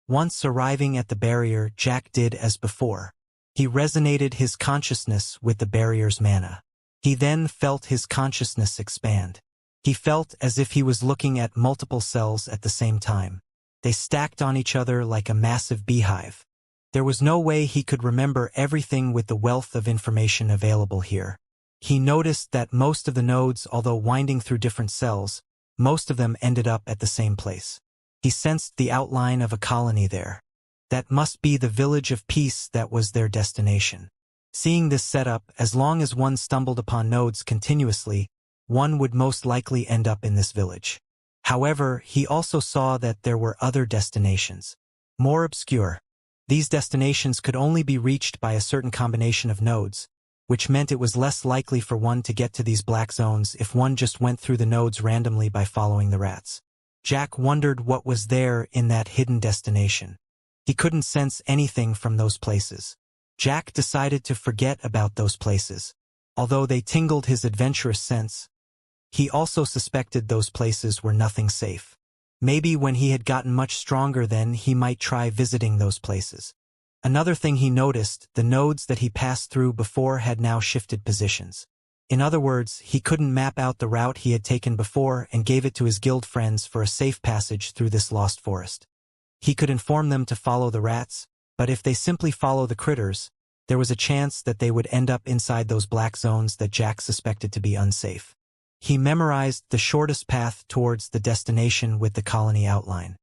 Once arriving at the barrier, Jack did as before. He resonated his consciousness with the barrier's mana. He then felt his consciousness expand. He felt as if he was looking at multiple cells at the same time. They stacked on each other like a massive beehive. There was no way he could remember everything with the wealth of information available here. He noticed that most of the nodes, although winding through different cells, most of them ended up at the same place. He sensed the outline of a colony there. That must be the village of peace that was their destination. Seeing this setup, as long as one stumbled upon nodes continuously, one would most likely end up in this village. However, he also saw that there were other destinations, more obscure. These destinations could only be reached by a certain combination of nodes, which meant it was less likely for one to get to these black zones if one just went through the nodes randomly by following the rats. Jack wondered what was there in that hidden destination. He couldn't sense anything from those places. Jack decided to forget about those places. Although they tingled his adventurous sense, he also suspected those places were nothing safe. Maybe when he had gotten much stronger then he might try visiting those places. Another thing he noticed, the nodes that he passed through before had now shifted positions. In other words, he couldn't map out the route he had taken before and gave it to his guild friends for a safe passage through this lost forest. He could inform them to follow the rats, but if they simply follow the critters, there was a chance that they would end up inside those black zones that Jack suspected to be unsafe. He memorized the shortest path towards the destination with the colony outline.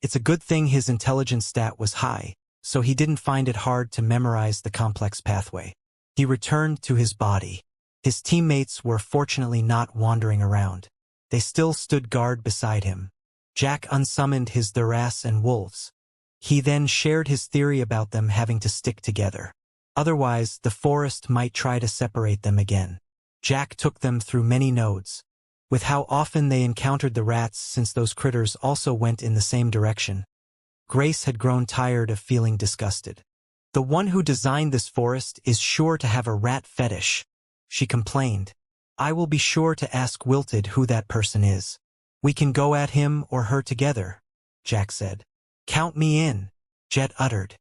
It's a good thing his intelligence stat was high, so he didn't find it hard to memorize the complex pathway. He returned to his body. His teammates were fortunately not wandering around. They still stood guard beside him. Jack unsummoned his Thuras and wolves. He then shared his theory about them having to stick together. Otherwise, the forest might try to separate them again. Jack took them through many nodes. With how often they encountered the rats since those critters also went in the same direction, Grace had grown tired of feeling disgusted. The one who designed this forest is sure to have a rat fetish, she complained. I will be sure to ask Wilted who that person is. We can go at him or her together, Jack said. Count me in, Jet uttered.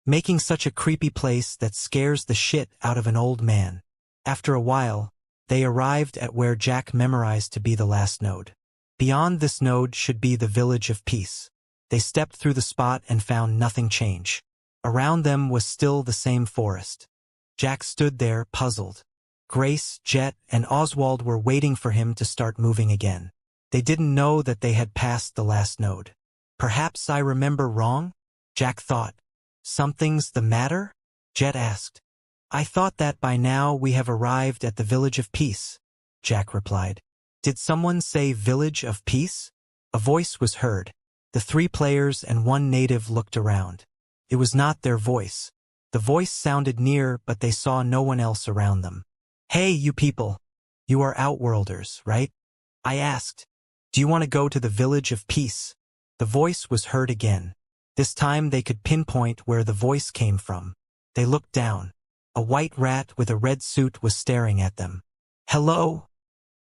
Making such a creepy place that scares the shit out of an old man. After a while, they arrived at where Jack memorized to be the last node. Beyond this node should be the village of peace. They stepped through the spot and found nothing change. Around them was still the same forest. Jack stood there, puzzled. Grace, Jet, and Oswald were waiting for him to start moving again. They didn't know that they had passed the last node. Perhaps I remember wrong? Jack thought. Something's the matter? Jet asked. I thought that by now we have arrived at the village of peace, Jack replied. Did someone say village of peace? A voice was heard. The 3 players and 1 native looked around. It was not their voice. The voice sounded near, but they saw no one else around them. Hey, you people. You are Outworlders, right? I asked. Do you want to go to the village of peace? The voice was heard again. This time they could pinpoint where the voice came from. They looked down. A white rat with a red suit was staring at them. Hello?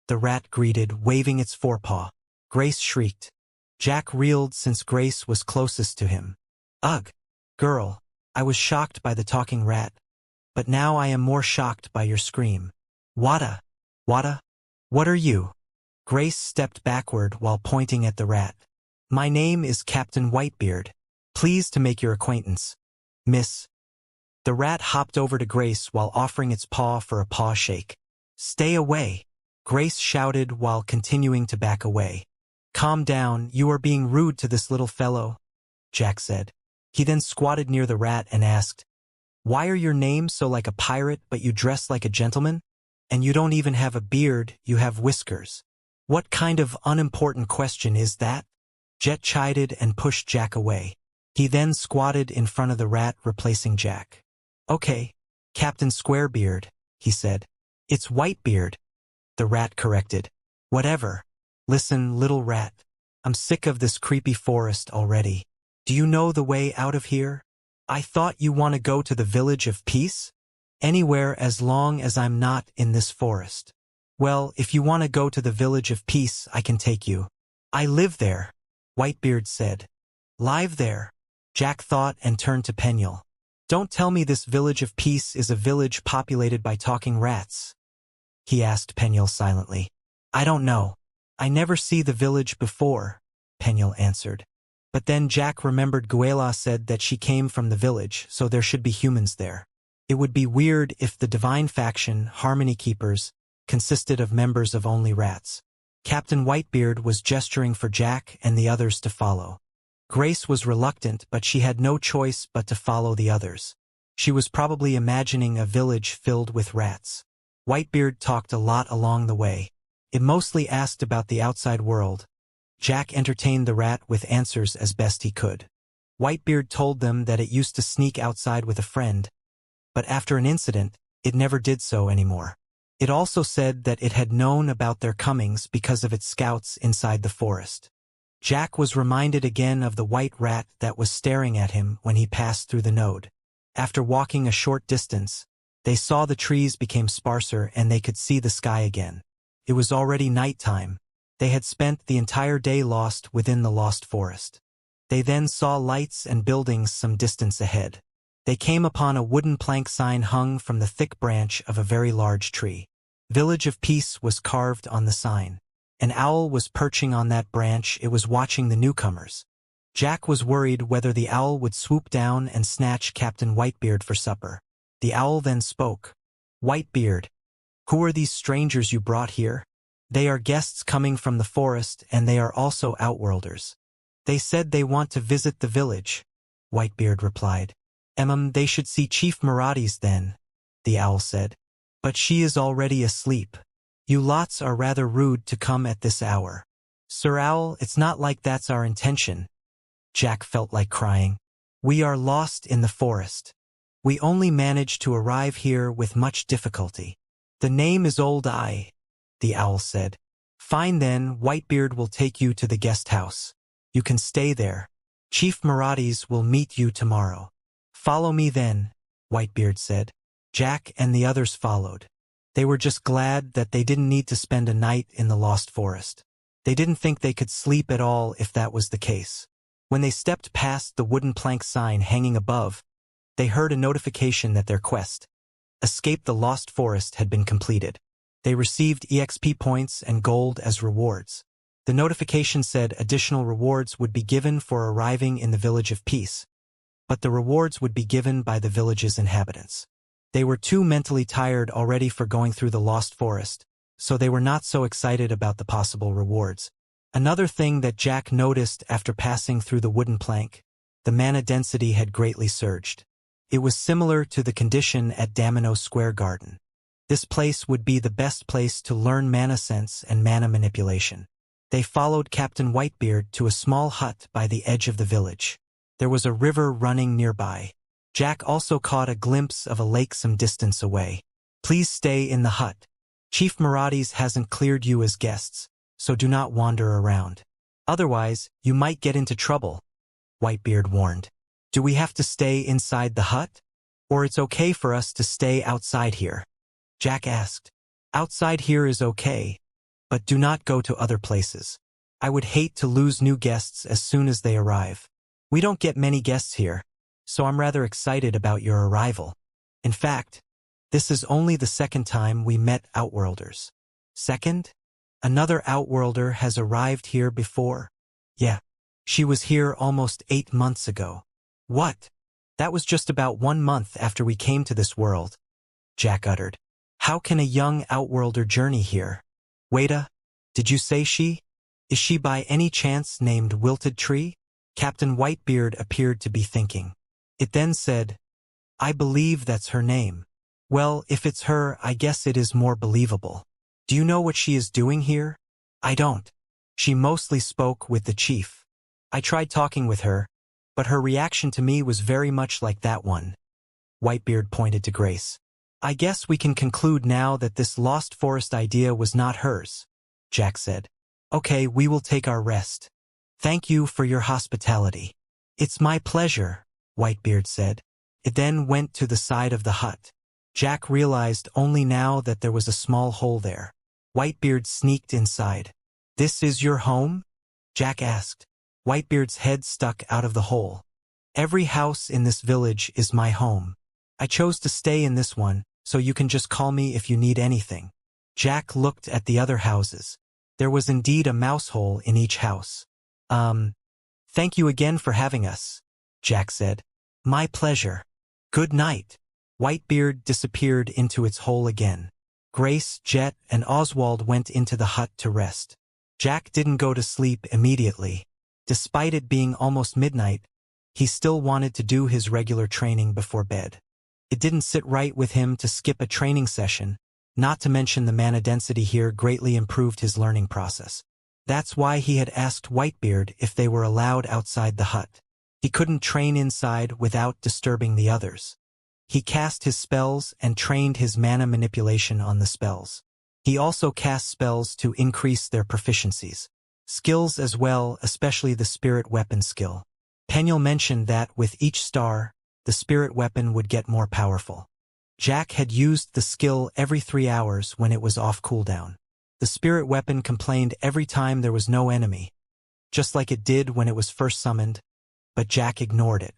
The rat greeted, waving its forepaw. Grace shrieked. Jack reeled since Grace was closest to him. Ugh, girl, I was shocked by the talking rat. But now I am more shocked by your scream. Wada? What are you? Grace stepped backward while pointing at the rat. My name is Captain Whitebeard. Pleased to make your acquaintance, Miss. The rat hopped over to Grace while offering its paw for a paw shake. Stay away, Grace shouted while continuing to back away. Calm down, you are being rude to this little fellow, Jack said. He then squatted near the rat and asked, Why are your names so like a pirate but you dress like a gentleman? And you don't even have a beard, you have whiskers. What kind of unimportant question is that? Jet chided and pushed Jack away. He then squatted in front of the rat, replacing Jack. Okay, Captain Squarebeard, he said. It's Whitebeard, the rat corrected. Whatever. Listen, little rat. I'm sick of this creepy forest already. Do you know the way out of here? I thought you want to go to the village of peace? Anywhere as long as I'm not in this forest. Well, if you want to go to the village of peace, I can take you. I live there, Whitebeard said. Live there? Jack thought and turned to Penuel. Don't tell me this village of peace is a village populated by talking rats, he asked Penuel silently. I don't know. I never see the village before, Penuel answered. But then Jack remembered Guela said that she came from the village, so there should be humans there. It would be weird if the divine faction, Harmony Keepers, consisted of members of only rats. Captain Whitebeard was gesturing for Jack and the others to follow. Grace was reluctant, but she had no choice but to follow the others. She was probably imagining a village filled with rats. Whitebeard talked a lot along the way. It mostly asked about the outside world. Jack entertained the rat with answers as best he could. Whitebeard told them that it used to sneak outside with a friend, but after an incident, it never did so anymore. It also said that it had known about their comings because of its scouts inside the forest. Jack was reminded again of the white rat that was staring at him when he passed through the node. After walking a short distance, they saw the trees became sparser and they could see the sky again. It was already nighttime. They had spent the entire day lost within the lost forest. They then saw lights and buildings some distance ahead. They came upon a wooden plank sign hung from the thick branch of a very large tree. Village of Peace was carved on the sign. An owl was perching on that branch. It was watching the newcomers. Jack was worried whether the owl would swoop down and snatch Captain Whitebeard for supper. The owl then spoke. Whitebeard, who are these strangers you brought here? They are guests coming from the forest, and they are also outworlders. They said they want to visit the village, Whitebeard replied. They should see Chief Maraudis then, the owl said. But she is already asleep. You lots are rather rude to come at this hour. Sir Owl, it's not like that's our intention. Jack felt like crying. We are lost in the forest. We only managed to arrive here with much difficulty. The name is Old Eye, the owl said. Fine then, Whitebeard will take you to the guest house. You can stay there. Chief Maraudis will meet you tomorrow. Follow me then, Whitebeard said. Jack and the others followed. They were just glad that they didn't need to spend a night in the lost forest. They didn't think they could sleep at all if that was the case. When they stepped past the wooden plank sign hanging above, they heard a notification that their quest, Escape the Lost Forest, had been completed. They received EXP points and gold as rewards. The notification said additional rewards would be given for arriving in the Village of Peace, but the rewards would be given by the village's inhabitants. They were too mentally tired already for going through the Lost Forest, so they were not so excited about the possible rewards. Another thing that Jack noticed after passing through the wooden plank, the mana density had greatly surged. It was similar to the condition at Domino Square Garden. This place would be the best place to learn mana sense and mana manipulation. They followed Captain Whitebeard to a small hut by the edge of the village. There was a river running nearby. Jack also caught a glimpse of a lake some distance away. Please stay in the hut. Chief Maraudis hasn't cleared you as guests, so do not wander around. Otherwise, you might get into trouble, Whitebeard warned. Do we have to stay inside the hut? Or it's okay for us to stay outside here? Jack asked. Outside here is okay, but do not go to other places. I would hate to lose new guests as soon as they arrive. We don't get many guests here, so I'm rather excited about your arrival. In fact, this is only the second time we met Outworlders. Second? Another Outworlder has arrived here before? Yeah. She was here almost 8 months ago. What? That was just about 1 month after we came to this world, Jack uttered. How can a young Outworlder journey here? Waita, did you say she? Is she by any chance named Wilted Tree? Captain Whitebeard appeared to be thinking. It then said, I believe that's her name. Well, if it's her, I guess it is more believable. Do you know what she is doing here? I don't. She mostly spoke with the chief. I tried talking with her, but her reaction to me was very much like that one. Whitebeard pointed to Grace. I guess we can conclude now that this lost forest idea was not hers, Jack said. Okay, we will take our rest. Thank you for your hospitality. It's my pleasure, Whitebeard said. It then went to the side of the hut. Jack realized only now that there was a small hole there. Whitebeard sneaked inside. This is your home? Jack asked. Whitebeard's head stuck out of the hole. Every house in this village is my home. I chose to stay in this one, so you can just call me if you need anything. Jack looked at the other houses. There was indeed a mouse hole in each house. Thank you again for having us, Jack said. My pleasure. Good night. Whitebeard disappeared into its hole again. Grace, Jet, and Oswald went into the hut to rest. Jack didn't go to sleep immediately. Despite it being almost midnight, he still wanted to do his regular training before bed. It didn't sit right with him to skip a training session, not to mention the mana density here greatly improved his learning process. That's why he had asked Whitebeard if they were allowed outside the hut. He couldn't train inside without disturbing the others. He cast his spells and trained his mana manipulation on the spells. He also cast spells to increase their proficiencies. Skills as well, especially the spirit weapon skill. Penuel mentioned that with each star, the spirit weapon would get more powerful. Jack had used the skill every 3 hours when it was off cooldown. The spirit weapon complained every time there was no enemy, just like it did when it was first summoned, but Jack ignored it.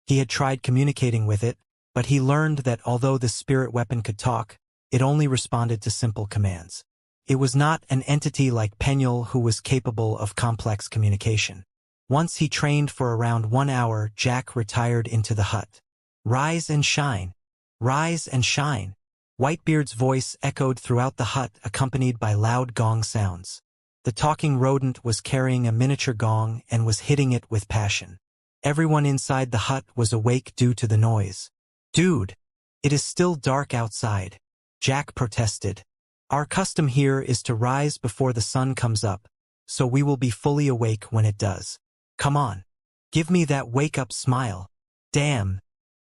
He had tried communicating with it, but he learned that although the spirit weapon could talk, it only responded to simple commands. It was not an entity like Penuel who was capable of complex communication. Once he trained for around 1 hour, Jack retired into the hut. Rise and shine. Rise and shine. Whitebeard's voice echoed throughout the hut, accompanied by loud gong sounds. The talking rodent was carrying a miniature gong and was hitting it with passion. Everyone inside the hut was awake due to the noise. Dude, it is still dark outside, Jack protested. Our custom here is to rise before the sun comes up, so we will be fully awake when it does. Come on. Give me that wake-up smile. Damn.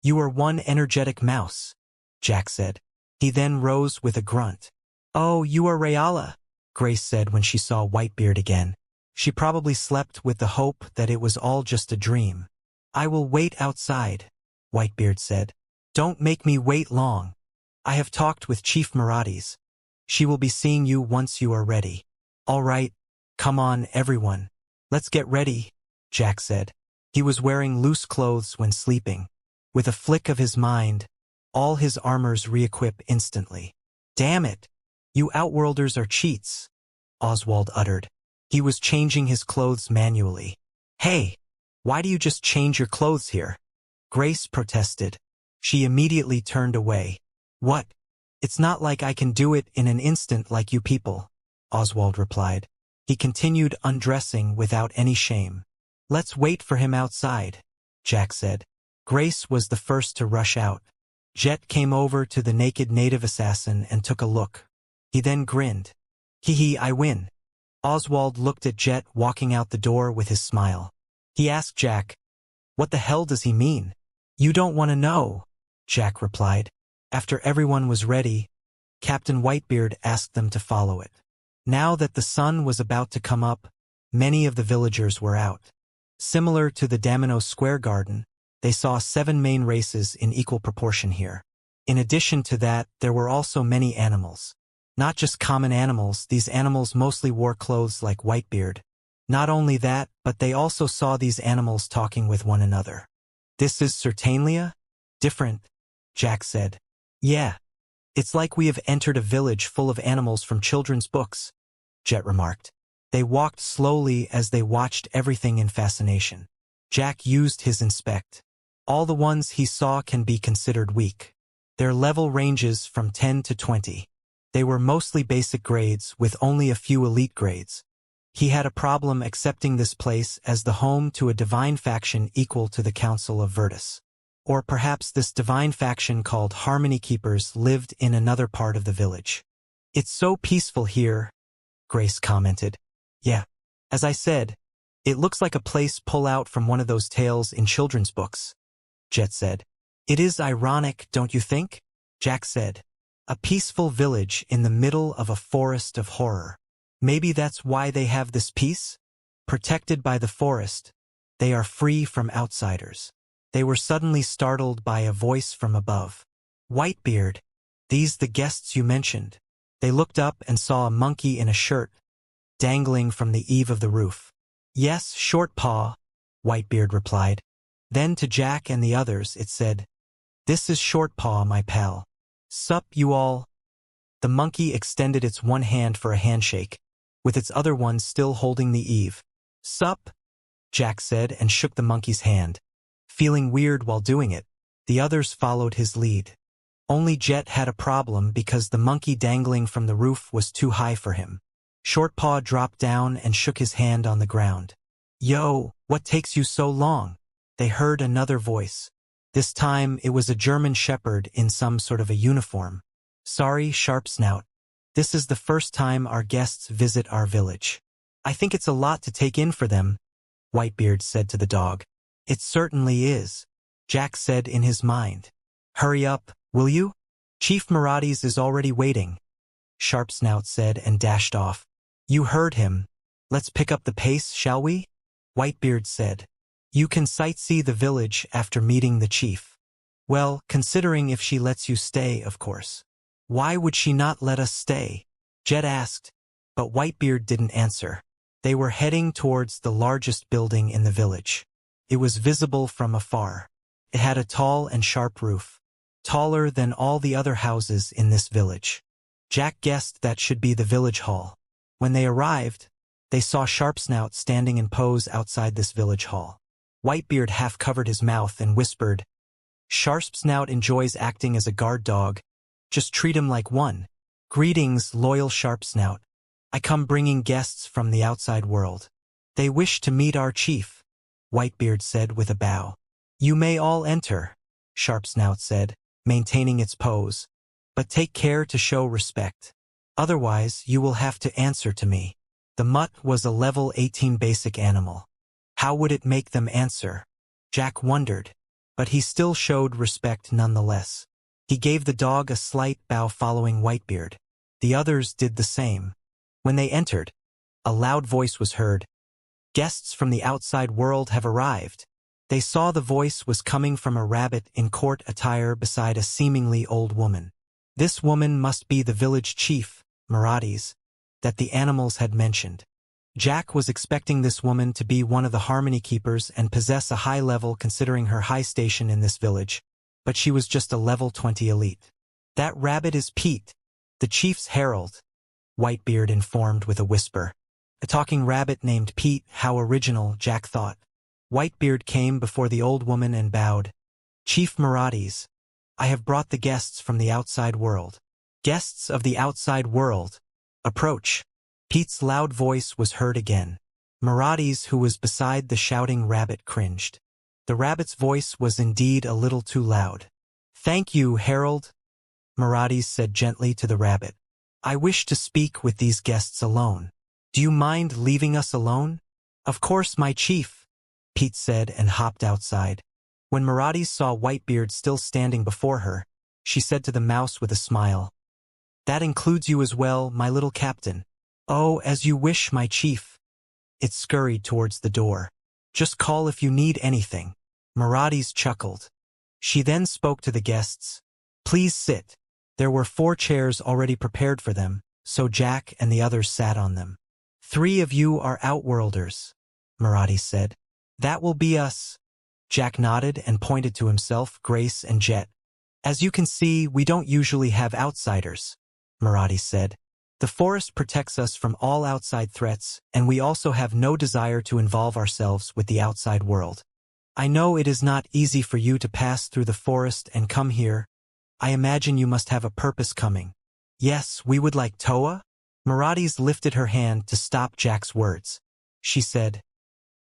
You are one energetic mouse, Jack said. He then rose with a grunt. Oh, you are Rayala, Grace said when she saw Whitebeard again. She probably slept with the hope that it was all just a dream. I will wait outside, Whitebeard said. Don't make me wait long. I have talked with Chief Marathis. She will be seeing you once you are ready. All right, come on everyone. Let's get ready, Jack said. He was wearing loose clothes when sleeping. With a flick of his mind, all his armors re-equip instantly. Damn it! You Outworlders are cheats, Oswald uttered. He was changing his clothes manually. Hey! Why do you just change your clothes here? Grace protested. She immediately turned away. What? It's not like I can do it in an instant like you people, Oswald replied. He continued undressing without any shame. Let's wait for him outside, Jack said. Grace was the first to rush out. Jet came over to the naked native assassin and took a look. He then grinned. Hee, I win. Oswald looked at Jet walking out the door with his smile. He asked Jack, what the hell does he mean? You don't want to know, Jack replied. After everyone was ready, Captain Whitebeard asked them to follow it. Now that the sun was about to come up, many of the villagers were out. Similar to the Damino Square Garden, they saw 7 main races in equal proportion here. In addition to that, there were also many animals. Not just common animals, these animals mostly wore clothes like Whitebeard. Not only that, but they also saw these animals talking with one another. This is Certainly different, Jack said. Yeah. It's like we have entered a village full of animals from children's books, Jet remarked. They walked slowly as they watched everything in fascination. Jack used his inspect. All the ones he saw can be considered weak. Their level ranges from 10 to 20. They were mostly basic grades with only a few elite grades. He had a problem accepting this place as the home to a divine faction equal to the Council of Virtus. Or perhaps this divine faction called Harmony Keepers lived in another part of the village. It's so peaceful here, Grace commented. Yeah. As I said, it looks like a place pull out from one of those tales in children's books, Jet said. It is ironic, don't you think? Jack said. A peaceful village in the middle of a forest of horror. Maybe that's why they have this peace? Protected by the forest, they are free from outsiders. They were suddenly startled by a voice from above. Whitebeard, these the guests you mentioned. They looked up and saw a monkey in a shirt, dangling from the eave of the roof. Yes, Short Paw, Whitebeard replied. Then to Jack and the others it said, "This is Shortpaw, my pal. Sup, you all?" The monkey extended its one hand for a handshake, with its other one still holding the eve. "Sup?" Jack said and shook the monkey's hand. Feeling weird while doing it, the others followed his lead. Only Jet had a problem because the monkey dangling from the roof was too high for him. Shortpaw dropped down and shook his hand on the ground. "Yo, what takes you so long?" They heard another voice. This time it was a German shepherd in some sort of a uniform. "Sorry, Sharpsnout. This is the first time our guests visit our village. I think it's a lot to take in for them," Whitebeard said to the dog. "It certainly is," Jack said in his mind. "Hurry up, will you? Chief Maraudis is already waiting," Sharpsnout said and dashed off. "You heard him. Let's pick up the pace, shall we?" Whitebeard said. "You can sightsee the village after meeting the chief." "Well, considering if she lets you stay, of course." "Why would she not let us stay?" Jet asked, but Whitebeard didn't answer. They were heading towards the largest building in the village. It was visible from afar. It had a tall and sharp roof, taller than all the other houses in this village. Jack guessed that should be the village hall. When they arrived, they saw Sharpsnout standing in pose outside this village hall. Whitebeard half covered his mouth and whispered, "Sharpsnout enjoys acting as a guard dog. Just treat him like one." "Greetings, loyal Sharpsnout. I come bringing guests from the outside world. They wish to meet our chief," Whitebeard said with a bow. "You may all enter," Sharpsnout said, maintaining its pose. "But take care to show respect. Otherwise, you will have to answer to me." The mutt was a level 18 basic animal. How would it make them answer? Jack wondered, but he still showed respect nonetheless. He gave the dog a slight bow following Whitebeard. The others did the same. When they entered, a loud voice was heard. "Guests from the outside world have arrived." They saw the voice was coming from a rabbit in court attire beside a seemingly old woman. This woman must be the village chief, Maraudis, that the animals had mentioned. Jack was expecting this woman to be one of the Harmony Keepers and possess a high level considering her high station in this village, but she was just a level 20 elite. "That rabbit is Pete, the chief's herald," Whitebeard informed with a whisper. A talking rabbit named Pete, how original, Jack thought. Whitebeard came before the old woman and bowed. "Chief Maraudis, I have brought the guests from the outside world." "Guests of the outside world, approach." Pete's loud voice was heard again. Maraudis, who was beside the shouting rabbit, cringed. The rabbit's voice was indeed a little too loud. "Thank you, Herald," Maraudis said gently to the rabbit. "I wish to speak with these guests alone. Do you mind leaving us alone?" "Of course, my chief," Pete said and hopped outside. When Maraudis saw Whitebeard still standing before her, she said to the mouse with a smile, "That includes you as well, my little captain." "Oh, as you wish, my chief." It scurried towards the door. "Just call if you need anything." Maraudis chuckled. She then spoke to the guests. "Please sit." There were 4 chairs already prepared for them, so Jack and the others sat on them. "3 of you are Outworlders," Maraudis said. "That will be us." Jack nodded and pointed to himself, Grace, and Jet. "As you can see, we don't usually have outsiders," Maraudis said. "The forest protects us from all outside threats, and we also have no desire to involve ourselves with the outside world. I know it is not easy for you to pass through the forest and come here. I imagine you must have a purpose coming." "Yes, we would like Toa." Maraudis lifted her hand to stop Jack's words. She said,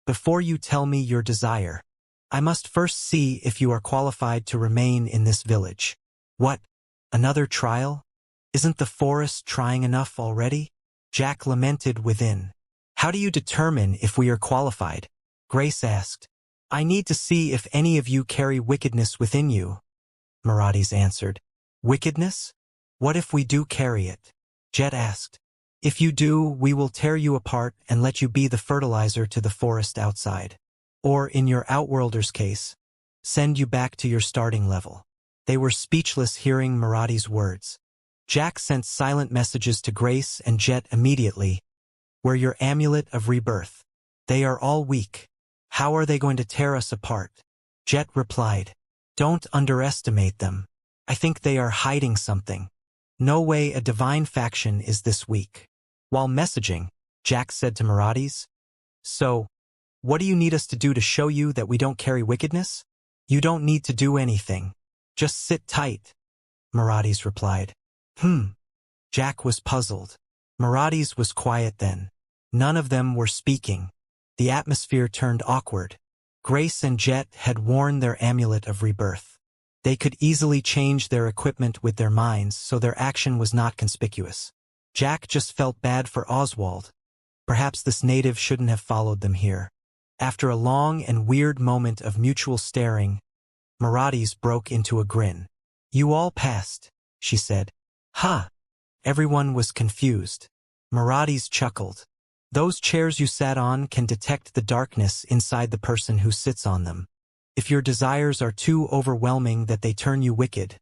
"Before you tell me your desire, I must first see if you are qualified to remain in this village." "What? Another trial? Isn't the forest trying enough already?" Jack lamented within. "How do you determine if we are qualified?" Grace asked. "I need to see if any of you carry wickedness within you," Maraudis answered. "Wickedness? What if we do carry it?" Jet asked. "If you do, we will tear you apart and let you be the fertilizer to the forest outside. Or, in your Outworlder's case, send you back to your starting level." They were speechless hearing Maraudis' words. Jack sent silent messages to Grace and Jet immediately. "We're your amulet of rebirth. They are all weak. How are they going to tear us apart?" Jet replied. Don't underestimate them. I think they are hiding something. No way a divine faction is this weak. While messaging, Jack said to Maraudis, So, what do you need us to do to show you that we don't carry wickedness? You don't need to do anything. Just sit tight, Maraudis replied. Jack was puzzled. Maraudis was quiet then. None of them were speaking. The atmosphere turned awkward. Grace and Jet had worn their amulet of rebirth. They could easily change their equipment with their minds, so their action was not conspicuous. Jack just felt bad for Oswald. Perhaps this native shouldn't have followed them here. After a long and weird moment of mutual staring, Maraudis broke into a grin. You all passed, she said. Ha! Everyone was confused. Maraudis chuckled. Those chairs you sat on can detect the darkness inside the person who sits on them. If your desires are too overwhelming that they turn you wicked,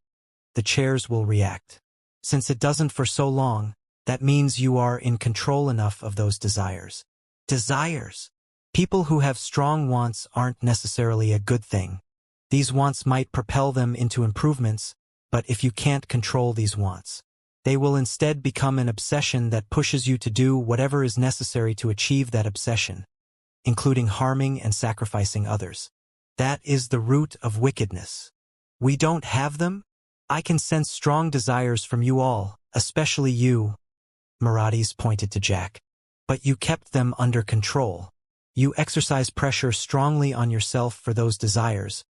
the chairs will react. Since it doesn't for so long, that means you are in control enough of those desires. Desires? People who have strong wants aren't necessarily a good thing. These wants might propel them into improvements, but if you can't control these wants, they will instead become an obsession that pushes you to do whatever is necessary to achieve that obsession, including harming and sacrificing others. That is the root of wickedness. We don't have them? I can sense strong desires from you all, especially you. Maraudis pointed to Jack. But you kept them under control. You exercise pressure strongly on yourself for those desires,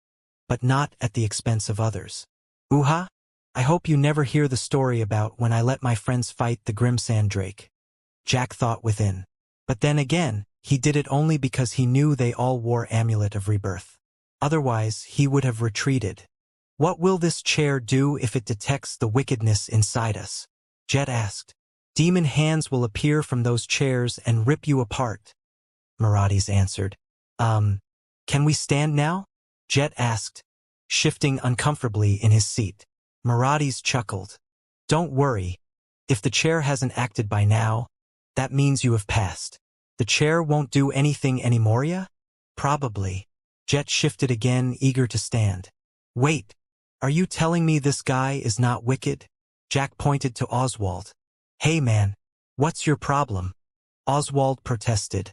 but not at the expense of others. Uha? I hope you never hear the story about when I let my friends fight the Grim Sandrake. Jack thought within. But then again, he did it only because he knew they all wore Amulet of Rebirth. Otherwise, he would have retreated. What will this chair do if it detects the wickedness inside us? Jet asked. Demon hands will appear from those chairs and rip you apart. Maraudis answered. Can we stand now? Jet asked, shifting uncomfortably in his seat. Maraudis chuckled. Don't worry. If the chair hasn't acted by now, that means you have passed. The chair won't do anything anymore, ya? Probably. Jet shifted again, eager to stand. Wait, are you telling me this guy is not wicked? Jack pointed to Oswald. Hey man, what's your problem? Oswald protested.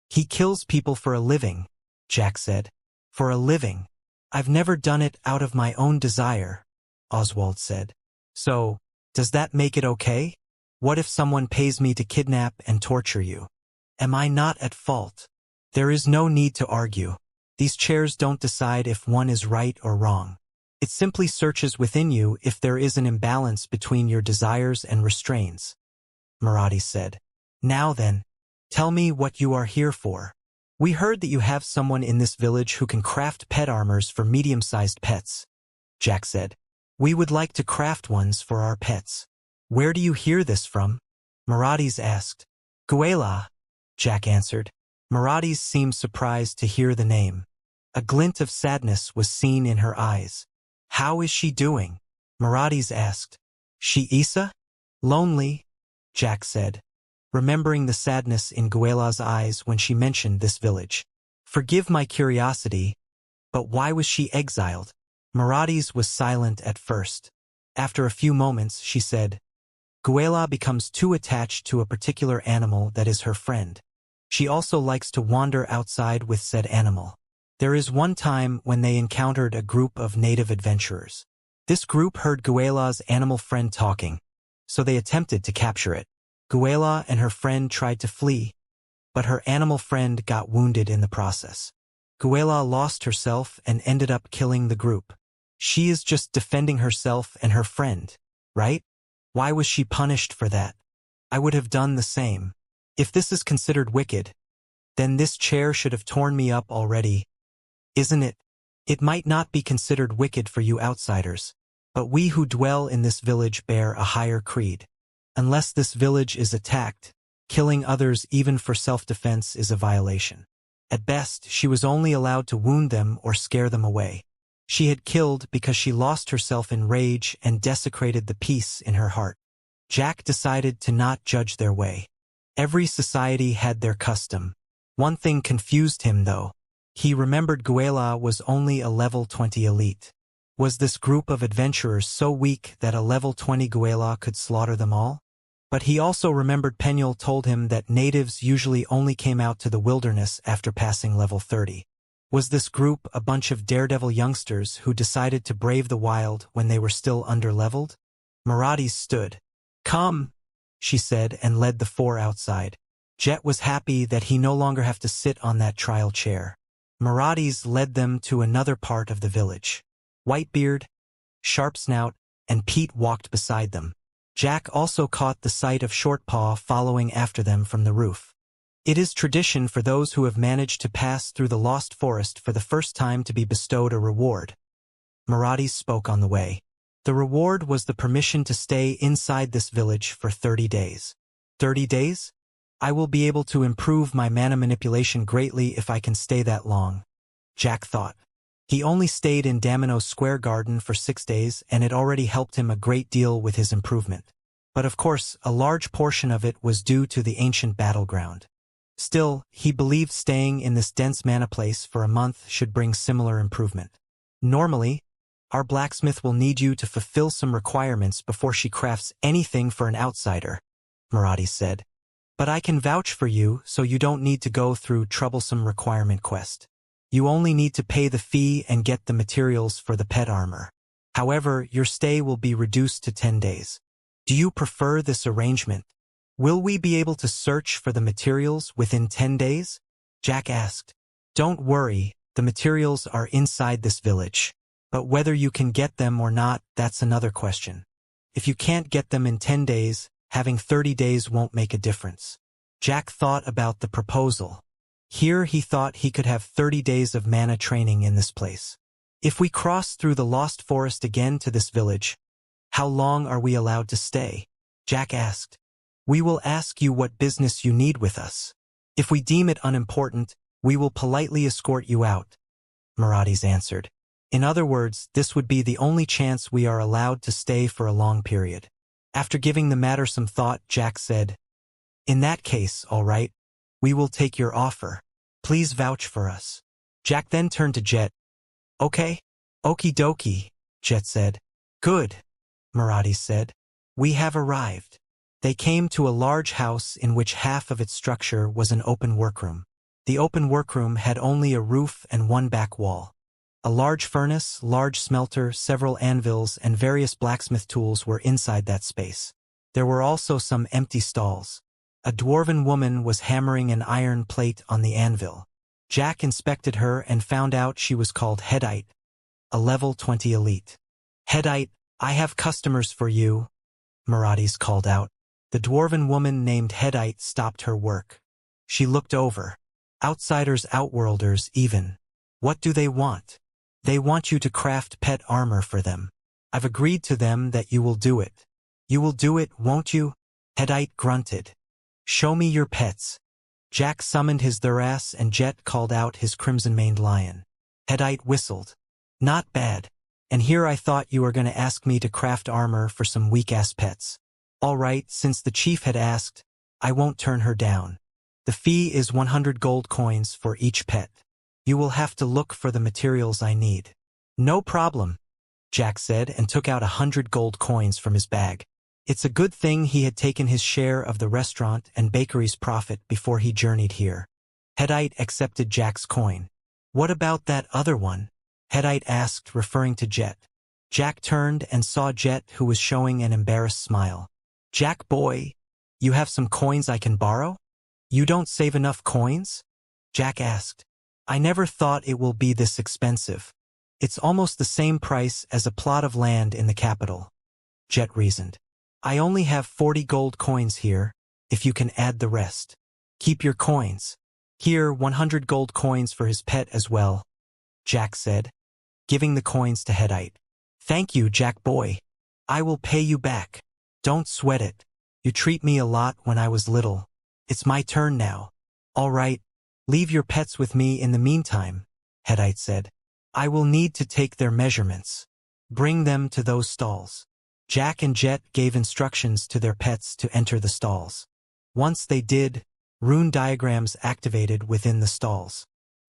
He kills people for a living, Jack said. For a living. I've never done it out of my own desire, Oswald said. So, does that make it okay? What if someone pays me to kidnap and torture you? Am I not at fault? There is no need to argue. These chairs don't decide if one is right or wrong. It simply searches within you if there is an imbalance between your desires and restraints. Maraudis said. Now then, tell me what you are here for. We heard that you have someone in this village who can craft pet armors for medium-sized pets, Jack said. We would like to craft ones for our pets. Where do you hear this from? Maraudis asked. Guela, Jack answered. Maraudis seemed surprised to hear the name. A glint of sadness was seen in her eyes. How is she doing? Maraudis asked. She Isa? Lonely, Jack said, remembering the sadness in Guela's eyes when she mentioned this village. Forgive my curiosity, but why was she exiled? Maraudis was silent at first. After a few moments, she said, Guela becomes too attached to a particular animal that is her friend. She also likes to wander outside with said animal. There is one time when they encountered a group of native adventurers. This group heard Guela's animal friend talking, so they attempted to capture it. Guela and her friend tried to flee, but her animal friend got wounded in the process. Guela lost herself and ended up killing the group. She is just defending herself and her friend, right? Why was she punished for that? I would have done the same. If this is considered wicked, then this chair should have torn me up already, isn't it? It might not be considered wicked for you outsiders, but we who dwell in this village bear a higher creed. Unless this village is attacked, killing others even for self-defense is a violation. At best, she was only allowed to wound them or scare them away. She had killed because she lost herself in rage and desecrated the peace in her heart. Jack decided to not judge their way. Every society had their custom. One thing confused him, though. He remembered Guela was only a level 20 elite. Was this group of adventurers so weak that a level 20 Guela could slaughter them all? But he also remembered Penuel told him that natives usually only came out to the wilderness after passing level 30. Was this group a bunch of daredevil youngsters who decided to brave the wild when they were still under-leveled? Maraudis stood. "Come," she said, and led the four outside. Jet was happy that he no longer have to sit on that trial chair. Maraudis led them to another part of the village. Whitebeard, Sharpsnout, and Pete walked beside them. Jack also caught the sight of Shortpaw following after them from the roof. It is tradition for those who have managed to pass through the Lost Forest for the first time to be bestowed a reward. Maraudis spoke on the way. The reward was the permission to stay inside this village for 30 days. 30 days? I will be able to improve my mana manipulation greatly if I can stay that long, Jack thought. He only stayed in Domino's Square Garden for 6 days, and it already helped him a great deal with his improvement. But of course, a large portion of it was due to the ancient battleground. Still, he believed staying in this dense mana place for a month should bring similar improvement. Normally, our blacksmith will need you to fulfill some requirements before she crafts anything for an outsider, Maraudis said. But I can vouch for you so you don't need to go through troublesome requirement quest. You only need to pay the fee and get the materials for the pet armor. However, your stay will be reduced to 10 days. Do you prefer this arrangement? Will we be able to search for the materials within 10 days? Jack asked. Don't worry, the materials are inside this village. But whether you can get them or not, that's another question. If you can't get them in 10 days, having 30 days won't make a difference. Jack thought about the proposal. Here he thought he could have 30 days of mana training in this place. If we cross through the Lost Forest again to this village, how long are we allowed to stay? Jack asked. We will ask you what business you need with us. If we deem it unimportant, we will politely escort you out, Maraudis answered. In other words, this would be the only chance we are allowed to stay for a long period. After giving the matter some thought, Jack said, In that case, all right, we will take your offer. Please vouch for us. Jack then turned to Jet. Okay? Okie dokie, Jet said. Good, Maraudis said. We have arrived. They came to a large house in which half of its structure was an open workroom. The open workroom had only a roof and one back wall. A large furnace, large smelter, several anvils, and various blacksmith tools were inside that space. There were also some empty stalls. A dwarven woman was hammering an iron plate on the anvil. Jack inspected her and found out she was called Headite, a level 20 elite. Headite, I have customers for you, Maraudis called out. The dwarven woman named Headite stopped her work. She looked over. Outsiders, outworlders, even. What do they want? They want you to craft pet armor for them. I've agreed to them that you will do it. You will do it, won't you? Headite grunted. Show me your pets. Jack summoned his Thuras and Jet called out his crimson-maned lion. Headite whistled. Not bad. And here I thought you were going to ask me to craft armor for some weak-ass pets. All right, since the chief had asked, I won't turn her down. The fee is 100 gold coins for each pet. You will have to look for the materials I need. No problem, Jack said and took out 100 gold coins from his bag. It's a good thing he had taken his share of the restaurant and bakery's profit before he journeyed here. Headite accepted Jack's coin. What about that other one? Headite asked, referring to Jet. Jack turned and saw Jet, who was showing an embarrassed smile. Jack boy, you have some coins I can borrow? You don't save enough coins? Jack asked. I never thought it will be this expensive. It's almost the same price as a plot of land in the capital, Jet reasoned. I only have 40 gold coins here, if you can add the rest. Keep your coins. Here, 100 gold coins for his pet as well, Jack said, giving the coins to Headite. Thank you, Jack boy. I will pay you back. Don't sweat it. You treat me a lot when I was little. It's my turn now. All right, leave your pets with me in the meantime, Headite said. I will need to take their measurements. Bring them to those stalls. Jack and Jet gave instructions to their pets to enter the stalls. Once they did, rune diagrams activated within the stalls.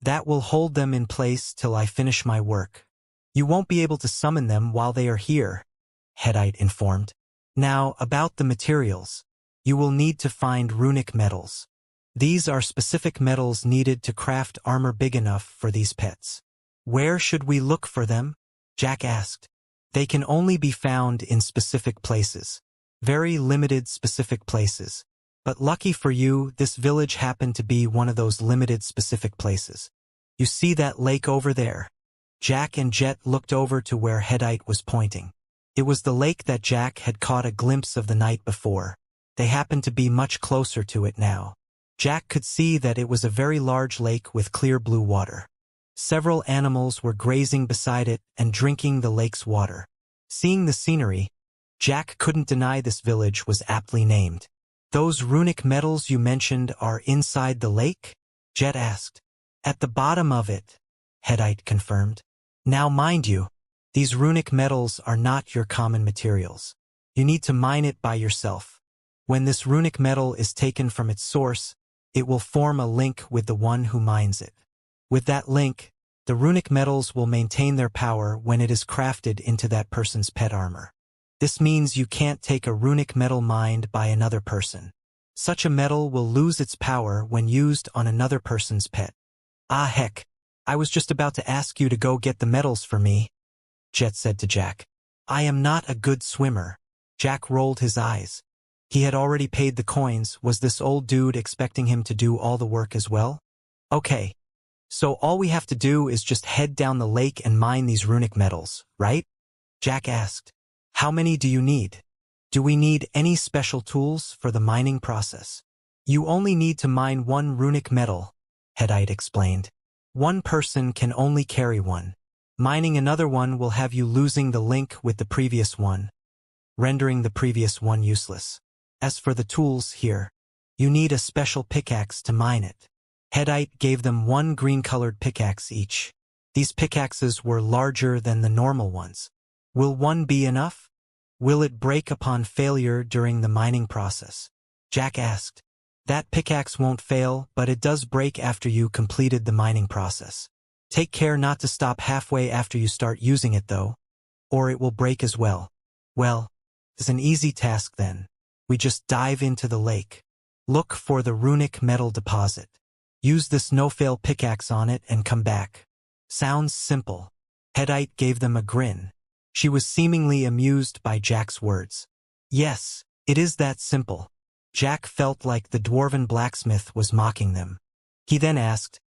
That will hold them in place till I finish my work. You won't be able to summon them while they are here, Hittite informed. Now, about the materials. You will need to find runic metals. These are specific metals needed to craft armor big enough for these pets. Where should we look for them? Jack asked. They can only be found in specific places. Very limited specific places. But lucky for you, this village happened to be one of those limited specific places. You see that lake over there? Jack and Jet looked over to where Hittite was pointing. It was the lake that Jack had caught a glimpse of the night before. They happened to be much closer to it now. Jack could see that it was a very large lake with clear blue water. Several animals were grazing beside it and drinking the lake's water. Seeing the scenery, Jack couldn't deny this village was aptly named. Those runic metals you mentioned are inside the lake? Jet asked. At the bottom of it, Hittite confirmed. Now mind you, these runic metals are not your common materials. You need to mine it by yourself. When this runic metal is taken from its source, it will form a link with the one who mines it. With that link, the runic metals will maintain their power when it is crafted into that person's pet armor. This means you can't take a runic metal mined by another person. Such a metal will lose its power when used on another person's pet. Ah heck, I was just about to ask you to go get the metals for me, Jet said to Jack. I am not a good swimmer. Jack rolled his eyes. He had already paid the coins. Was this old dude expecting him to do all the work as well? Okay. So all we have to do is just head down the lake and mine these runic metals, right? Jack asked. How many do you need? Do we need any special tools for the mining process? You only need to mine one runic metal, Hittite explained. One person can only carry one. Mining another one will have you losing the link with the previous one, rendering the previous one useless. As for the tools here, you need a special pickaxe to mine it. Hittite gave them one green-colored pickaxe each. These pickaxes were larger than the normal ones. Will one be enough? Will it break upon failure during the mining process? Jack asked. That pickaxe won't fail, but it does break after you completed the mining process. Take care not to stop halfway after you start using it though, or it will break as well. Well, it's an easy task then. We just dive into the lake. Look for the runic metal deposit. Use this no-fail pickaxe on it and come back. Sounds simple. Hittite gave them a grin. She was seemingly amused by Jack's words. Yes, it is that simple. Jack felt like the dwarven blacksmith was mocking them. He then asked,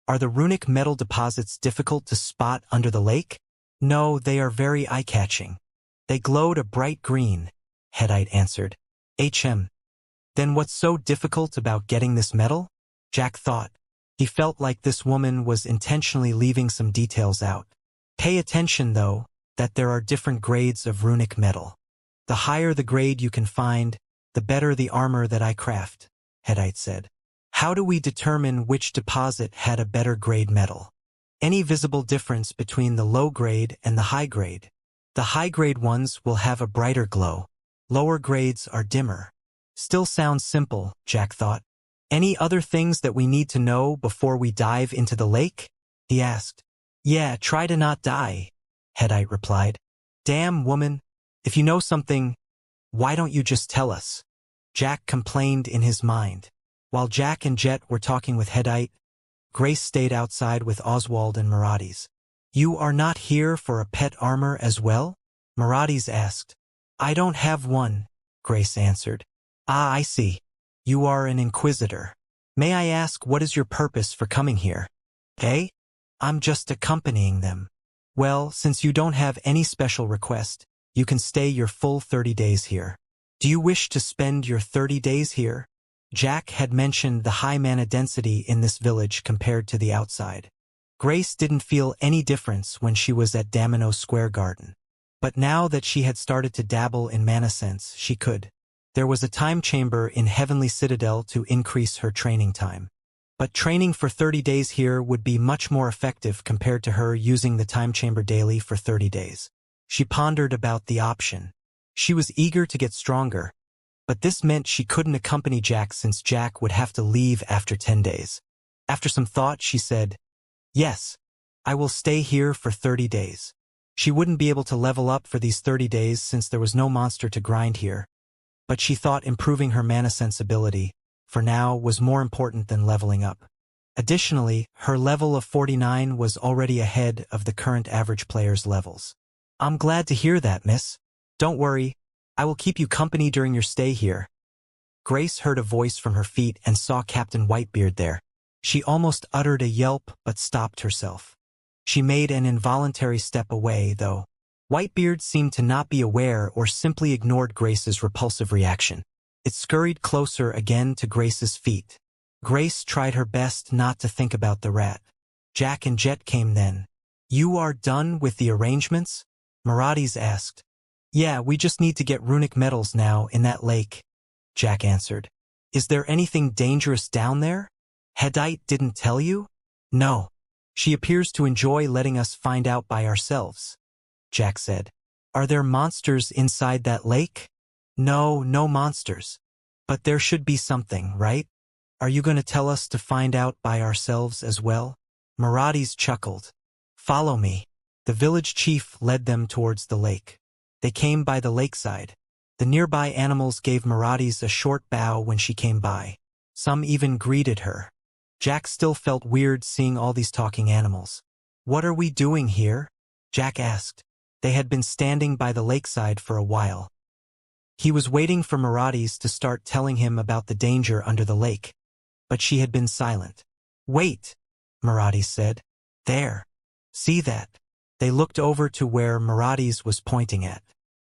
Are the runic metal deposits difficult to spot under the lake? No, they are very eye-catching. They glowed a bright green, Hittite answered. Then what's so difficult about getting this metal? Jack thought. He felt like this woman was intentionally leaving some details out. Pay attention, though, that there are different grades of runic metal. The higher the grade you can find, the better the armor that I craft, Hittite said. How do we determine which deposit had a better grade metal? Any visible difference between the low grade and the high grade? The high grade ones will have a brighter glow. Lower grades are dimmer. Still sounds simple, Jack thought. Any other things that we need to know before we dive into the lake? He asked. Yeah, try to not die, Hittite replied. Damn, woman. If you know something, why don't you just tell us? Jack complained in his mind. While Jack and Jet were talking with Hittite, Grace stayed outside with Oswald and Maraudis. You are not here for a pet armor as well? Maraudis asked. I don't have one, Grace answered. Ah, I see. You are an inquisitor. May I ask what is your purpose for coming here? Eh? I'm just accompanying them. Well, since you don't have any special request, you can stay your full 30 days here. Do you wish to spend your 30 days here? Jack had mentioned the high mana density in this village compared to the outside. Grace didn't feel any difference when she was at Domino Square Garden. But now that she had started to dabble in mana sense, she could. There was a time chamber in Heavenly Citadel to increase her training time. But training for 30 days here would be much more effective compared to her using the time chamber daily for 30 days. She pondered about the option. She was eager to get stronger, but this meant she couldn't accompany Jack since Jack would have to leave after 10 days. After some thought, she said, Yes. I will stay here for 30 days. She wouldn't be able to level up for these 30 days since there was no monster to grind here, but she thought improving her mana sensibility, for now, was more important than leveling up. Additionally, her level of 49 was already ahead of the current average player's levels. I'm glad to hear that, miss. Don't worry, I will keep you company during your stay here. Grace heard a voice from her feet and saw Captain Whitebeard there. She almost uttered a yelp but stopped herself. She made an involuntary step away, though. Whitebeard seemed to not be aware or simply ignored Grace's repulsive reaction. It scurried closer again to Grace's feet. Grace tried her best not to think about the rat. Jack and Jet came then. You are done with the arrangements? Maraudis asked. Yeah, we just need to get runic metals now in that lake, Jack answered. Is there anything dangerous down there? Hedite didn't tell you? No. She appears to enjoy letting us find out by ourselves, Jack said. Are there monsters inside that lake? No, no monsters. But there should be something, right? Are you going to tell us to find out by ourselves as well? Maraudis chuckled. Follow me. The village chief led them towards the lake. They came by the lakeside. The nearby animals gave Maraudis a short bow when she came by. Some even greeted her. Jack still felt weird seeing all these talking animals. What are we doing here? Jack asked. They had been standing by the lakeside for a while. He was waiting for Maraudis to start telling him about the danger under the lake, but she had been silent. Wait, Maraudis said. There. See that? They looked over to where Maraudis was pointing at.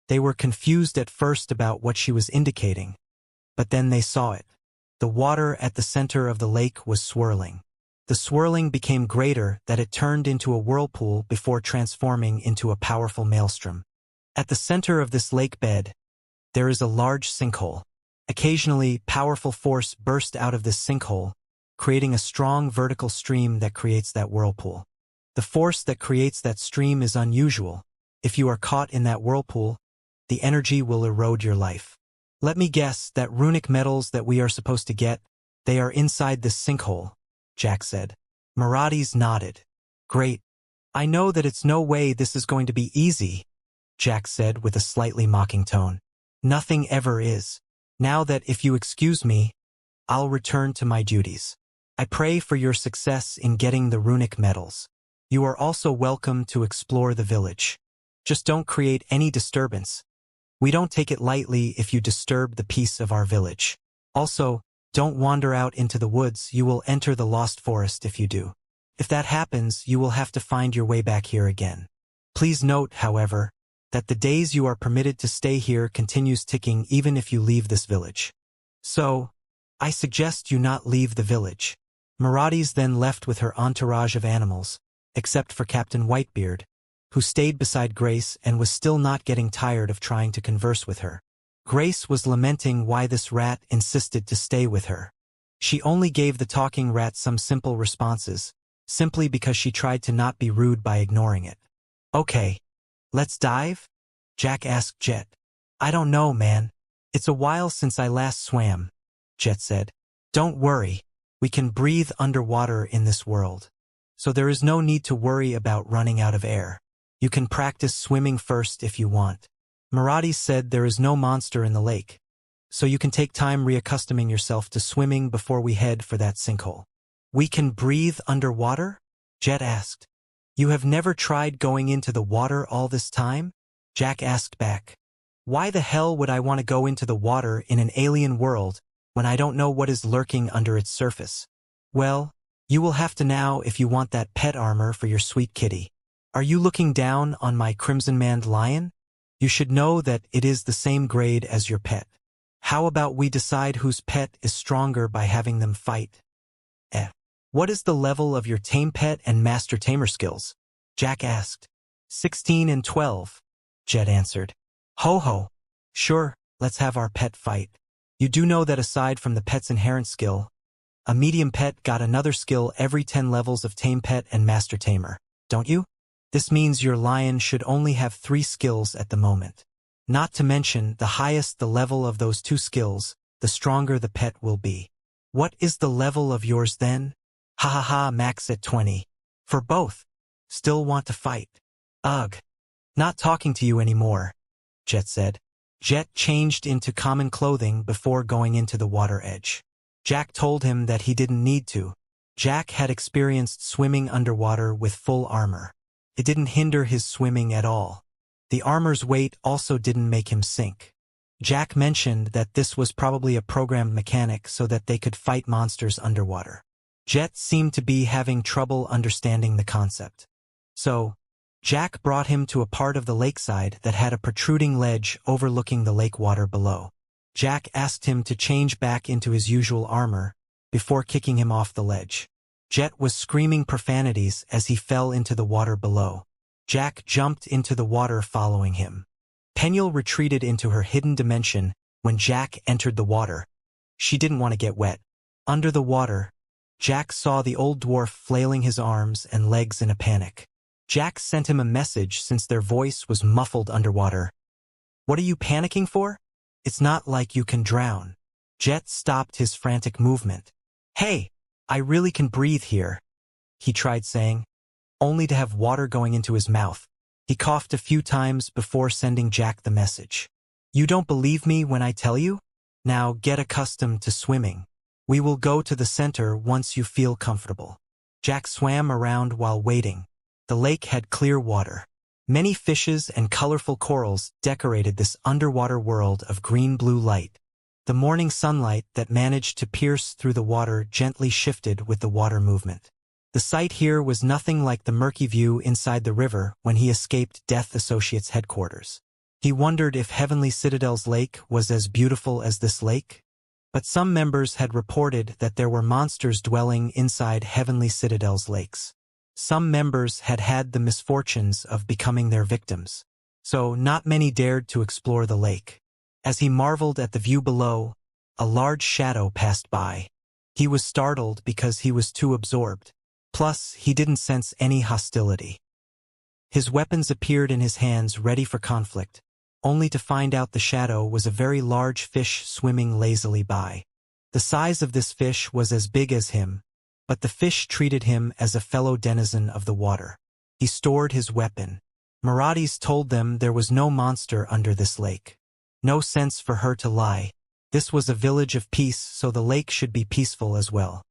They were confused at first about what she was indicating, but then they saw it. The water at the center of the lake was swirling. The swirling became greater that it turned into a whirlpool before transforming into a powerful maelstrom. At the center of this lake bed, there is a large sinkhole. Occasionally, powerful force burst out of this sinkhole, creating a strong vertical stream that creates that whirlpool. The force that creates that stream is unusual. If you are caught in that whirlpool, the energy will erode your life. Let me guess that runic metals that we are supposed to get, they are inside this sinkhole, Jack said. Maraudis nodded. Great. I know that it's no way this is going to be easy, Jack said with a slightly mocking tone. Nothing ever is. Now that if you excuse me, I'll return to my duties. I pray for your success in getting the runic metals. You are also welcome to explore the village. Just don't create any disturbance. We don't take it lightly if you disturb the peace of our village. Also, don't wander out into the woods. You will enter the lost forest if you do. If that happens, you will have to find your way back here again. Please note, however, that the days you are permitted to stay here continues ticking even if you leave this village. So, I suggest you not leave the village. Maraudis then left with her entourage of animals, except for Captain Whitebeard, who stayed beside Grace and was still not getting tired of trying to converse with her. Grace was lamenting why this rat insisted to stay with her. She only gave the talking rat some simple responses, simply because she tried to not be rude by ignoring it. Okay, let's dive? Jack asked Jet. I don't know, man. It's a while since I last swam, Jet said. Don't worry, we can breathe underwater in this world. So there is no need to worry about running out of air. You can practice swimming first if you want. Maraudis said there is no monster in the lake, so you can take time reaccustoming yourself to swimming before we head for that sinkhole. We can breathe underwater? Jet asked. You have never tried going into the water all this time? Jack asked back. Why the hell would I want to go into the water in an alien world when I don't know what is lurking under its surface? Well, you will have to now if you want that pet armor for your sweet kitty. Are you looking down on my crimson-maned lion? You should know that it is the same grade as your pet. How about we decide whose pet is stronger by having them fight? What is the level of your tame pet and master tamer skills? Jack asked. 16 and 12, Jet answered. Ho ho. Sure, let's have our pet fight. You do know that aside from the pet's inherent skill, a medium pet got another skill every 10 levels of tame pet and master tamer, don't you? This means your lion should only have 3 skills at the moment. Not to mention, the highest the level of those 2 skills, the stronger the pet will be. What is the level of yours then? Ha ha ha, max at 20. For both. Still want to fight. Ugh. Not talking to you anymore, Jet said. Jet changed into common clothing before going into the water edge. Jack told him that he didn't need to. Jack had experienced swimming underwater with full armor. It didn't hinder his swimming at all. The armor's weight also didn't make him sink. Jack mentioned that this was probably a programmed mechanic so that they could fight monsters underwater. Jet seemed to be having trouble understanding the concept. So, Jack brought him to a part of the lakeside that had a protruding ledge overlooking the lake water below. Jack asked him to change back into his usual armor before kicking him off the ledge. Jet was screaming profanities as he fell into the water below. Jack jumped into the water following him. Penuel retreated into her hidden dimension when Jack entered the water. She didn't want to get wet. Under the water, Jack saw the old dwarf flailing his arms and legs in a panic. Jack sent him a message since their voice was muffled underwater. "What are you panicking for? It's not like you can drown." Jet stopped his frantic movement. "Hey, I really can breathe here," he tried saying, only to have water going into his mouth. He coughed a few times before sending Jack the message. "You don't believe me when I tell you? Now get accustomed to swimming. We will go to the center once you feel comfortable." Jack swam around while waiting. The lake had clear water. Many fishes and colorful corals decorated this underwater world of green-blue light. The morning sunlight that managed to pierce through the water gently shifted with the water movement. The sight here was nothing like the murky view inside the river when he escaped Death Associates headquarters. He wondered if Heavenly Citadel's lake was as beautiful as this lake. But some members had reported that there were monsters dwelling inside Heavenly Citadel's lakes. Some members had had the misfortunes of becoming their victims, so not many dared to explore the lake. As he marveled at the view below, a large shadow passed by. He was startled because he was too absorbed. Plus, he didn't sense any hostility. His weapons appeared in his hands ready for conflict, only to find out the shadow was a very large fish swimming lazily by. The size of this fish was as big as him, but the fish treated him as a fellow denizen of the water. He stored his weapon. Maraudis told them there was no monster under this lake. No sense for her to lie. This was a village of peace, so the lake should be peaceful as well.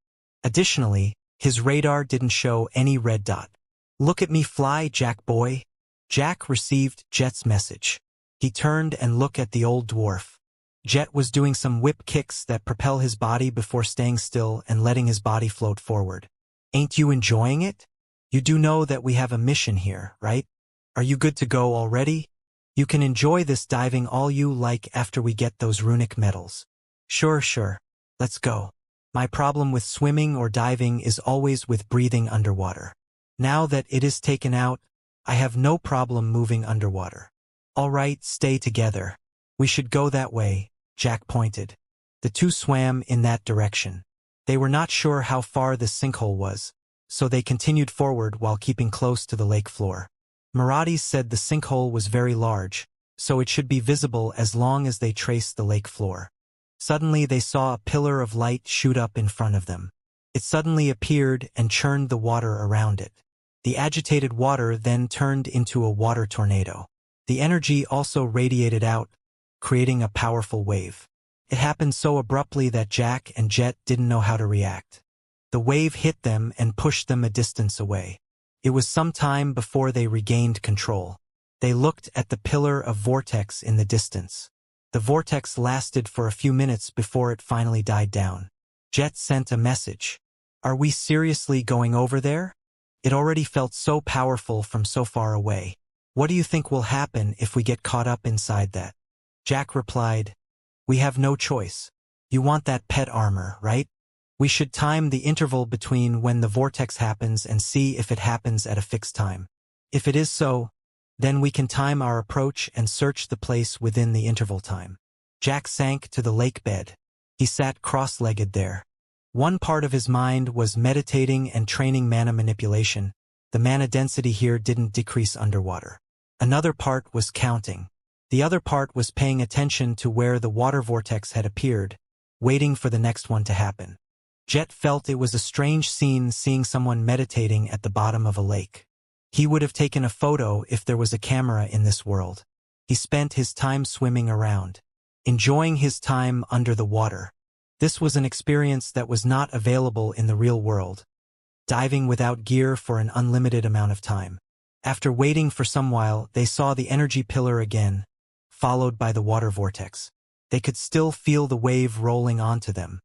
Additionally, his radar didn't show any red dot. "Look at me fly, Jack boy." Jack received Jet's message. He turned and looked at the old dwarf. Jet was doing some whip kicks that propel his body before staying still and letting his body float forward. "Ain't you enjoying it? You do know that we have a mission here, right? Are you good to go already? You can enjoy this diving all you like after we get those runic medals." Sure. Let's go. My problem with swimming or diving is always with breathing underwater. Now that it is taken out, I have no problem moving underwater." "All right, stay together. We should go that way," Jack pointed. The two swam in that direction. They were not sure how far the sinkhole was, so they continued forward while keeping close to the lake floor. Maraudis said the sinkhole was very large, so it should be visible as long as they traced the lake floor. Suddenly they saw a pillar of light shoot up in front of them. It suddenly appeared and churned the water around it. The agitated water then turned into a water tornado. The energy also radiated out, creating a powerful wave. It happened so abruptly that Jack and Jet didn't know how to react. The wave hit them and pushed them a distance away. It was some time before they regained control. They looked at the pillar of vortex in the distance. The vortex lasted for a few minutes before it finally died down. Jet sent a message. "Are we seriously going over there? It already felt so powerful from so far away. What do you think will happen if we get caught up inside that?" Jack replied, "We have no choice. You want that pet armor, right? We should time the interval between when the vortex happens and see if it happens at a fixed time. If it is so, then we can time our approach and search the place within the interval time." Jack sank to the lake bed. He sat cross-legged there. One part of his mind was meditating and training mana manipulation. The mana density here didn't decrease underwater. Another part was counting. The other part was paying attention to where the water vortex had appeared, waiting for the next one to happen. Jet felt it was a strange scene seeing someone meditating at the bottom of a lake. He would have taken a photo if there was a camera in this world. He spent his time swimming around, enjoying his time under the water. This was an experience that was not available in the real world. Diving without gear for an unlimited amount of time. After waiting for some while, they saw the energy pillar again, followed by the water vortex. They could still feel the wave rolling onto them.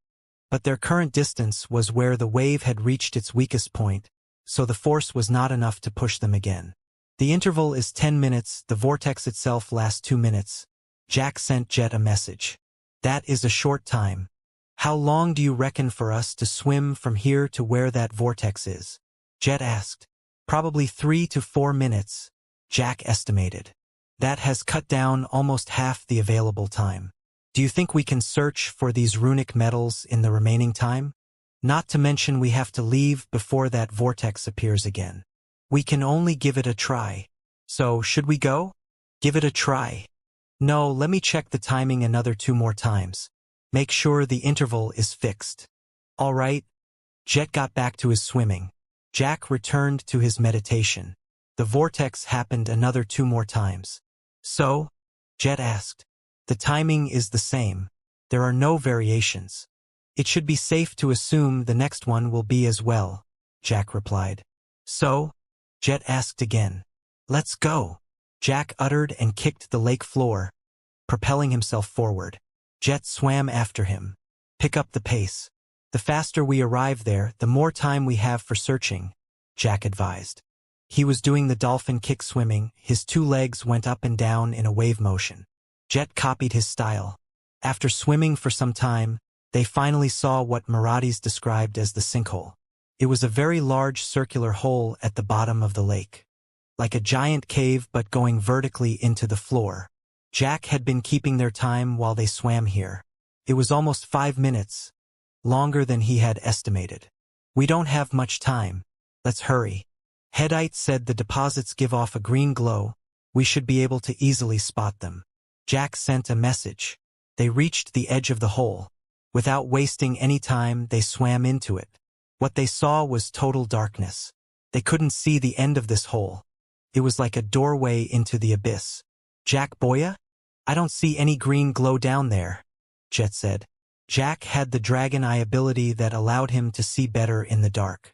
But their current distance was where the wave had reached its weakest point, so the force was not enough to push them again. The interval is 10 minutes, the vortex itself lasts 2 minutes. Jack sent Jet a message. That is a short time. How long do you reckon for us to swim from here to where that vortex is? Jet asked. Probably 3 to 4 minutes, Jack estimated. That has cut down almost half the available time. Do you think we can search for these runic metals in the remaining time? Not to mention we have to leave before that vortex appears again. We can only give it a try. So, should we go? Give it a try. No, let me check the timing another 2 more times. Make sure the interval is fixed. All right. Jet got back to his swimming. Jack returned to his meditation. The vortex happened another 2 more times. So? Jet asked. The timing is the same. There are no variations. It should be safe to assume the next one will be as well, Jack replied. So? Jet asked again. Let's go. Jack uttered and kicked the lake floor, propelling himself forward. Jet swam after him. Pick up the pace. The faster we arrive there, the more time we have for searching, Jack advised. He was doing the dolphin kick swimming, his 2 legs went up and down in a wave motion. Jet copied his style. After swimming for some time, they finally saw what Marathis described as the sinkhole. It was a very large circular hole at the bottom of the lake. Like a giant cave but going vertically into the floor. Jack had been keeping their time while they swam here. It was almost 5 minutes. Longer than he had estimated. We don't have much time. Let's hurry. Headite said the deposits give off a green glow. We should be able to easily spot them. Jack sent a message. They reached the edge of the hole. Without wasting any time, they swam into it. What they saw was total darkness. They couldn't see the end of this hole. It was like a doorway into the abyss. Jack Boya? I don't see any green glow down there, Jet said. Jack had the dragon eye ability that allowed him to see better in the dark.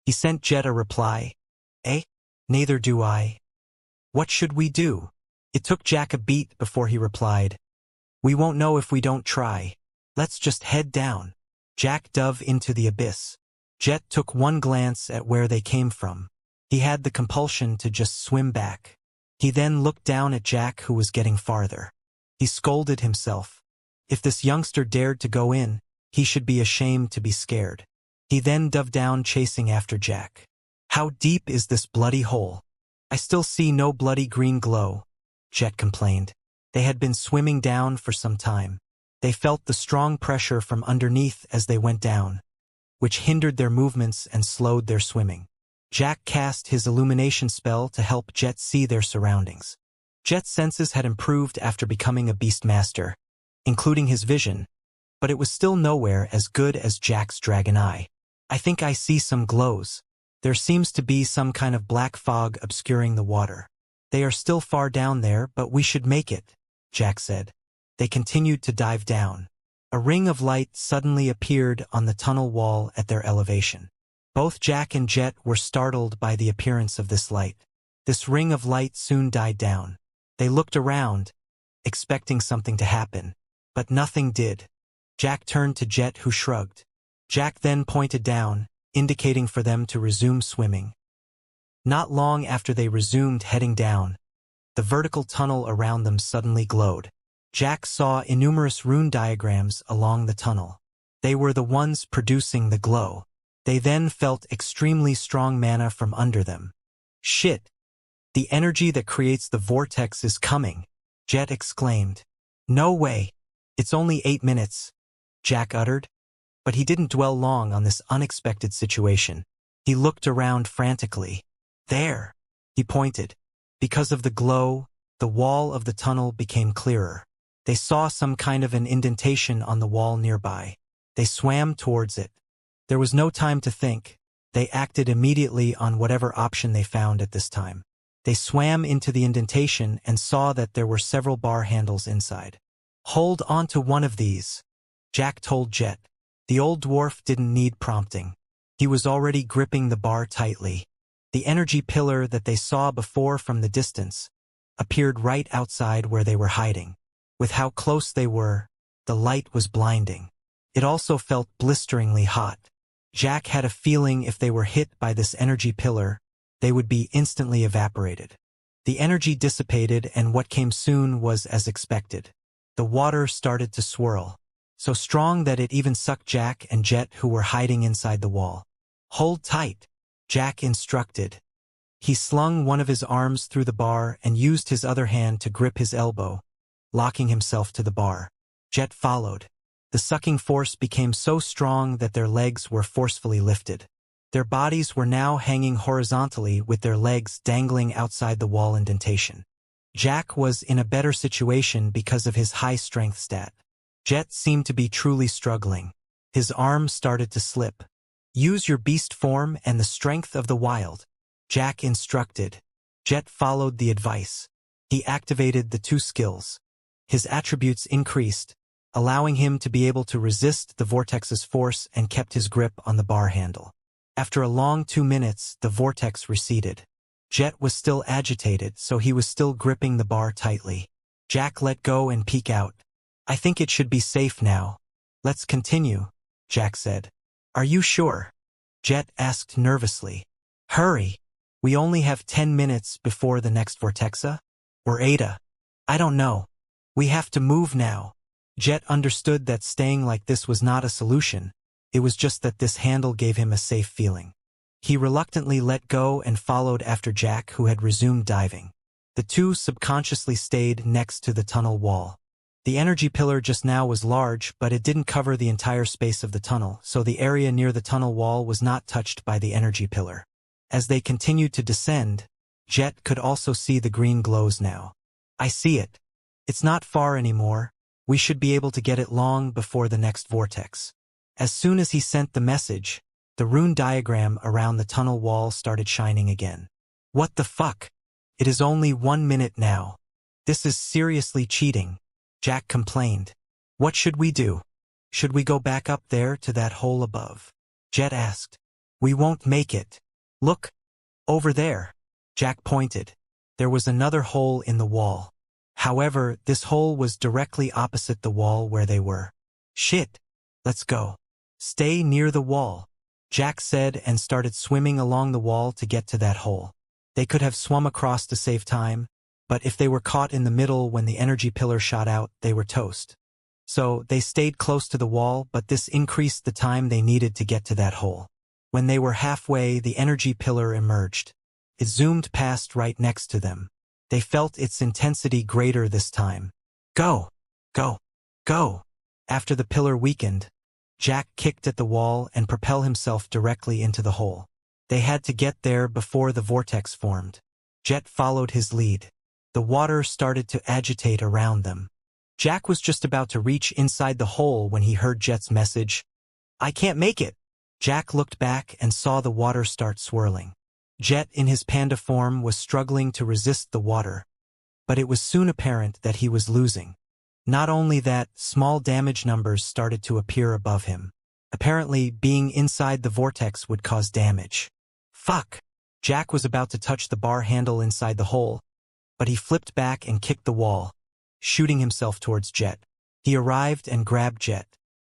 He sent Jet a reply. Eh? Neither do I. What should we do? It took Jack a beat before he replied. We won't know if we don't try. Let's just head down. Jack dove into the abyss. Jet took one glance at where they came from. He had the compulsion to just swim back. He then looked down at Jack, who was getting farther. He scolded himself. If this youngster dared to go in, he should be ashamed to be scared. He then dove down chasing after Jack. How deep is this bloody hole? I still see no bloody green glow, Jet complained. They had been swimming down for some time. They felt the strong pressure from underneath as they went down, which hindered their movements and slowed their swimming. Jack cast his illumination spell to help Jet see their surroundings. Jet's senses had improved after becoming a beastmaster, including his vision, but it was still nowhere as good as Jack's dragon eye. I think I see some glows. There seems to be some kind of black fog obscuring the water. They are still far down there, but we should make it, Jack said. They continued to dive down. A ring of light suddenly appeared on the tunnel wall at their elevation. Both Jack and Jet were startled by the appearance of this light. This ring of light soon died down. They looked around, expecting something to happen, but nothing did. Jack turned to Jet, who shrugged. Jack then pointed down, indicating for them to resume swimming. Not long after they resumed heading down, the vertical tunnel around them suddenly glowed. Jack saw innumerous rune diagrams along the tunnel. They were the ones producing the glow. They then felt extremely strong mana from under them. Shit! The energy that creates the vortex is coming, Jet exclaimed. No way! It's only 8 minutes, Jack uttered. But he didn't dwell long on this unexpected situation. He looked around frantically. There! He pointed. Because of the glow, the wall of the tunnel became clearer. They saw some kind of an indentation on the wall nearby. They swam towards it. There was no time to think. They acted immediately on whatever option they found at this time. They swam into the indentation and saw that there were several bar handles inside. "Hold on to one of these," Jack told Jet. The old dwarf didn't need prompting. He was already gripping the bar tightly. The energy pillar that they saw before from the distance appeared right outside where they were hiding. With how close they were, the light was blinding. It also felt blisteringly hot. Jack had a feeling if they were hit by this energy pillar, they would be instantly evaporated. The energy dissipated, and what came soon was as expected. The water started to swirl, so strong that it even sucked Jack and Jet, who were hiding inside the wall. "Hold tight," Jack instructed. He slung one of his arms through the bar and used his other hand to grip his elbow, locking himself to the bar. Jet followed. The sucking force became so strong that their legs were forcefully lifted. Their bodies were now hanging horizontally with their legs dangling outside the wall indentation. Jack was in a better situation because of his high strength stat. Jet seemed to be truly struggling. His arms started to slip. "Use your beast form and the strength of the wild," Jack instructed. Jet followed the advice. He activated the two skills. His attributes increased, allowing him to be able to resist the vortex's force, and kept his grip on the bar handle. After a long 2 minutes, the vortex receded. Jet was still agitated, so he was still gripping the bar tightly. Jack let go and peeked out. "I think it should be safe now. Let's continue," Jack said. "Are you sure?" Jet asked nervously. "Hurry. We only have 10 minutes before the next vortexa? Or Ada? I don't know. We have to move now." Jet understood that staying like this was not a solution. It was just that this handle gave him a safe feeling. He reluctantly let go and followed after Jack, who had resumed diving. The two subconsciously stayed next to the tunnel wall. The energy pillar just now was large, but it didn't cover the entire space of the tunnel, so the area near the tunnel wall was not touched by the energy pillar. As they continued to descend, Jet could also see the green glows now. "I see it. It's not far anymore. We should be able to get it long before the next vortex." As soon as he sent the message, the rune diagram around the tunnel wall started shining again. "What the fuck? It is only 1 minute now. This is seriously cheating," Jack complained. "What should we do? Should we go back up there to that hole above?" Jet asked. "We won't make it. Look, over there." Jack pointed. There was another hole in the wall. However, this hole was directly opposite the wall where they were. "Shit. Let's go." "Stay near the wall," Jack said, and started swimming along the wall to get to that hole. They could have swum across to save time, but if they were caught in the middle when the energy pillar shot out, they were toast. So they stayed close to the wall, but this increased the time they needed to get to that hole. When they were halfway, the energy pillar emerged. It zoomed past right next to them. They felt its intensity greater this time. "Go! Go! Go!" After the pillar weakened, Jack kicked at the wall and propelled himself directly into the hole. They had to get there before the vortex formed. Jet followed his lead. The water started to agitate around them. Jack was just about to reach inside the hole when he heard Jet's message. "I can't make it." Jack looked back and saw the water start swirling. Jet, in his panda form, was struggling to resist the water, but it was soon apparent that he was losing. Not only that, small damage numbers started to appear above him. Apparently, being inside the vortex would cause damage. Fuck! Jack was about to touch the bar handle inside the hole, but he flipped back and kicked the wall, shooting himself towards Jet. He arrived and grabbed Jet.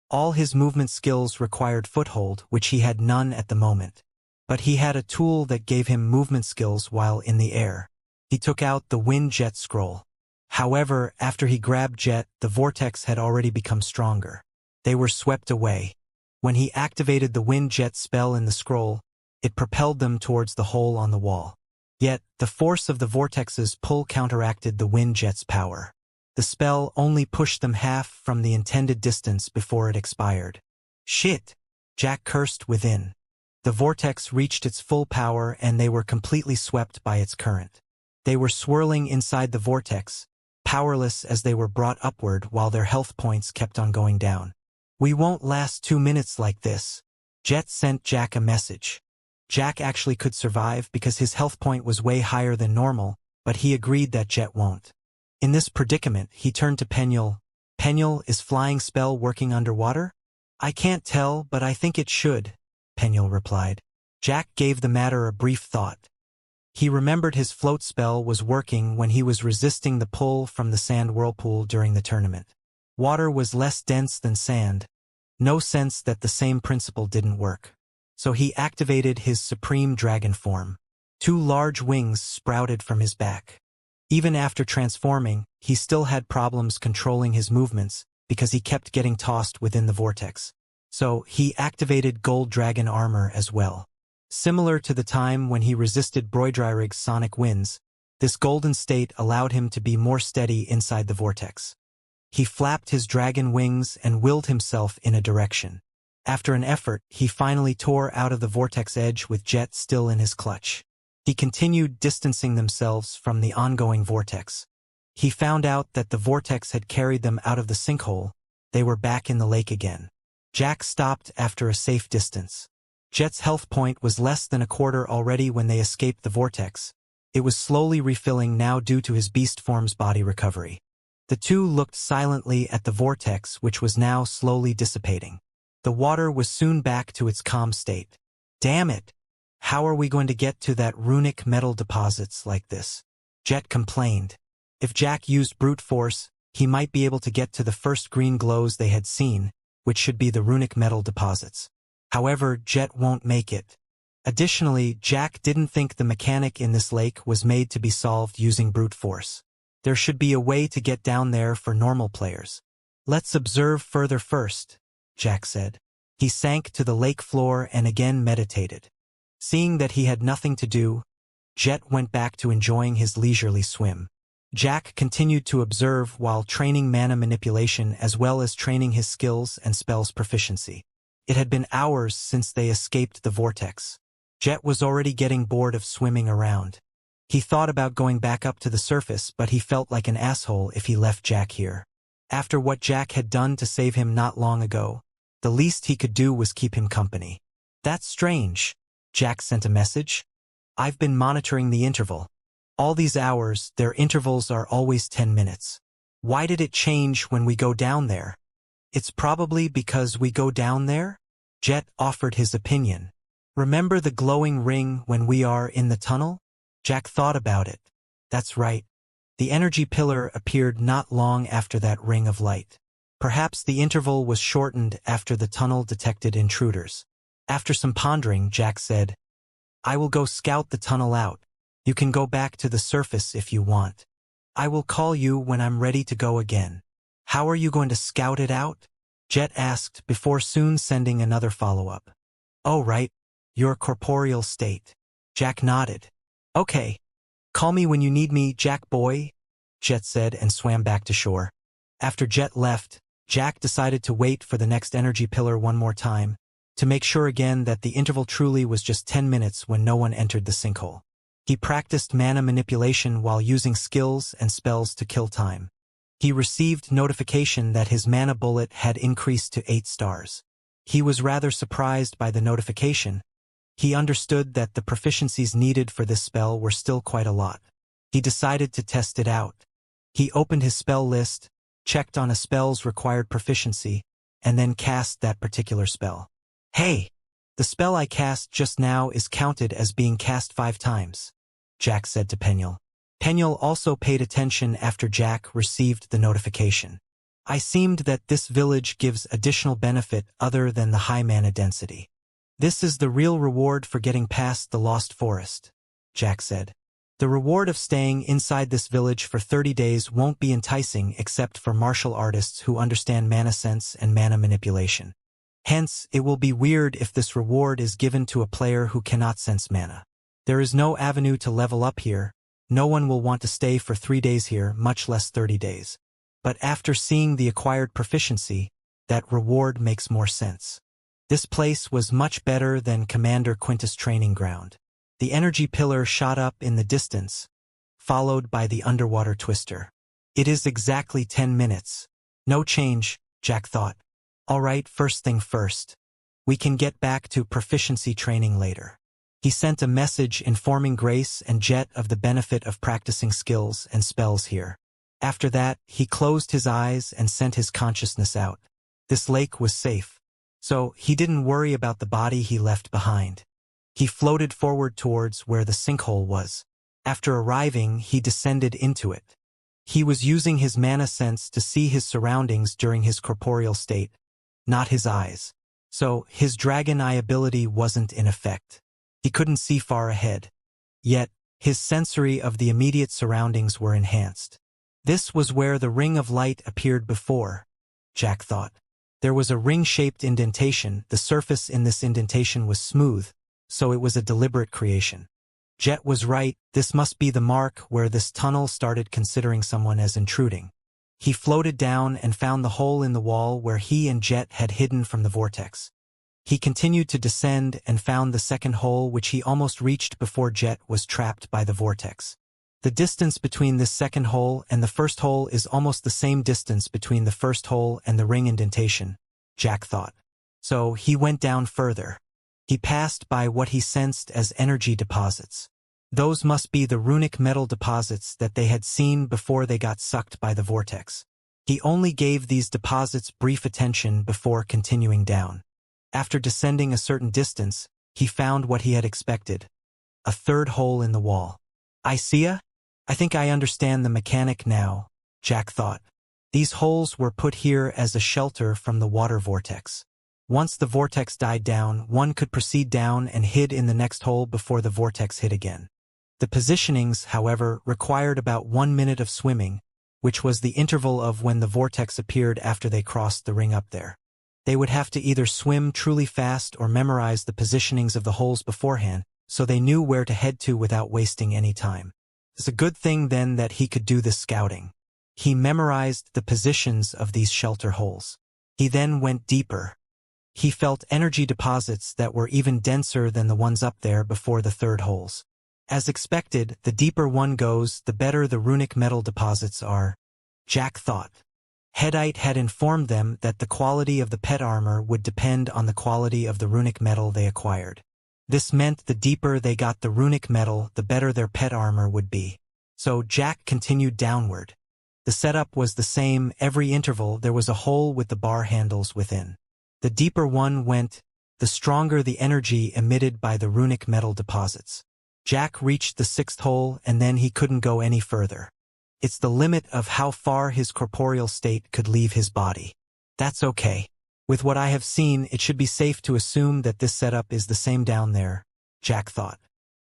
All his movement skills required foothold, which he had none at the moment. But he had a tool that gave him movement skills while in the air. He took out the Wind Jet scroll. However, after he grabbed Jet, the vortex had already become stronger. They were swept away. When he activated the Wind Jet spell in the scroll, it propelled them towards the hole on the wall. Yet, the force of the vortex's pull counteracted the Wind Jet's power. The spell only pushed them half from the intended distance before it expired. Shit! Jack cursed within. The vortex reached its full power and they were completely swept by its current. They were swirling inside the vortex, powerless as they were brought upward while their health points kept on going down. "We won't last 2 minutes like this," Jet sent Jack a message. Jack actually could survive because his health point was way higher than normal, but he agreed that Jet won't. In this predicament, he turned to Penuel. Penuel, is flying spell working underwater? I can't tell, but I think it should, Penuel replied. Jack gave the matter a brief thought. He remembered his float spell was working when he was resisting the pull from the sand whirlpool during the tournament. Water was less dense than sand. No sense that the same principle didn't work. So he activated his supreme dragon form. 2 large wings sprouted from his back. Even after transforming, he still had problems controlling his movements because he kept getting tossed within the vortex. So he activated gold dragon armor as well. Similar to the time when he resisted Broidryrig's sonic winds, this golden state allowed him to be more steady inside the vortex. He flapped his dragon wings and willed himself in a direction. After an effort, he finally tore out of the vortex edge with Jet still in his clutch. He continued distancing themselves from the ongoing vortex. He found out that the vortex had carried them out of the sinkhole. They were back in the lake again. Jack stopped after a safe distance. Jet's health point was less than a quarter already when they escaped the vortex. It was slowly refilling now due to his beast form's body recovery. The two looked silently at the vortex, which was now slowly dissipating. The water was soon back to its calm state. Damn it! How are we going to get to that runic metal deposits like this? Jet complained. If Jack used brute force, he might be able to get to the first green glows they had seen, which should be the runic metal deposits. However, Jet won't make it. Additionally, Jack didn't think the mechanic in this lake was made to be solved using brute force. There should be a way to get down there for normal players. Let's observe further first, Jack said. He sank to the lake floor and again meditated. Seeing that he had nothing to do, Jet went back to enjoying his leisurely swim. Jack continued to observe while training mana manipulation as well as training his skills and spells proficiency. It had been hours since they escaped the vortex. Jet was already getting bored of swimming around. He thought about going back up to the surface, but he felt like an asshole if he left Jack here. After what Jack had done to save him not long ago, the least he could do was keep him company. That's strange, Jack sent a message. I've been monitoring the interval. All these hours, their intervals are always 10 minutes. Why did it change when we go down there? It's probably because we go down there? Jet offered his opinion. Remember the glowing ring when we are in the tunnel? Jack thought about it. That's right. The energy pillar appeared not long after that ring of light. Perhaps the interval was shortened after the tunnel detected intruders. After some pondering, Jack said, I will go scout the tunnel out. You can go back to the surface if you want. I will call you when I'm ready to go again. How are you going to scout it out? Jet asked before soon sending another follow-up. Oh right, your corporeal state. Jack nodded. Okay. Call me when you need me, Jack boy, Jet said and swam back to shore. After Jet left, Jack decided to wait for the next energy pillar one more time, to make sure again that the interval truly was just 10 minutes when no one entered the sinkhole. He practiced mana manipulation while using skills and spells to kill time. He received notification that his mana bullet had increased to 8 stars. He was rather surprised by the notification. He understood that the proficiencies needed for this spell were still quite a lot. He decided to test it out. He opened his spell list, checked on a spell's required proficiency, and then cast that particular spell. Hey! The spell I cast just now is counted as being cast 5 times, Jack said to Penuel. Penuel also paid attention after Jack received the notification. I seemed that this village gives additional benefit other than the high mana density. This is the real reward for getting past the Lost Forest, Jack said. The reward of staying inside this village for 30 days won't be enticing except for martial artists who understand mana sense and mana manipulation. Hence, it will be weird if this reward is given to a player who cannot sense mana. There is no avenue to level up here. No one will want to stay for 3 days here, much less 30 days. But after seeing the acquired proficiency, that reward makes more sense. This place was much better than Commander Quintus' training ground. The energy pillar shot up in the distance, followed by the underwater twister. It is exactly 10 minutes. No change, Jack thought. All right, first thing first. We can get back to proficiency training later. He sent a message informing Grace and Jet of the benefit of practicing skills and spells here. After that, he closed his eyes and sent his consciousness out. This lake was safe, so he didn't worry about the body he left behind. He floated forward towards where the sinkhole was. After arriving, he descended into it. He was using his mana sense to see his surroundings during his corporeal state, not his eyes. So, his dragon eye ability wasn't in effect. He couldn't see far ahead. Yet, his sensory of the immediate surroundings were enhanced. This was where the ring of light appeared before, Jack thought. There was a ring-shaped indentation. The surface in this indentation was smooth, so it was a deliberate creation. Jet was right, this must be the mark where this tunnel started considering someone as intruding. He floated down and found the hole in the wall where he and Jet had hidden from the vortex. He continued to descend and found the second hole, which he almost reached before Jet was trapped by the vortex. The distance between this second hole and the first hole is almost the same distance between the first hole and the ring indentation, Jack thought. So he went down further. He passed by what he sensed as energy deposits. Those must be the runic metal deposits that they had seen before they got sucked by the vortex. He only gave these deposits brief attention before continuing down. After descending a certain distance, he found what he had expected. A third hole in the wall. Xianxia? I think I understand the mechanic now, Jack thought. These holes were put here as a shelter from the water vortex. Once the vortex died down, one could proceed down and hid in the next hole before the vortex hit again. The positionings, however, required about 1 minute of swimming, which was the interval of when the vortex appeared after they crossed the ring up there. They would have to either swim truly fast or memorize the positionings of the holes beforehand, so they knew where to head to without wasting any time. It's a good thing then that he could do this scouting. He memorized the positions of these shelter holes. He then went deeper. He felt energy deposits that were even denser than the ones up there before the third holes. As expected, the deeper one goes, the better the runic metal deposits are, Jack thought. Headite had informed them that the quality of the pet armor would depend on the quality of the runic metal they acquired. This meant the deeper they got the runic metal, the better their pet armor would be. So Jack continued downward. The setup was the same. Every interval there was a hole with the bar handles within. The deeper one went, the stronger the energy emitted by the runic metal deposits. Jack reached the sixth hole and then he couldn't go any further. It's the limit of how far his corporeal state could leave his body. That's okay. With what I have seen, it should be safe to assume that this setup is the same down there, Jack thought.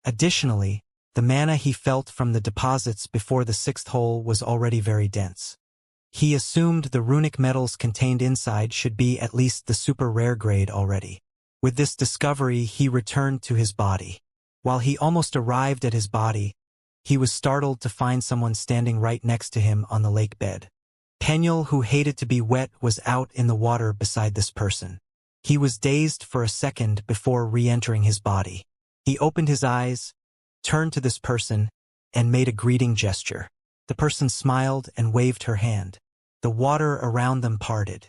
Additionally, the mana he felt from the deposits before the sixth hole was already very dense. He assumed the runic metals contained inside should be at least the super rare grade already. With this discovery, he returned to his body. While he almost arrived at his body, he was startled to find someone standing right next to him on the lake bed. Penuel, who hated to be wet, was out in the water beside this person. He was dazed for a second before re-entering his body. He opened his eyes, turned to this person, and made a greeting gesture. The person smiled and waved her hand. The water around them parted.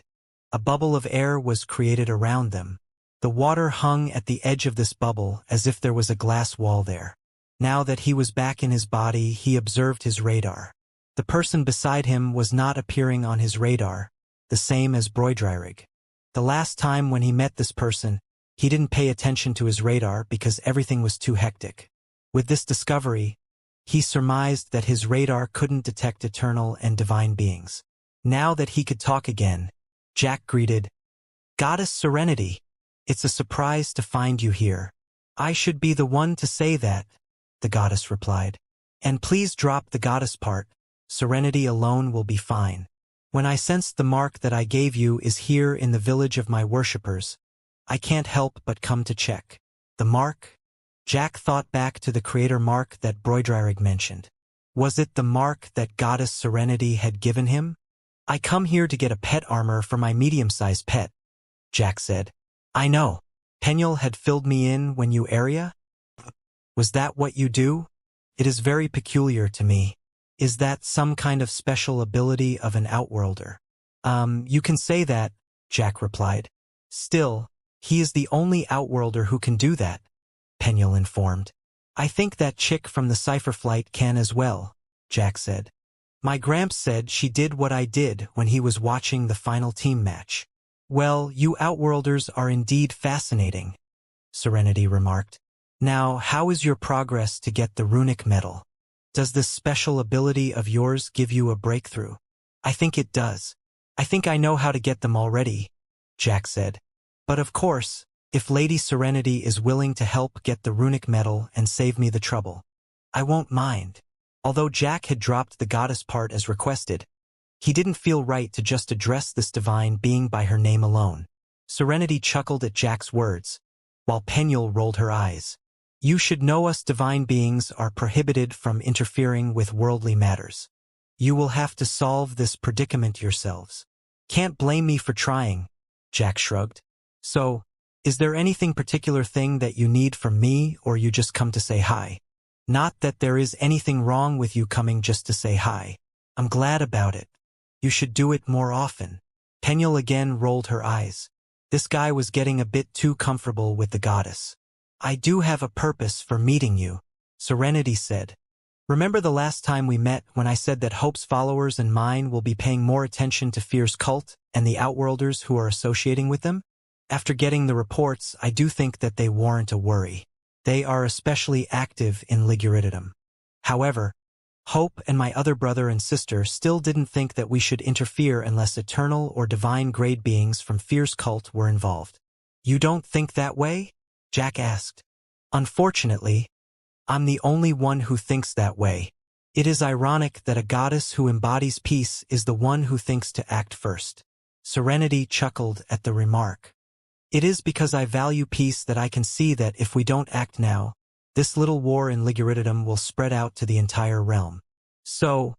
A bubble of air was created around them. The water hung at the edge of this bubble as if there was a glass wall there. Now that he was back in his body, he observed his radar. The person beside him was not appearing on his radar, the same as Broidryrig. The last time when he met this person, he didn't pay attention to his radar because everything was too hectic. With this discovery, he surmised that his radar couldn't detect eternal and divine beings. Now that he could talk again, Jack greeted, "Goddess Serenity, it's a surprise to find you here." "I should be the one to say that," the goddess replied. "And please drop the goddess part. Serenity alone will be fine. When I sensed the mark that I gave you is here in the village of my worshippers, I can't help but come to check." The mark? Jack thought back to the creator mark that Broidryrig mentioned. Was it the mark that goddess Serenity had given him? "I come here to get a pet armor for my medium-sized pet," Jack said. "I know. Penuel had filled me in when you area? Was that what you do? It is very peculiar to me. Is that some kind of special ability of an outworlder?" You can say that," Jack replied. Still, He is the only Outworlder who can do that, Penuel informed. I think that chick from the Cipher Flight can as well, Jack said. My Gramps said she did what I did when he was watching the final team match. Well, you Outworlders are indeed fascinating, Serenity remarked. Now, how is your progress to get the runic medal? Does this special ability of yours give you a breakthrough? I think it does. I think I know how to get them already, Jack said. But of course, if Lady Serenity is willing to help get the runic medal and save me the trouble, I won't mind. Although Jack had dropped the goddess part as requested, he didn't feel right to just address this divine being by her name alone. Serenity chuckled at Jack's words, while Penuel rolled her eyes. You should know us divine beings are prohibited from interfering with worldly matters. You will have to solve this predicament yourselves. Can't blame me for trying, Jack shrugged. So, is there anything particular thing that you need from me, or you just come to say hi? Not that there is anything wrong with you coming just to say hi. I'm glad about it. You should do it more often. Penuel again rolled her eyes. This guy was getting a bit too comfortable with the goddess. I do have a purpose for meeting you, Serenity said. Remember the last time we met when I said that Hope's followers and mine will be paying more attention to Fear's cult and the Outworlders who are associating with them? After getting the reports, I do think that they warrant a worry. They are especially active in Liguridium. However, Hope and my other brother and sister still didn't think that we should interfere unless eternal or divine grade beings from Fear's cult were involved. You don't think that way? Jack asked. Unfortunately, I'm the only one who thinks that way. It is ironic that a goddess who embodies peace is the one who thinks to act first. Serenity chuckled at the remark. It is because I value peace that I can see that if we don't act now, this little war in Liguridium will spread out to the entire realm. So,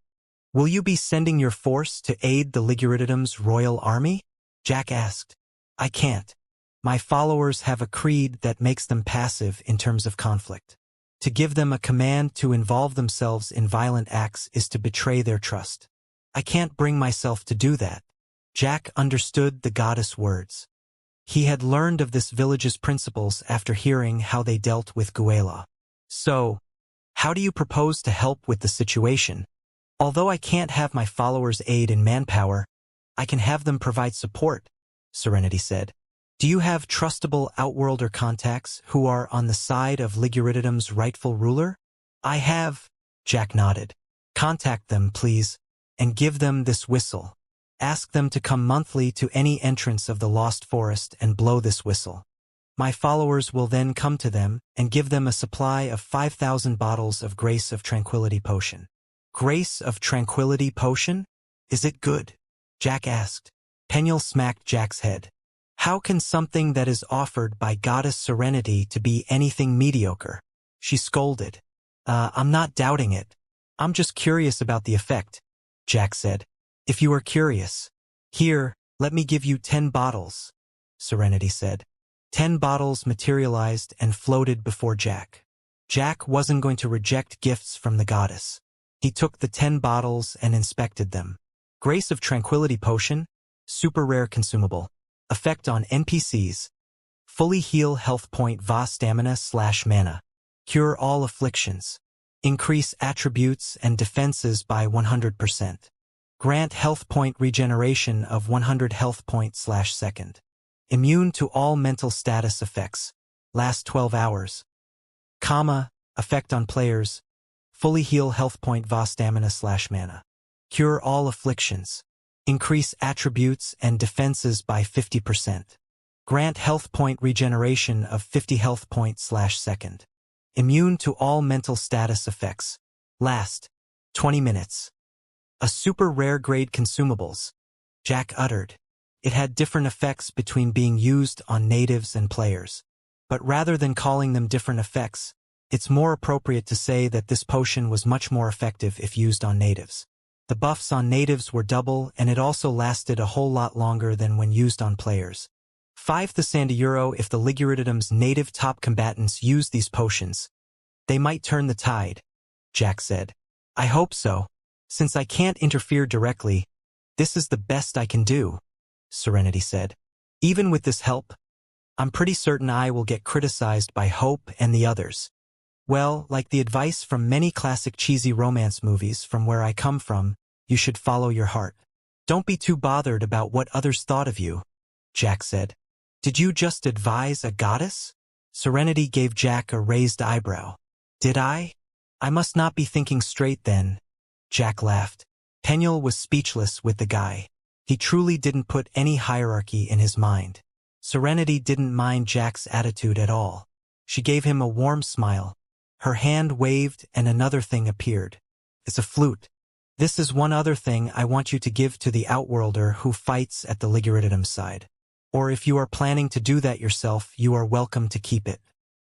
will you be sending your force to aid the Liguridium's royal army? Jack asked. I can't. My followers have a creed that makes them passive in terms of conflict. To give them a command to involve themselves in violent acts is to betray their trust. I can't bring myself to do that. Jack understood the goddess' words. He had learned of this village's principles after hearing how they dealt with Guela. So, how do you propose to help with the situation? Although I can't have my followers aid in manpower, I can have them provide support, Serenity said. Do you have trustable Outworlder contacts who are on the side of Liguridium's rightful ruler? I have, Jack nodded. Contact them, please, and give them this whistle. Ask them to come monthly to any entrance of the Lost Forest and blow this whistle. My followers will then come to them and give them a supply of 5,000 bottles of Grace of Tranquility Potion. Grace of Tranquility Potion? Is it good? Jack asked. Penuel smacked Jack's head. How can something that is offered by Goddess Serenity to be anything mediocre? She scolded. I'm not doubting it. I'm just curious about the effect, Jack said. If you are curious. Here, let me give you 10 bottles, Serenity said. 10 bottles materialized and floated before Jack. Jack wasn't going to reject gifts from the goddess. He took the 10 bottles and inspected them. Grace of Tranquility Potion, super rare consumable. Effect on NPCs. Fully heal health point va stamina/mana. Cure all afflictions. Increase attributes and defenses by 100%. Grant health point regeneration of 100 health points/second. Immune to all mental status effects. Last 12 hours. Effect on players. Fully heal health point va stamina/mana. Cure all afflictions. Increase attributes and defenses by 50%. Grant health point regeneration of 50 health points/second. Immune to all mental status effects. Last 20 minutes. A super rare grade consumables, Jack uttered. It had different effects between being used on natives and players. But rather than calling them different effects, it's more appropriate to say that this potion was much more effective if used on natives. The buffs on natives were double, and it also lasted a whole lot longer than when used on players. 5,000 euro if the Liguridium's native top combatants used these potions. They might turn the tide, Jack said. I hope so. Since I can't interfere directly, this is the best I can do, Serenity said. Even with this help, I'm pretty certain I will get criticized by Hope and the others. Well, like the advice from many classic cheesy romance movies from where I come from, you should follow your heart. Don't be too bothered about what others thought of you, Jack said. Did you just advise a goddess? Serenity gave Jack a raised eyebrow. Did I? I must not be thinking straight then. Jack laughed. Penuel was speechless with the guy. He truly didn't put any hierarchy in his mind. Serenity didn't mind Jack's attitude at all. She gave him a warm smile. Her hand waved and another thing appeared. It's a flute. This is one other thing I want you to give to the Outworlder who fights at the Liguridium side. Or if you are planning to do that yourself, you are welcome to keep it.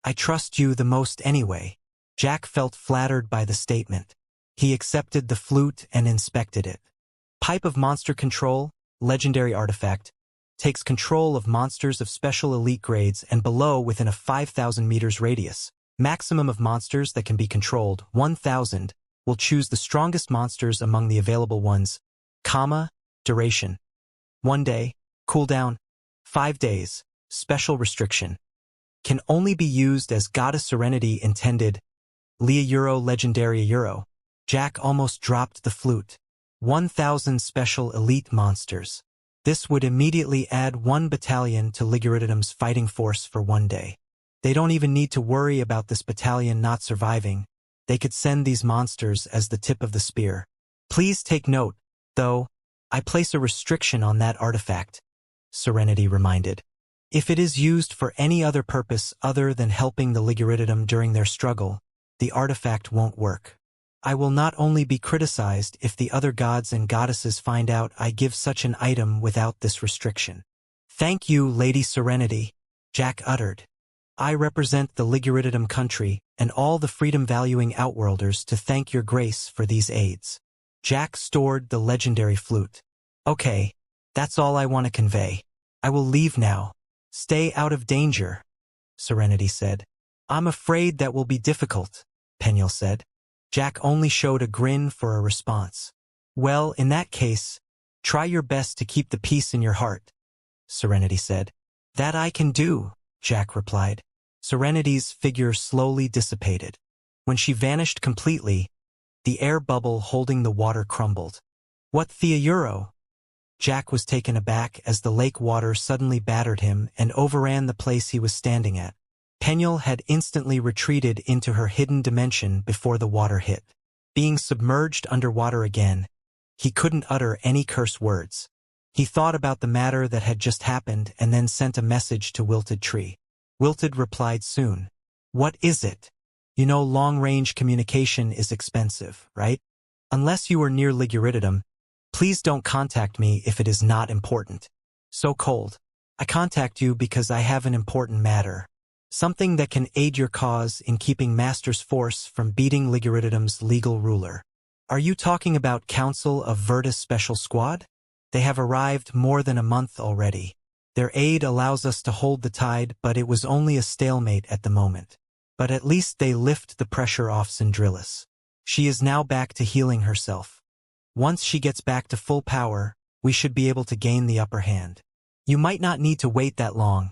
I trust you the most anyway. Jack felt flattered by the statement. He accepted the flute and inspected it. Pipe of Monster Control, legendary artifact, takes control of monsters of special elite grades and below within a 5,000 meters radius. Maximum of monsters that can be controlled, 1,000, will choose the strongest monsters among the available ones. Duration. 1 day. Cooldown. 5 days. Special restriction. Can only be used as Goddess Serenity intended. Euro Legendary Euro. Jack almost dropped the flute. 1,000 special elite monsters. This would immediately add 1 battalion to Liguridium's fighting force for 1 day. They don't even need to worry about this battalion not surviving. They could send these monsters as the tip of the spear. Please take note, though, I place a restriction on that artifact, Serenity reminded. If it is used for any other purpose other than helping the Liguridium during their struggle, the artifact won't work. I will not only be criticized if the other gods and goddesses find out I give such an item without this restriction. Thank you, Lady Serenity, Jack uttered. I represent the Liguridium country and all the freedom-valuing Outworlders to thank your grace for these aids. Jack stored the legendary flute. Okay, that's all I want to convey. I will leave now. Stay out of danger, Serenity said. I'm afraid that will be difficult, Penuel said. Jack only showed a grin for a response. Well, in that case, try your best to keep the peace in your heart, Serenity said. That I can do, Jack replied. Serenity's figure slowly dissipated. When she vanished completely, the air bubble holding the water crumbled. What the euro? Jack was taken aback as the lake water suddenly battered him and overran the place he was standing at. Penuel had instantly retreated into her hidden dimension before the water hit. Being submerged underwater again, he couldn't utter any curse words. He thought about the matter that had just happened and then sent a message to Wilted Tree. Wilted replied soon. What is it? You know long-range communication is expensive, right? Unless you are near Liguridium, please don't contact me if it is not important. So cold. I contact you because I have an important matter. Something that can aid your cause in keeping Master's force from beating Liguridium's legal ruler. Are you talking about Council of Virtus Special Squad? They have arrived more than a month already. Their aid allows us to hold the tide, but it was only a stalemate at the moment. But at least they lift the pressure off Cindrillis. She is now back to healing herself. Once she gets back to full power, we should be able to gain the upper hand. You might not need to wait that long.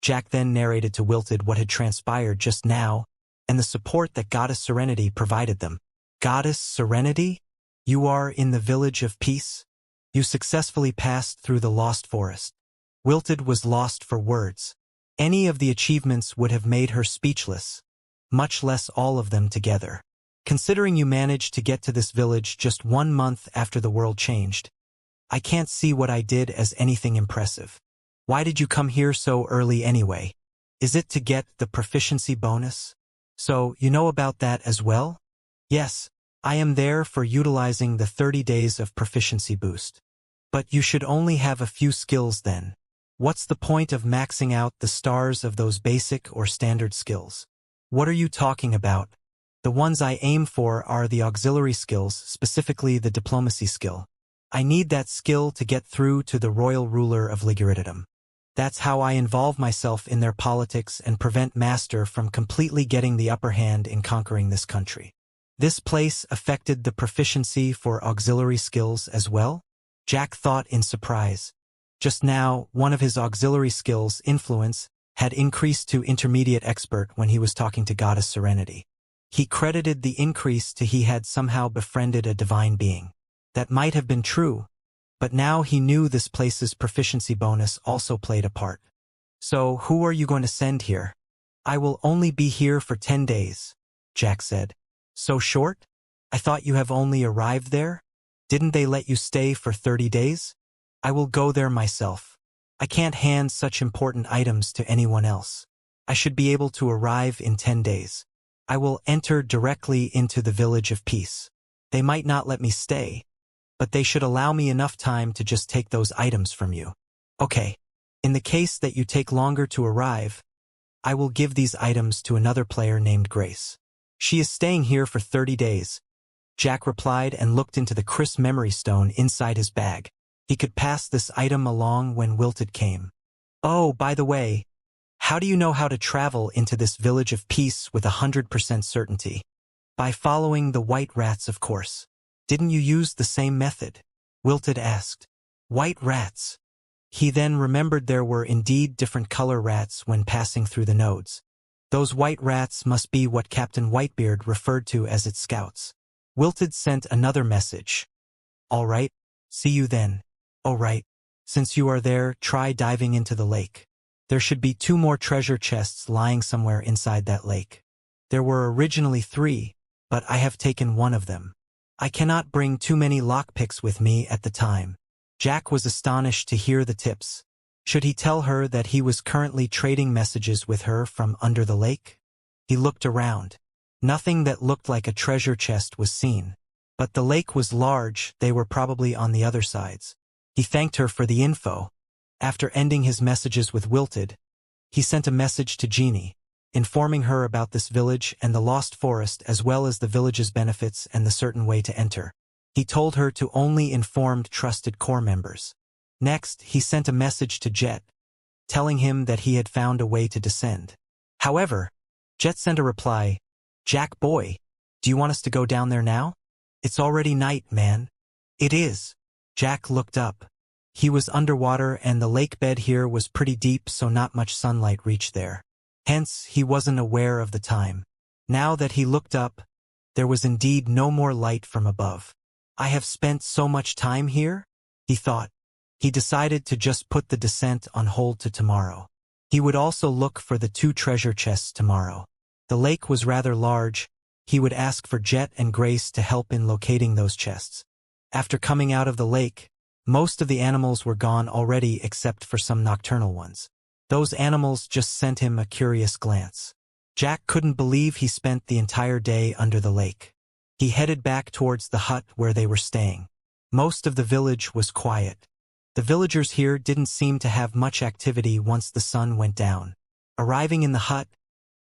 Jack then narrated to Wilted what had transpired just now, and the support that Goddess Serenity provided them. Goddess Serenity? You are in the Village of Peace? You successfully passed through the Lost Forest. Wilted was lost for words. Any of the achievements would have made her speechless, much less all of them together. Considering you managed to get to this village just 1 month after the world changed, I can't see what I did as anything impressive. Why did you come here so early anyway? Is it to get the proficiency bonus? So, you know about that as well? Yes, I am there for utilizing the 30 days of proficiency boost. But you should only have a few skills then. What's the point of maxing out the stars of those basic or standard skills? What are you talking about? The ones I aim for are the auxiliary skills, specifically the diplomacy skill. I need that skill to get through to the royal ruler of Liguridium. That's how I involve myself in their politics and prevent Master from completely getting the upper hand in conquering this country. This place affected the proficiency for auxiliary skills as well? Jack thought in surprise. Just now, one of his auxiliary skills, influence, had increased to intermediate expert when he was talking to Goddess Serenity. He credited the increase to he had somehow befriended a divine being. That might have been true, but now he knew this place's proficiency bonus also played a part. So, who are you going to send here? I will only be here for 10 days, Jack said. So short? I thought you have only arrived there? Didn't they let you stay for 30 days? I will go there myself. I can't hand such important items to anyone else. I should be able to arrive in 10 days. I will enter directly into the Village of Peace. They might not let me stay, but they should allow me enough time to just take those items from you. Okay. In the case that you take longer to arrive, I will give these items to another player named Grace. She is staying here for 30 days, Jack replied and looked into the crisp memory stone inside his bag. He could pass this item along when Wilted came. Oh, by the way, how do you know how to travel into this Village of Peace with 100% certainty? By following the white rats, of course. Didn't you use the same method? Wilted asked. White rats. He then remembered there were indeed different color rats when passing through the nodes. Those white rats must be what Captain Whitebeard referred to as its scouts. Wilted sent another message. All right, see you then. Oh right, since you are there, try diving into the lake. There should be 2 more treasure chests lying somewhere inside that lake. There were originally 3, but I have taken one of them. I cannot bring too many lockpicks with me at the time. Jack was astonished to hear the tips. Should he tell her that he was currently trading messages with her from under the lake? He looked around. Nothing that looked like a treasure chest was seen. But the lake was large, they were probably on the other sides. He thanked her for the info. After ending his messages with Wilted, he sent a message to Jeannie, informing her about this village and the Lost Forest as well as the village's benefits and the certain way to enter. He told her to only inform trusted core members. Next, he sent a message to Jet, telling him that he had found a way to descend. However, Jet sent a reply, Jack boy, do you want us to go down there now? It's already night, man. It is. Jack looked up. He was underwater and the lake bed here was pretty deep so not much sunlight reached there. Hence, he wasn't aware of the time. Now that he looked up, there was indeed no more light from above. I have spent so much time here, he thought. He decided to just put the descent on hold to tomorrow. He would also look for the 2 treasure chests tomorrow. The lake was rather large. He would ask for Jet and Grace to help in locating those chests. After coming out of the lake, most of the animals were gone already except for some nocturnal ones. Those animals just sent him a curious glance. Jack couldn't believe he spent the entire day under the lake. He headed back towards the hut where they were staying. Most of the village was quiet. The villagers here didn't seem to have much activity once the sun went down. Arriving in the hut,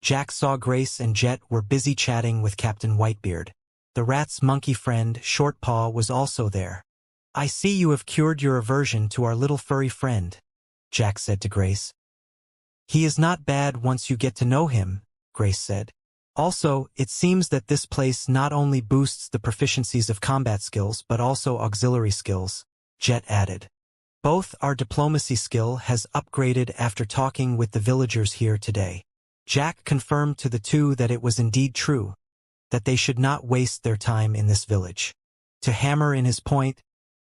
Jack saw Grace and Jet were busy chatting with Captain Whitebeard. The rat's monkey friend, Shortpaw, was also there. I see you have cured your aversion to our little furry friend, Jack said to Grace. He is not bad once you get to know him, Grace said. Also, it seems that this place not only boosts the proficiencies of combat skills but also auxiliary skills, Jet added. Both our diplomacy skill has upgraded after talking with the villagers here today. Jack confirmed to the 2 that it was indeed true, that they should not waste their time in this village. To hammer in his point,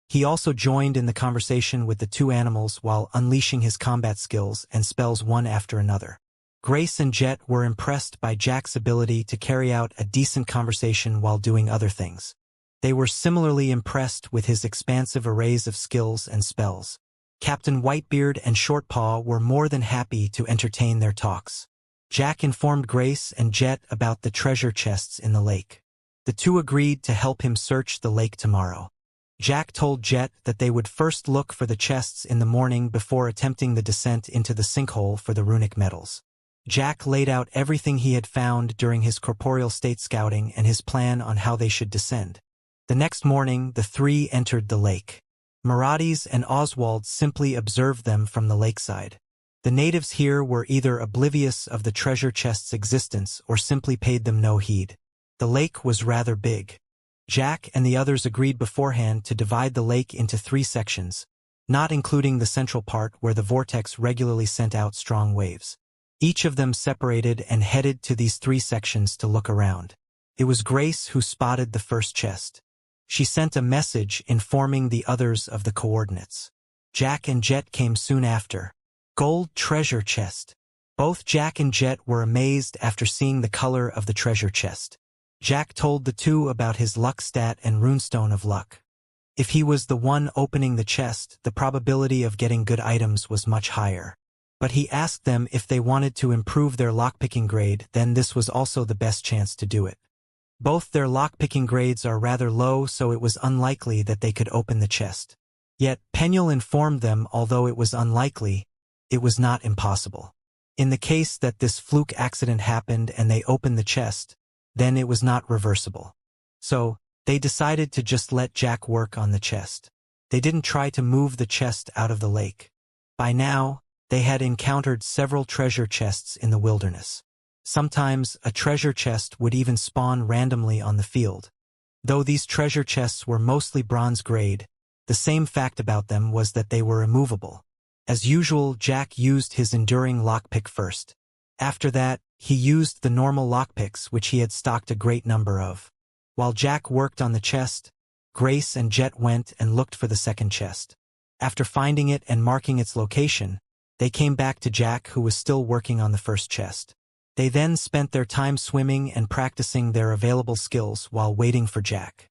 he also joined in the conversation with the 2 animals while unleashing his combat skills and spells one after another. Grace and Jet were impressed by Jack's ability to carry out a decent conversation while doing other things. They were similarly impressed with his expansive arrays of skills and spells. Captain Whitebeard and Shortpaw were more than happy to entertain their talks. Jack informed Grace and Jet about the treasure chests in the lake. The 2 agreed to help him search the lake tomorrow. Jack told Jet that they would first look for the chests in the morning before attempting the descent into the sinkhole for the runic metals. Jack laid out everything he had found during his corporeal state scouting and his plan on how they should descend. The next morning, the 3 entered the lake. Maraudis and Oswald simply observed them from the lakeside. The natives here were either oblivious of the treasure chest's existence or simply paid them no heed. The lake was rather big. Jack and the others agreed beforehand to divide the lake into 3 sections, not including the central part where the vortex regularly sent out strong waves. Each of them separated and headed to these 3 sections to look around. It was Grace who spotted the first chest. She sent a message informing the others of the coordinates. Jack and Jet came soon after. Gold treasure chest. Both Jack and Jet were amazed after seeing the color of the treasure chest. Jack told the 2 about his luck stat and runestone of luck. If he was the one opening the chest, the probability of getting good items was much higher. But he asked them if they wanted to improve their lockpicking grade, then this was also the best chance to do it. Both their lockpicking grades are rather low, so it was unlikely that they could open the chest. Yet, Penuel informed them although it was unlikely, it was not impossible. In the case that this fluke accident happened and they opened the chest, then it was not reversible. So, they decided to just let Jack work on the chest. They didn't try to move the chest out of the lake. By now, they had encountered several treasure chests in the wilderness. Sometimes, a treasure chest would even spawn randomly on the field. Though these treasure chests were mostly bronze grade, the same fact about them was that they were immovable. As usual, Jack used his enduring lockpick first. After that, he used the normal lockpicks which he had stocked a great number of. While Jack worked on the chest, Grace and Jet went and looked for the second chest. After finding it and marking its location, they came back to Jack, who was still working on the first chest. They then spent their time swimming and practicing their available skills while waiting for Jack.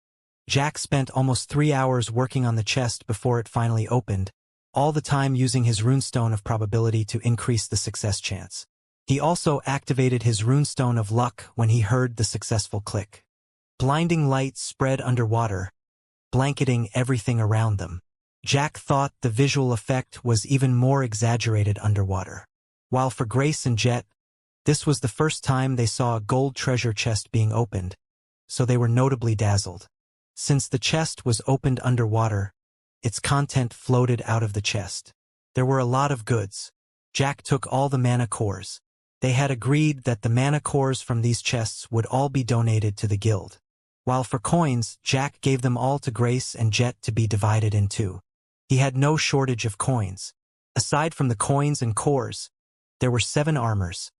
Jack spent almost 3 hours working on the chest before it finally opened, all the time using his runestone of probability to increase the success chance. He also activated his runestone of luck when he heard the successful click. Blinding light spread underwater, blanketing everything around them. Jack thought the visual effect was even more exaggerated underwater. While for Grace and Jet, this was the first time they saw a gold treasure chest being opened, so they were notably dazzled. Since the chest was opened underwater, its content floated out of the chest. There were a lot of goods. Jack took all the mana cores. They had agreed that the mana cores from these chests would all be donated to the guild. While for coins, Jack gave them all to Grace and Jet to be divided in 2. He had no shortage of coins. Aside from the coins and cores, there were 7 armors.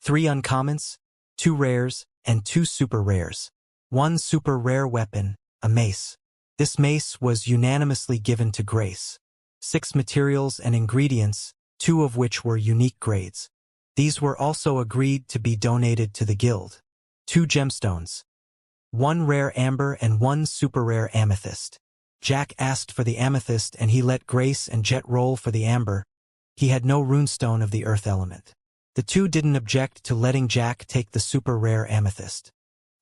3 uncommons, 2 rares, and 2 super rares. 1 super rare weapon, a mace. This mace was unanimously given to Grace. 6 materials and ingredients, 2 of which were unique grades. These were also agreed to be donated to the guild. 2 gemstones. 1 rare amber and 1 super rare amethyst. Jack asked for the amethyst and he let Grace and Jet roll for the amber. He had no runestone of the earth element. The 2 didn't object to letting Jack take the super rare amethyst.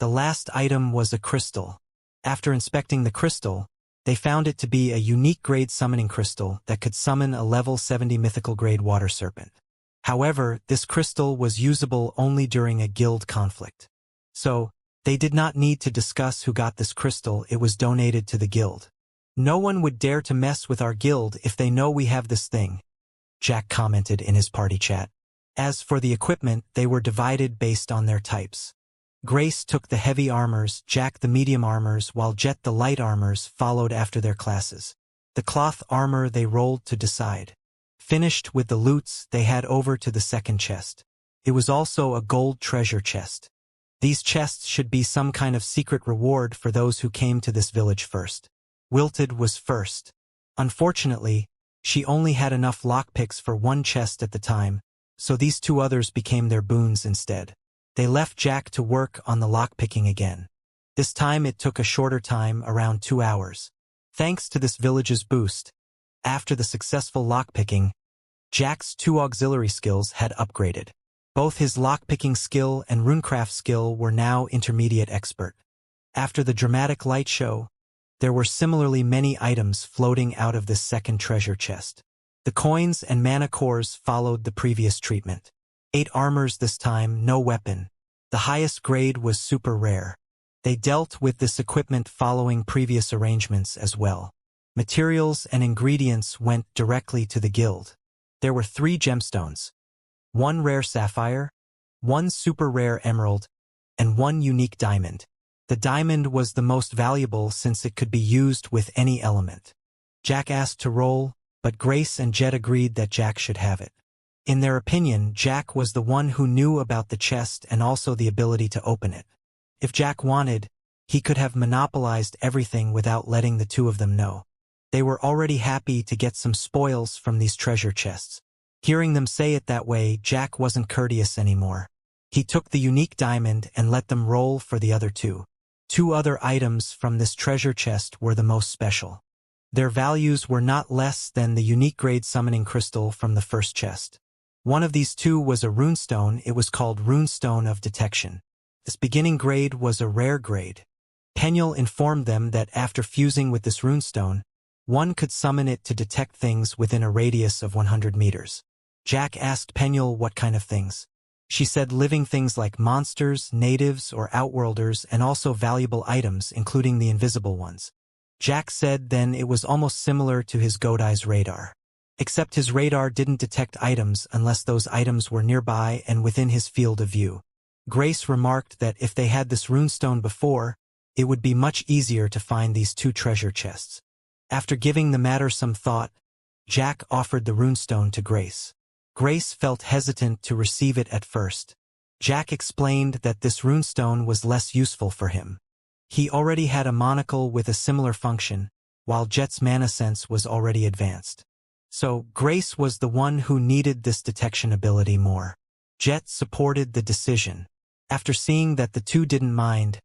The last item was a crystal. After inspecting the crystal, they found it to be a unique grade summoning crystal that could summon a level 70 mythical grade water serpent. However, this crystal was usable only during a guild conflict. So, they did not need to discuss who got this crystal, it was donated to the guild. No one would dare to mess with our guild if they know we have this thing, Jack commented in his party chat. As for the equipment, they were divided based on their types. Grace took the heavy armors, Jack the medium armors, while Jet the light armors followed after their classes. The cloth armor they rolled to decide. Finished with the loots, they had over to the second chest. It was also a gold treasure chest. These chests should be some kind of secret reward for those who came to this village first. Wilted was first. Unfortunately, she only had enough lockpicks for 1 chest at the time, so these 2 others became their boons instead. They left Jack to work on the lockpicking again. This time it took a shorter time, around 2 hours. Thanks to this village's boost, after the successful lockpicking, Jack's 2 auxiliary skills had upgraded. Both his lockpicking skill and runecraft skill were now intermediate expert. After the dramatic light show, there were similarly many items floating out of this second treasure chest. The coins and mana cores followed the previous treatment. 8 armors this time, no weapon. The highest grade was super rare. They dealt with this equipment following previous arrangements as well. Materials and ingredients went directly to the guild. There were 3 gemstones. 1 rare sapphire, 1 super rare emerald, and 1 unique diamond. The diamond was the most valuable since it could be used with any element. Jack asked to roll, but Grace and Jet agreed that Jack should have it. In their opinion, Jack was the one who knew about the chest and also the ability to open it. If Jack wanted, he could have monopolized everything without letting the two of them know. They were already happy to get some spoils from these treasure chests. Hearing them say it that way, Jack wasn't courteous anymore. He took the unique diamond and let them roll for the other two. Two other items from this treasure chest were the most special. Their values were not less than the unique grade summoning crystal from the first chest. One of these two was a runestone. It was called Runestone of Detection. This beginning grade was a rare grade. Penuel informed them that after fusing with this runestone, one could summon it to detect things within a radius of 100 meters. Jack asked Penuel what kind of things. She said living things like monsters, natives, or outworlders, and also valuable items, including the invisible ones. Jack said then it was almost similar to his Godai's radar. Except his radar didn't detect items unless those items were nearby and within his field of view. Grace remarked that if they had this runestone before, it would be much easier to find these two treasure chests. After giving the matter some thought, Jack offered the runestone to Grace. Grace felt hesitant to receive it at first. Jack explained that this runestone was less useful for him. He already had a monocle with a similar function, while Jet's mana sense was already advanced. So, Grace was the one who needed this detection ability more. Jet supported the decision. After seeing that the two didn't mind,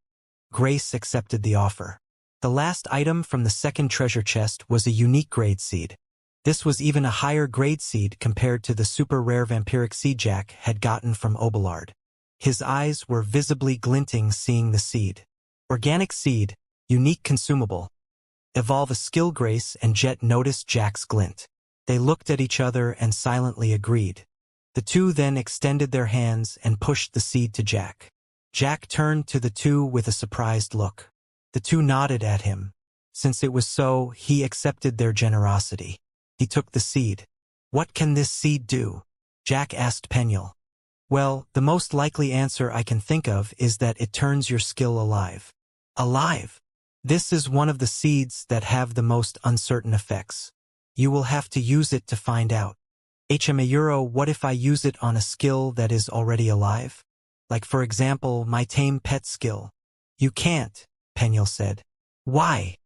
Grace accepted the offer. The last item from the second treasure chest was a unique grade seed. This was even a higher grade seed compared to the super rare vampiric seed Jack had gotten from Obelard. His eyes were visibly glinting seeing the seed. Organic seed, unique consumable. Evolve a skill. Grace and Jet noticed Jack's glint. They looked at each other and silently agreed. The two then extended their hands and pushed the seed to Jack. Jack turned to the two with a surprised look. The two nodded at him. Since it was so, he accepted their generosity. He took the seed. What can this seed do? Jack asked Penuel. Well, the most likely answer I can think of is that it turns your skill alive. Alive? This is one of the seeds that have the most uncertain effects. You will have to use it to find out. HMA what if I use it on a skill that is already alive? Like for example, my tame pet skill. You can't, Penuel said. Why?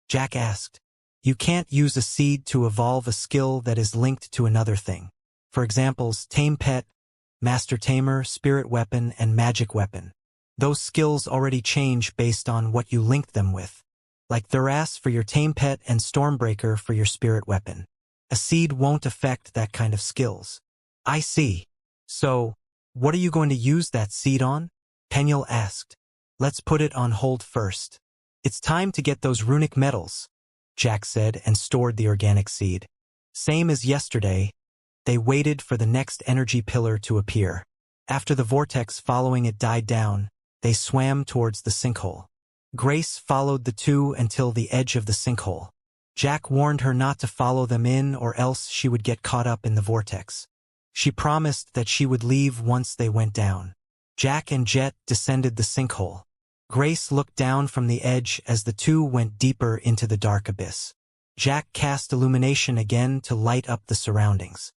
Jack asked. You can't use a seed to evolve a skill that is linked to another thing. For examples, tame pet, master tamer, spirit weapon, and magic weapon. Those skills already change based on what you link them with. Like Thuras for your tame pet and Stormbreaker for your spirit weapon. A seed won't affect that kind of skills. I see. So, what are you going to use that seed on? Penuel asked. Let's put it on hold first. It's time to get those runic metals, Jack said and stored the organic seed. Same as yesterday, they waited for the next energy pillar to appear. After the vortex following it died down, they swam towards the sinkhole. Grace followed the two until the edge of the sinkhole. Jack warned her not to follow them in or else she would get caught up in the vortex. She promised that she would leave once they went down. Jack and Jet descended the sinkhole. Grace looked down from the edge as the two went deeper into the dark abyss. Jack cast illumination again to light up the surroundings.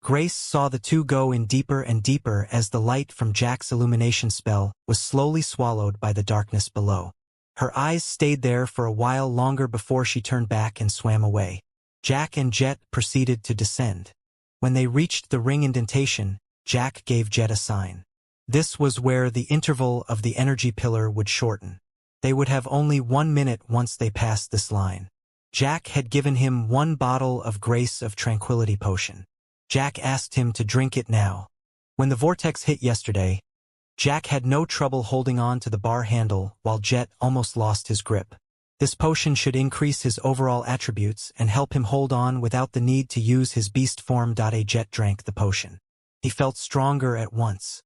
Grace saw the two go in deeper and deeper as the light from Jack's illumination spell was slowly swallowed by the darkness below. Her eyes stayed there for a while longer before she turned back and swam away. Jack and Jet proceeded to descend. When they reached the ring indentation, Jack gave Jet a sign. This was where the interval of the energy pillar would shorten. They would have only 1 minute once they passed this line. Jack had given him 1 bottle of Grace of Tranquility potion. Jack asked him to drink it now. When the vortex hit yesterday, Jack had no trouble holding on to the bar handle while Jet almost lost his grip. This potion should increase his overall attributes and help him hold on without the need to use his beast form. Jet drank the potion. He felt stronger at once.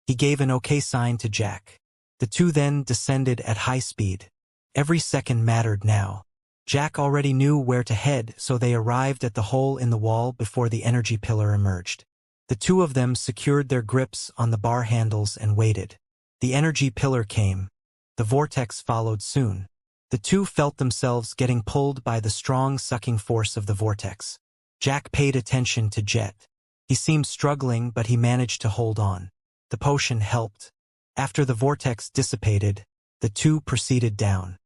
He gave an okay sign to Jack. The two then descended at high speed. Every second mattered now. Jack already knew where to head, so they arrived at the hole in the wall before the energy pillar emerged. The two of them secured their grips on the bar handles and waited. The energy pillar came. The vortex followed soon. The two felt themselves getting pulled by the strong sucking force of the vortex. Jack paid attention to Jet. He seemed struggling, but he managed to hold on. The potion helped. After the vortex dissipated, the two proceeded down.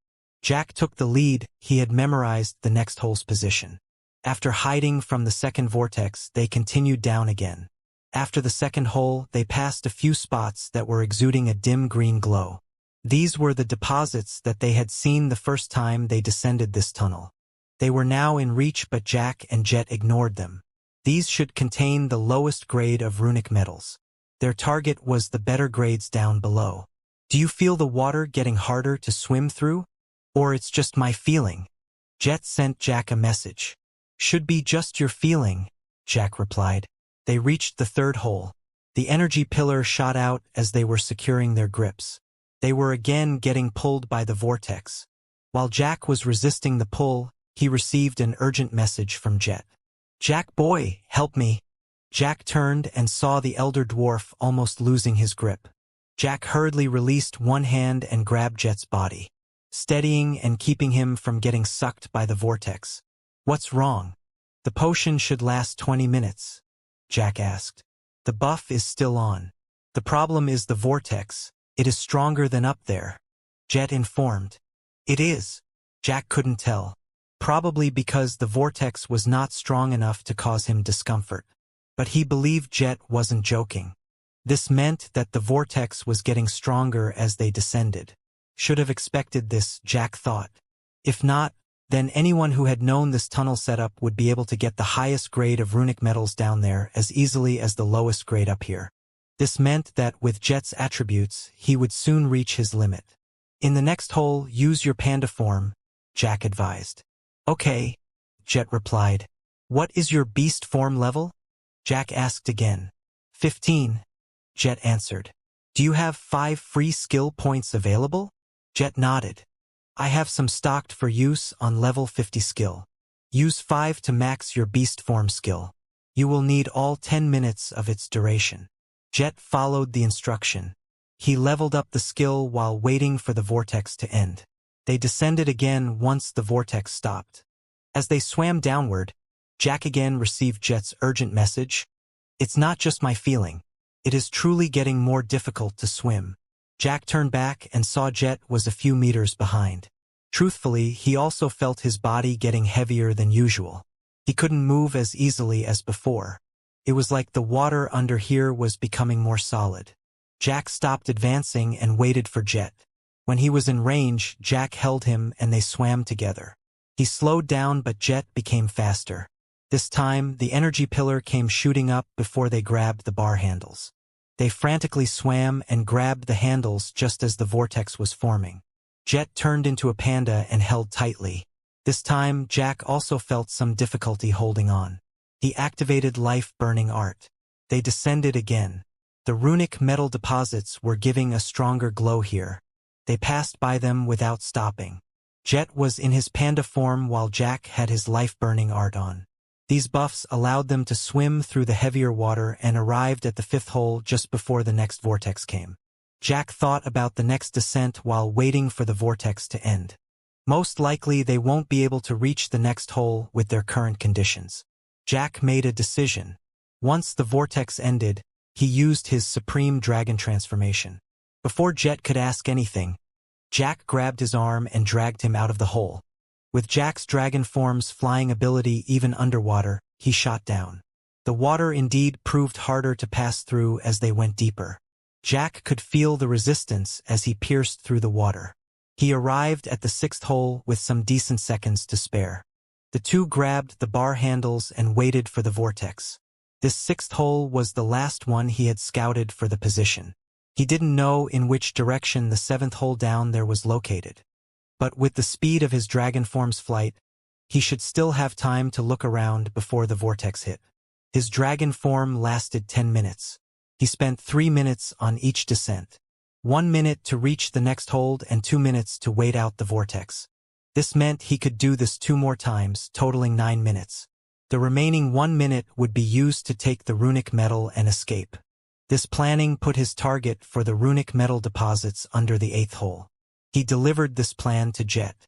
Jack took the lead. He had memorized the next hole's position. After hiding from the second vortex, they continued down again. After the second hole, they passed a few spots that were exuding a dim green glow. These were the deposits that they had seen the first time they descended this tunnel. They were now in reach, but Jack and Jet ignored them. These should contain the lowest grade of runic metals. Their target was the better grades down below. Do you feel the water getting harder to swim through? Or it's just my feeling? Jet sent Jack a message. Should be just your feeling, Jack replied. They reached the third hole. The energy pillar shot out as they were securing their grips. They were again getting pulled by the vortex. While Jack was resisting the pull, he received an urgent message from Jet. Jack boy, help me. Jack turned and saw the elder dwarf almost losing his grip. Jack hurriedly released one hand and grabbed Jet's body, steadying and keeping him from getting sucked by the vortex. What's wrong? The potion should last 20 minutes, Jack asked. The buff is still on. The problem is the vortex. It is stronger than up there, Jet informed. It is. Jack couldn't tell. Probably because the vortex was not strong enough to cause him discomfort. But he believed Jet wasn't joking. This meant that the vortex was getting stronger as they descended. Should have expected this, Jack thought. If not, then anyone who had known this tunnel setup would be able to get the highest grade of runic metals down there as easily as the lowest grade up here. This meant that with Jet's attributes, he would soon reach his limit. In the next hole, use your panda form, Jack advised. Okay, Jet replied. What is your beast form level? Jack asked again. 15, Jet answered. Do you have 5 free skill points available? Jet nodded. I have some stocked for use on level 50 skill. Use 5 to max your beast form skill. You will need all 10 minutes of its duration. Jet followed the instruction. He leveled up the skill while waiting for the vortex to end. They descended again once the vortex stopped. As they swam downward, Jack again received Jet's urgent message. It's not just my feeling. It is truly getting more difficult to swim. Jack turned back and saw Jet was a few meters behind. Truthfully, he also felt his body getting heavier than usual. He couldn't move as easily as before. It was like the water under here was becoming more solid. Jack stopped advancing and waited for Jet. When he was in range, Jack held him and they swam together. He slowed down, but Jet became faster. This time, the energy pillar came shooting up before they grabbed the bar handles. They frantically swam and grabbed the handles just as the vortex was forming. Jet turned into a panda and held tightly. This time, Jack also felt some difficulty holding on. He activated life-burning art. They descended again. The runic metal deposits were giving a stronger glow here. They passed by them without stopping. Jet was in his panda form while Jack had his life-burning art on. These buffs allowed them to swim through the heavier water and arrived at the 5th hole just before the next vortex came. Jack thought about the next descent while waiting for the vortex to end. Most likely they won't be able to reach the next hole with their current conditions. Jack made a decision. Once the vortex ended, he used his supreme dragon transformation. Before Jet could ask anything, Jack grabbed his arm and dragged him out of the hole. With Jack's dragon form's flying ability even underwater, he shot down. The water indeed proved harder to pass through as they went deeper. Jack could feel the resistance as he pierced through the water. He arrived at the 6th hole with some decent seconds to spare. The two grabbed the bar handles and waited for the vortex. This 6th hole was the last one he had scouted for the position. He didn't know in which direction the 7th hole down there was located. But with the speed of his dragon form's flight, he should still have time to look around before the vortex hit. His dragon form lasted 10 minutes. He spent 3 minutes on each descent. 1 minute to reach the next hold and 2 minutes to wait out the vortex. This meant he could do this 2 more times, totaling 9 minutes. The remaining 1 minute would be used to take the runic metal and escape. This planning put his target for the runic metal deposits under the 8th hole. He delivered this plan to Jet.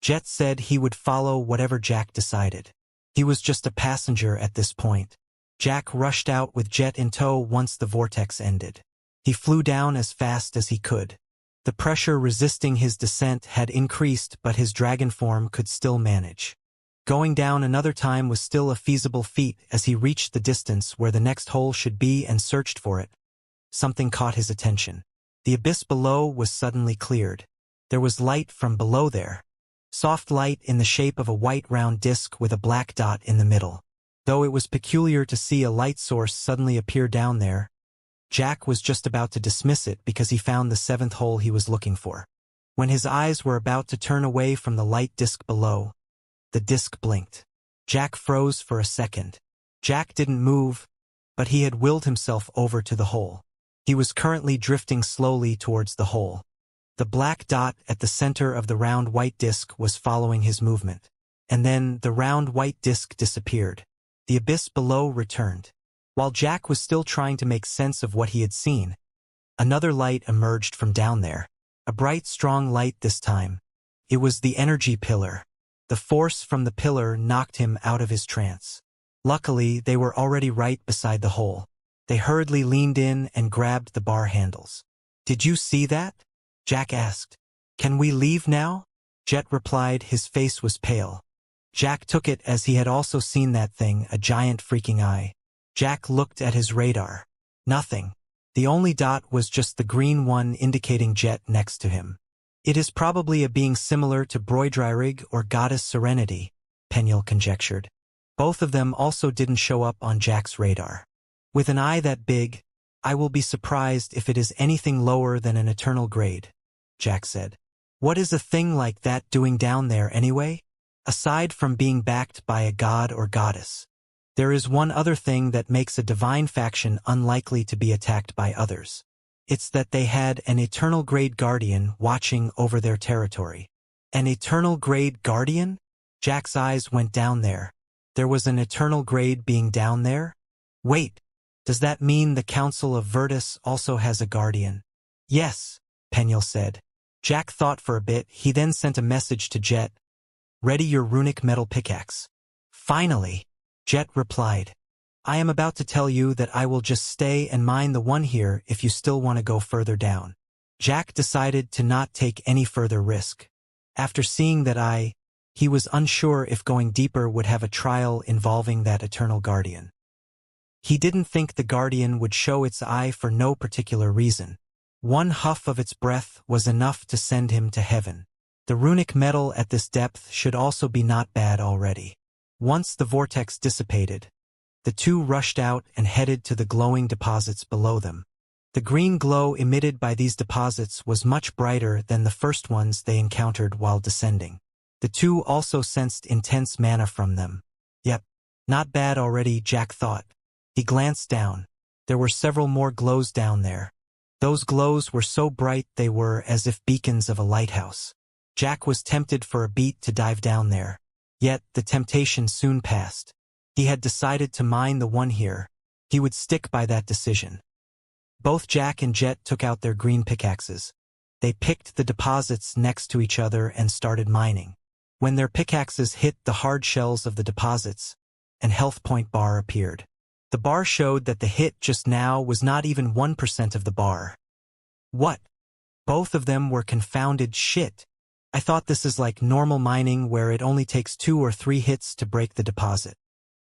Jet said he would follow whatever Jack decided. He was just a passenger at this point. Jack rushed out with Jet in tow once the vortex ended. He flew down as fast as he could. The pressure resisting his descent had increased, but his dragon form could still manage. Going down another time was still a feasible feat. As he reached the distance where the next hole should be and searched for it, something caught his attention. The abyss below was suddenly cleared. There was light from below there. Soft light in the shape of a white round disc with a black dot in the middle. Though it was peculiar to see a light source suddenly appear down there, Jack was just about to dismiss it because he found the seventh hole he was looking for. When his eyes were about to turn away from the light disc below, the disc blinked. Jack froze for a second. Jack didn't move, but he had willed himself over to the hole. He was currently drifting slowly towards the hole. The black dot at the center of the round white disc was following his movement. And then the round white disc disappeared. The abyss below returned. While Jack was still trying to make sense of what he had seen, another light emerged from down there. A bright, strong light this time. It was the energy pillar. The force from the pillar knocked him out of his trance. Luckily, they were already right beside the hole. They hurriedly leaned in and grabbed the bar handles. "Did you see that?" Jack asked. "Can we leave now?" Jet replied. His face was pale. Jack took it as he had also seen that thing, a giant freaking eye. Jack looked at his radar. Nothing. The only dot was just the green one indicating Jet next to him. "It is probably a being similar to Broidryrig or Goddess Serenity," Penuel conjectured. Both of them also didn't show up on Jack's radar. "With an eye that big, I will be surprised if it is anything lower than an eternal grade," Jack said. "What is a thing like that doing down there anyway? Aside from being backed by a god or goddess. There is one other thing that makes a divine faction unlikely to be attacked by others. It's that they had an eternal grade guardian watching over their territory." "An eternal grade guardian?" Jack's eyes went down there. There was an eternal grade being down there? Wait, does that mean the Council of Virtus also has a guardian? "Yes," Penuel said. Jack thought for a bit. He then sent a message to Jet. "Ready your runic metal pickaxe." "Finally," Jet replied. "I am about to tell you that I will just stay and mine the one here if you still want to go further down." Jack decided to not take any further risk. After seeing that he was unsure if going deeper would have a trial involving that eternal guardian. He didn't think the guardian would show its eye for no particular reason. One huff of its breath was enough to send him to heaven. The runic metal at this depth should also be not bad already. Once the vortex dissipated, the two rushed out and headed to the glowing deposits below them. The green glow emitted by these deposits was much brighter than the first ones they encountered while descending. The two also sensed intense mana from them. Yep, not bad already, Jack thought. He glanced down. There were several more glows down there. Those glows were so bright they were as if beacons of a lighthouse. Jack was tempted for a beat to dive down there. Yet, the temptation soon passed. He had decided to mine the one here. He would stick by that decision. Both Jack and Jet took out their green pickaxes. They picked the deposits next to each other and started mining. When their pickaxes hit the hard shells of the deposits, an health point bar appeared. The bar showed that the hit just now was not even 1% of the bar. What? Both of them were confounded. Shit. I thought this is like normal mining where it only takes 2 or 3 hits to break the deposit.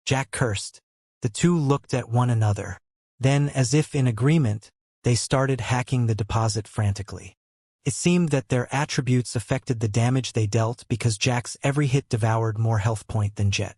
Jack cursed. The two looked at one another. Then, as if in agreement, they started hacking the deposit frantically. It seemed that their attributes affected the damage they dealt because Jack's every hit devoured more health point than Jet.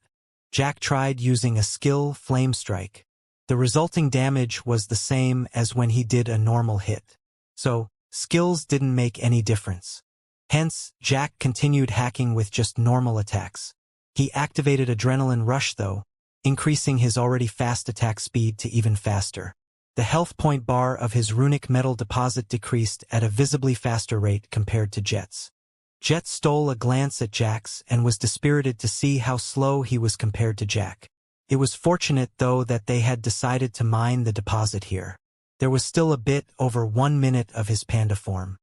Jack tried using a skill flame strike. The resulting damage was the same as when he did a normal hit. So, skills didn't make any difference. Hence, Jack continued hacking with just normal attacks. He activated Adrenaline Rush though, increasing his already fast attack speed to even faster. The health point bar of his runic metal deposit decreased at a visibly faster rate compared to Jet's. Jet stole a glance at Jack's and was dispirited to see how slow he was compared to Jack. It was fortunate though that they had decided to mine the deposit here. There was still a bit over 1 minute of his panda form.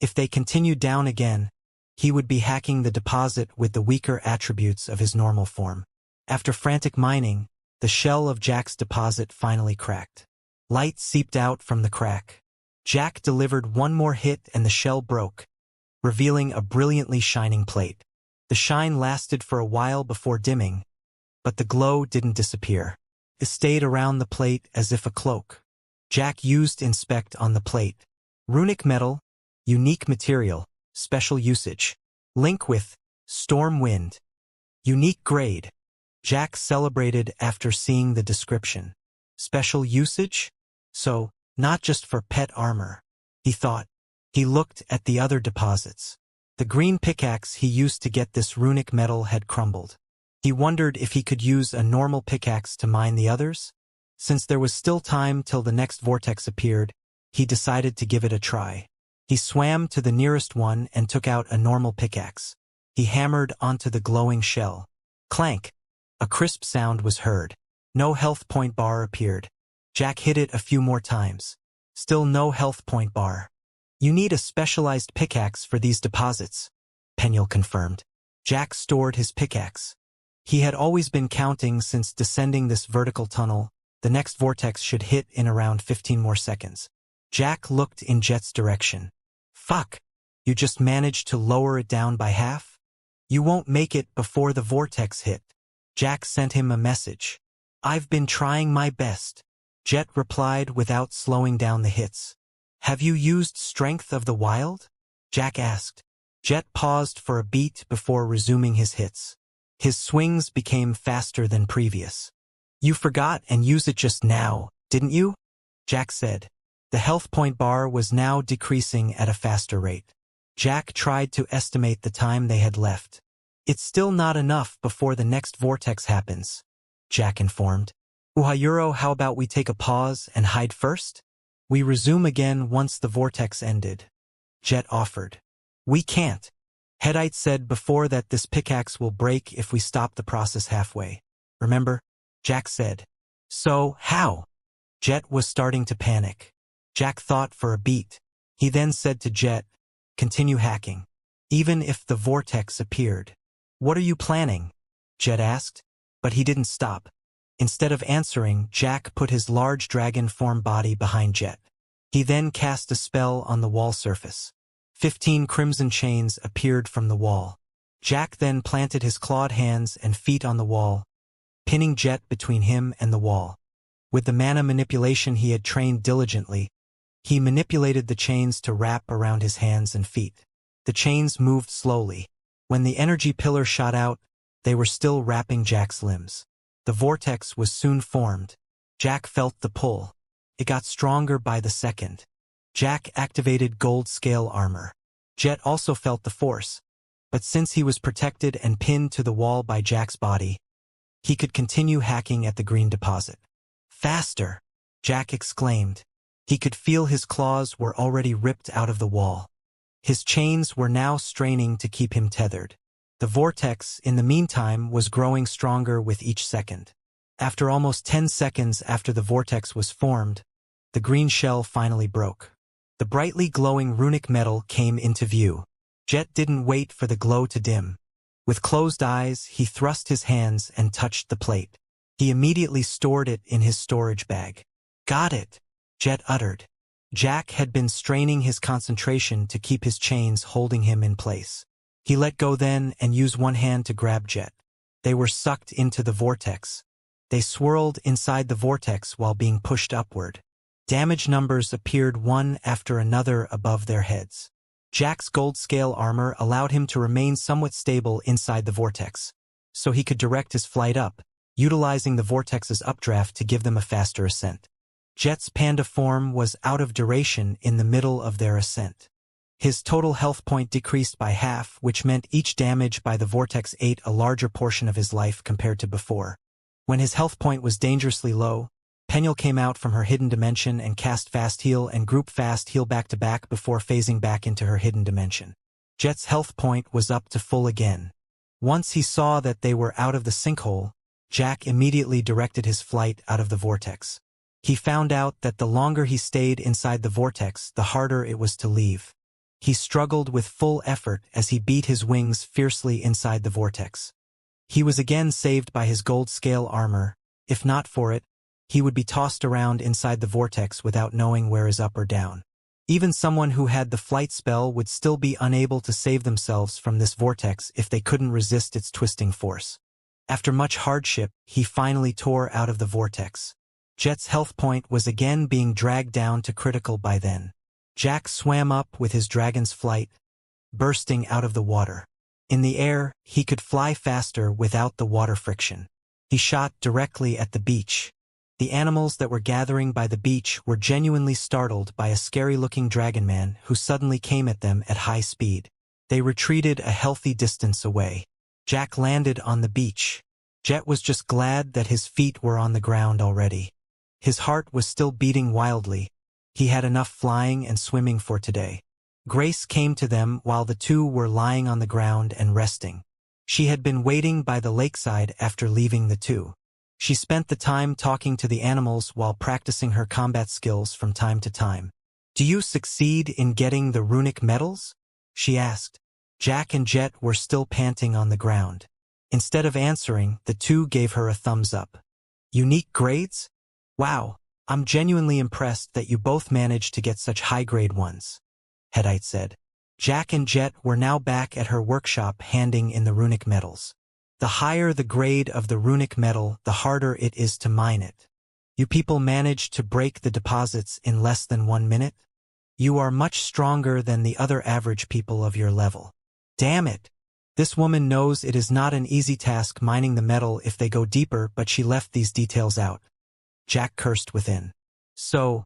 If they continued down again, he would be hacking the deposit with the weaker attributes of his normal form. After frantic mining, The shell of Jack's deposit finally cracked. Light seeped out from the crack. Jack delivered one more hit and the shell broke, revealing a brilliantly shining plate. The shine lasted for a while before dimming, but the glow didn't disappear. It stayed around the plate as if a cloak. Jack used Inspect on the plate. Runic metal, unique material, special usage. Link with storm wind. Unique grade. Jack celebrated after seeing the description. Special usage? So, not just for pet armor, he thought. He looked at the other deposits. The green pickaxe he used to get this runic metal had crumbled. He wondered if he could use a normal pickaxe to mine the others. Since there was still time till the next vortex appeared, he decided to give it a try. He swam to the nearest one and took out a normal pickaxe. He hammered onto the glowing shell. Clank! A crisp sound was heard. No health point bar appeared. Jack hit it a few more times. Still no health point bar. You need a specialized pickaxe for these deposits, Penuel confirmed. Jack stored his pickaxe. He had always been counting since descending this vertical tunnel. The next vortex should hit in around 15 more seconds. Jack looked in Jet's direction. Fuck! You just managed to lower it down by half? You won't make it before the vortex hit. Jack sent him a message. I've been trying my best. Jet replied without slowing down the hits. Have you used Strength of the Wild? Jack asked. Jet paused for a beat before resuming his hits. His swings became faster than previous. You forgot and used it just now, didn't you? Jack said. The health point bar was now decreasing at a faster rate. Jack tried to estimate the time they had left. It's still not enough before the next vortex happens, Jack informed. Uhayuro, how about we take a pause and hide first? We resume again once the vortex ended, Jet offered. We can't. Headite said before that this pickaxe will break if we stop the process halfway. Remember? Jack said. So, how? Jet was starting to panic. Jack thought for a beat. He then said to Jet, continue hacking. Even if the vortex appeared. What are you planning? Jet asked. But he didn't stop. Instead of answering, Jack put his large dragon form body behind Jet. He then cast a spell on the wall surface. 15 crimson chains appeared from the wall. Jack then planted his clawed hands and feet on the wall, pinning Jet between him and the wall. With the mana manipulation he had trained diligently, he manipulated the chains to wrap around his hands and feet. The chains moved slowly. When the energy pillar shot out, they were still wrapping Jack's limbs. The vortex was soon formed. Jack felt the pull. It got stronger by the second. Jack activated gold scale armor. Jet also felt the force, but since he was protected and pinned to the wall by Jack's body, he could continue hacking at the green deposit. Faster! Jack exclaimed. He could feel his claws were already ripped out of the wall. His chains were now straining to keep him tethered. The vortex, in the meantime, was growing stronger with each second. After almost 10 seconds after the vortex was formed, the green shell finally broke. The brightly glowing runic metal came into view. Jet didn't wait for the glow to dim. With closed eyes, he thrust his hands and touched the plate. He immediately stored it in his storage bag. Got it, Jet uttered. Jack had been straining his concentration to keep his chains holding him in place. He let go then and used one hand to grab Jet. They were sucked into the vortex. They swirled inside the vortex while being pushed upward. Damage numbers appeared one after another above their heads. Jack's gold scale armor allowed him to remain somewhat stable inside the vortex, so he could direct his flight up, utilizing the vortex's updraft to give them a faster ascent. Jet's panda form was out of duration in the middle of their ascent. His total health point decreased by half, which meant each damage by the vortex ate a larger portion of his life compared to before. When his health point was dangerously low, Penuel came out from her hidden dimension and cast Fast Heal and Group Fast Heal back-to-back before phasing back into her hidden dimension. Jet's health point was up to full again. Once he saw that they were out of the sinkhole, Jack immediately directed his flight out of the vortex. He found out that the longer he stayed inside the vortex, the harder it was to leave. He struggled with full effort as he beat his wings fiercely inside the vortex. He was again saved by his gold scale armor. If not for it, he would be tossed around inside the vortex without knowing where is up or down. Even someone who had the flight spell would still be unable to save themselves from this vortex if they couldn't resist its twisting force. After much hardship, he finally tore out of the vortex. Jet's health point was again being dragged down to critical by then. Jack swam up with his dragon's flight, bursting out of the water. In the air, he could fly faster without the water friction. He shot directly at the beach. The animals that were gathering by the beach were genuinely startled by a scary-looking dragon man who suddenly came at them at high speed. They retreated a healthy distance away. Jack landed on the beach. Jet was just glad that his feet were on the ground already. His heart was still beating wildly. He had enough flying and swimming for today. Grace came to them while the two were lying on the ground and resting. She had been waiting by the lakeside after leaving the two. She spent the time talking to the animals while practicing her combat skills from time to time. "Do you succeed in getting the runic medals?" she asked. Jack and Jet were still panting on the ground. Instead of answering, the two gave her a thumbs up. "Unique grades? Wow, I'm genuinely impressed that you both managed to get such high-grade ones," Hittite said. Jack and Jet were now back at her workshop handing in the runic medals. The higher the grade of the runic metal, the harder it is to mine it. You people managed to break the deposits in less than 1 minute? You are much stronger than the other average people of your level. Damn it! This woman knows it is not an easy task mining the metal if they go deeper, but she left these details out. Jack cursed within. "So,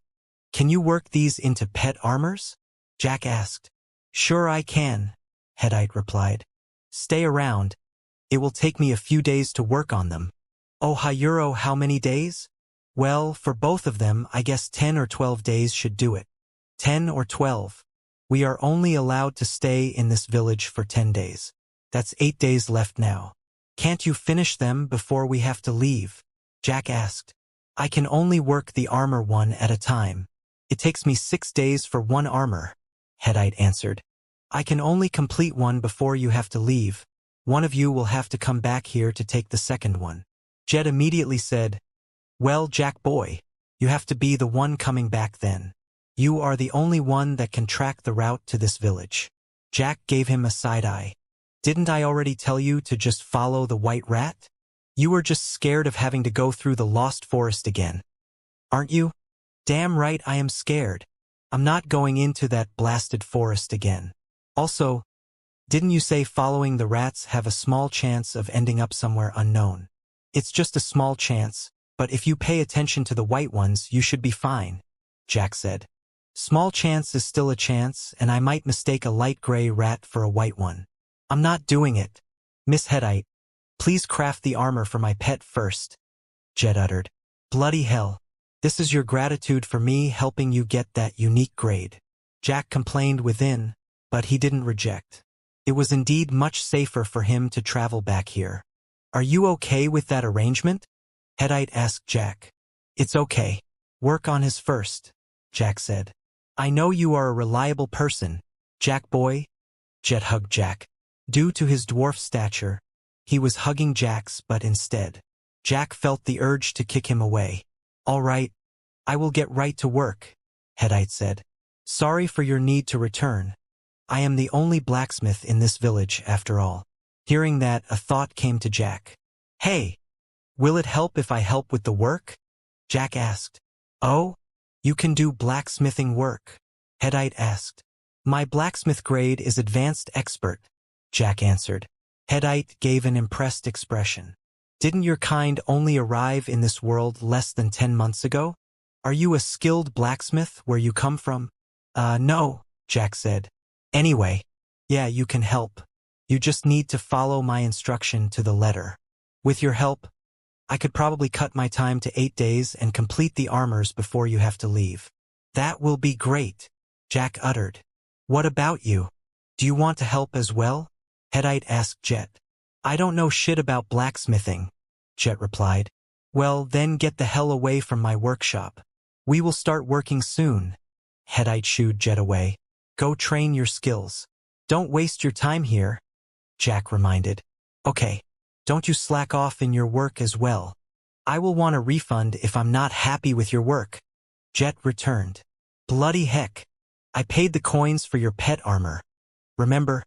can you work these into pet armors?" Jack asked. "Sure I can," Hittite replied. "Stay around. It will take me a few days to work on them." "Oh Hayuro, how many days?" "Well, for both of them, I guess 10 or 12 days should do it." 10 or 12. We are only allowed to stay in this village for 10 days. That's 8 days left now. Can't you finish them before we have to leave?" Jack asked. "I can only work the armor one at a time. It takes me 6 days for one armor," Hittite answered. "I can only complete one before you have to leave. One of you will have to come back here to take the second one." Jet immediately said, "Well, Jack boy, you have to be the one coming back then. You are the only one that can track the route to this village." Jack gave him a side eye. "Didn't I already tell you to just follow the white rat? You were just scared of having to go through the lost forest again. Aren't you?" "Damn right I am scared. I'm not going into that blasted forest again. Also, didn't you say following the rats have a small chance of ending up somewhere unknown?" "It's just a small chance, but if you pay attention to the white ones, you should be fine," Jack said. "Small chance is still a chance, and I might mistake a light gray rat for a white one. I'm not doing it. Miss Hittite, please craft the armor for my pet first," Jet uttered. "Bloody hell. This is your gratitude for me helping you get that unique grade." Jack complained within, but he didn't reject. It was indeed much safer for him to travel back here. "Are you okay with that arrangement?" Hittite asked Jack. "It's okay. Work on his first," Jack said. "I know you are a reliable person, Jack boy." Jet hugged Jack. Due to his dwarf stature, he was hugging Jack's, but instead, Jack felt the urge to kick him away. "All right, I will get right to work," Hittite said. "Sorry for your need to return. I am the only blacksmith in this village, after all." Hearing that, a thought came to Jack. "Hey, will it help if I help with the work?" Jack asked. "Oh, you can do blacksmithing work?" Hittite asked. "My blacksmith grade is advanced expert," Jack answered. Hittite gave an impressed expression. "Didn't your kind only arrive in this world less than 10 months ago? Are you a skilled blacksmith where you come from?" No," Jack said. "Anyway, yeah, you can help. You just need to follow my instruction to the letter. With your help, I could probably cut my time to 8 days and complete the armors before you have to leave." "That will be great," Jack uttered. "What about you? Do you want to help as well?" Hittite asked Jet. "I don't know shit about blacksmithing," Jet replied. "Well, then get the hell away from my workshop. We will start working soon." Hittite shooed Jet away. "Go train your skills. Don't waste your time here," Jack reminded. "Okay, don't you slack off in your work as well." I will want a refund if I'm not happy with your work. Jet returned. Bloody heck. I paid the coins for your pet armor. Remember?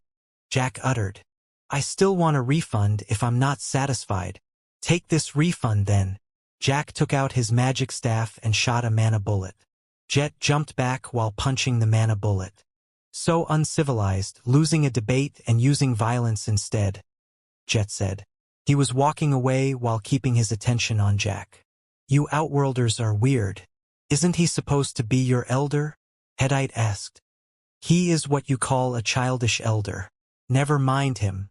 Jack uttered. I still want a refund if I'm not satisfied. Take this refund then. Jack took out his magic staff and shot a mana bullet. Jet jumped back while punching the mana bullet. So uncivilized, losing a debate and using violence instead, Jet said. He was walking away while keeping his attention on Jack. You Outworlders are weird. Isn't he supposed to be your elder? Headite asked. He is what you call a childish elder. Never mind him.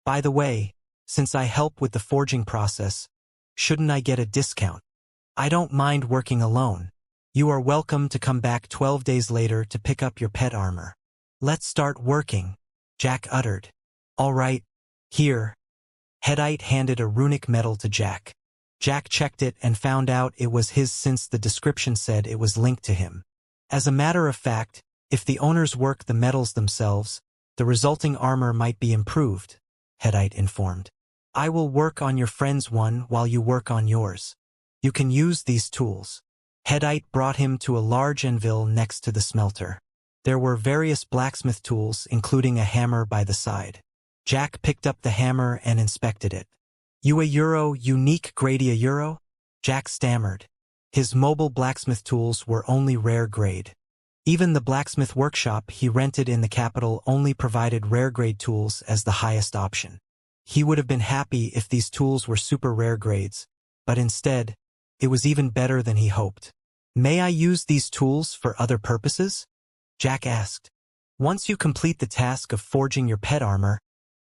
By the way, since I help with the forging process, shouldn't I get a discount? I don't mind working alone. You are welcome to come back 12 days later to pick up your pet armor. Let's start working, Jack uttered. All right, here. Headite handed a runic medal to Jack. Jack checked it and found out it was his since the description said it was linked to him. As a matter of fact, if the owners work the medals themselves, the resulting armor might be improved, Headite informed. I will work on your friend's one while you work on yours. You can use these tools. Headite brought him to a large anvil next to the smelter. There were various blacksmith tools, including a hammer by the side. Jack picked up the hammer and inspected it. €1 unique grade €1? Jack stammered. His mobile blacksmith tools were only rare grade. Even the blacksmith workshop he rented in the capital only provided rare grade tools as the highest option. He would have been happy if these tools were super rare grades, but instead, it was even better than he hoped. May I use these tools for other purposes? Jack asked. Once you complete the task of forging your pet armor,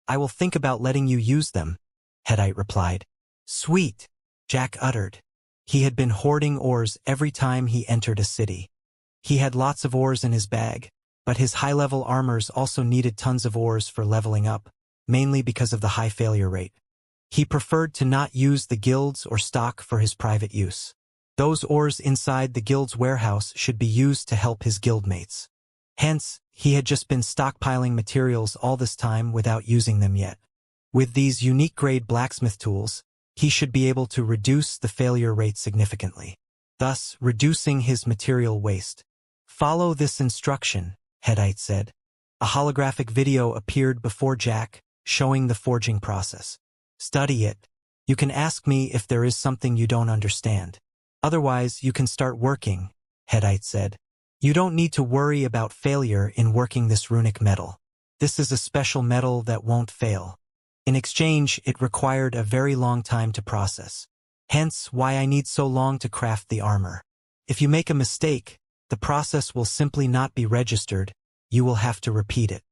I will think about letting you use them, Headite replied. Sweet, Jack uttered. He had been hoarding ores every time he entered a city. He had lots of ores in his bag, but his high-level armors also needed tons of ores for leveling up, mainly because of the high failure rate. He preferred to not use the guilds or stock for his private use. Those ores inside the guild's warehouse should be used to help his guildmates. Hence, he had just been stockpiling materials all this time without using them yet. With these unique grade blacksmith tools, he should be able to reduce the failure rate significantly, thus reducing his material waste. Follow this instruction, Headite said. A holographic video appeared before Jack, showing the forging process. Study it. You can ask me if there is something you don't understand. Otherwise, you can start working, Headite said. You don't need to worry about failure in working this runic metal. This is a special metal that won't fail. In exchange, it required a very long time to process. Hence why I need so long to craft the armor. If you make a mistake, the process will simply not be registered. You will have to repeat it.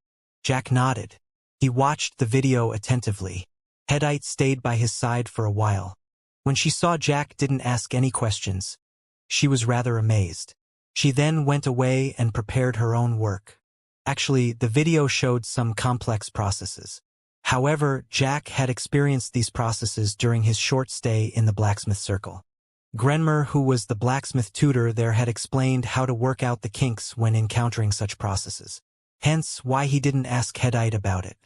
Jack nodded. He watched the video attentively. Headite stayed by his side for a while. When she saw Jack didn't ask any questions, she was rather amazed. She then went away and prepared her own work. Actually, the video showed some complex processes. However, Jack had experienced these processes during his short stay in the blacksmith circle. Grenmer, who was the blacksmith tutor there, had explained how to work out the kinks when encountering such processes. Hence why he didn't ask Headite about it.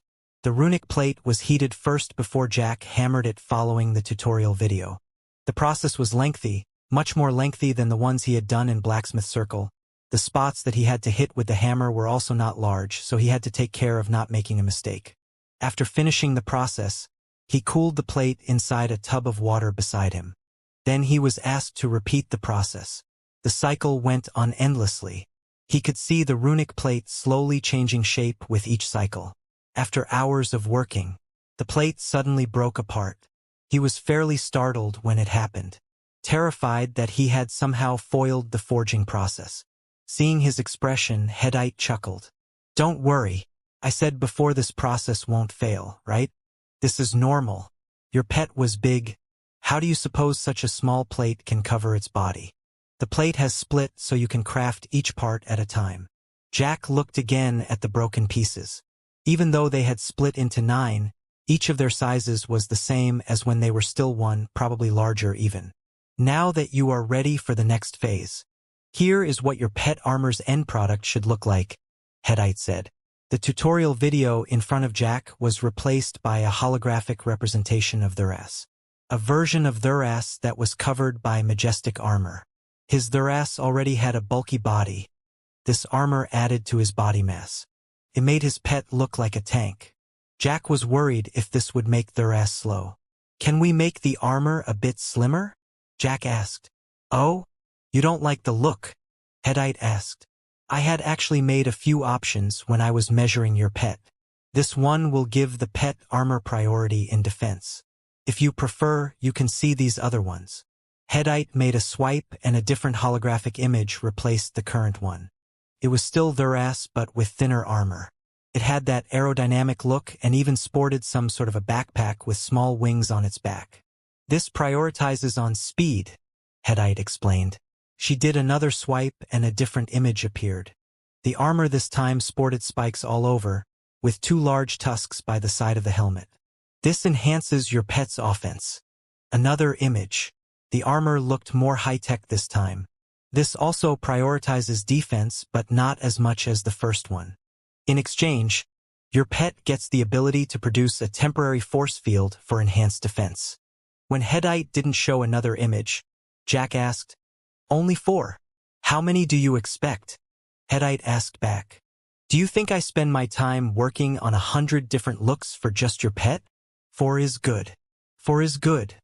The runic plate was heated first before Jack hammered it following the tutorial video. The process was lengthy, much more lengthy than the ones he had done in blacksmith circle. The spots that he had to hit with the hammer were also not large, so he had to take care of not making a mistake. After finishing the process, he cooled the plate inside a tub of water beside him. Then he was asked to repeat the process. The cycle went on endlessly. He could see the runic plate slowly changing shape with each cycle. After hours of working, the plate suddenly broke apart. He was fairly startled when it happened, terrified that he had somehow foiled the forging process. Seeing his expression, Headite chuckled. Don't worry. I said before, this process won't fail, right? This is normal. Your pet was big. How do you suppose such a small plate can cover its body? The plate has split so you can craft each part at a time. Jack looked again at the broken pieces. Even though they had split into 9, each of their sizes was the same as when they were still 1, probably larger even. Now that you are ready for the next phase, here is what your pet armor's end product should look like, Headite said. The tutorial video in front of Jack was replaced by a holographic representation of their ass. a version of Thuras that was covered by majestic armor. His Thuras already had a bulky body. This armor added to his body mass. It made his pet look like a tank. Jack was worried if this would make Thuras slow. Can we make the armor a bit slimmer? Jack asked. Oh? You don't like the look? Hittite asked. I had actually made a few options when I was measuring your pet. This one will give the pet armor priority in defense. If you prefer, you can see these other ones. Hittite made a swipe and a different holographic image replaced the current one. It was still Thuras but with thinner armor. It had that aerodynamic look and even sported some sort of a backpack with small wings on its back. This prioritizes on speed, Hittite explained. She did another swipe and a different image appeared. The armor this time sported spikes all over, with 2 large tusks by the side of the helmet. This enhances your pet's offense. Another image. The armor looked more high-tech this time. This also prioritizes defense but not as much as the first one. In exchange, your pet gets the ability to produce a temporary force field for enhanced defense. When Hittite didn't show another image, Jack asked, Only 4. How many do you expect? Hittite asked back. Do you think I spend my time working on 100 different looks for just your pet? 4 is good. 4 is good,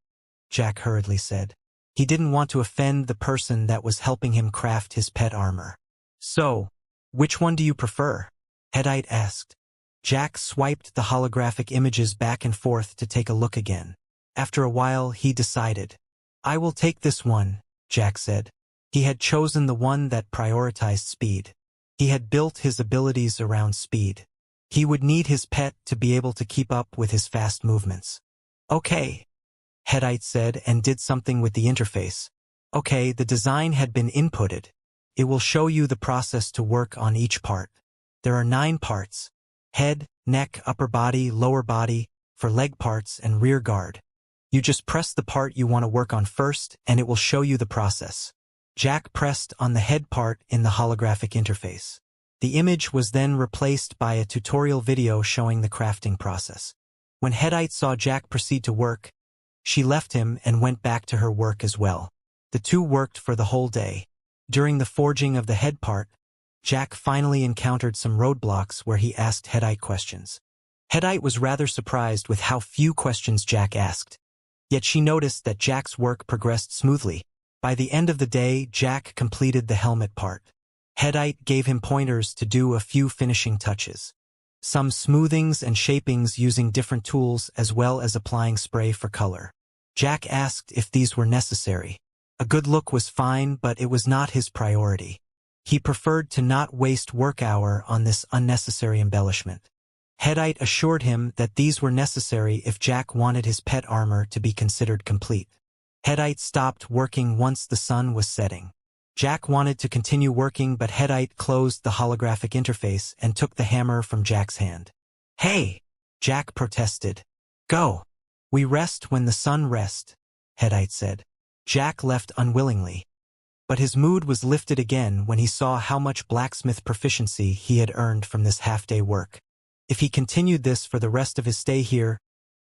Jack hurriedly said. He didn't want to offend the person that was helping him craft his pet armor. So, which one do you prefer? Hittite asked. Jack swiped the holographic images back and forth to take a look again. After a while, he decided. I will take this one, Jack said. He had chosen the one that prioritized speed. He had built his abilities around speed. He would need his pet to be able to keep up with his fast movements. Okay, Hittite said and did something with the interface. Okay, the design had been inputted. It will show you the process to work on each part. There are 9 parts. Head, neck, upper body, lower body, for leg parts and rear guard. You just press the part you want to work on first and it will show you the process. Jack pressed on the head part in the holographic interface. The image was then replaced by a tutorial video showing the crafting process. When Hittite saw Jack proceed to work, she left him and went back to her work as well. The two worked for the whole day. During the forging of the head part, Jack finally encountered some roadblocks where he asked Hittite questions. Hittite was rather surprised with how few questions Jack asked. Yet she noticed that Jack's work progressed smoothly. By the end of the day, Jack completed the helmet part. Hittite gave him pointers to do a few finishing touches. Some smoothings and shapings using different tools as well as applying spray for color. Jack asked if these were necessary. A good look was fine, but it was not his priority. He preferred to not waste work hour on this unnecessary embellishment. Hittite assured him that these were necessary if Jack wanted his pet armor to be considered complete. Hittite stopped working once the sun was setting. Jack wanted to continue working, but Hittite closed the holographic interface and took the hammer from Jack's hand. Hey! Jack protested. Go! We rest when the sun rests, Hittite said. Jack left unwillingly. But his mood was lifted again when he saw how much blacksmith proficiency he had earned from this half-day work. If he continued this for the rest of his stay here,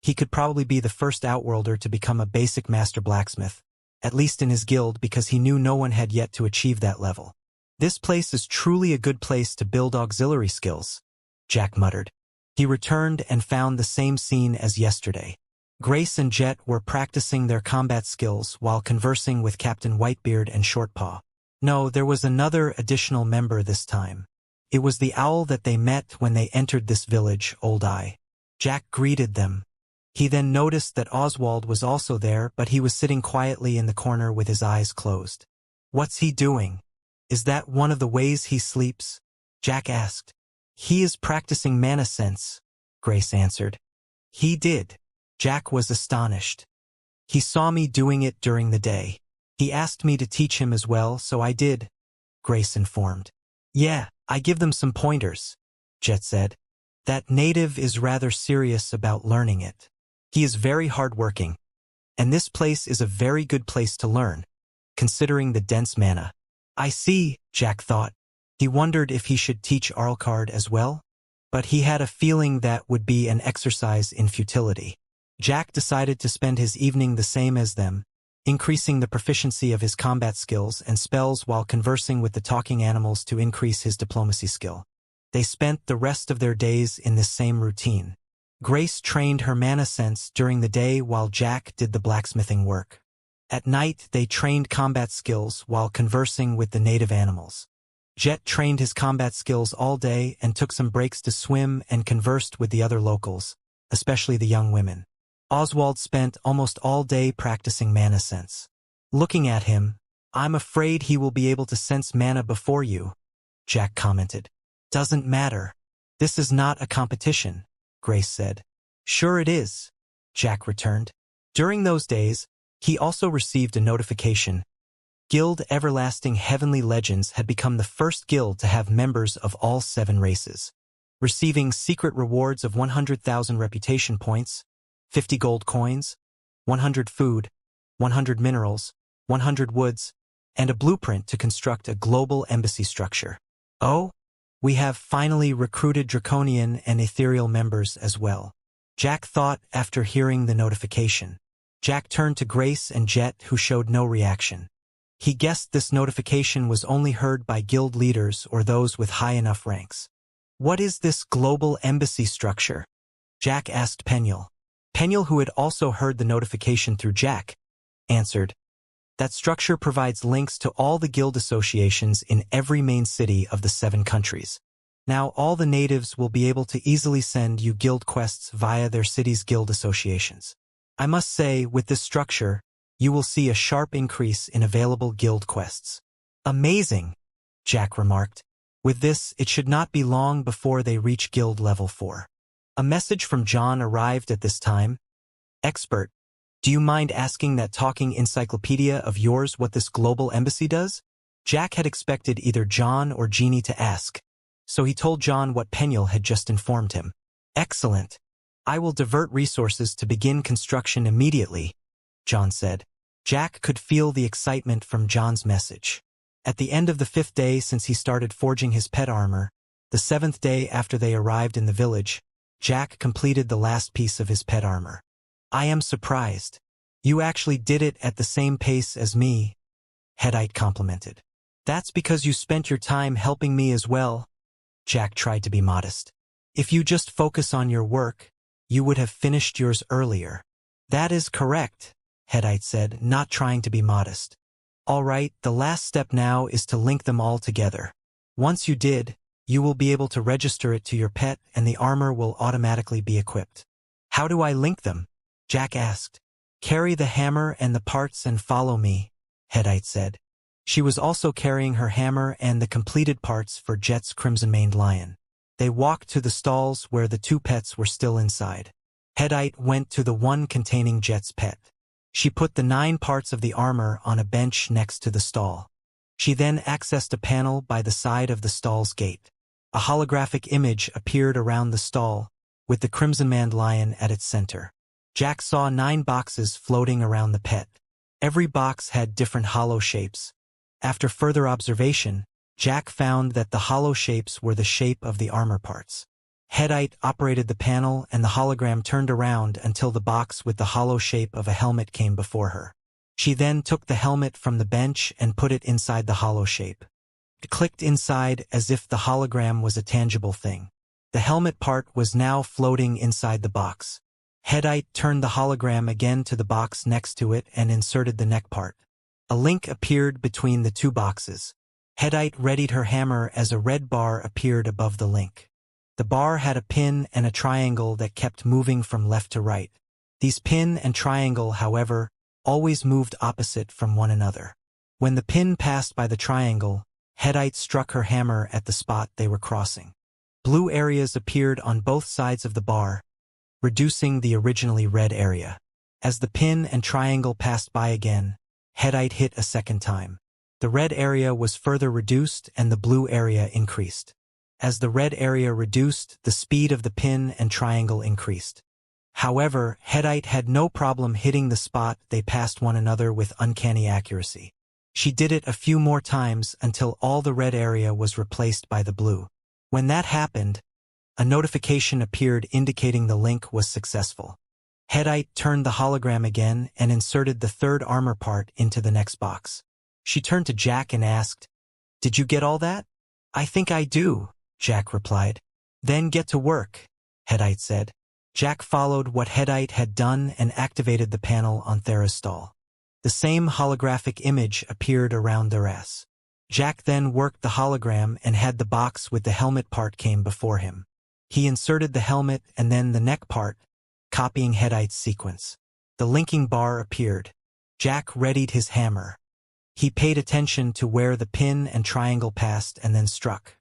he could probably be the first Outworlder to become a basic master blacksmith, at least in his guild, because he knew no one had yet to achieve that level. This place is truly a good place to build auxiliary skills, Jack muttered. He returned and found the same scene as yesterday. Grace and Jet were practicing their combat skills while conversing with Captain Whitebeard and Shortpaw. No, there was another additional member this time. It was the owl that they met when they entered this village, Old Eye. Jack greeted them. He then noticed that Oswald was also there, but he was sitting quietly in the corner with his eyes closed. What's he doing? Is that one of the ways he sleeps? Jack asked. He is practicing mana sense, Grace answered. He did. Jack was astonished. He saw me doing it during the day. He asked me to teach him as well, so I did, Grace informed. Yeah, I give them some pointers, Jet said. That native is rather serious about learning it. He is very hardworking, and this place is a very good place to learn, considering the dense mana. I see, Jack thought. He wondered if he should teach Arlcard as well, but he had a feeling that would be an exercise in futility. Jack decided to spend his evening the same as them, increasing the proficiency of his combat skills and spells while conversing with the talking animals to increase his diplomacy skill. They spent the rest of their days in this same routine. Grace trained her mana sense during the day while Jack did the blacksmithing work. At night, they trained combat skills while conversing with the native animals. Jet trained his combat skills all day and took some breaks to swim and conversed with the other locals, especially the young women. Oswald spent almost all day practicing mana sense. Looking at him, "I'm afraid he will be able to sense mana before you," Jack commented. "Doesn't matter. This is not a competition," Grace said. "Sure it is," Jack returned. During those days, he also received a notification. Guild Everlasting Heavenly Legends had become the first guild to have members of all 7 races. Receiving secret rewards of 100,000 reputation points, 50 gold coins, 100 food, 100 minerals, 100 woods, and a blueprint to construct a global embassy structure. "Oh, we have finally recruited Draconian and Ethereal members as well," Jack thought after hearing the notification. Jack turned to Grace and Jet, who showed no reaction. He guessed this notification was only heard by guild leaders or those with high enough ranks. "What is this global embassy structure?" Jack asked Penuel. Penuel, who had also heard the notification through Jack, answered, "That structure provides links to all the guild associations in every main city of the 7 countries. Now all the natives will be able to easily send you guild quests via their city's guild associations. I must say, with this structure, you will see a sharp increase in available guild quests." "Amazing," Jack remarked. "With this, it should not be long before they reach guild level 4. A message from John arrived at this time. "Expert, do you mind asking that talking encyclopedia of yours what this global embassy does?" Jack had expected either John or Jeannie to ask, so he told John what Penuel had just informed him. "Excellent. I will divert resources to begin construction immediately," John said. Jack could feel the excitement from John's message. At the end of the 5th day since he started forging his pet armor, the 7th day after they arrived in the village, Jack completed the last piece of his pet armor. "I am surprised. You actually did it at the same pace as me," Headite complimented. "That's because you spent your time helping me as well," Jack tried to be modest. "If you just focus on your work, you would have finished yours earlier." "That is correct," Headite said, not trying to be modest. "All right, the last step now is to link them all together. Once you did, you will be able to register it to your pet and the armor will automatically be equipped." "How do I link them?" Jack asked. "Carry the hammer and the parts and follow me," Headite said. She was also carrying her hammer and the completed parts for Jet's crimson-maned lion. They walked to the stalls where the 2 pets were still inside. Headite went to the one containing Jet's pet. She put the 9 parts of the armor on a bench next to the stall. She then accessed a panel by the side of the stall's gate. A holographic image appeared around the stall, with the crimson-maned lion at its center. Jack saw 9 boxes floating around the pet. Every box had different hollow shapes. After further observation, Jack found that the hollow shapes were the shape of the armor parts. Headite operated the panel and the hologram turned around until the box with the hollow shape of a helmet came before her. She then took the helmet from the bench and put it inside the hollow shape. It clicked inside as if the hologram was a tangible thing. The helmet part was now floating inside the box. Headite turned the hologram again to the box next to it and inserted the neck part. A link appeared between the 2 boxes. Headite readied her hammer as a red bar appeared above the link. The bar had a pin and a triangle that kept moving from left to right. These pin and triangle, however, always moved opposite from one another. When the pin passed by the triangle, Headite struck her hammer at the spot they were crossing. Blue areas appeared on both sides of the bar, reducing the originally red area. As the pin and triangle passed by again, Headite hit a second time. The red area was further reduced and the blue area increased. As the red area reduced, the speed of the pin and triangle increased. However, Headite had no problem hitting the spot they passed one another with uncanny accuracy. She did it a few more times until all the red area was replaced by the blue. When that happened, a notification appeared indicating the link was successful. Headite turned the hologram again and inserted the third armor part into the next box. She turned to Jack and asked, "Did you get all that?" "I think I do," Jack replied. "Then get to work," Headite said. Jack followed what Headite had done and activated the panel on Thera's stall. The same holographic image appeared around their ass. Jack then worked the hologram and had the box with the helmet part came before him. He inserted the helmet and then the neck part, copying Headite's sequence. The linking bar appeared. Jack readied his hammer. He paid attention to where the pin and triangle passed and then struck.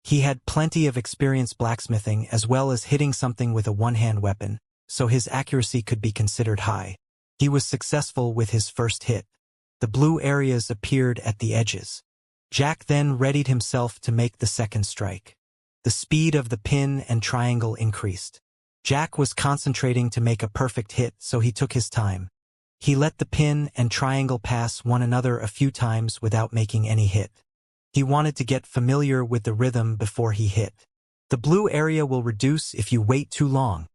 He had plenty of experience blacksmithing as well as hitting something with a one-hand weapon, so his accuracy could be considered high. He was successful with his first hit. The blue areas appeared at the edges. Jack then readied himself to make the second strike. The speed of the pin and triangle increased. Jack was concentrating to make a perfect hit, so he took his time. He let the pin and triangle pass one another a few times without making any hit. He wanted to get familiar with the rhythm before he hit. "The blue area will reduce if you wait too long,"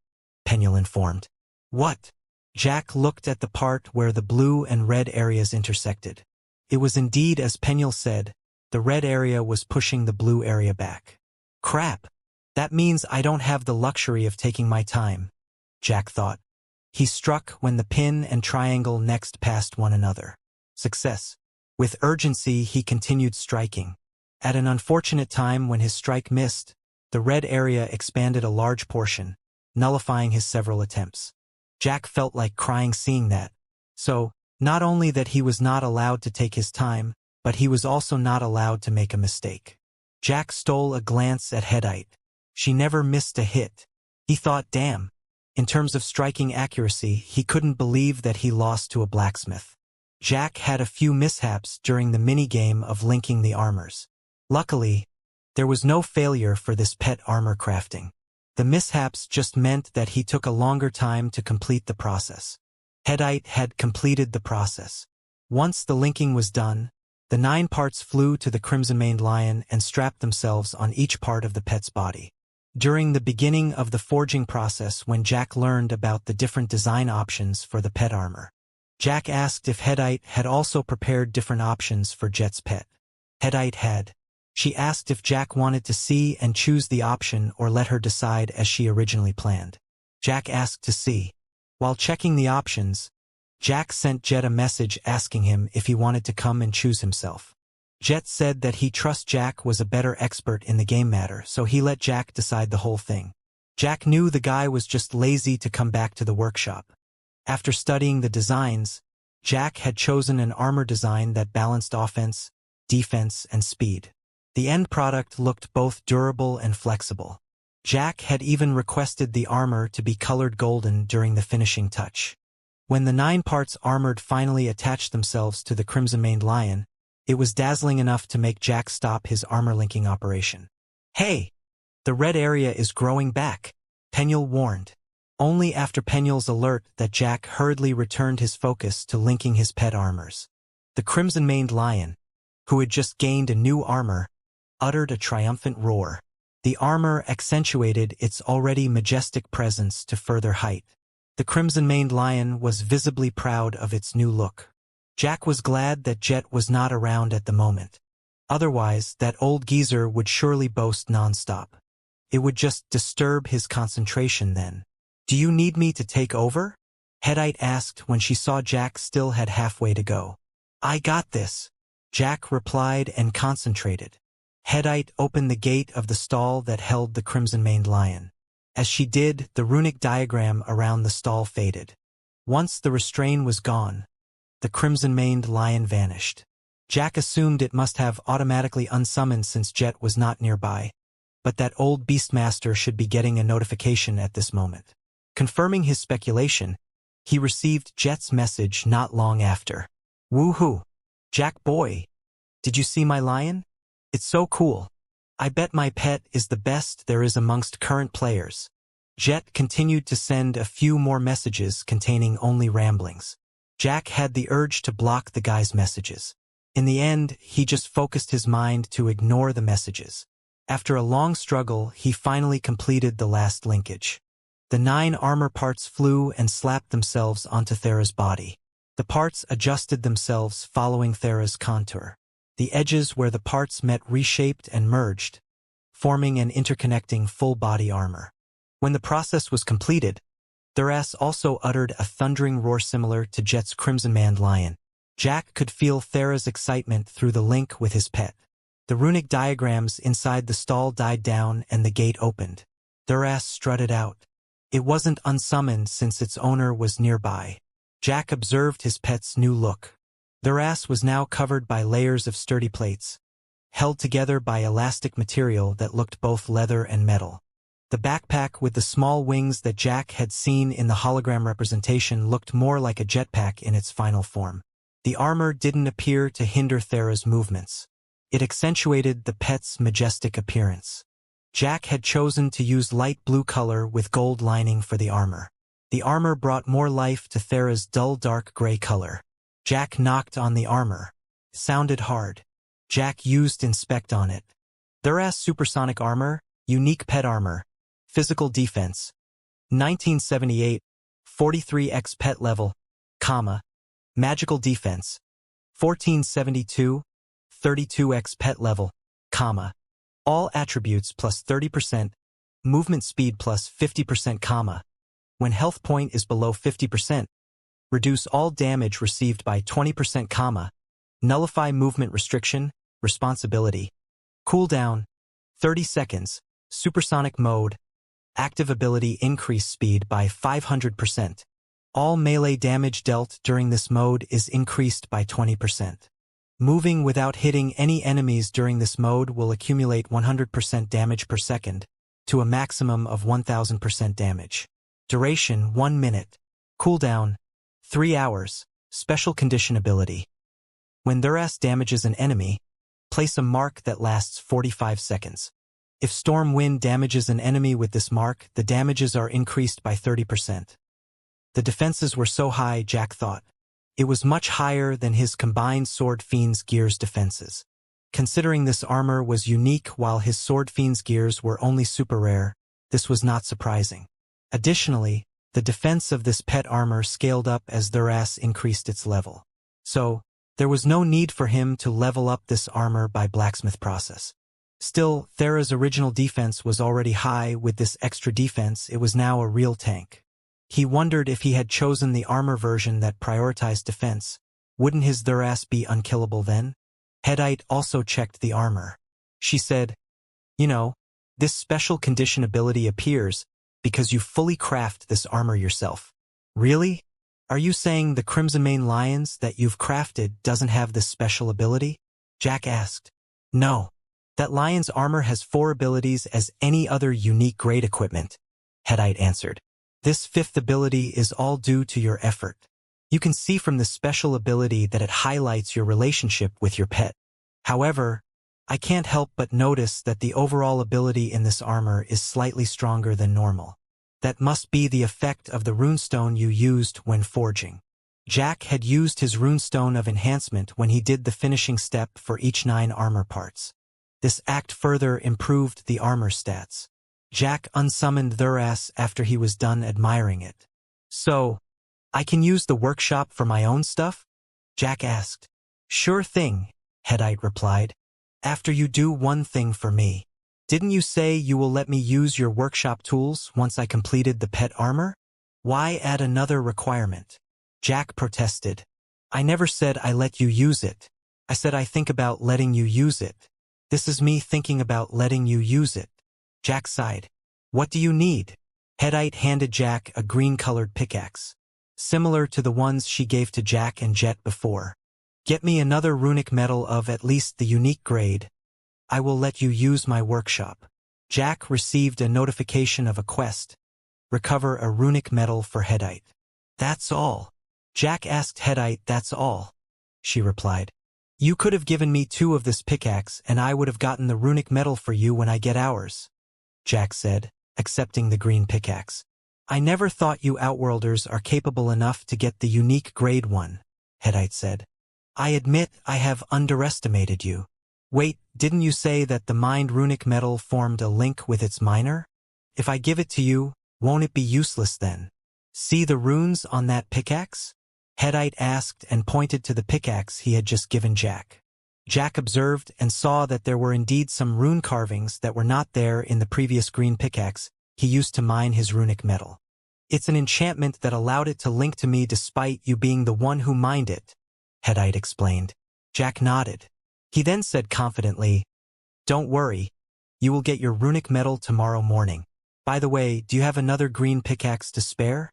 Penuel informed. "What?" Jack looked at the part where the blue and red areas intersected. It was indeed as Penuel said, the red area was pushing the blue area back. "Crap! That means I don't have the luxury of taking my time," Jack thought. He struck when the pin and triangle next passed one another. Success. With urgency, he continued striking. At an unfortunate time when his strike missed, the red area expanded a large portion, nullifying his several attempts. Jack felt like crying seeing that. So, not only that he was not allowed to take his time, but he was also not allowed to make a mistake. Jack stole a glance at Headite. She never missed a hit. He thought, damn. In terms of striking accuracy, he couldn't believe that he lost to a blacksmith. Jack had a few mishaps during the minigame of linking the armors. Luckily, there was no failure for this pet armor crafting. The mishaps just meant that he took a longer time to complete the process. Headite had completed the process. Once the linking was done, the 9 parts flew to the crimson-maned lion and strapped themselves on each part of the pet's body. During the beginning of the forging process, when Jack learned about the different design options for the pet armor, Jack asked if Headite had also prepared different options for Jet's pet. Headite had. She asked if Jack wanted to see and choose the option or let her decide as she originally planned. Jack asked to see. While checking the options, Jack sent Jet a message asking him if he wanted to come and choose himself. Jet said that he trusts Jack was a better expert in the game matter, so he let Jack decide the whole thing. Jack knew the guy was just lazy to come back to the workshop. After studying the designs, Jack had chosen an armor design that balanced offense, defense, and speed. The end product looked both durable and flexible. Jack had even requested the armor to be colored golden during the finishing touch. When the 9 parts armored finally attached themselves to the crimson-maned lion, it was dazzling enough to make Jack stop his armor-linking operation. "Hey! The red area is growing back," Penuel warned. Only after Penuel's alert that Jack hurriedly returned his focus to linking his pet armors. The crimson-maned lion, who had just gained a new armor, uttered a triumphant roar. The armor accentuated its already majestic presence to further height. The crimson-maned lion was visibly proud of its new look. Jack was glad that Jet was not around at the moment. Otherwise, that old geezer would surely boast nonstop. It would just disturb his concentration then. "Do you need me to take over?" Headite asked when she saw Jack still had halfway to go. "I got this," Jack replied and concentrated. Headite opened the gate of the stall that held the crimson-maned lion. As she did, the runic diagram around the stall faded. Once the restraint was gone, the crimson-maned lion vanished. Jack assumed it must have automatically unsummoned since Jet was not nearby, but that old Beastmaster should be getting a notification at this moment. Confirming his speculation, he received Jet's message not long after. "Woohoo! Jack boy! Did you see my lion? It's so cool. I bet my pet is the best there is amongst current players." Jet continued to send a few more messages containing only ramblings. Jack had the urge to block the guy's messages. In the end, he just focused his mind to ignore the messages. After a long struggle, he finally completed the last linkage. The 9 armor parts flew and slapped themselves onto Thera's body. The parts adjusted themselves following Thera's contour. The edges where the parts met reshaped and merged, forming an interconnecting full-body armor. When the process was completed, Thera's also uttered a thundering roar similar to Jet's crimson-maned lion. Jack could feel Thera's excitement through the link with his pet. The runic diagrams inside the stall died down and the gate opened. Thera's strutted out. It wasn't unsummoned since its owner was nearby. Jack observed his pet's new look. Thera's was now covered by layers of sturdy plates, held together by elastic material that looked both leather and metal. The backpack with the small wings that Jack had seen in the hologram representation looked more like a jetpack in its final form. The armor didn't appear to hinder Thera's movements. It accentuated the pet's majestic appearance. Jack had chosen to use light blue color with gold lining for the armor. The armor brought more life to Thera's dull dark gray color. Jack knocked on the armor. Sounded hard. Jack used inspect on it. Thera's supersonic armor, unique pet armor, physical defense. 1978, 43x pet level, comma, magical defense. 1472, 32x pet level, comma, all attributes plus 30%, movement speed plus 50%, comma. When health point is below 50%, reduce all damage received by 20%, comma, nullify movement restriction, responsibility. Cooldown, 30 seconds, supersonic mode, active ability increase speed by 500%. All melee damage dealt during this mode is increased by 20%. Moving without hitting any enemies during this mode will accumulate 100% damage per second, to a maximum of 1000% damage. Duration 1 minute. Cooldown 3 hours. Special condition ability. When Thera's damages an enemy, place a mark that lasts 45 seconds. If Storm Wind damages an enemy with this mark, the damages are increased by 30%. The defenses were so high, Jack thought. It was much higher than his combined Sword Fiend's gear's defenses. Considering this armor was unique while his Sword Fiend's gears were only super rare, this was not surprising. Additionally, the defense of this pet armor scaled up as Thera's increased its level. So, there was no need for him to level up this armor by blacksmith process. Still, Thera's original defense was already high. With this extra defense, it was now a real tank. He wondered if he had chosen the armor version that prioritized defense, wouldn't his Thera's be unkillable then? Headite also checked the armor. She said, "You know, this special condition ability appears because you fully craft this armor yourself." "Really? Are you saying the Crimson Mane Lions that you've crafted doesn't have this special ability?" Jack asked. "No. That lion's armor has 4 abilities as any other unique grade equipment," Headite answered. "This 5th ability is all due to your effort. You can see from this special ability that it highlights your relationship with your pet. However, I can't help but notice that the overall ability in this armor is slightly stronger than normal. That must be the effect of the runestone you used when forging." Jack had used his runestone of enhancement when he did the finishing step for each 9 armor parts. This act further improved the armor stats. Jack unsummoned Thera's after he was done admiring it. "So, I can use the workshop for my own stuff?" Jack asked. "Sure thing," Headite replied. "After you do one thing for me. Didn't you say you will let me use your workshop tools once I completed the pet armor? Why add another requirement?" Jack protested. "I never said I let you use it. I said I think about letting you use it. This is me thinking about letting you use it." Jack sighed. "What do you need?" Headite handed Jack a green-colored pickaxe, similar to the ones she gave to Jack and Jet before. "Get me another runic metal of at least the unique grade. I will let you use my workshop." Jack received a notification of a quest. Recover a runic metal for Headite. "That's all?" Jack asked Headite. "That's all," she replied. "You could have given me 2 of this pickaxe and I would have gotten the runic metal for you when I get ours," Jack said, accepting the green pickaxe. "I never thought you Outworlders are capable enough to get the unique grade one," Headite said. "I admit I have underestimated you. Wait, didn't you say that the mined runic metal formed a link with its miner? If I give it to you, Won't it be useless then? See the runes on that pickaxe? Headite asked and pointed to the pickaxe he had just given Jack. Jack observed and saw that there were indeed some rune carvings that were not there in the previous green pickaxe he used to mine his runic metal. It's an enchantment that allowed it to link to me despite you being the one who mined it, Headite explained. Jack nodded. He then said confidently, "Don't worry, you will get your runic metal tomorrow morning. By the way, do you have another green pickaxe to spare?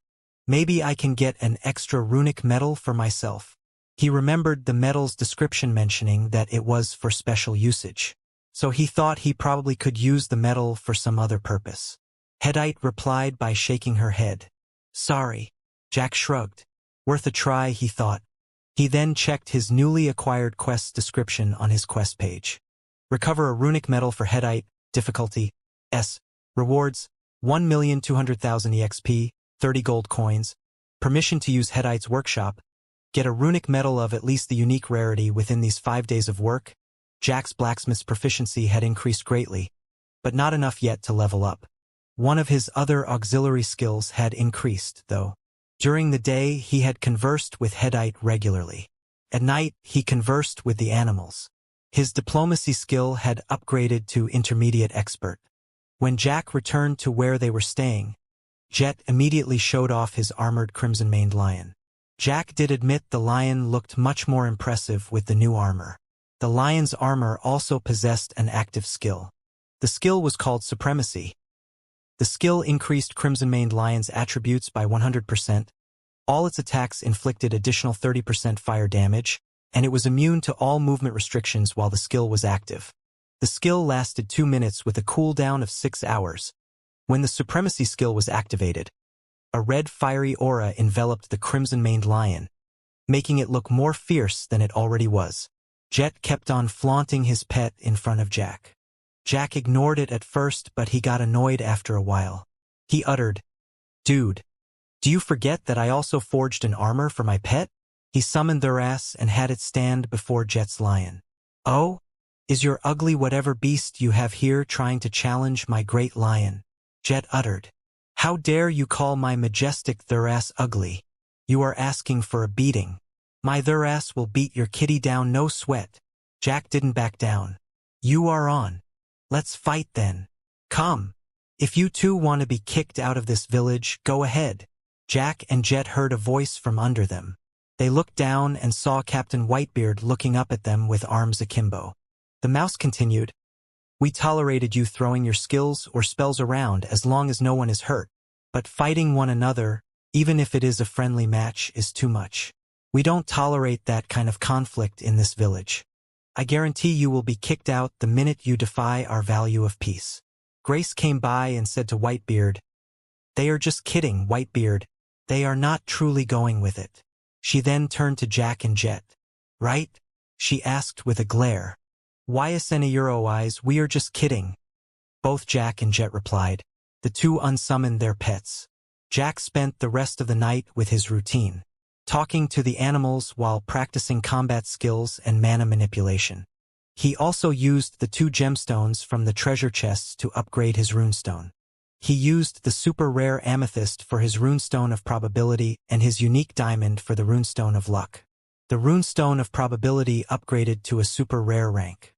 Maybe I can get an extra runic metal for myself." He remembered the metal's description mentioning that it was for special usage, so he thought he probably could use the metal for some other purpose. Headite replied by shaking her head. "Sorry." Jack shrugged. Worth a try, he thought. He then checked his newly acquired quest's description on his quest page. Recover a runic metal for Headite, difficulty S. Rewards 1,200,000 EXP, 30 gold coins. Permission to use Headite's workshop. Get a runic metal of at least the unique rarity within these 5 days of work. Jack's blacksmith's proficiency had increased greatly, but not enough yet to level up. One of his other auxiliary skills had increased, though. During the day, he had conversed with Headite regularly. At night, he conversed with the animals. His diplomacy skill had upgraded to intermediate expert. When Jack returned to where they were staying, Jet immediately showed off his armored crimson-maned lion. Jack did admit the lion looked much more impressive with the new armor. The lion's armor also possessed an active skill. The skill was called Supremacy. The skill increased Crimson-Maned Lion's attributes by 100%. All its attacks inflicted additional 30% fire damage, and it was immune to all movement restrictions while the skill was active. The skill lasted 2 minutes with a cooldown of 6 hours. When the Supremacy skill was activated, a red fiery aura enveloped the Crimson-Maned Lion, making it look more fierce than it already was. Jet kept on flaunting his pet in front of Jack. Jack ignored it at first, but he got annoyed after a while. He uttered, "Dude, do you forget that I also forged an armor for my pet?" He summoned their ass and had it stand before Jet's lion. "Oh? Is your ugly whatever beast you have here trying to challenge my great lion?" Jet uttered. "How dare you call my majestic Thurass ugly? You are asking for a beating. My Thurass will beat your kitty down, no sweat." Jack didn't back down. "You are on. Let's fight then. Come. If you two want to be kicked out of this village, go ahead." Jack and Jet heard a voice from under them. They looked down and saw Captain Whitebeard looking up at them with arms akimbo. The mouse continued, "We tolerated you throwing your skills or spells around as long as no one is hurt. But fighting one another, even if it is a friendly match, is too much. We don't tolerate that kind of conflict in this village. I guarantee you will be kicked out the minute you defy our value of peace." Grace came by and said to Whitebeard, "They are just kidding, Whitebeard. They are not truly going with it." She then turned to Jack and Jet. "Right?" she asked with a glare. "Why isn't your eyes? We are just kidding." Both Jack and Jet replied. The two unsummoned their pets. Jack spent the rest of the night with his routine, talking to the animals while practicing combat skills and mana manipulation. He also used the 2 gemstones from the treasure chests to upgrade his runestone. He used the super rare amethyst for his runestone of probability and his unique diamond for the runestone of luck. The runestone of probability upgraded to a super rare rank.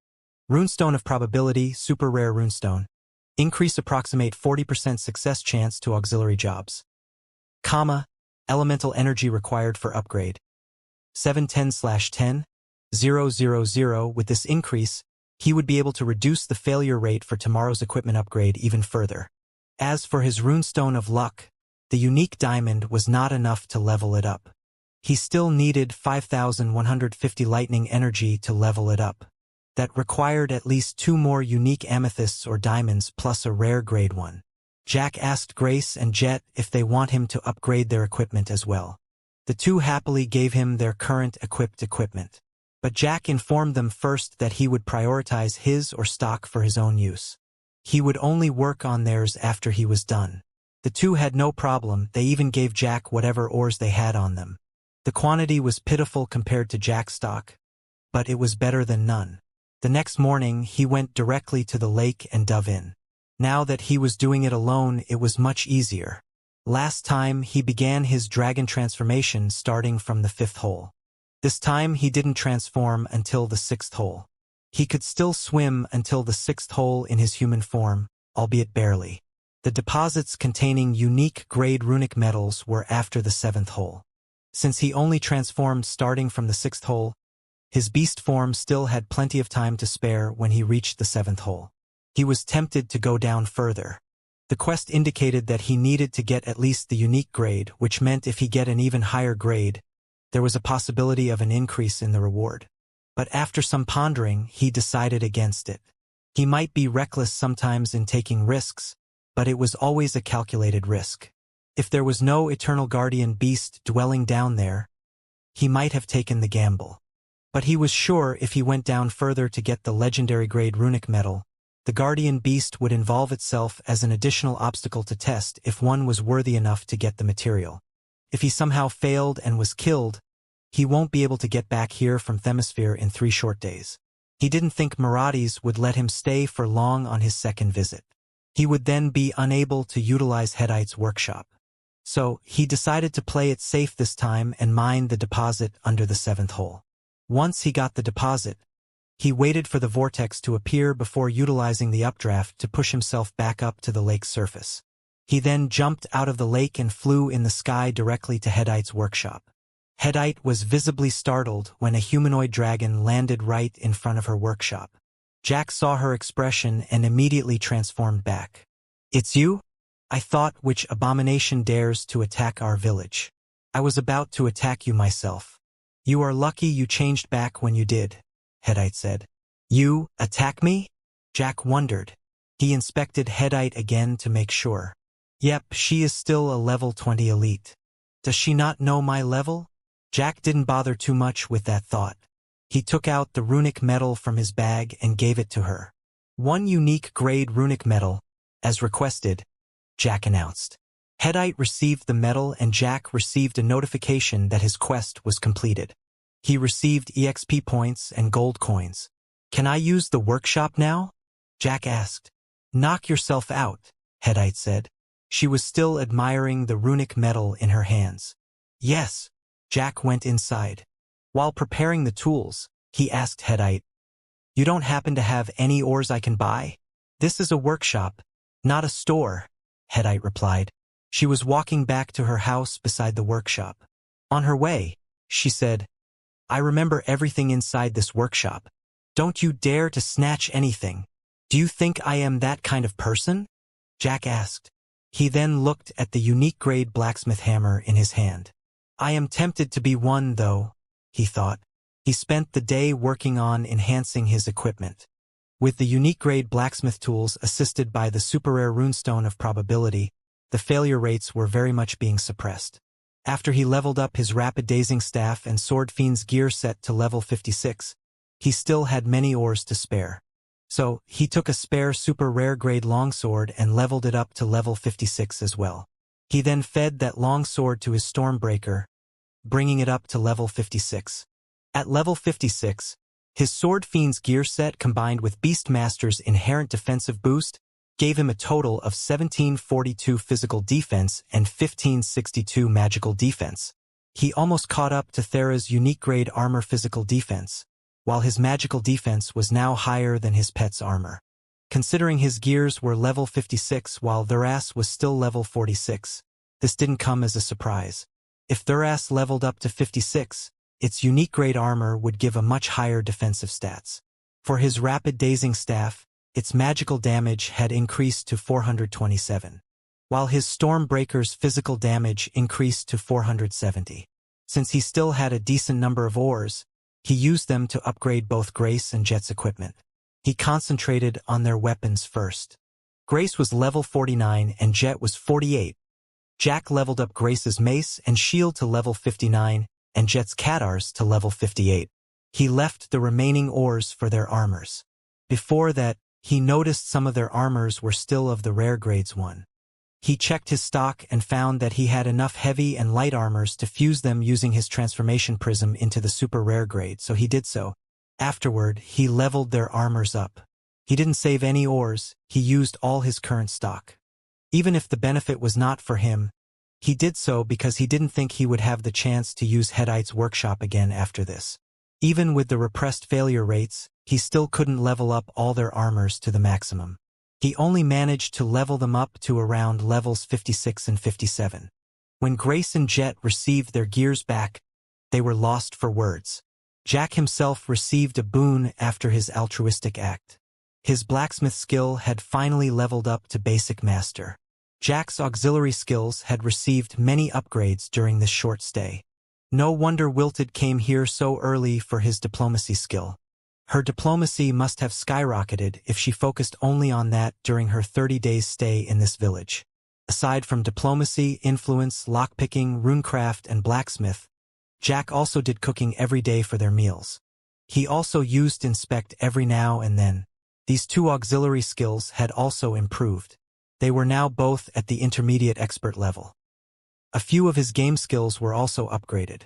Runestone of probability, super rare runestone. Increase approximate 40% success chance to auxiliary jobs. Elemental energy required for upgrade. 710/10, 000. With this increase, he would be able to reduce the failure rate for tomorrow's equipment upgrade even further. As for his runestone of luck, the unique diamond was not enough to level it up. He still needed 5,150 lightning energy to level it up. That required at least 2 more unique amethysts or diamonds plus a rare grade 1. Jack asked Grace and Jet if they want him to upgrade their equipment as well. The two happily gave him their current equipped equipment. But Jack informed them first that he would prioritize his or stock for his own use. He would only work on theirs after he was done. The two had no problem, they even gave Jack whatever ores they had on them. The quantity was pitiful compared to Jack's stock, but it was better than none. The next morning he went directly to the lake and dove in. Now that he was doing it alone, it was much easier. Last time, he began his dragon transformation starting from the 5th hole. This time, he didn't transform until the 6th hole. He could still swim until the 6th hole in his human form, albeit barely. The deposits containing unique grade runic metals were after the 7th hole. Since he only transformed starting from the 6th hole, his beast form still had plenty of time to spare when he reached the 7th hole. He was tempted to go down further. The quest indicated that he needed to get at least the unique grade, which meant if he get an even higher grade, there was a possibility of an increase in the reward. But after some pondering, he decided against it. He might be reckless sometimes in taking risks, but it was always a calculated risk. If there was no eternal guardian beast dwelling down there, he might have taken the gamble. But he was sure if he went down further to get the legendary grade runic metal, the guardian beast would involve itself as an additional obstacle to test if one was worthy enough to get the material. If he somehow failed and was killed, he won't be able to get back here from Themisphere in 3 short days. He didn't think Maraudis would let him stay for long on his second visit. He would then be unable to utilize Headite's workshop. So, he decided to play it safe this time and mine the deposit under the 7th hole. Once he got the deposit, he waited for the vortex to appear before utilizing the updraft to push himself back up to the lake's surface. He then jumped out of the lake and flew in the sky directly to Headite's workshop. Headite was visibly startled when a humanoid dragon landed right in front of her workshop. Jack saw her expression and immediately transformed back. "It's you? I thought, which abomination dares to attack our village? I was about to attack you myself. You are lucky you changed back when you did," Headite said. "You attack me?" Jack wondered. He inspected Headite again to make sure. Yep, she is still a level 20 elite. Does she not know my level? Jack didn't bother too much with that thought. He took out the runic metal from his bag and gave it to her. "One unique grade runic metal, as requested," Jack announced. Headite received the metal and Jack received a notification that his quest was completed. He received EXP points and gold coins. "Can I use the workshop now?" Jack asked. "Knock yourself out," Headite said. She was still admiring the runic metal in her hands. "Yes." Jack went inside. While preparing the tools, he asked Headite, "You don't happen to have any ores I can buy? This is a workshop, not a store," Headite replied. She was walking back to her house beside the workshop. On her way, she said, "I remember everything inside this workshop. Don't you dare to snatch anything. Do you think I am that kind of person?" Jack asked. He then looked at the unique grade blacksmith hammer in his hand. "I am tempted to be one, though," he thought. He spent the day working on enhancing his equipment. With the unique grade blacksmith tools assisted by the super rare runestone of probability, the failure rates were very much being suppressed. After he leveled up his rapid dazing staff and sword fiend's gear set to level 56, he still had many ores to spare. So, he took a spare super rare grade longsword and leveled it up to level 56 as well. He then fed that longsword to his Stormbreaker, bringing it up to level 56. At level 56, his Sword Fiend's gear set combined with Beastmaster's inherent defensive boost gave him a total of 1742 physical defense and 1562 magical defense. He almost caught up to Thera's unique grade armor physical defense, while his magical defense was now higher than his pet's armor. Considering his gears were level 56 while Thuras was still level 46, this didn't come as a surprise. If Thuras leveled up to 56, its unique grade armor would give a much higher defensive stats. For his rapid dazing staff, its magical damage had increased to 427, while his Stormbreaker's physical damage increased to 470. Since he still had a decent number of ores, he used them to upgrade both Grace and Jet's equipment. He concentrated on their weapons first. Grace was level 49 and Jet was 48. Jack leveled up Grace's mace and shield to level 59 and Jet's Katars to level 58. He left the remaining ores for their armors. Before that, he noticed some of their armors were still of the rare grades 1. He checked his stock and found that he had enough heavy and light armors to fuse them using his transformation prism into the super rare grade, so he did so. Afterward, he leveled their armors up. He didn't save any ores, he used all his current stock. Even if the benefit was not for him, he did so because he didn't think he would have the chance to use Headite's workshop again after this. Even with the repressed failure rates, he still couldn't level up all their armors to the maximum. He only managed to level them up to around levels 56 and 57. When Grace and Jet received their gears back, they were lost for words. Jack himself received a boon after his altruistic act. His blacksmith skill had finally leveled up to basic master. Jack's auxiliary skills had received many upgrades during this short stay. No wonder Wilted came here so early for his diplomacy skill. Her diplomacy must have skyrocketed if she focused only on that during her 30 days stay in this village. Aside from diplomacy, influence, lockpicking, runecraft, and blacksmith, Jack also did cooking every day for their meals. He also used inspect every now and then. These two auxiliary skills had also improved. They were now both at the intermediate expert level. A few of his game skills were also upgraded.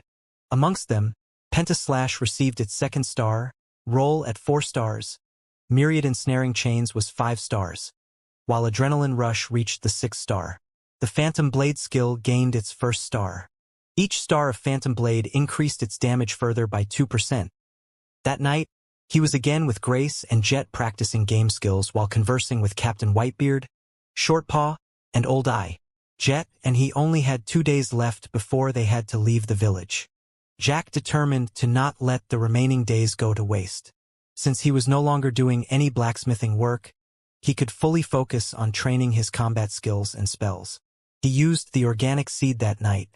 Amongst them, Pentaslash received its 2nd star, Roll at 4 stars, Myriad Ensnaring Chains was 5 stars, while Adrenaline Rush reached the 6th star. The Phantom Blade skill gained its 1st star. Each star of Phantom Blade increased its damage further by 2%. That night, he was again with Grace and Jet practicing game skills while conversing with Captain Whitebeard, Shortpaw, and Old Eye. Jet and he only had 2 days left before they had to leave the village. Jack determined to not let the remaining days go to waste. Since he was no longer doing any blacksmithing work, he could fully focus on training his combat skills and spells. He used the organic seed that night.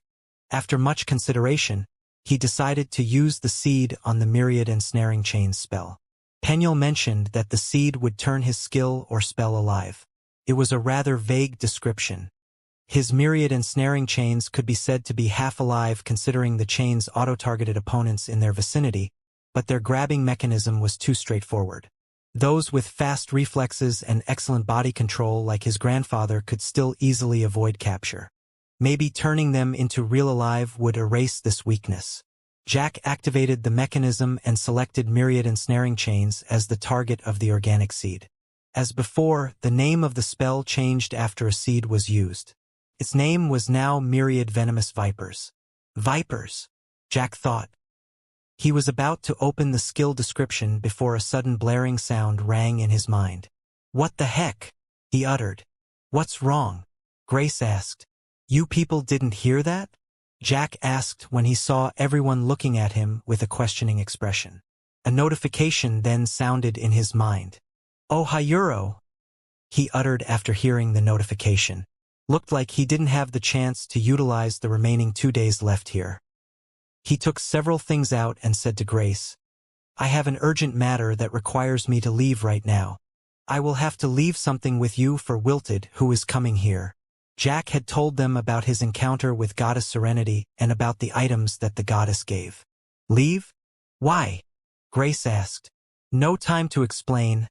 After much consideration, he decided to use the seed on the Myriad Ensnaring Chains spell. Penuel mentioned that the seed would turn his skill or spell alive. It was a rather vague description. His Myriad Ensnaring Chains could be said to be half alive considering the chains auto-targeted opponents in their vicinity, but their grabbing mechanism was too straightforward. Those with fast reflexes and excellent body control like his grandfather could still easily avoid capture. Maybe turning them into real alive would erase this weakness. Jack activated the mechanism and selected Myriad Ensnaring Chains as the target of the organic seed. As before, the name of the spell changed after a seed was used. Its name was now Myriad Venomous Vipers. Vipers, Jack thought. He was about to open the skill description before a sudden blaring sound rang in his mind. "What the heck?" he uttered. "What's wrong?" Grace asked. "You people didn't hear that?" Jack asked when he saw everyone looking at him with a questioning expression. A notification then sounded in his mind. "Oh, Hyuro," he uttered after hearing the notification. Looked like he didn't have the chance to utilize the remaining 2 days left here. He took several things out and said to Grace, "I have an urgent matter that requires me to leave right now. I will have to leave something with you for Wilted, who is coming here." Jack had told them about his encounter with Goddess Serenity and about the items that the goddess gave. "Leave? Why?" Grace asked. "No time to explain.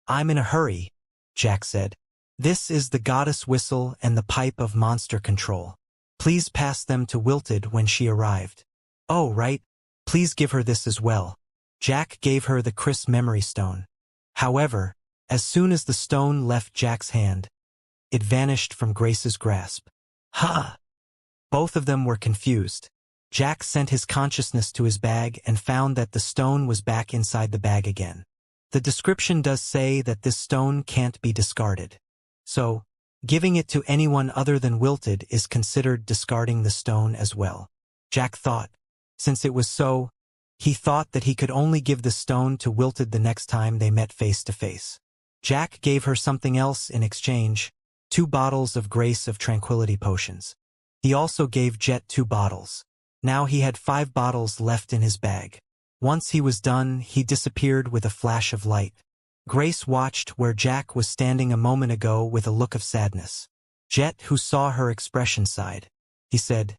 I'm in a hurry," Jack said. "This is the goddess whistle and the pipe of monster control. Please pass them to Wilted when she arrived. Oh, right. Please give her this as well." Jack gave her the Chris memory stone. However, as soon as the stone left Jack's hand, it vanished from Grace's grasp. "Huh!" Both of them were confused. Jack sent his consciousness to his bag and found that the stone was back inside the bag again. The description does say that this stone can't be discarded. So, giving it to anyone other than Wilted is considered discarding the stone as well. Jack thought. Since it was so, he thought that he could only give the stone to Wilted the next time they met face to face. Jack gave her something else in exchange, 2 bottles of Grace of Tranquility potions. He also gave Jet 2 bottles. Now he had 5 bottles left in his bag. Once he was done, he disappeared with a flash of light. Grace watched where Jack was standing a moment ago with a look of sadness. Jet, who saw her expression, sighed. He said,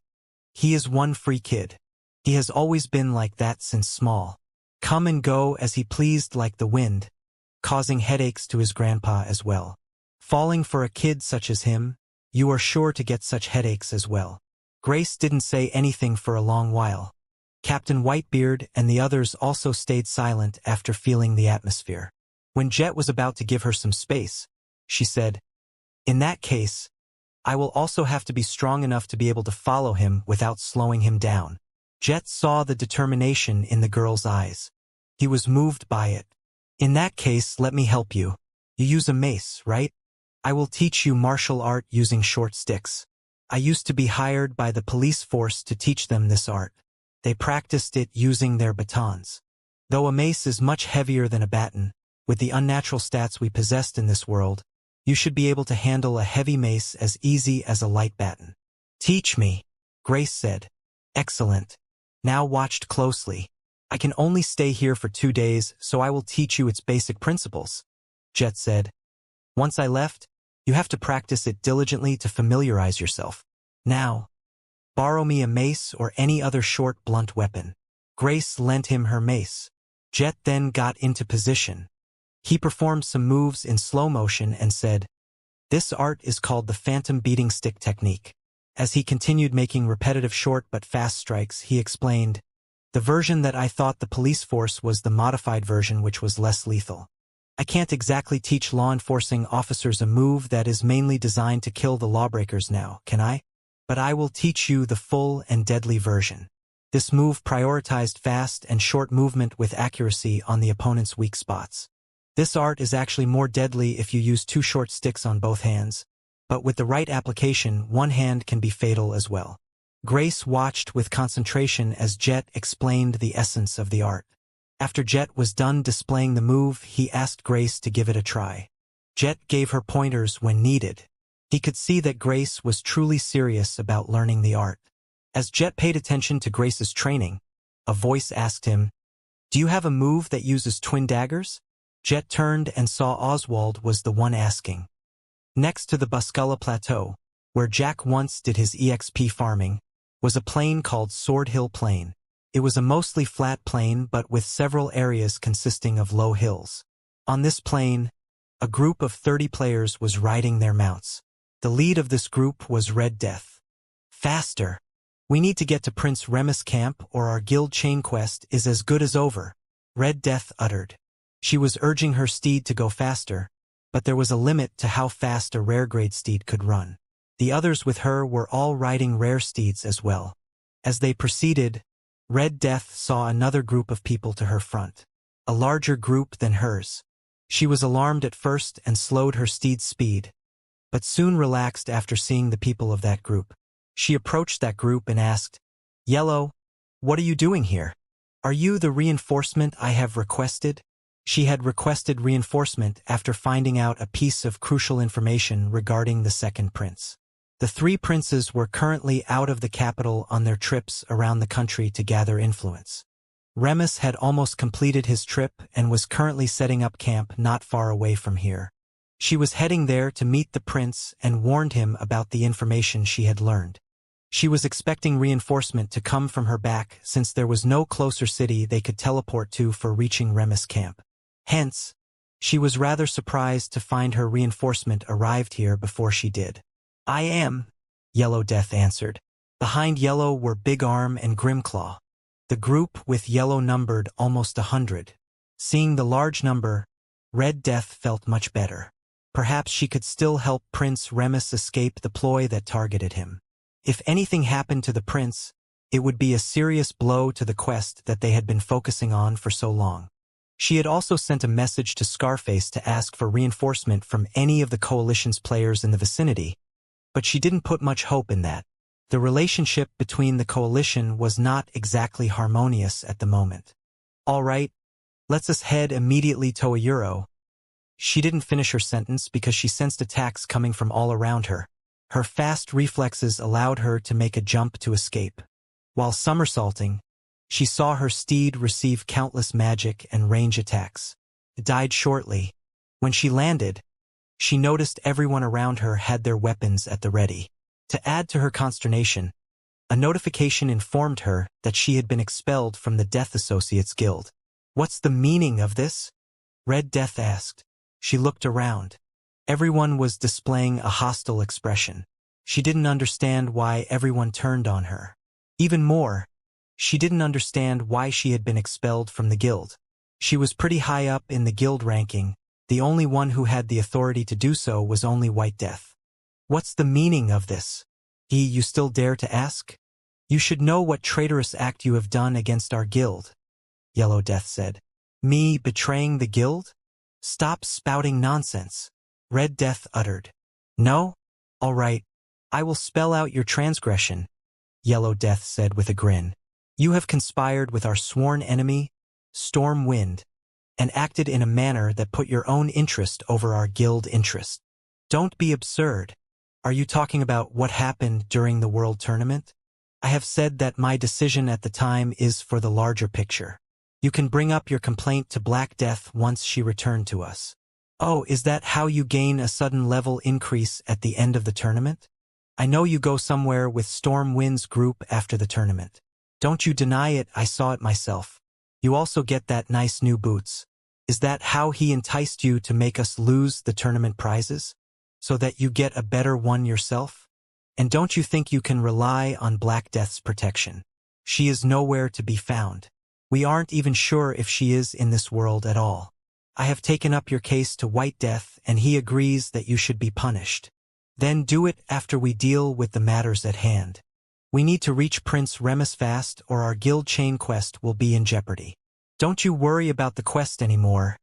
"He is one free kid. He has always been like that since small. Come and go as he pleased like the wind, causing headaches to his grandpa as well. Falling for a kid such as him, you are sure to get such headaches as well." Grace didn't say anything for a long while. Captain Whitebeard and the others also stayed silent after feeling the atmosphere. When Jet was about to give her some space, she said, "In that case, I will also have to be strong enough to be able to follow him without slowing him down." Jet saw the determination in the girl's eyes. He was moved by it. "In that case, let me help you. You use a mace, right? I will teach you martial art using short sticks. I used to be hired by the police force to teach them this art. They practiced it using their batons. Though a mace is much heavier than a baton, with the unnatural stats we possessed in this world, you should be able to handle a heavy mace as easy as a light baton." "Teach me," Grace said. "Excellent. Now watch closely. I can only stay here for 2 days, so I will teach you its basic principles," Jet said. "Once I left, you have to practice it diligently to familiarize yourself. Now, borrow me a mace or any other short, blunt weapon." Grace lent him her mace. Jet then got into position. He performed some moves in slow motion and said, "This art is called the phantom beating stick technique." As he continued making repetitive short but fast strikes, he explained, "The version that I thought the police force was the modified version, which was less lethal. I can't exactly teach law enforcing officers a move that is mainly designed to kill the lawbreakers now, can I? But I will teach you the full and deadly version. This move prioritized fast and short movement with accuracy on the opponent's weak spots. This art is actually more deadly if you use 2 short sticks on both hands, but with the right application, one hand can be fatal as well." Grace watched with concentration as Jet explained the essence of the art. After Jet was done displaying the move, he asked Grace to give it a try. Jet gave her pointers when needed. He could see that Grace was truly serious about learning the art. As Jet paid attention to Grace's training, a voice asked him, "Do you have a move that uses twin daggers?" Jet turned and saw Oswald was the one asking. Next to the Buscula Plateau, where Jack once did his EXP farming, was a plain called Sword Hill Plain. It was a mostly flat plain but with several areas consisting of low hills. On this plain, a group of 30 players was riding their mounts. The lead of this group was Red Death. "Faster! We need to get to Prince Remus' camp or our guild chain quest is as good as over," Red Death uttered. She was urging her steed to go faster, but there was a limit to how fast a rare-grade steed could run. The others with her were all riding rare steeds as well. As they proceeded, Red Death saw another group of people to her front, a larger group than hers. She was alarmed at first and slowed her steed's speed, but soon relaxed after seeing the people of that group. She approached that group and asked, "Yellow, what are you doing here? Are you the reinforcement I have requested?" She had requested reinforcement after finding out a piece of crucial information regarding the second prince. The 3 princes were currently out of the capital on their trips around the country to gather influence. Remus had almost completed his trip and was currently setting up camp not far away from here. She was heading there to meet the prince and warned him about the information she had learned. She was expecting reinforcement to come from her back since there was no closer city they could teleport to for reaching Remus' camp. Hence, she was rather surprised to find her reinforcement arrived here before she did. "I am," Yellow Death answered. Behind Yellow were Big Arm and Grimclaw. The group with Yellow numbered almost 100. Seeing the large number, Red Death felt much better. Perhaps she could still help Prince Remus escape the ploy that targeted him. If anything happened to the prince, it would be a serious blow to the quest that they had been focusing on for so long. She had also sent a message to Scarface to ask for reinforcement from any of the Coalition's players in the vicinity, but she didn't put much hope in that. The relationship between the Coalition was not exactly harmonious at the moment. "All right, let's us head immediately to Euro." She didn't finish her sentence because she sensed attacks coming from all around her. Her fast reflexes allowed her to make a jump to escape. While somersaulting, she saw her steed receive countless magic and range attacks. It died shortly. When she landed, she noticed everyone around her had their weapons at the ready. To add to her consternation, a notification informed her that she had been expelled from the Death Associates Guild. "What's the meaning of this?" Red Death asked. She looked around. Everyone was displaying a hostile expression. She didn't understand why everyone turned on her. Even more, she didn't understand why she had been expelled from the guild. She was pretty high up in the guild ranking, The only one who had the authority to do so was only White Death. What's the meaning of this? You still dare to ask? You should know what traitorous act you have done against our guild, Yellow Death said. Me betraying the guild? Stop spouting nonsense, Red Death uttered. No? All right. I will spell out your transgression, Yellow Death said with a grin. You have conspired with our sworn enemy, Stormwind, and acted in a manner that put your own interest over our guild interest. Don't be absurd. Are you talking about what happened during the World Tournament? I have said that my decision at the time is for the larger picture. You can bring up your complaint to Black Death once she returned to us. Oh, is that how you gain a sudden level increase at the end of the tournament? I know you go somewhere with Stormwind's group after the tournament. Don't you deny it, I saw it myself. You also get that nice new boots. Is that how he enticed you to make us lose the tournament prizes? So that you get a better one yourself? And don't you think you can rely on Black Death's protection? She is nowhere to be found. We aren't even sure if she is in this world at all. I have taken up your case to White Death and he agrees that you should be punished. Then do it after we deal with the matters at hand. We need to reach Prince Remus fast or our guild chain quest will be in jeopardy. Don't you worry about the quest anymore,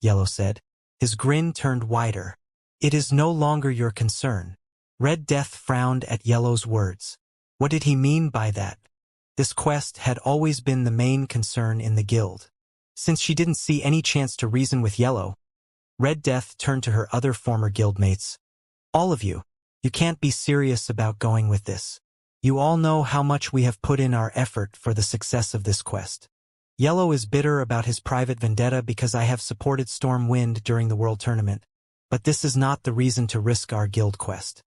Yellow said. His grin turned wider. It is no longer your concern. Red Death frowned at Yellow's words. What did he mean by that? This quest had always been the main concern in the guild. Since she didn't see any chance to reason with Yellow, Red Death turned to her other former guildmates. All of you can't be serious about going with this. You all know how much we have put in our effort for the success of this quest. Yellow is bitter about his private vendetta because I have supported Stormwind during the World Tournament, but this is not the reason to risk our guild quest.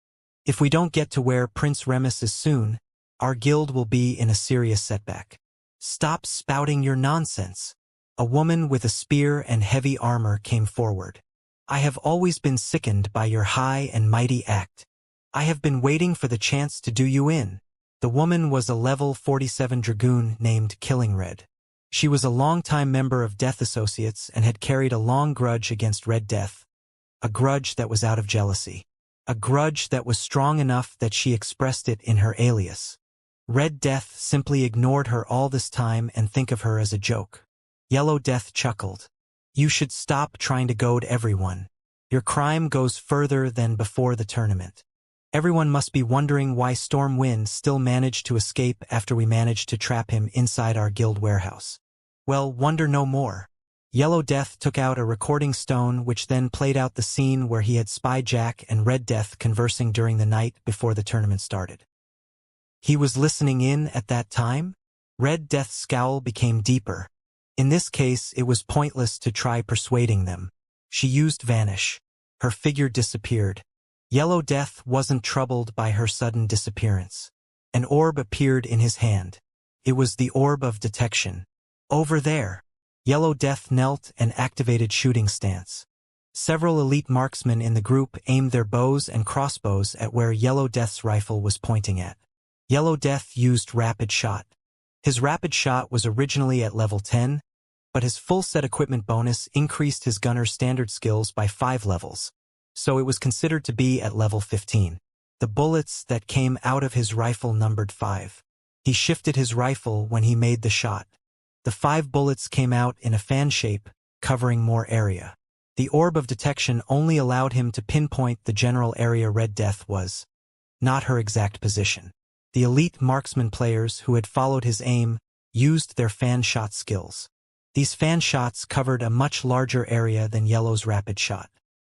If we don't get to where Prince Remus is soon, our guild will be in a serious setback. Stop spouting your nonsense. A woman with a spear and heavy armor came forward. I have always been sickened by your high and mighty act. I have been waiting for the chance to do you in. The woman was a level 47 dragoon named Killing Red. She was a longtime member of Death Associates and had carried a long grudge against Red Death. A grudge that was out of jealousy. A grudge that was strong enough that she expressed it in her alias. Red Death simply ignored her all this time and think of her as a joke. Yellow Death chuckled. You should stop trying to goad everyone. Your crime goes further than before the tournament. Everyone must be wondering why Stormwind still managed to escape after we managed to trap him inside our guild warehouse. Well, wonder no more. Yellow Death took out a recording stone which then played out the scene where he had spied Jack and Red Death conversing during the night before the tournament started. He was listening in at that time? Red Death's scowl became deeper. In this case, it was pointless to try persuading them. She used Vanish. Her figure disappeared. Yellow Death wasn't troubled by her sudden disappearance. An orb appeared in his hand. It was the Orb of Detection. Over there. Yellow Death knelt and activated shooting stance. Several elite marksmen in the group aimed their bows and crossbows at where Yellow Death's rifle was pointing at. Yellow Death used Rapid Shot. His Rapid Shot was originally at level 10, but his full set equipment bonus increased his gunner's standard skills by 5 levels, so it was considered to be at level 15. The bullets that came out of his rifle numbered 5. He shifted his rifle when he made the shot. The 5 bullets came out in a fan shape, covering more area. The Orb of Detection only allowed him to pinpoint the general area Red Death was, not her exact position. The elite marksman players who had followed his aim used their fan shot skills. These fan shots covered a much larger area than Yellow's Rapid Shot.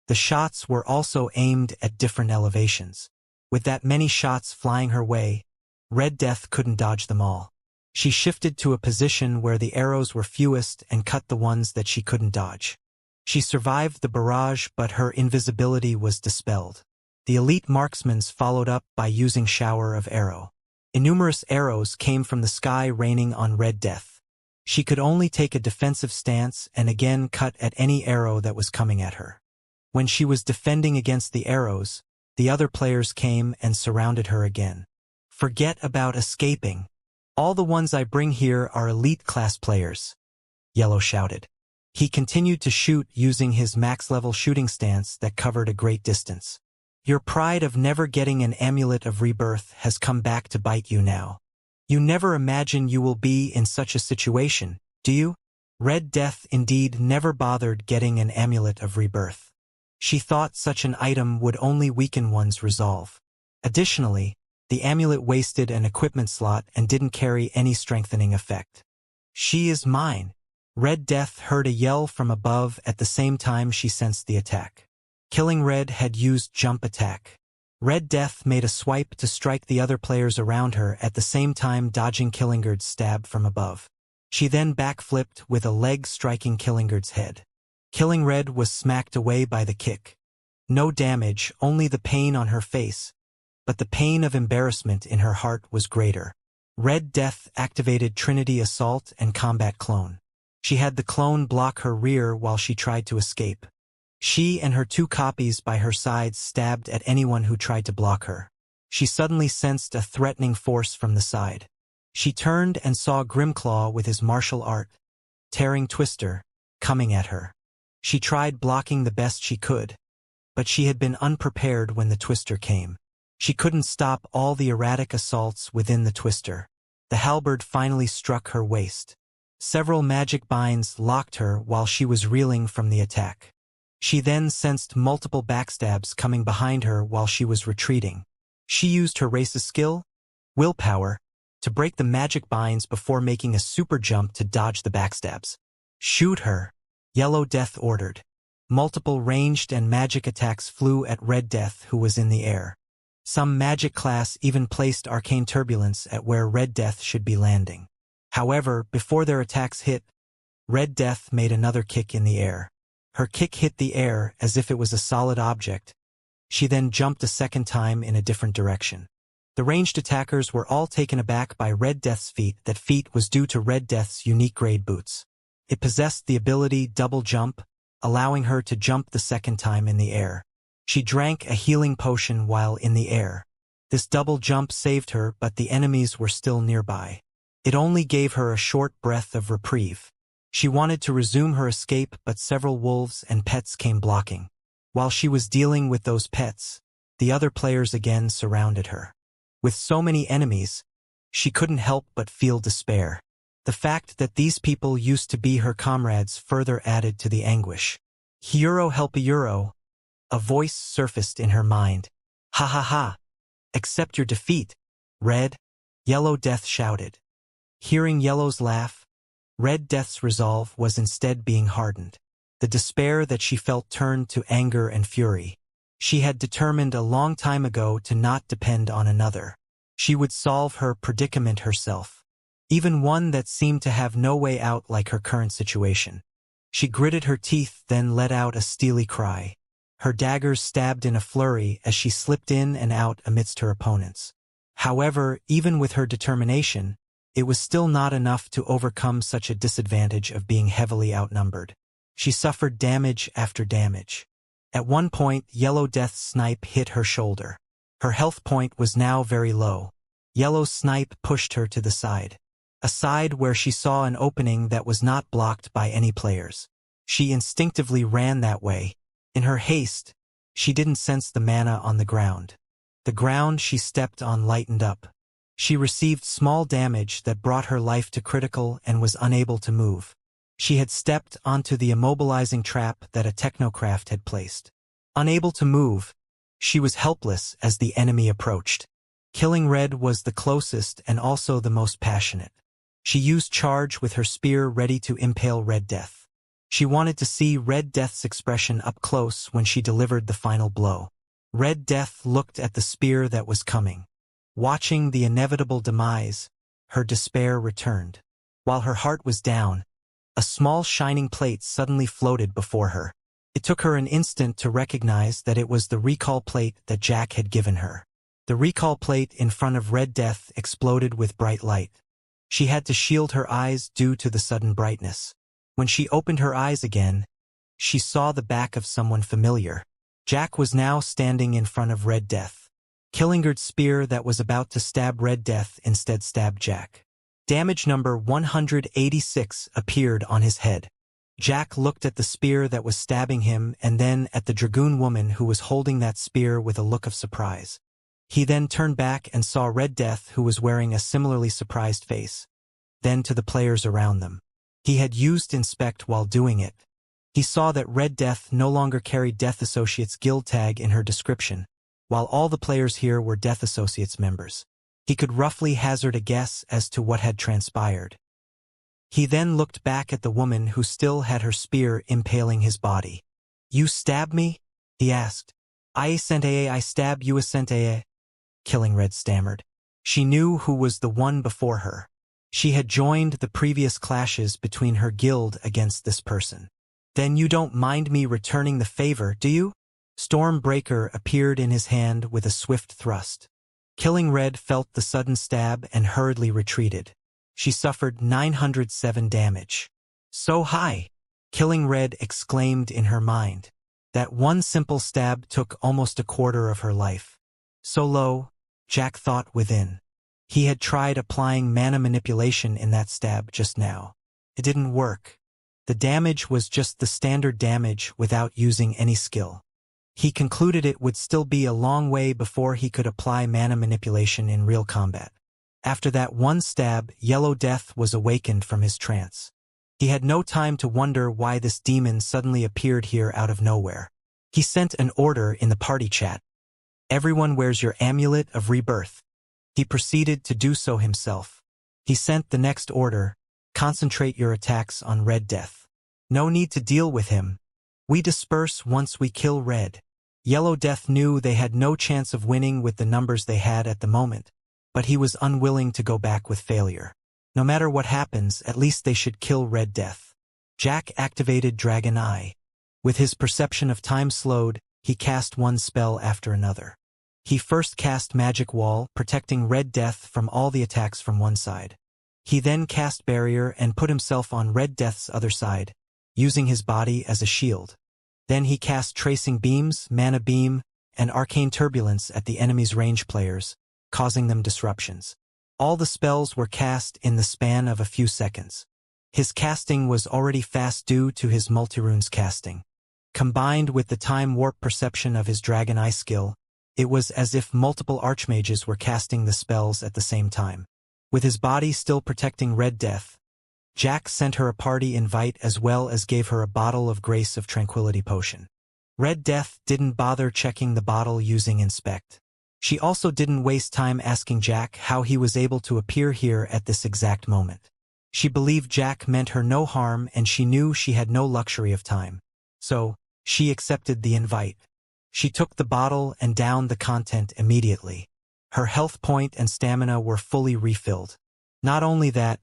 The shots were also aimed at different elevations. With that many shots flying her way, Red Death couldn't dodge them all. She shifted to a position where the arrows were fewest and cut the ones that she couldn't dodge. She survived the barrage, but her invisibility was dispelled. The elite marksmen followed up by using Shower of Arrow. Innumerous arrows came from the sky raining on Red Death. She could only take a defensive stance and again cut at any arrow that was coming at her. When she was defending against the arrows, the other players came and surrounded her again. Forget about escaping. All the ones I bring here are elite class players, Yellow shouted. He continued to shoot using his max-level shooting stance that covered a great distance. Your pride of never getting an amulet of rebirth has come back to bite you now. You never imagine you will be in such a situation, do you? Red Death indeed never bothered getting an amulet of rebirth. She thought such an item would only weaken one's resolve. Additionally, the amulet wasted an equipment slot and didn't carry any strengthening effect. She is mine. Red Death heard a yell from above at the same time she sensed the attack. Killing Red had used jump attack. Red Death made a swipe to strike the other players around her at the same time dodging Killingard's stab from above. She then backflipped with a leg striking Killingard's head. Killing Red was smacked away by the kick. No damage, only the pain on her face, but the pain of embarrassment in her heart was greater. Red Death activated Trinity Assault and Combat Clone. She had the clone block her rear while she tried to escape. She and her two copies by her side stabbed at anyone who tried to block her. She suddenly sensed a threatening force from the side. She turned and saw Grimclaw with his martial art, tearing Twister, coming at her. She tried blocking the best she could, but she had been unprepared when the Twister came. She couldn't stop all the erratic assaults within the Twister. The halberd finally struck her waist. Several magic binds locked her while she was reeling from the attack. She then sensed multiple backstabs coming behind her while she was retreating. She used her race's skill, willpower, to break the magic binds before making a super jump to dodge the backstabs. Shoot her, Yellow Death ordered. Multiple ranged and magic attacks flew at Red Death, who was in the air. Some magic class even placed arcane turbulence at where Red Death should be landing. However, before their attacks hit, Red Death made another kick in the air. Her kick hit the air as if it was a solid object. She then jumped a second time in a different direction. The ranged attackers were all taken aback by Red Death's feat. That feat was due to Red Death's unique grade boots. It possessed the ability double jump, allowing her to jump the second time in the air. She drank a healing potion while in the air. This double jump saved her, but the enemies were still nearby. It only gave her a short breath of reprieve. She wanted to resume her escape, but several wolves and pets came blocking. While she was dealing with those pets, the other players again surrounded her. With so many enemies, she couldn't help but feel despair. The fact that these people used to be her comrades further added to the anguish. Hiro help Euro. A voice surfaced in her mind. Ha ha ha. Accept your defeat, Red. Yellow Death shouted. Hearing Yellow's laugh, Red Death's resolve was instead being hardened. The despair that she felt turned to anger and fury. She had determined a long time ago to not depend on another. She would solve her predicament herself, even one that seemed to have no way out like her current situation. She gritted her teeth, then let out a steely cry. Her daggers stabbed in a flurry as she slipped in and out amidst her opponents. However, even with her determination, it was still not enough to overcome such a disadvantage of being heavily outnumbered. She suffered damage after damage. At one point, Yellow Death's snipe hit her shoulder. Her health point was now very low. Yellow's snipe pushed her to the side. A side where she saw an opening that was not blocked by any players. She instinctively ran that way. In her haste, she didn't sense the mana on the ground. The ground she stepped on lightened up. She received small damage that brought her life to critical and was unable to move. She had stepped onto the immobilizing trap that a technocraft had placed. Unable to move, she was helpless as the enemy approached. Killing Red was the closest and also the most passionate. She used charge with her spear ready to impale Red Death. She wanted to see Red Death's expression up close when she delivered the final blow. Red Death looked at the spear that was coming. Watching the inevitable demise, her despair returned. While her heart was down, a small shining plate suddenly floated before her. It took her an instant to recognize that it was the recall plate that Jack had given her. The recall plate in front of Red Death exploded with bright light. She had to shield her eyes due to the sudden brightness. When she opened her eyes again, she saw the back of someone familiar. Jack was now standing in front of Red Death. Killingard's spear that was about to stab Red Death instead stabbed Jack. Damage number 186 appeared on his head. Jack looked at the spear that was stabbing him and then at the dragoon woman who was holding that spear with a look of surprise. He then turned back and saw Red Death, who was wearing a similarly surprised face. Then to the players around them. He had used Inspect while doing it. He saw that Red Death no longer carried Death Associates guild tag in her description, while all the players here were Death Associates members. He could roughly hazard a guess as to what had transpired. He then looked back at the woman who still had her spear impaling his body. "You stabbed me?" he asked. "I stab you sente." Killing Red stammered. She knew who was the one before her. She had joined the previous clashes between her guild against this person. "Then you don't mind me returning the favor, do you?" Stormbreaker appeared in his hand with a swift thrust. Killing Red felt the sudden stab and hurriedly retreated. She suffered 907 damage. "So high!" Killing Red exclaimed in her mind. That one simple stab took almost a quarter of her life. "So low," Jack thought within. He had tried applying mana manipulation in that stab just now. It didn't work. The damage was just the standard damage without using any skill. He concluded it would still be a long way before he could apply mana manipulation in real combat. After that one stab, Yellow Death was awakened from his trance. He had no time to wonder why this demon suddenly appeared here out of nowhere. He sent an order in the party chat. "Everyone wears your amulet of rebirth." He proceeded to do so himself. He sent the next order, "Concentrate your attacks on Red Death. No need to deal with him. We disperse once we kill Red." Yellow Death knew they had no chance of winning with the numbers they had at the moment, but he was unwilling to go back with failure. No matter what happens, at least they should kill Red Death. Jack activated Dragon Eye. With his perception of time slowed, he cast one spell after another. He first cast Magic Wall, protecting Red Death from all the attacks from one side. He then cast Barrier and put himself on Red Death's other side, using his body as a shield. Then he cast Tracing Beams, Mana Beam, and Arcane Turbulence at the enemy's range players, causing them disruptions. All the spells were cast in the span of a few seconds. His casting was already fast due to his multi-runes casting. Combined with the time warp perception of his Dragon Eye skill, it was as if multiple archmages were casting the spells at the same time. With his body still protecting Red Death, Jack sent her a party invite as well as gave her a bottle of Grace of Tranquility potion. Red Death didn't bother checking the bottle using Inspect. She also didn't waste time asking Jack how he was able to appear here at this exact moment. She believed Jack meant her no harm and she knew she had no luxury of time. So, she accepted the invite. She took the bottle and downed the content immediately. Her health point and stamina were fully refilled. Not only that,